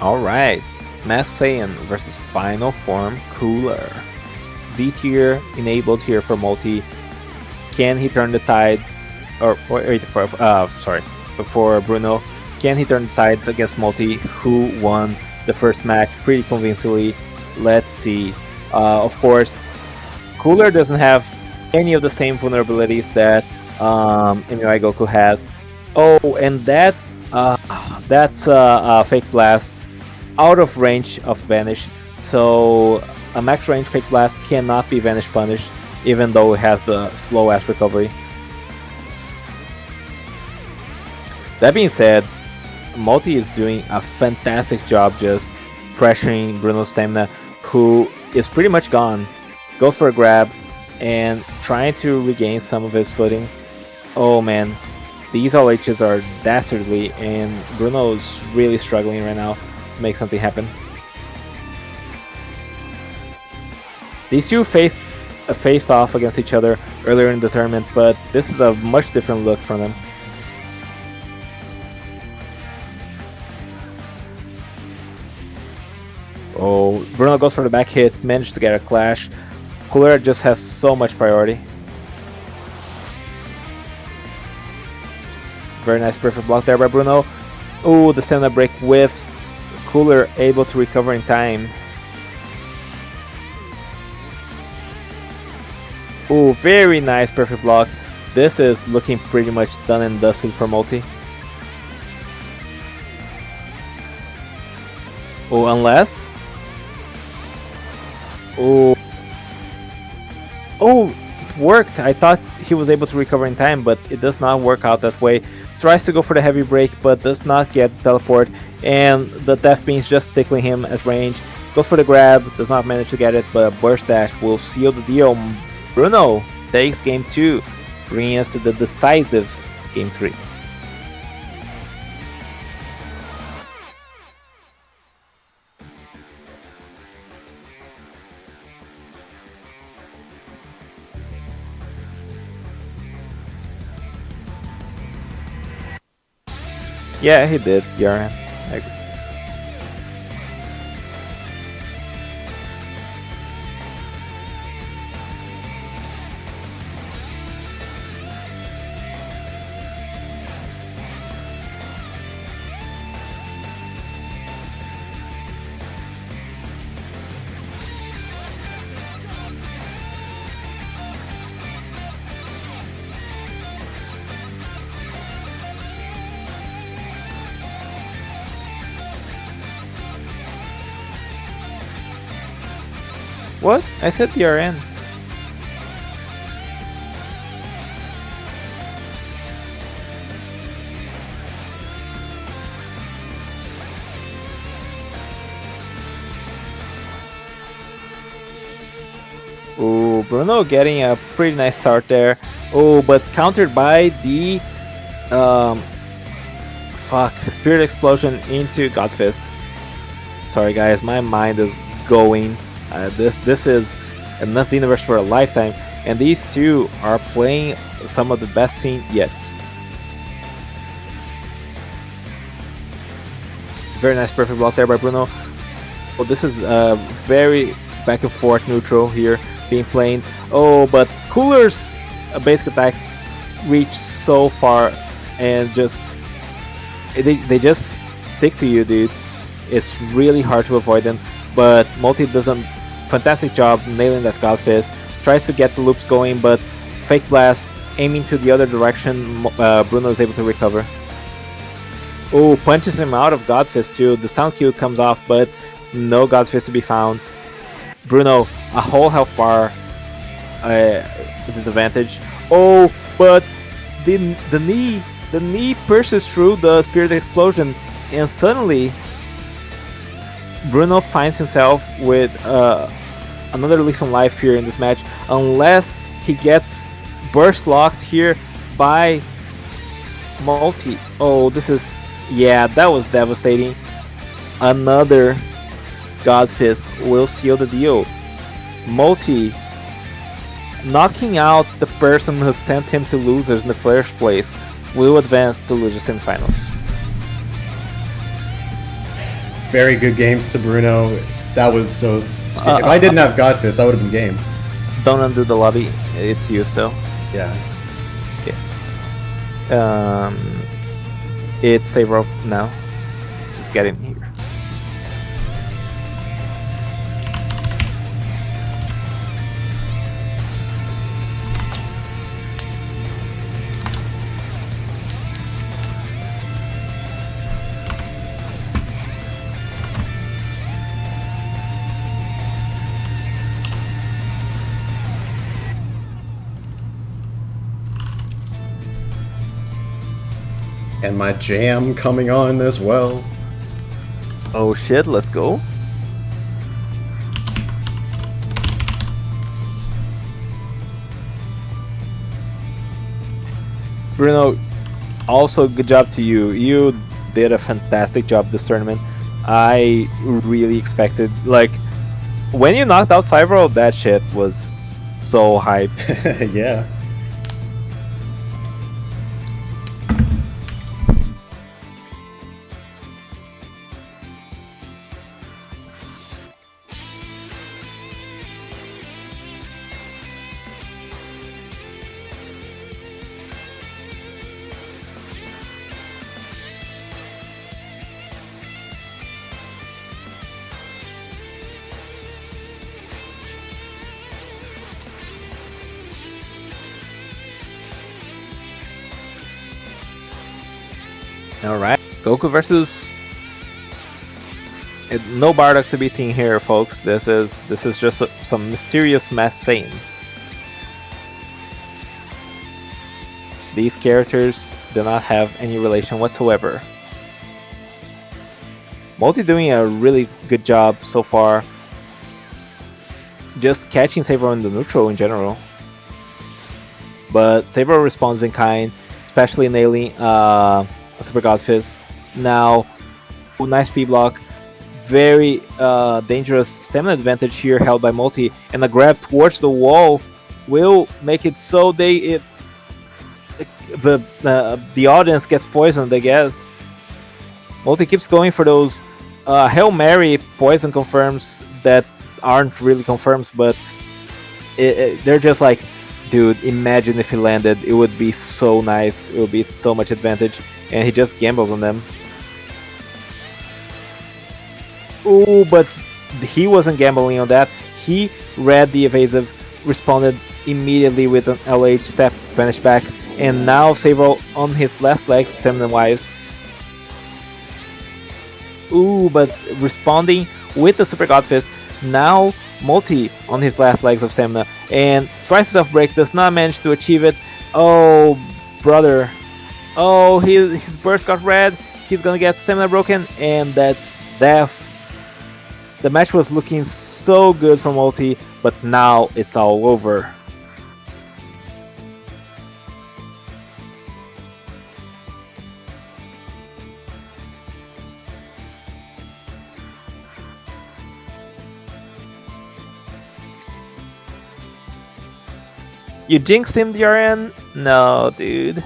Speaker 2: Alright, Mass Saiyan versus Final Form Cooler. Z tier enabled here for Multi. Can he turn the tides? Or wait, before Bruno. Can he turn the tides against Multi, who won the first match pretty convincingly? Let's see. Of course, Cooler doesn't have any of the same vulnerabilities that MUI Goku has. Oh, and that's a Fake Blast out of range of Vanish. So a max range Fake Blast cannot be Vanish punished, even though it has the slow ass recovery. That being said, Multi is doing a fantastic job just pressuring Bruno's stamina, who is pretty much gone. Goes for a grab and trying to regain some of his footing. Oh man, these LHs are dastardly, and Bruno's really struggling right now to make something happen. These two faced off against each other earlier in the tournament, but this is a much different look from them. Oh, Bruno goes for the back hit, managed to get a clash. Cooler just has so much priority. Very nice perfect block there by Bruno. Oh, the stamina break whiffs. Cooler able to recover in time. Oh, very nice perfect block. This is looking pretty much done and dusted for Multi. Oh, unless... Oh, it worked. I thought he was able to recover in time, but it does not work out that way. Tries to go for the heavy break, but does not get the teleport, and the Death Beam's just tickling him at range. Goes for the grab, does not manage to get it, but Burst Dash will seal the deal. Bruno takes game 2, bringing us to the decisive game 3. Yeah, he did, Yaran. I agree. What? I said DRN. Ooh, Bruno getting a pretty nice start there. Oh, but countered by the Spirit Explosion into Godfist. Sorry guys, my mind is going. This is a NUS universe for a lifetime, and these two are playing some of the best scene yet. Very nice perfect block there by Bruno. Well, this is a very back and forth neutral here being played. Oh, but Cooler's basic attacks reach so far and just they just stick to you, dude. It's really hard to avoid them, but Multi does a fantastic job nailing that Godfist. Tries to get the loops going, but Fake Blast aiming to the other direction. Bruno is able to recover. Oh, punches him out of Godfist too. The sound cue comes off, but no Godfist to be found. Bruno, a whole health bar is his advantage. Oh, but the knee pierces through the Spirit Explosion, and suddenly Bruno finds himself with another lease on life here in this match, unless he gets burst locked here by Multi. Oh, this is... yeah, that was devastating. Another Godfist will seal the deal. Multi knocking out the person who sent him to losers in the first place will advance to losers semifinals.
Speaker 1: Very good games to Bruno. That was so scary. If I didn't have Godfist, I would have been game.
Speaker 2: Don't undo the lobby. It's you still.
Speaker 1: Yeah.
Speaker 2: Okay. It's save rope now. Just get in here.
Speaker 1: And my jam coming on as well.
Speaker 2: Oh shit, let's go. Bruno, also good job to you. You did a fantastic job this tournament. I really expected, like, when you knocked out Cyber, that shit was so hype.
Speaker 1: Yeah.
Speaker 2: All right, Goku versus no Bardock to be seen here, folks. This is just some mysterious mass Satan. These characters do not have any relation whatsoever. Multi doing a really good job so far, just catching Saber in the neutral in general. But Saber responds in kind, especially nailing Super God Fist. Now, nice P block. Very dangerous stamina advantage here held by Multi, and a grab towards the wall will make it so the audience gets poisoned, I guess. Multi keeps going for those Hail Mary poison confirms that aren't really confirms, but they're just like, dude, imagine if he landed. It would be so nice. It would be so much advantage. And he just gambles on them. Ooh, but he wasn't gambling on that. He read the evasive, responded immediately with an LH step, vanish back, and now Sable on his last legs, stamina-wise. Ooh, but responding with the Super God Fist. Now Multi on his last legs of stamina, and tries to self-break, does not manage to achieve it. Oh, brother. Oh, his burst got red. He's gonna get stamina broken, and that's death. The match was looking so good for Multi, but now it's all over. You jinxed him, DRN? No, dude.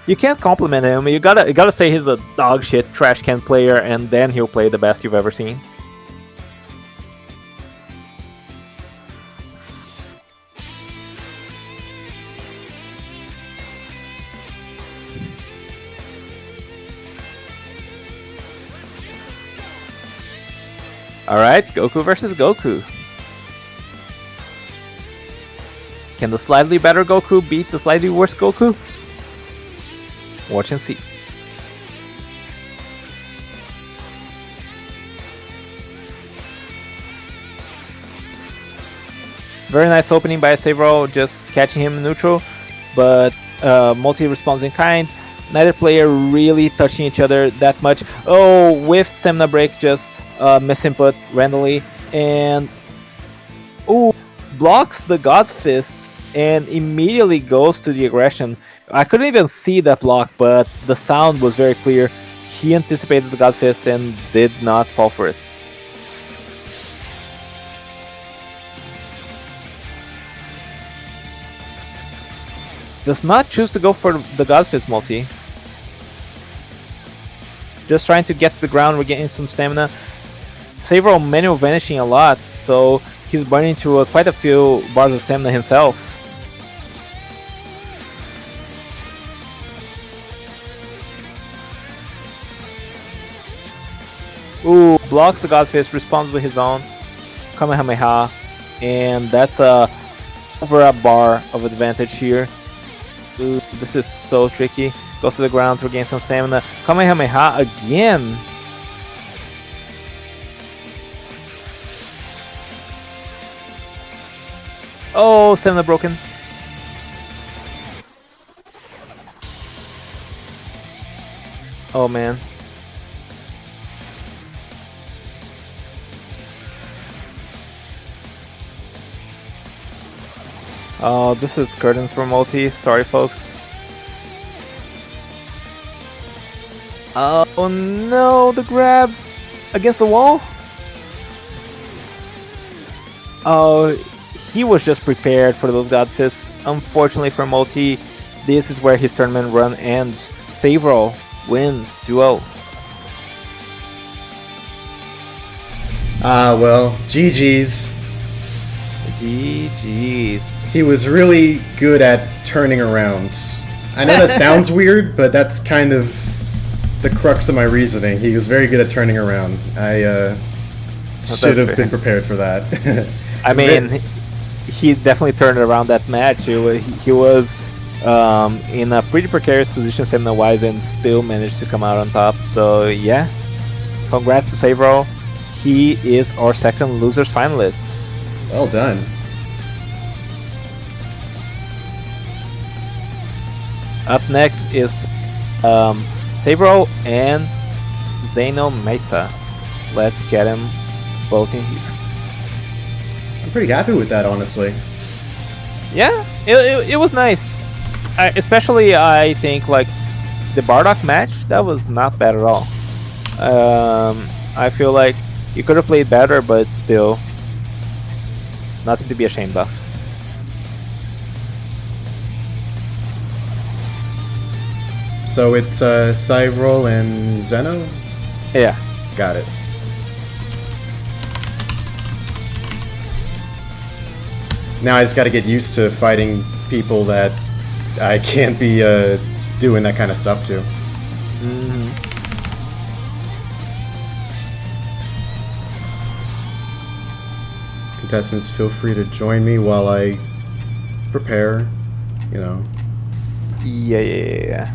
Speaker 2: You can't compliment him. You gotta say he's a dog shit trash can player, and then he'll play the best you've ever seen. Alright, Goku versus Goku. Can the slightly better Goku beat the slightly worse Goku? Watch and see. Very nice opening by Sabro, just catching him in neutral, but Multi responds in kind. Neither player really touching each other that much. Oh, with stamina break, just misinput randomly, and ooh, blocks the God Fist and immediately goes to the aggression. I couldn't even see that block, but the sound was very clear. He anticipated the God Fist and did not fall for it. Does not choose to go for the God Fist Multi. just trying to get to the ground, regaining some stamina. Several manual vanishing a lot, so he's burning through quite a few bars of stamina himself. Ooh, blocks the Godfist, responds with his own Kamehameha, and that's over a bar of advantage here. Ooh, this is so tricky. Goes to the ground to regain some stamina. Kamehameha again. Oh, stamina broken. Oh man. Oh, this is curtains for multi. Sorry, folks. Oh no, the grab against the wall. Oh, he was just prepared for those Godfists. Unfortunately for multi, this is where his tournament run ends. Several wins 2-0.
Speaker 1: Ah, well, GG's.
Speaker 2: GG's.
Speaker 1: He was really good at turning around. I know that sounds weird, but that's kind of the crux of my reasoning. He was very good at turning around. I should have been prepared for that.
Speaker 2: I mean, he definitely turned around that match. He was in a pretty precarious position stamina-wise and still managed to come out on top. So yeah, congrats to Several. He is our second losers finalist.
Speaker 1: Well done.
Speaker 2: Up next is Sabro and Zeno Mesa. Let's get them both in here.
Speaker 1: I'm pretty happy with that, honestly.
Speaker 2: Yeah, it was nice. Especially, I think, like, the Bardock match, that was not bad at all. I feel like you could have played better, but still, nothing to be ashamed of.
Speaker 1: So it's Cyril and Zeno?
Speaker 2: Yeah.
Speaker 1: Got it. Now I just gotta get used to fighting people that I can't be doing that kind of stuff to.
Speaker 2: Mm-hmm.
Speaker 1: Contestants, feel free to join me while I prepare, you know.
Speaker 2: Yeah.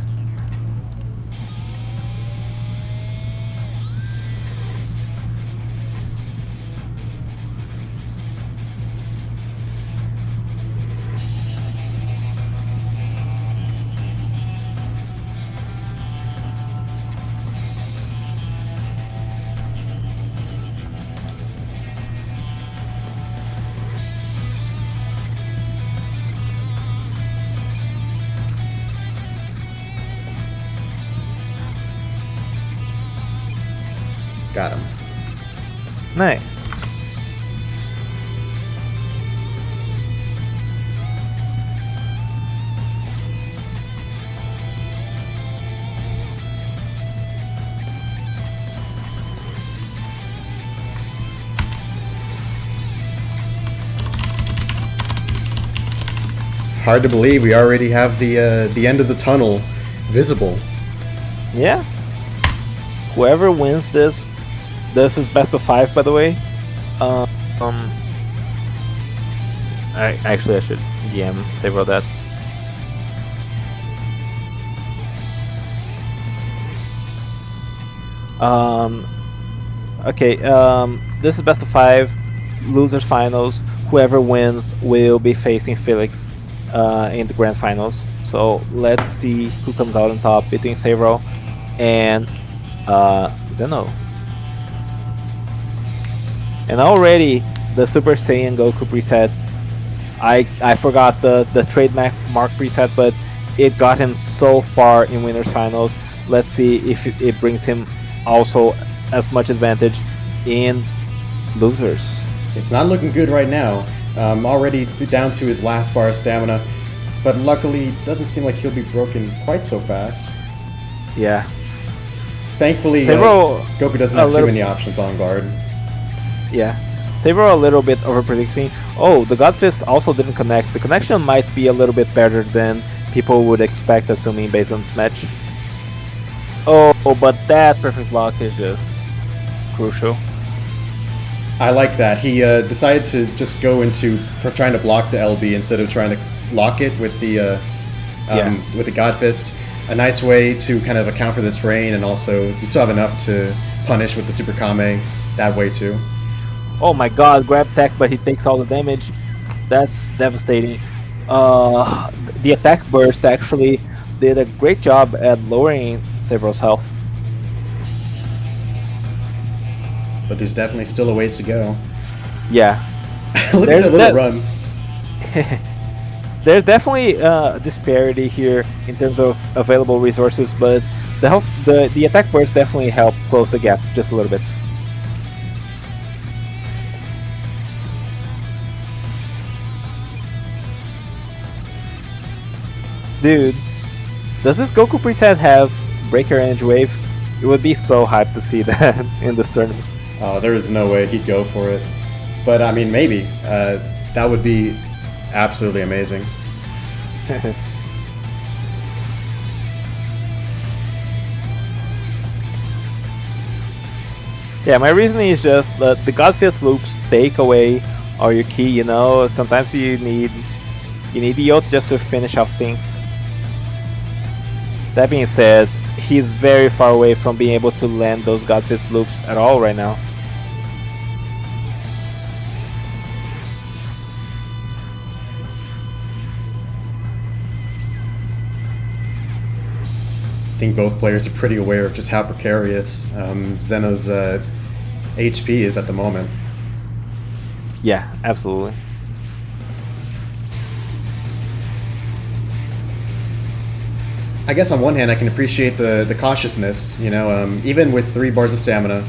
Speaker 1: Got him.
Speaker 2: Nice.
Speaker 1: Hard to believe we already have the end of the tunnel visible.
Speaker 2: Yeah. Whoever wins this is best of 5, by the way. I should DM say about that. Okay. This is best of 5, losers finals. Whoever wins will be facing Felix in the grand finals. So let's see who comes out on top between Several and Zeno. And already the Super Saiyan Goku preset, I forgot the trademark preset, but it got him so far in winners finals. Let's see if it brings him also as much advantage in losers.
Speaker 1: It's not looking good right now. Already down to his last bar of stamina, but luckily it doesn't seem like he'll be broken quite so fast.
Speaker 2: Yeah.
Speaker 1: Thankfully,
Speaker 2: Sabro
Speaker 1: Goku doesn't have too many options on guard.
Speaker 2: Yeah. Sabro a little bit over-predicting. Oh, the God Fist also didn't connect. The connection might be a little bit better than people would expect, assuming based on this match. Oh, but that perfect block is just crucial.
Speaker 1: I like that. He decided to just go into trying to block the LB instead of trying to lock it with the God Fist. A nice way to kind of account for the terrain, and also you still have enough to punish with the Super Kame that way too.
Speaker 2: Oh my god, grab tech, but he takes all the damage. That's devastating. The attack burst actually did a great job at lowering Sabro's health.
Speaker 1: But there's definitely still a ways to go.
Speaker 2: Yeah.
Speaker 1: Look at that little run.
Speaker 2: There's definitely disparity here in terms of available resources, but the attack burst definitely helped close the gap just a little bit. Dude, does this Goku preset have Breaker Energy Wave? It would be so hyped to see that in this tournament.
Speaker 1: There is no way he'd go for it. But I mean, maybe. That would be absolutely amazing.
Speaker 2: Yeah, my reasoning is just that the God Fist loops take away all your key, you know. Sometimes you need the ult just to finish off things. That being said, he's very far away from being able to land those God Fist loops at all right now.
Speaker 1: I think both players are pretty aware of just how precarious Zeno's HP is at the moment.
Speaker 2: Yeah, absolutely.
Speaker 1: I guess on one hand I can appreciate the cautiousness, you know, even with 3 bars of stamina,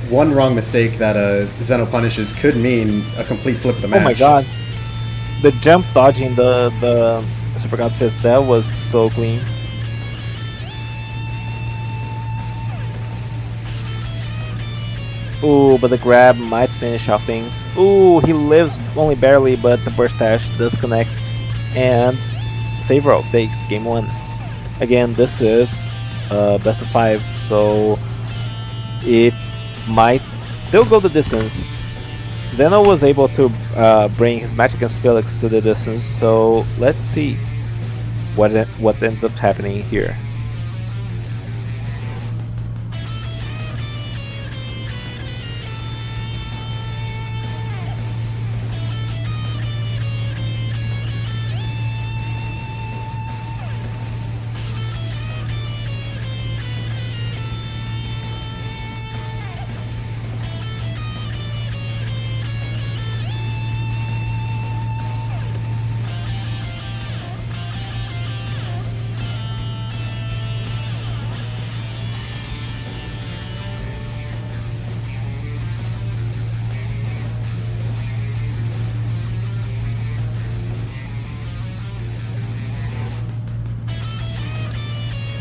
Speaker 1: one wrong mistake that Zeno punishes could mean a complete flip of the match.
Speaker 2: Oh my god. The jump dodging the Super God Fist, that was so clean. Ooh, but the grab might finish off things. Ooh, he lives only barely, but the burst dash does connect. And Sabro takes game 1. Again, this is best of 5, so it might still go the distance. Zeno was able to bring his match against Felix to the distance, so let's see what ends up happening here.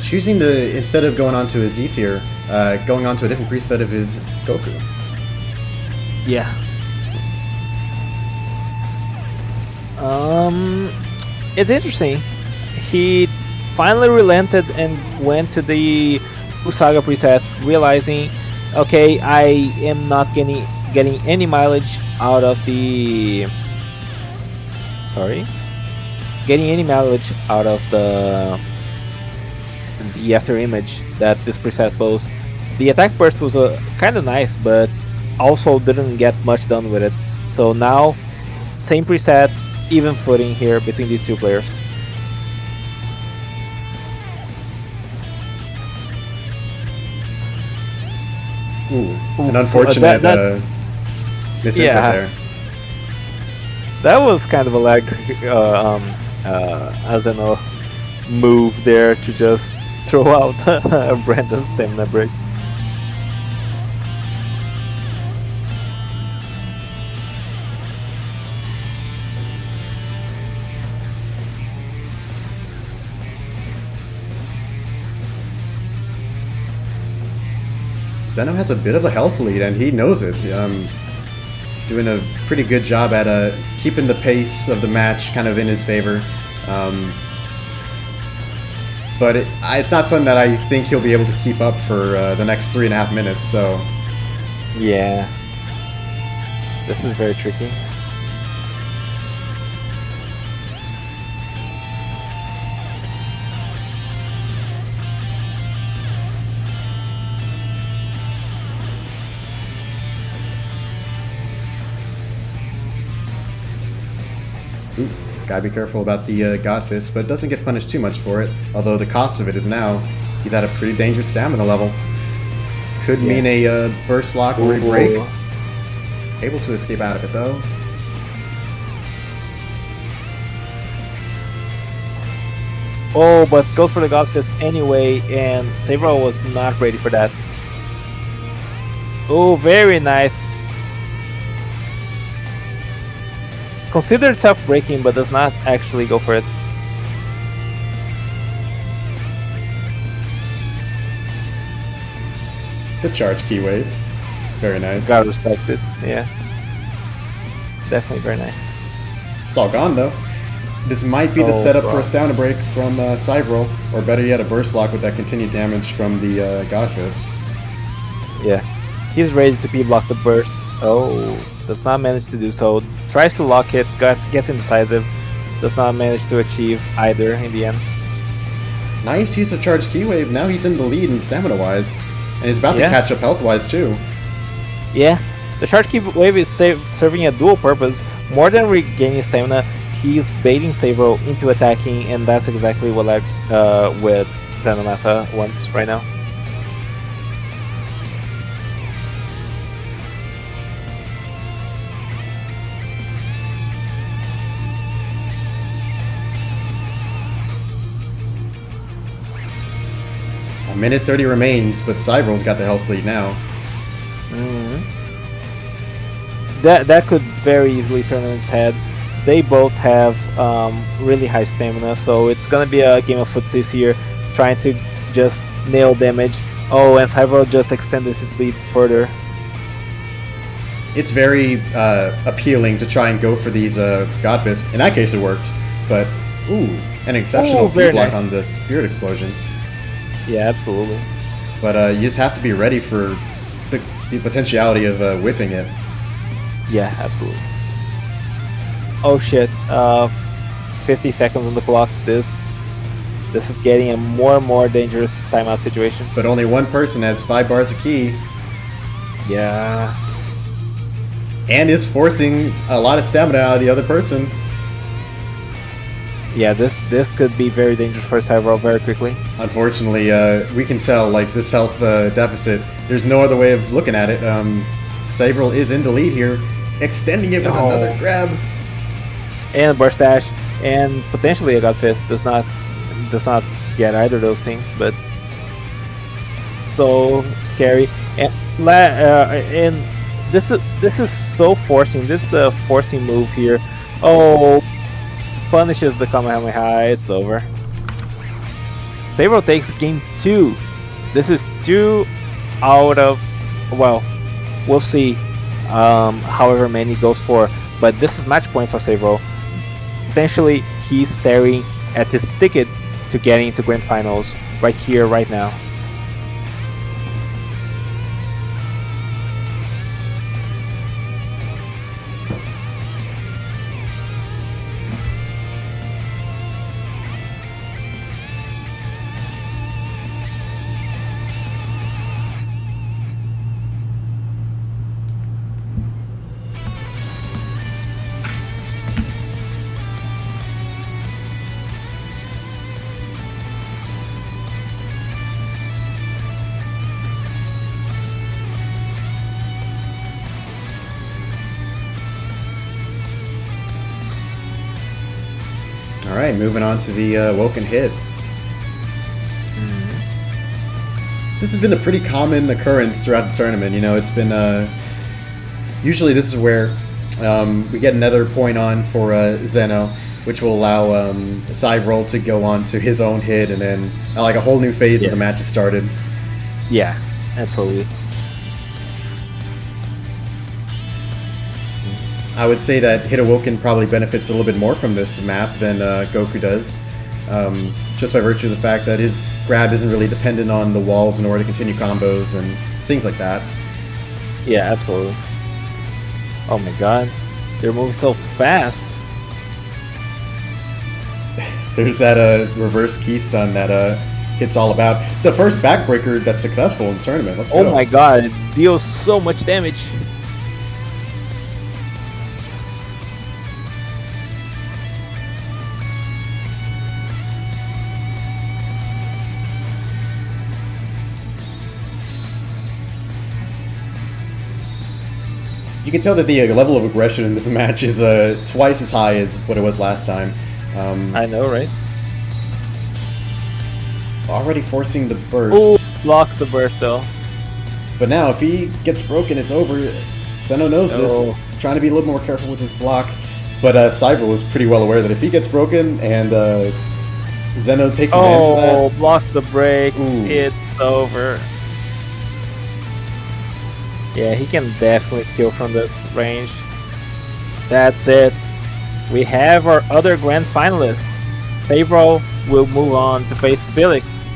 Speaker 1: Choosing to, instead of going on to a Z tier, going on to a different preset of his Goku.
Speaker 2: Yeah. It's interesting. He finally relented and went to the Usaga preset, realizing, okay, I am not getting any mileage out of the... Getting any mileage out of the after image that this preset boasts. The attack burst was kind of nice, but also didn't get much done with it. So now, same preset, even footing here between these two players.
Speaker 1: Ooh, an unfortunate mishit there.
Speaker 2: That was kind of a lag, as I know, move there to just throw out Brandon's stamina break.
Speaker 1: Zeno has a bit of a health lead, and he knows it. Doing a pretty good job at keeping the pace of the match kind of in his favor. But it's not something that I think he'll be able to keep up for the next 3.5 minutes, so...
Speaker 2: Yeah. This is very tricky.
Speaker 1: Ooh, gotta be careful about the God Fist, but doesn't get punished too much for it. Although the cost of it is now he's at a pretty dangerous stamina level. Could mean a burst lock or a break. Able to escape out of it though.
Speaker 2: Oh, but goes for the God Fist anyway, and Savro was not ready for that. Oh, very nice. Considered self-breaking, but does not actually go for it.
Speaker 1: The charge key wave. Very nice.
Speaker 2: Gotta respect it, yeah. Definitely very nice.
Speaker 1: It's all gone though. This might be the setup for a stamina break from Cyvril, or better yet, a burst lock with that continued damage from the God Fist.
Speaker 2: Yeah. He's ready to P-block the burst. Oh, does not manage to do so. Tries to lock it, gets indecisive. Does not manage to achieve either in the end.
Speaker 1: Nice use of charge key wave. Now he's in the lead in stamina-wise. And he's about to catch up health-wise too.
Speaker 2: Yeah. The charge key wave is serving a dual purpose. More than regaining stamina, he's baiting Savro into attacking, and that's exactly what I with Xenomassa wants right now.
Speaker 1: A minute 30 remains, but Cybril's got the health lead now.
Speaker 2: That could very easily turn on its head. They both have really high stamina, so it's gonna be a game of footsies here, trying to just nail damage. Oh, and Cybro just extended his lead further.
Speaker 1: It's very appealing to try and go for these God Fists. In that case, it worked, but ooh, an exceptional block on the Spirit Explosion.
Speaker 2: Yeah, absolutely.
Speaker 1: But you just have to be ready for the potentiality of whiffing it.
Speaker 2: Yeah, absolutely. Oh shit! 50 seconds on the clock. This is getting a more and more dangerous timeout situation.
Speaker 1: But only one person has 5 bars of key.
Speaker 2: Yeah.
Speaker 1: And is forcing a lot of stamina out of the other person.
Speaker 2: Yeah, this could be very dangerous for Cybro very quickly.
Speaker 1: Unfortunately, we can tell, like, this health deficit, there's no other way of looking at it. Cyvril is in the lead here, extending it with another grab.
Speaker 2: And a burst dash, and potentially a God Fist does not get either of those things, but so scary. And this is so forcing. This is a forcing move here. Oh, punishes the Kamehameha. It's over. Cybro takes game 2. This is 2 out of, well, we'll see however many goes for, but this is match point for Cybro. Potentially he's staring at his ticket to getting into grand finals right here, right now.
Speaker 1: Alright, moving on to the Woken Hit. This has been a pretty common occurrence throughout the tournament. You know, it's been... usually this is where we get another point on for Zeno, which will allow Cyvril to go on to his own hit, and then like a whole new phase of the match has started.
Speaker 2: Yeah, absolutely.
Speaker 1: I would say that Hitawoken probably benefits a little bit more from this map than Goku does. Just by virtue of the fact that his grab isn't really dependent on the walls in order to continue combos and things like that.
Speaker 2: Yeah, absolutely. Oh my god. They're moving so fast.
Speaker 1: There's that reverse key stun that hits all about. The first backbreaker that's successful in the tournament. Let's go.
Speaker 2: Oh my god, it deals so much damage.
Speaker 1: You can tell that the level of aggression in this match is twice as high as what it was last time.
Speaker 2: I know, right?
Speaker 1: Already forcing the burst.
Speaker 2: Ooh, blocks the burst though.
Speaker 1: But now, if he gets broken, it's over. Zeno knows this. Trying to be a little more careful with his block. But Cyber was pretty well aware that if he gets broken and Zeno takes advantage of that...
Speaker 2: Oh, blocks the break.
Speaker 1: Ooh.
Speaker 2: It's over. Yeah, he can definitely kill from this range. That's it. We have our other grand finalist. Favro will move on to face Felix.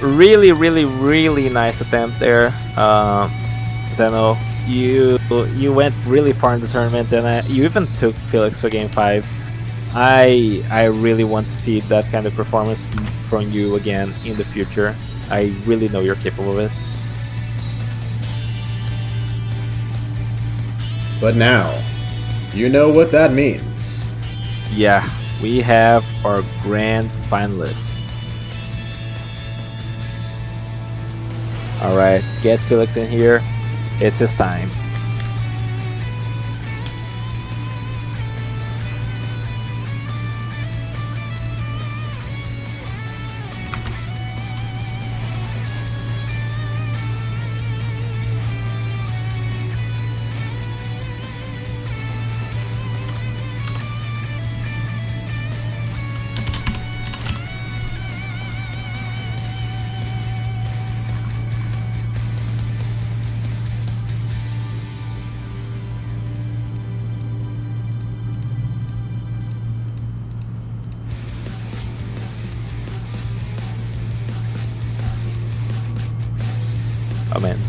Speaker 2: Really, really, really nice attempt there, Zeno. You went really far in the tournament, and you even took Felix for Game 5. I really want to see that kind of performance from you again in the future. I really know you're capable of it.
Speaker 1: But now, you know what that means.
Speaker 2: Yeah, we have our grand finalists. Alright, get Felix in here. It's his time. Oh man,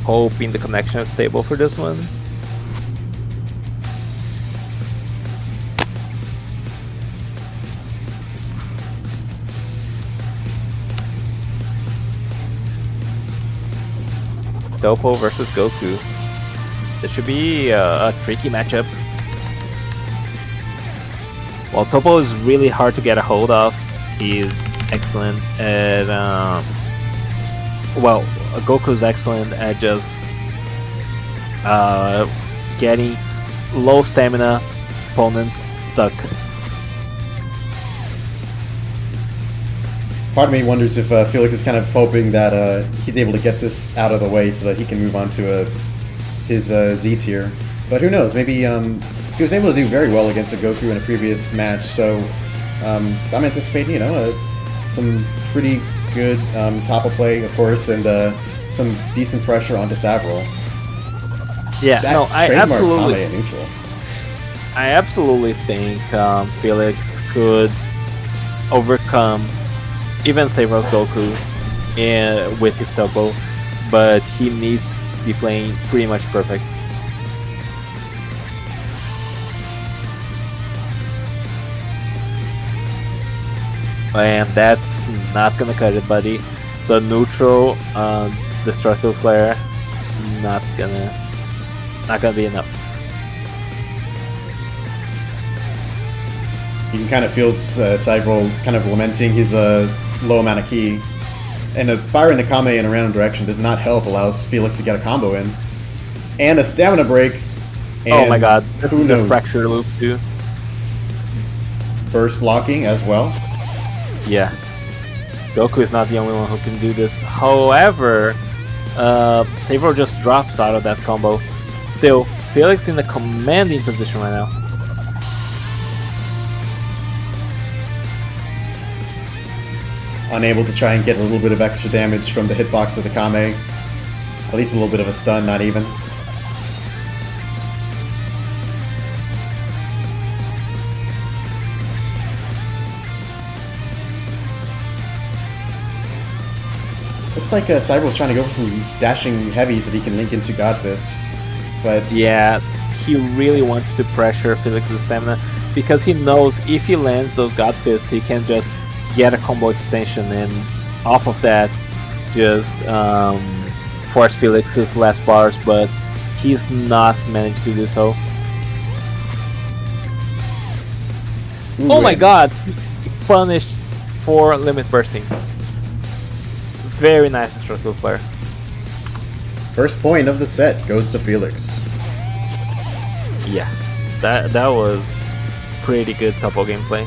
Speaker 2: hoping the connection is stable for this one. Topo versus Goku. This should be a tricky matchup. While Topo is really hard to get a hold of, he's excellent at well, Goku's excellent at just getting low stamina opponents stuck.
Speaker 1: Part of me wonders if Felix is kind of hoping that he's able to get this out of the way so that he can move on to his Z tier. But who knows? Maybe he was able to do very well against a Goku in a previous match, so I'm anticipating, you know, some pretty good top of play, of course, and some decent pressure onto Savril.
Speaker 2: Yeah,
Speaker 1: that
Speaker 2: no, I absolutely,
Speaker 1: Kame neutral.
Speaker 2: I absolutely think Felix could overcome even Savro's Goku with his Topo, but he needs to be playing pretty much perfect. And that's not gonna cut it, buddy. The neutral, destructive flare, not gonna be enough.
Speaker 1: You can kind of feel Cybril kind of lamenting his low amount of ki. And a fire in the Kame in a random direction does not help, allows Felix to get a combo in. And a stamina break. And
Speaker 2: oh my god, this is
Speaker 1: knows?
Speaker 2: a fracture loop too.
Speaker 1: Burst locking as well.
Speaker 2: Yeah. Goku is not the only one who can do this. However, Savro just drops out of that combo. Still, Felix in a commanding position right now.
Speaker 1: Unable to try and get a little bit of extra damage from the hitbox of the Kame. At least a little bit of a stun, not even. Looks like Cyber's trying to go for some dashing heavies that he can link into Godfist. But
Speaker 2: yeah, he really wants to pressure Felix's stamina because he knows if he lands those Godfists, he can just get a combo extension and off of that just force Felix's last bars, but he's not managed to do so.
Speaker 1: ooh,
Speaker 2: Oh my god! Punished for limit bursting. Very nice destructible flare.
Speaker 1: first point of the set goes to Felix.
Speaker 2: Yeah, that was pretty good couple gameplay.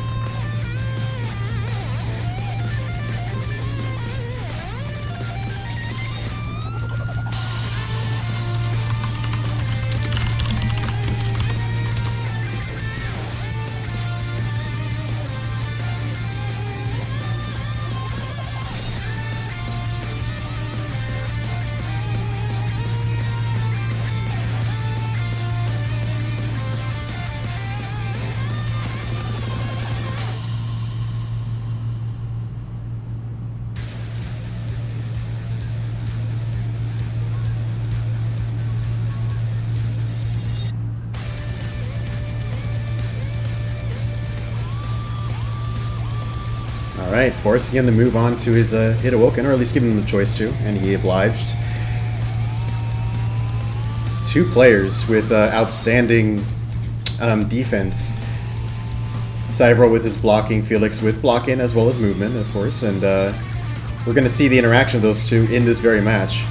Speaker 1: Alright, forcing him to move on to his hit Awoken, or at least giving him the choice to, and he obliged. Two players with outstanding defense. Cyber with his blocking, Felix with blocking as well as movement, of course, and we're going to see the interaction of those two in this very match.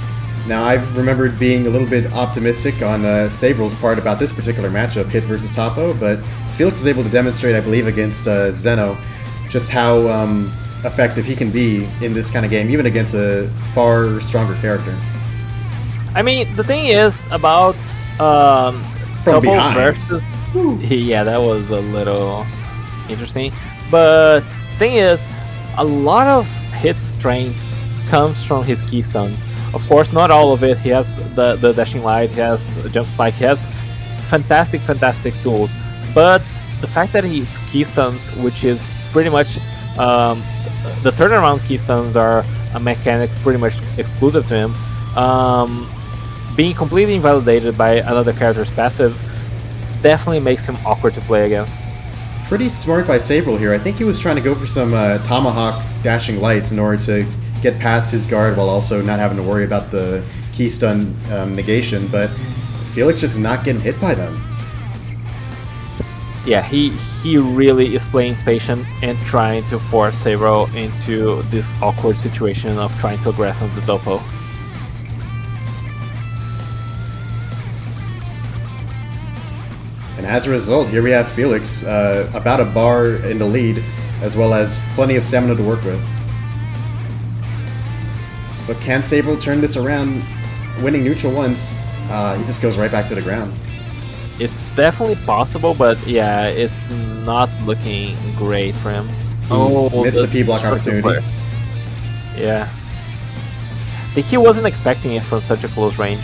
Speaker 1: Now, I've remembered being a little bit optimistic on Sabral's part about this particular matchup, Hit versus Topo, but Felix was able to demonstrate, I believe, against Zeno, just how effective he can be in this kind of game, even against a far stronger character.
Speaker 2: I mean, the thing is about Topo
Speaker 1: behind.
Speaker 2: versus... Yeah, that was a little interesting. But thing is, a lot of hit strength comes from his keystones. Of course, not all of it. He has the dashing light, he has a jump spike, he has fantastic tools. But the fact that he's keystones, which is pretty much the turnaround keystones are a mechanic pretty much exclusive to him. Being completely invalidated by another character's passive definitely makes him awkward to play against.
Speaker 1: Pretty smart by Sabral here. I think he was trying to go for some Tomahawk dashing lights in order to get past his guard while also not having to worry about the keystun negation, but Felix just not getting hit by them.
Speaker 2: Yeah, he really is playing patient and trying to force Sabral into this awkward situation of trying to aggress onto Topo.
Speaker 1: And as a result, here we have Felix about a bar in the lead, as well as plenty of stamina to work with. But can Sabral turn this around, winning neutral once? He just goes right back to the ground.
Speaker 2: It's definitely possible, but yeah, it's not looking great for him.
Speaker 1: Missed a P-block opportunity.
Speaker 2: Flare. Yeah. I think he wasn't expecting it from such a close range.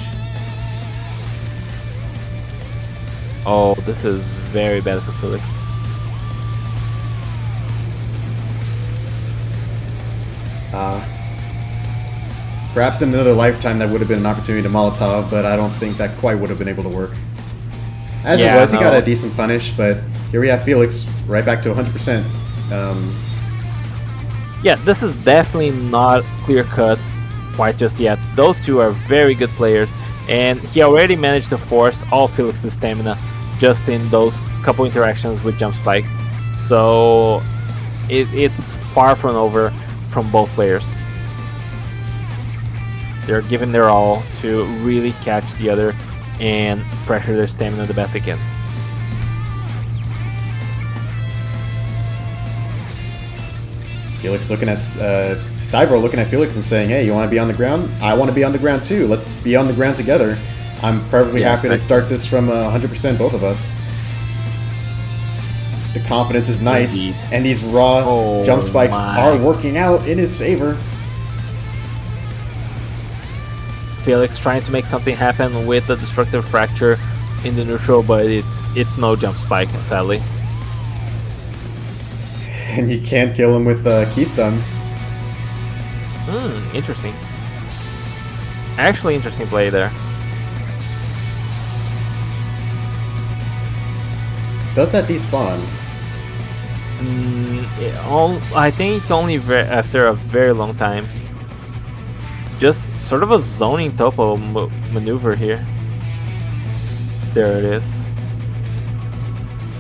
Speaker 2: Oh, this is very bad for Felix.
Speaker 1: Perhaps in another lifetime that would have been an opportunity to Molotov, but I don't think that quite would have been able to work. As it was, he got a decent punish, but here we have Felix right back to 100%.
Speaker 2: Yeah, this is definitely not clear-cut quite just yet. Those two are very good players, and he already managed to force all Felix's stamina just in those couple interactions with Jump Spike. So it's far from over from both players. They're giving their all to really catch the other and pressure their stamina the best they can.
Speaker 1: Felix looking at Cyber looking at Felix and saying, "Hey, you want to be on the ground? I want to be on the ground too. Let's be on the ground together. I'm perfectly happy to start this from 100%, both of us." The confidence is nice, and these raw jump spikes are working out in his favor.
Speaker 2: Felix trying to make something happen with the Destructive Fracture in the neutral, but it's no jump spike, sadly.
Speaker 1: And you can't kill him with key stuns.
Speaker 2: Interesting. Actually, interesting play there.
Speaker 1: Does that despawn?
Speaker 2: I think only after a very long time. Just sort of a zoning topo maneuver here. There it is.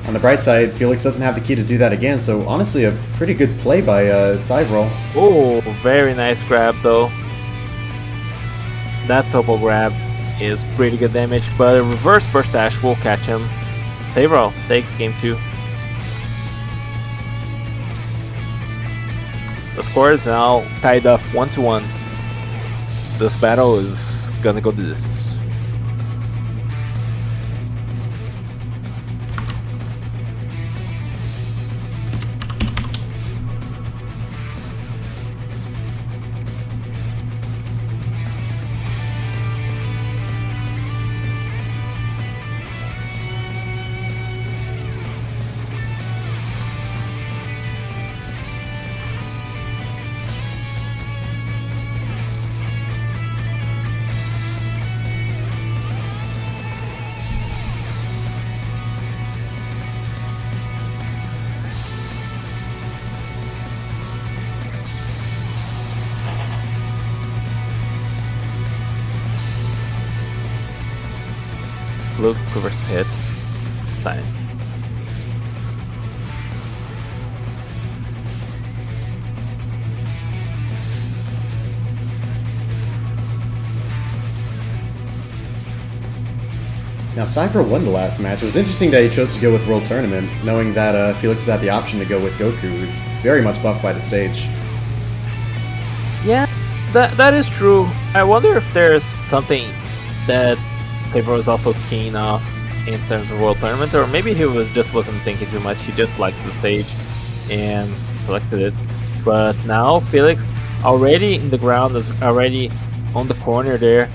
Speaker 1: On the bright side, Felix doesn't have the key to do that again, so honestly a pretty good play by Cyvrel.
Speaker 2: Oh, very nice grab though. That topo grab is pretty good damage, but a reverse burst dash will catch him. Cyvrel takes game 2. The score is now tied up 1-1. This battle is gonna go the distance. Blue reverse hit. Fine.
Speaker 1: Now, Cypher won the last match. It was interesting that he chose to go with World Tournament, knowing that Felix had the option to go with Goku, who's very much buffed by the stage.
Speaker 2: Yeah, that is true. I wonder if there's something that Cypher was also keen off in terms of World Tournament, or maybe he just wasn't thinking too much. He just likes the stage and selected it. But now Felix already in the ground, is already on the corner there,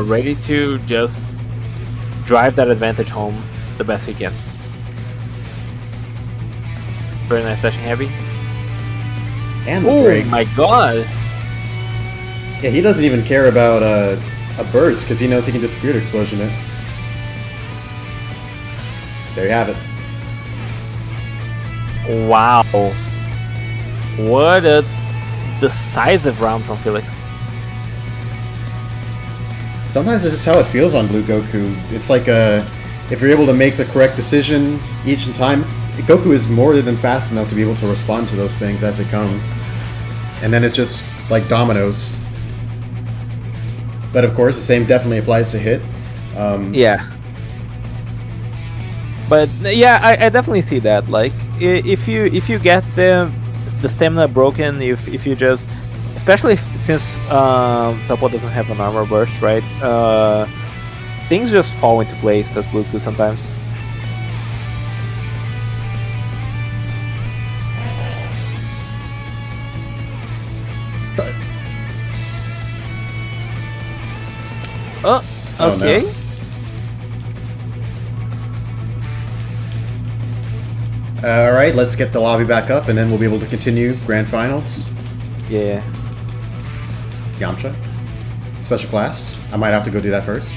Speaker 2: ready to just drive that advantage home the best he can. Very nice dashing heavy.
Speaker 1: And the break.
Speaker 2: Oh my god!
Speaker 1: Yeah, he doesn't even care about a burst because he knows he can just Spirit Explosion it. There you have it.
Speaker 2: Wow. What a decisive round from Felix.
Speaker 1: Sometimes this is how it feels on Blue Goku. It's like if you're able to make the correct decision each time, Goku is more than fast enough to be able to respond to those things as they come. And then it's just like dominoes. But of course, the same definitely applies to hit.
Speaker 2: Yeah. But yeah, I definitely see that. Like, if you get the stamina broken, if you just, especially since Topo doesn't have an armor burst, right? Things just fall into place as Bluetooth sometimes. Oh, okay.
Speaker 1: Oh, no. Alright, let's get the lobby back up and then we'll be able to continue Grand Finals.
Speaker 2: Yeah.
Speaker 1: Yamcha. Special class. I might have to go do that first.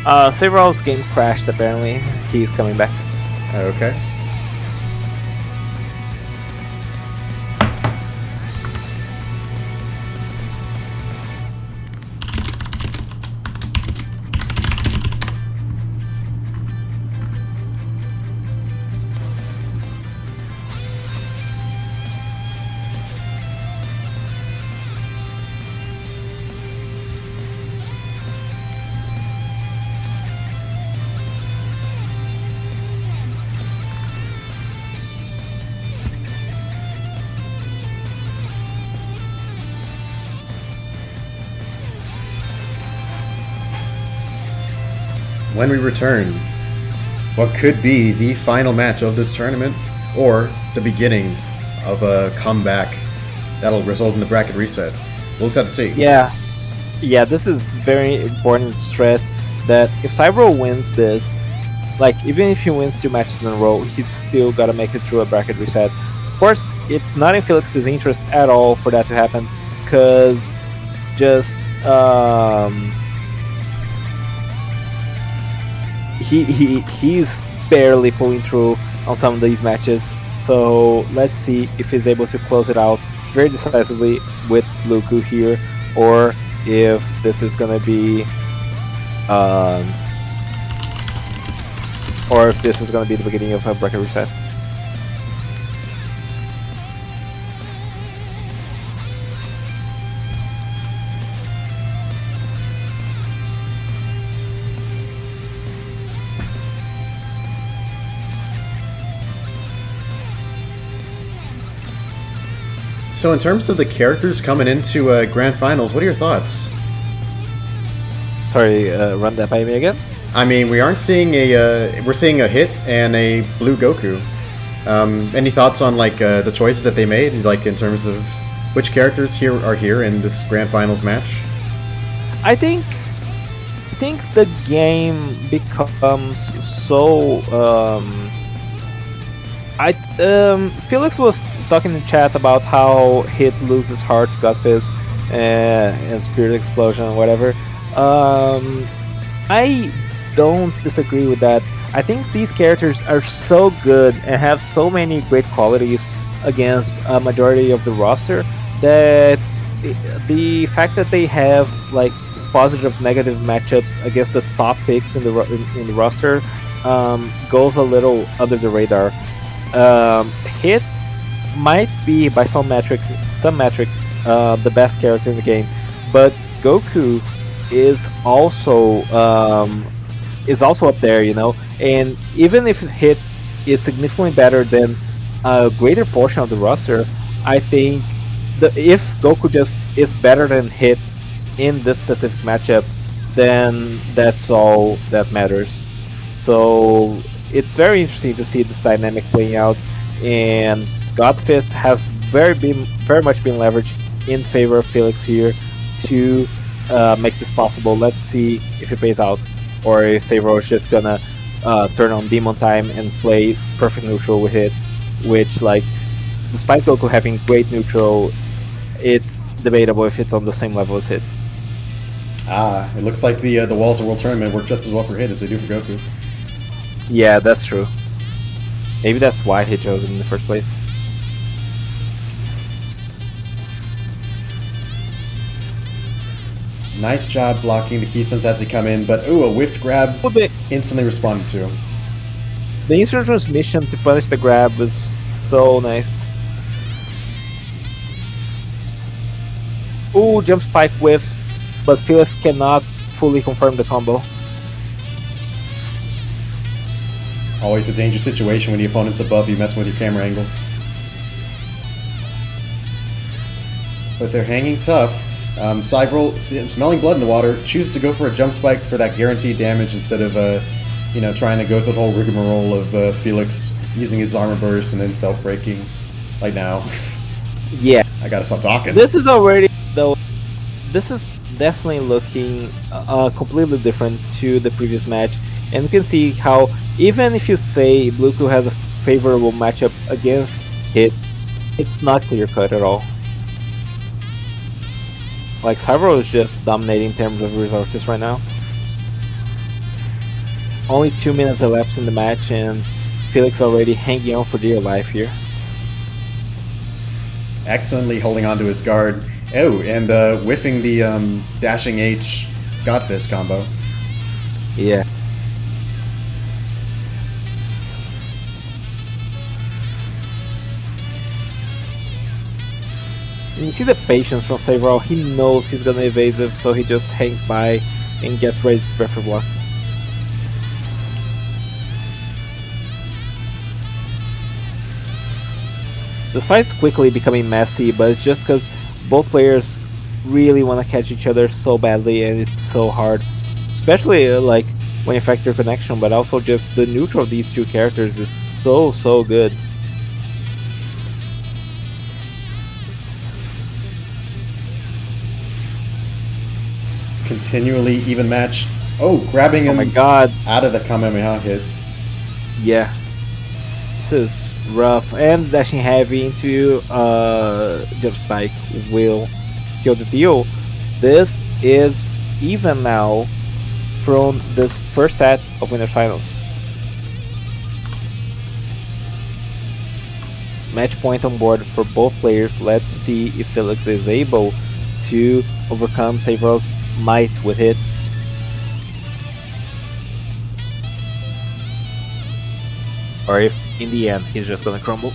Speaker 2: Cyvrel's game crashed apparently. He's coming back.
Speaker 1: Okay. when we return, what could be the final match of this tournament, or the beginning of a comeback that'll result in the bracket reset. We'll just have to see.
Speaker 2: Yeah, this is very important to stress that if Cybro wins this, like even if he wins 2 matches in a row, he's still gotta make it through a bracket reset. Of course, it's not in Felix's interest at all for that to happen, because just he's barely pulling through on some of these matches. So let's see if he's able to close it out very decisively with Luku here, or if this is gonna be the beginning of a bracket reset.
Speaker 1: So in terms of the characters coming into Grand Finals, what are your thoughts?
Speaker 2: Sorry, run that by me again?
Speaker 1: I mean, we're seeing a Hit and a Blue Goku. Any thoughts on like the choices that they made, like in terms of which characters are here in this Grand Finals match?
Speaker 2: I think the game becomes so. Felix was talking in chat about how Hit loses heart, Gut Fist, and Spirit Explosion, whatever. I don't disagree with that. I think these characters are so good and have so many great qualities against a majority of the roster that the fact that they have like positive, negative matchups against the top picks in the roster goes a little under the radar. Hit might be by some metric the best character in the game, but Goku is also up there, you know. And even if Hit is significantly better than a greater portion of the roster, I think if Goku just is better than Hit in this specific matchup, then that's all that matters. So it's very interesting to see this dynamic playing out, and Godfist has very much been leveraged in favor of Felix here to make this possible. Let's see if it pays out, or if Sabro is just gonna turn on Demon Time and play perfect neutral with Hit, which, like, despite Goku having great neutral, it's debatable if it's on the same level as Hit's.
Speaker 1: It looks like the Walls of World Tournament work just as well for Hit as they do for Goku.
Speaker 2: Yeah, that's true. Maybe that's why Hit chose him in the first place.
Speaker 1: Nice job blocking the keystones as they come in, but a whiffed grab instantly responded to.
Speaker 2: The instant transmission to punish the grab was so nice. Ooh, jump spike whiffs, but Felix cannot fully confirm the combo.
Speaker 1: Always a dangerous situation when the opponent's above you messing with your camera angle. But they're hanging tough. Cyvril, smelling blood in the water, chooses to go for a jump spike for that guaranteed damage instead of trying to go through the whole rigmarole of Felix using his armor burst and then self-breaking. Like now.
Speaker 2: Yeah.
Speaker 1: I gotta stop talking.
Speaker 2: This is already, though, this is definitely looking completely different to the previous match. And you can see how, even if you say Bluku has a favorable matchup against Hit, it's not clear-cut at all. Like, Cyber is just dominating in terms of resources right now. Only 2 minutes elapsed in the match, and Felix already hanging on for dear life here.
Speaker 1: Excellently holding on to his guard. Oh, and whiffing the dashing H Godfist combo.
Speaker 2: Yeah. And you see the patience from Savril. He knows he's gonna evasive, so he just hangs by and gets ready to prepare for block. This fight's quickly becoming messy, but it's just because both players really want to catch each other so badly, and it's so hard. Especially like when you factor connection, but also just the neutral of these two characters is so good.
Speaker 1: Continually even match. Oh, grabbing him
Speaker 2: Oh my god.
Speaker 1: out of the Kamehameha hit.
Speaker 2: Yeah. This is rough. And dashing heavy into jump spike will seal the deal. This is even now from this first set of Winter Finals. Match point on board for both players. Let's see if Felix is able to overcome Savral's might with it. Or if in the end he's just gonna crumble.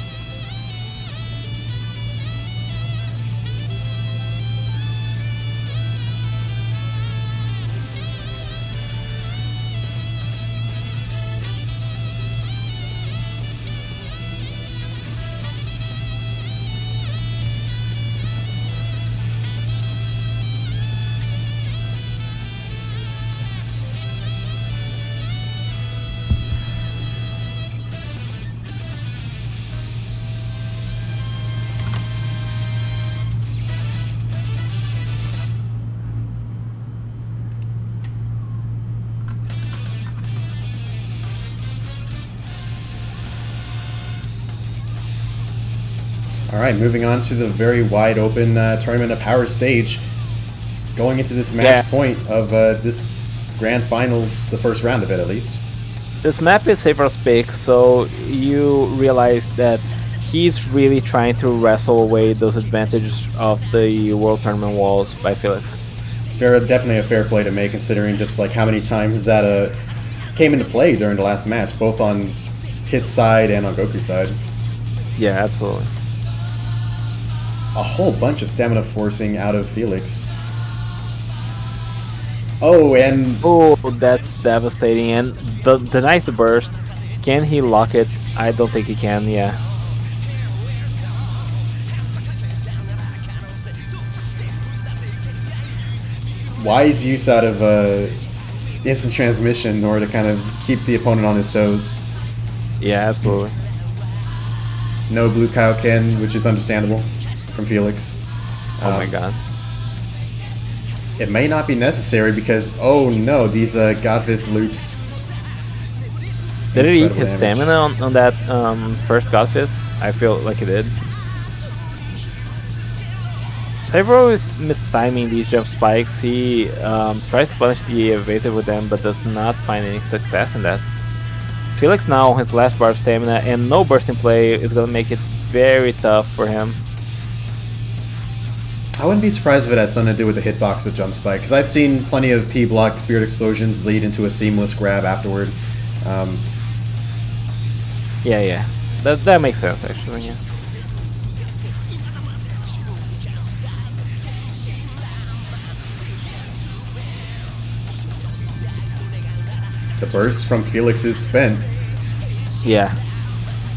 Speaker 1: Alright, moving on to the very wide open Tournament of Power stage. Going into this match point of this Grand Finals, the first round of it at least.
Speaker 2: This map is Savral's pick, so you realize that he's really trying to wrestle away those advantages of the World Tournament walls by Felix.
Speaker 1: Definitely a fair play to make, considering just like how many times that came into play during the last match, both on Hit's side and on Goku's side.
Speaker 2: Yeah, absolutely.
Speaker 1: A whole bunch of stamina forcing out of Felix. Oh, and...
Speaker 2: Oh, that's devastating. And the nice burst. Can he lock it? I don't think he can, yeah.
Speaker 1: Wise use out of instant transmission in order to kind of keep the opponent on his toes.
Speaker 2: Yeah, absolutely.
Speaker 1: No blue Kaioken, which is understandable from Felix.
Speaker 2: Oh my god.
Speaker 1: It may not be necessary because, oh no, these Godfist loops.
Speaker 2: Did it eat his stamina on that first Godfist? I feel like it did. Savro is mistiming these jump spikes. He tries to punish the evasive with them, but does not find any success in that. Felix now has last bar of stamina, and no burst in play is going to make it very tough for him.
Speaker 1: I wouldn't be surprised if it had something to do with the hitbox of jump spike, because I've seen plenty of P-block spirit explosions lead into a seamless grab afterward.
Speaker 2: Yeah. That makes sense, actually, yeah.
Speaker 1: The burst from Felix is spent.
Speaker 2: Yeah.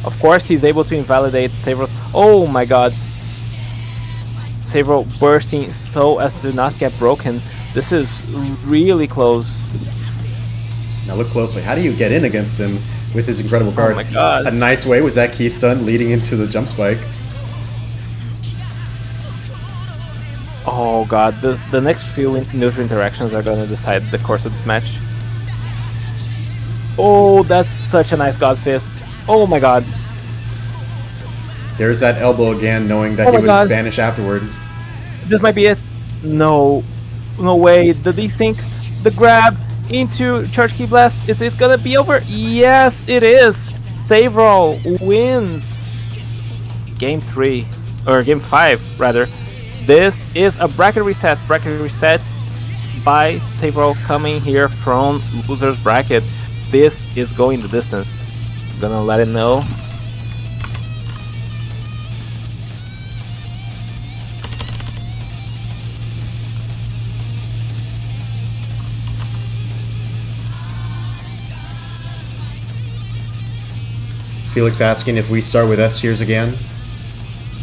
Speaker 2: Of course, he's able to invalidate Savro's... Oh my god. Savro bursting so as to not get broken. This is really close.
Speaker 1: Now look closely. How do you get in against him with his incredible guard?
Speaker 2: Oh my god.
Speaker 1: A nice way was that key stun leading into the jump spike.
Speaker 2: Oh god, the next few neutral interactions are going to decide the course of this match. Oh, that's such a nice God Fist. Oh my god.
Speaker 1: There's that elbow again, knowing that he would vanish afterward.
Speaker 2: This might be it. No. No way. The desync, the grab into Charge Key Blast. Is it gonna be over? Yes, it is. Savro wins Game 3. Or Game 5, rather. This is a bracket reset. Bracket reset by Savro coming here from loser's bracket. This is going the distance. I'm gonna let it know.
Speaker 1: Felix asking if we start with S tiers again.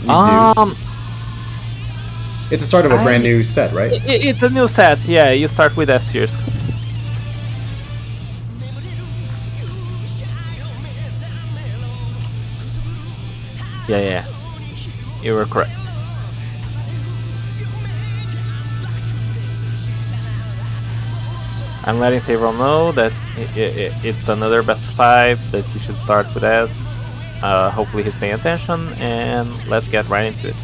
Speaker 1: We do. It's the start of a brand new set, right?
Speaker 2: It's a new set, yeah. You start with S tiers. Yeah. You were correct. I'm letting Savril know that it's another best of 5 that he should start with S. Hopefully he's paying attention, and let's get right into it.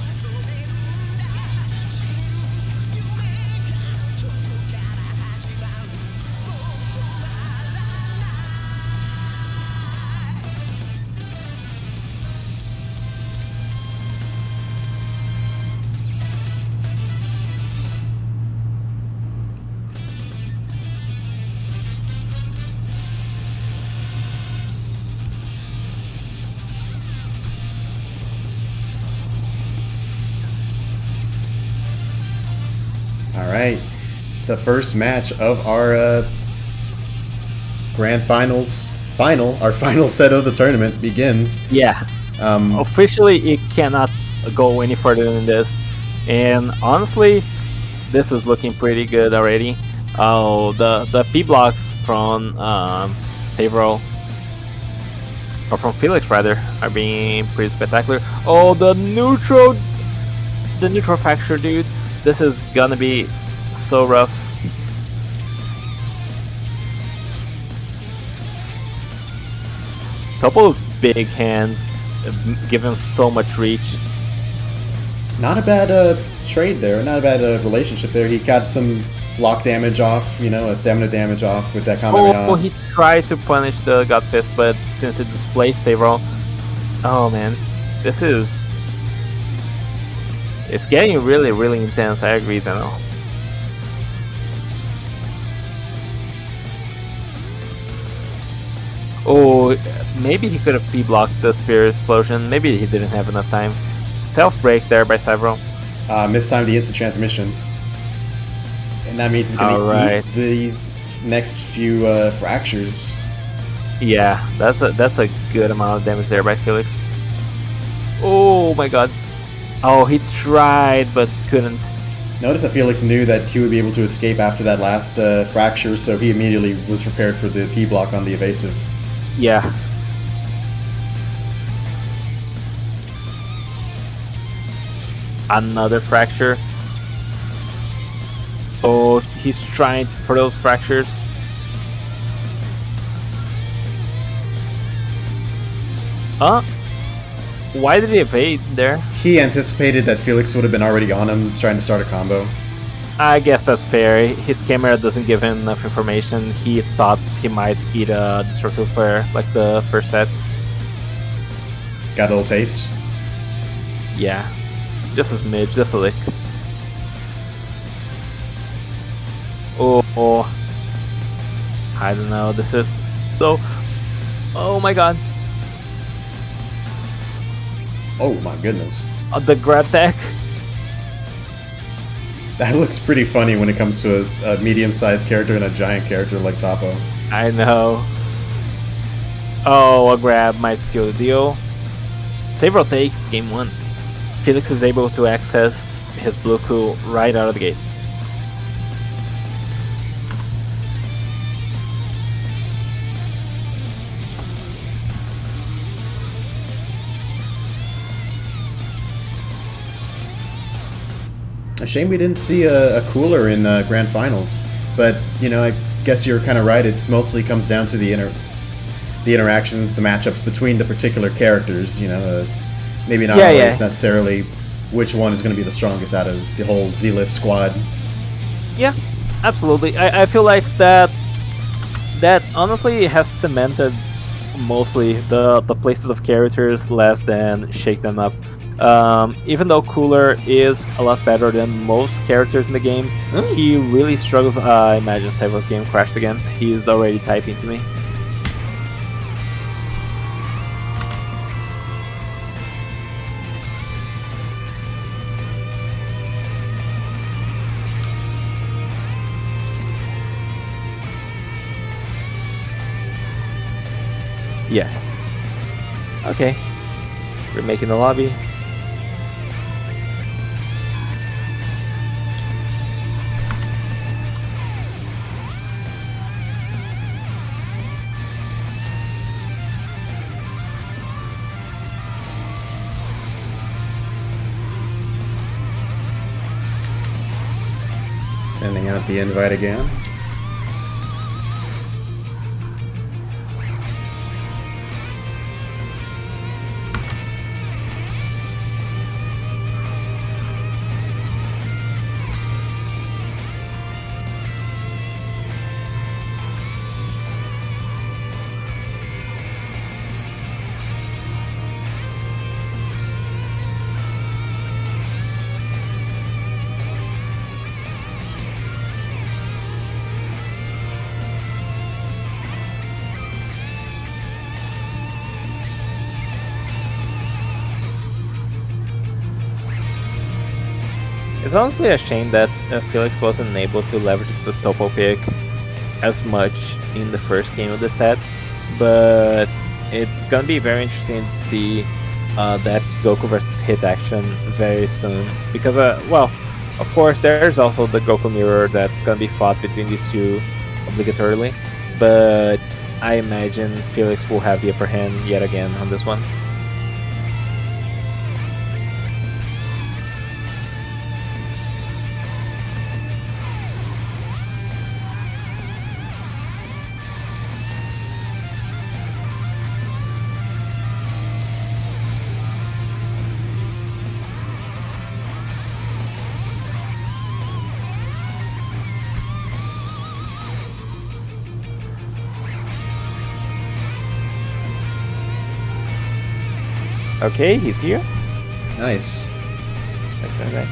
Speaker 1: All right, the first match of our grand finals, our final set of the tournament begins.
Speaker 2: Yeah. Officially, it cannot go any further than this, and honestly, this is looking pretty good already. Oh, the P blocks from Savril, or from Felix rather, are being pretty spectacular. Oh, the neutral fracture, dude. This is gonna be so rough. Topo's big hands give him so much reach.
Speaker 1: Not a bad trade there, not a bad relationship there. He got some block damage off, a stamina damage off with that combo.
Speaker 2: Oh, he tried to punish the God Fist, but since it displaced Savril, oh man, this is... It's getting really, really intense. I agree, Zeno. Oh, maybe he could have P-blocked the Spear Explosion. Maybe he didn't have enough time. Self-break there by Savril.
Speaker 1: Mistimed the instant transmission. And that means he's going to eat these next few fractures.
Speaker 2: Yeah, that's a good amount of damage there by Felix. Oh my god. Oh, he tried, but couldn't.
Speaker 1: Notice that Felix knew that he would be able to escape after that last fracture, so he immediately was prepared for the P-block on the evasive.
Speaker 2: Yeah. Another fracture. Oh, he's trying for those fractures. Why did he evade there?
Speaker 1: He anticipated that Felix would have been already on him, trying to start a combo.
Speaker 2: I guess that's fair. His camera doesn't give him enough information. He thought he might eat a destructive flare like the first set.
Speaker 1: Got a little taste?
Speaker 2: Yeah. Just a smidge, just a lick. Oh. I don't know, this is so... Oh my god.
Speaker 1: Oh my goodness.
Speaker 2: The grab tech.
Speaker 1: That looks pretty funny when it comes to a medium-sized character and a giant character like Topo.
Speaker 2: I know. Oh, a grab might seal the deal. Savril takes game 1. Felix is able to access his blue coup right out of the gate.
Speaker 1: A shame we didn't see a cooler in grand finals, but I guess you're kind of right. It mostly comes down to the interactions, the matchups between the particular characters. Maybe not always necessarily which one is going to be the strongest out of the whole Z-list squad.
Speaker 2: Yeah, absolutely. I feel like that honestly has cemented mostly the places of characters less than shake them up. Even though Cooler is a lot better than most characters in the game, he really struggles. I imagine Savril's game crashed again. He's already typing to me. Yeah. Okay. We're making the lobby.
Speaker 1: Sending out the invite again.
Speaker 2: It's honestly a shame that Felix wasn't able to leverage the topo pick as much in the first game of the set, but it's gonna be very interesting to see that Goku versus Hit action very soon, because well, of course there's also the Goku mirror that's gonna be fought between these two obligatorily, but I imagine Felix will have the upper hand yet again on this one. Okay, he's here.
Speaker 1: Nice.
Speaker 2: That's very nice.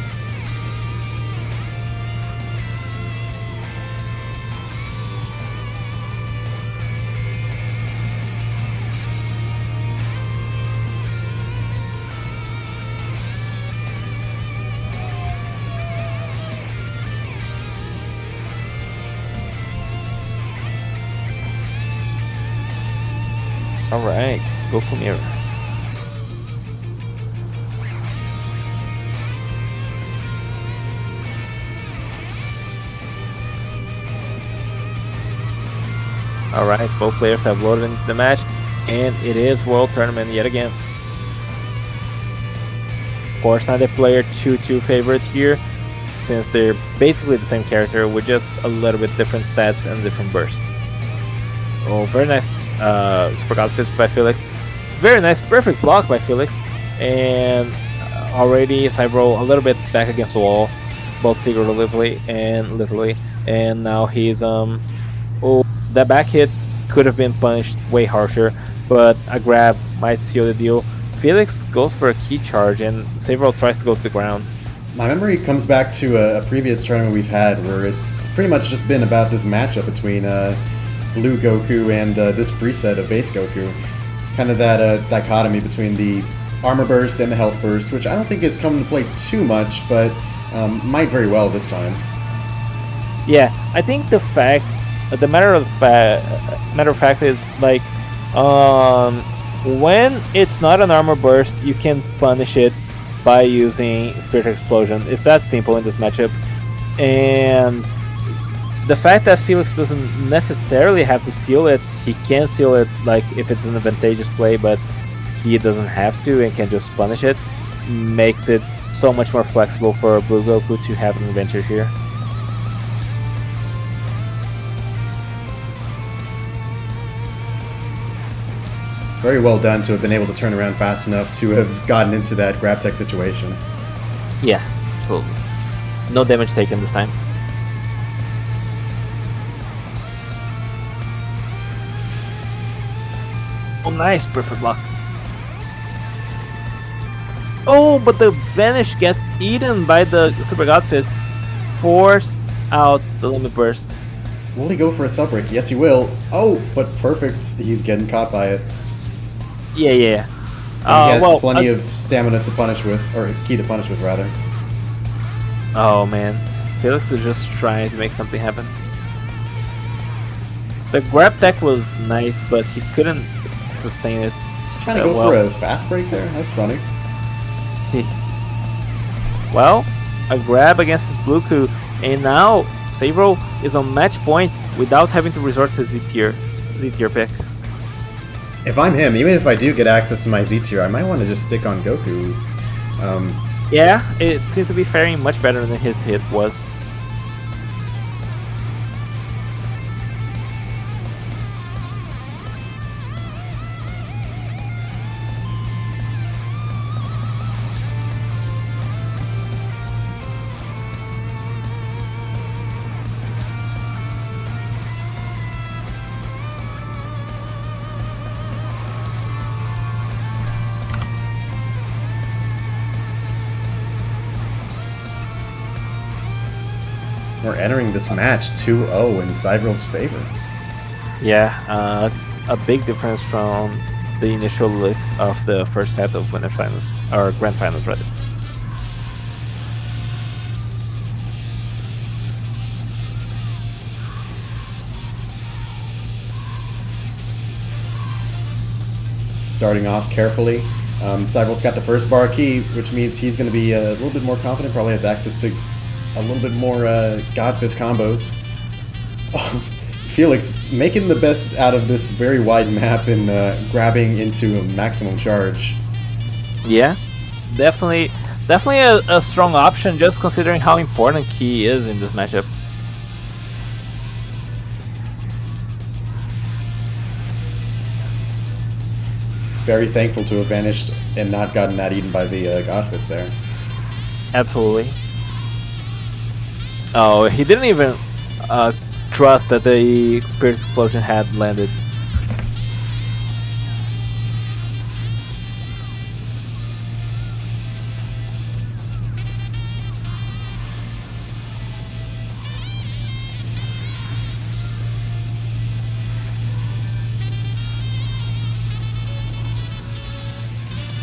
Speaker 2: Alright, Goku mirror. Alright, both players have loaded into the match, and it is World Tournament yet again. Of course, not a player 2-2 favorite here, since they're basically the same character with just a little bit different stats and different bursts. Oh, very nice Super God Fist by Felix. Very nice, perfect block by Felix. And already Cybro a little bit back against the wall, both figuratively and literally. And now he's that back hit could have been punished way harsher, but a grab might seal the deal. Felix goes for a key charge, and Cybro tries to go to the ground.
Speaker 1: My memory comes back to a previous tournament we've had where it's pretty much just been about this matchup between Blue Goku and this preset of Base Goku. Kind of that dichotomy between the Armor Burst and the Health Burst, which I don't think has come to play too much, but might very well this time.
Speaker 2: Yeah, I think the matter of fact is, like, when it's not an Armor Burst, you can punish it by using Spirit Explosion. It's that simple in this matchup. And the fact that Felix doesn't necessarily have to seal it, he can seal it like if it's an advantageous play, but he doesn't have to and can just punish it, makes it so much more flexible for Blue Goku to have an advantage here.
Speaker 1: Very well done to have been able to turn around fast enough to have gotten into that grab tech situation.
Speaker 2: Yeah, absolutely. No damage taken this time. Oh, nice, perfect block. Oh, but the Vanish gets eaten by the Super God Fist. Forced out the Limit Burst.
Speaker 1: Will he go for a sub break? Yes, he will. Oh, but perfect. He's getting caught by it.
Speaker 2: Yeah.
Speaker 1: He has plenty of stamina to punish with, or key to punish with, rather.
Speaker 2: Oh man, Felix is just trying to make something happen. The grab tech was nice, but he couldn't sustain it.
Speaker 1: He's trying to go for a fast break there? That's funny.
Speaker 2: Well, a grab against his Blue Coup, and now Cybro is on match point without having to resort to Z tier pick.
Speaker 1: If I'm him, even if I do get access to my Z tier, I might want to just stick on Goku.
Speaker 2: Yeah, it seems to be faring much better than his hit was.
Speaker 1: We're entering this match 2-0 in Cyberl's favor.
Speaker 2: Yeah, a big difference from the initial look of the first set of winner finals, or grand finals rather.
Speaker 1: Starting off carefully. Cyberl's got the first bar key, which means he's going to be a little bit more confident, probably has access to a little bit more Godfist combos. Oh, Felix making the best out of this very wide map and grabbing into a maximum charge.
Speaker 2: Yeah, definitely a strong option, just considering how important Key is in this matchup.
Speaker 1: Very thankful to have vanished and not gotten that eaten by the Godfist there.
Speaker 2: Absolutely. Oh, he didn't even trust that the Spirit Explosion had landed.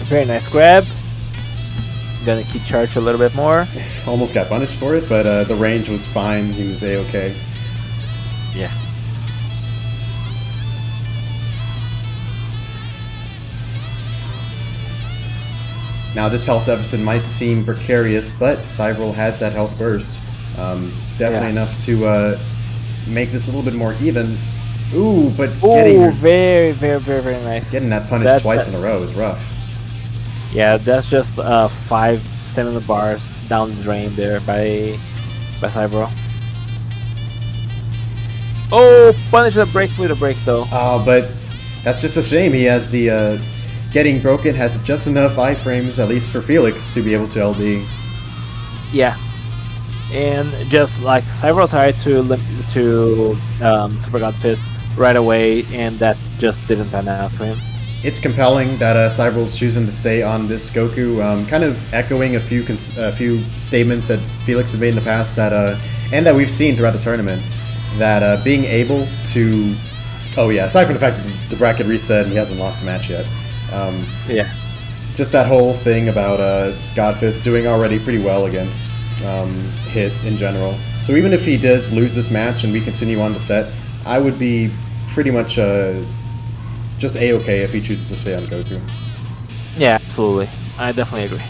Speaker 2: Very nice grab. Gonna keep charge a little bit more.
Speaker 1: Almost got punished for it, but the range was fine. He was A-okay.
Speaker 2: Yeah.
Speaker 1: Now this health deficit might seem precarious, but Cyberl has that health burst. Definitely enough to make this a little bit more even. Ooh, but
Speaker 2: very nice.
Speaker 1: Getting that punished twice in a row is rough.
Speaker 2: Yeah, that's just 5 stamina bars down the drain there by Cyberl. Oh, punish the break with a break though.
Speaker 1: Oh, but that's just a shame. He has the getting broken has just enough iframes, at least for Felix, to be able to LB.
Speaker 2: Yeah, and just like Cyberl tried to Super God Fist right away, and that just didn't pan out for him.
Speaker 1: It's compelling that Cyberl's choosing to stay on this Goku, kind of echoing a few statements that Felix had made in the past that and that we've seen throughout the tournament. That being able to, aside from the fact that the bracket reset and he hasn't lost a match yet, just that whole thing about Godfist doing already pretty well against Hit in general. So even if he does lose this match and we continue on the set, I would be pretty much just A-okay if he chooses to stay on Goku.
Speaker 2: Yeah, absolutely. I definitely agree.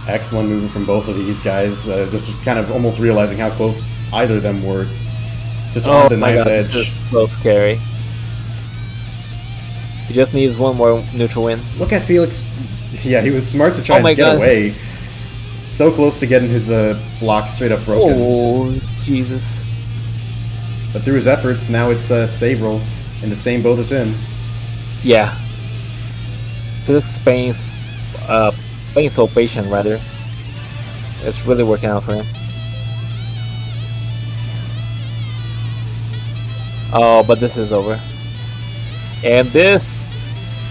Speaker 1: Excellent movement from both of these guys. Just kind of almost realizing how close either of them were. Just on the nice edge.
Speaker 2: This is so scary. He just needs one more neutral win.
Speaker 1: Look at Felix. Yeah, he was smart to try and get away. So close to getting his block straight up broken.
Speaker 2: Oh, Jesus.
Speaker 1: But through his efforts, now it's Cyberl in the same boat as him.
Speaker 2: Yeah. Felix being so patient, rather. It's really working out for him. Oh, but this is over. And this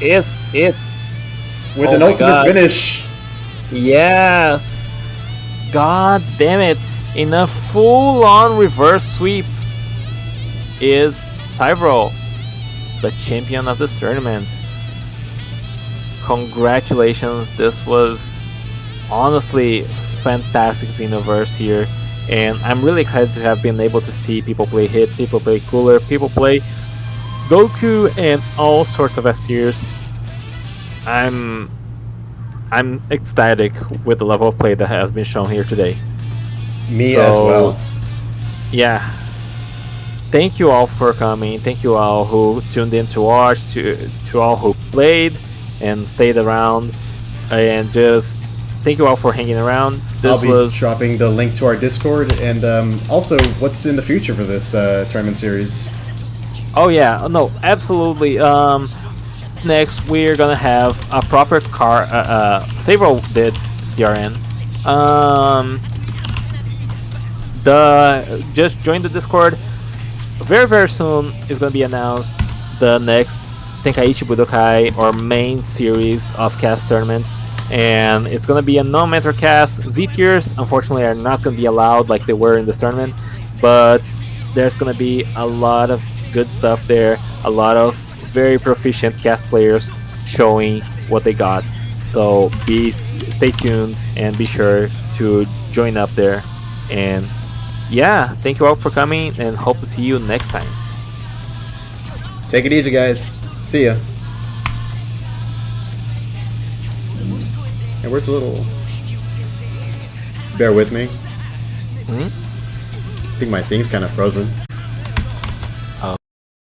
Speaker 2: is it.
Speaker 1: With an ultimate finish.
Speaker 2: Yes. God damn it. In a full-on reverse sweep is Cyberl, the champion of this tournament. Congratulations. This was honestly fantastic Xenoverse here. And I'm really excited to have been able to see people play Hit, people play Cooler, people play Goku, and all sorts of S tiers. I'm ecstatic with the level of play that has been shown here today.
Speaker 1: Me as well.
Speaker 2: Yeah. Thank you all for coming. Thank you all who tuned in to watch, to all who played and stayed around, and just thank you all for hanging around.
Speaker 1: I'll be dropping the link to our Discord and also what's in the future for this tournament series.
Speaker 2: Oh yeah, no, absolutely. Next we're gonna have a proper car. Cyberl did DRN. Just join the Discord. Very soon it's gonna be announced the next Tenkaichi Budokai, our main series of cast tournaments. And it's going to be a non-mentor cast. Z tiers, unfortunately, are not going to be allowed like they were in this tournament, but there's going to be a lot of good stuff there, a lot of very proficient cast players showing what they got. So stay tuned and be sure to join up there. And yeah, thank you all for coming and hope to see you next time.
Speaker 1: Take it easy, guys. See ya. Hey, where's the little... Bear with me.
Speaker 2: Mm-hmm.
Speaker 1: I think my thing's kind of frozen.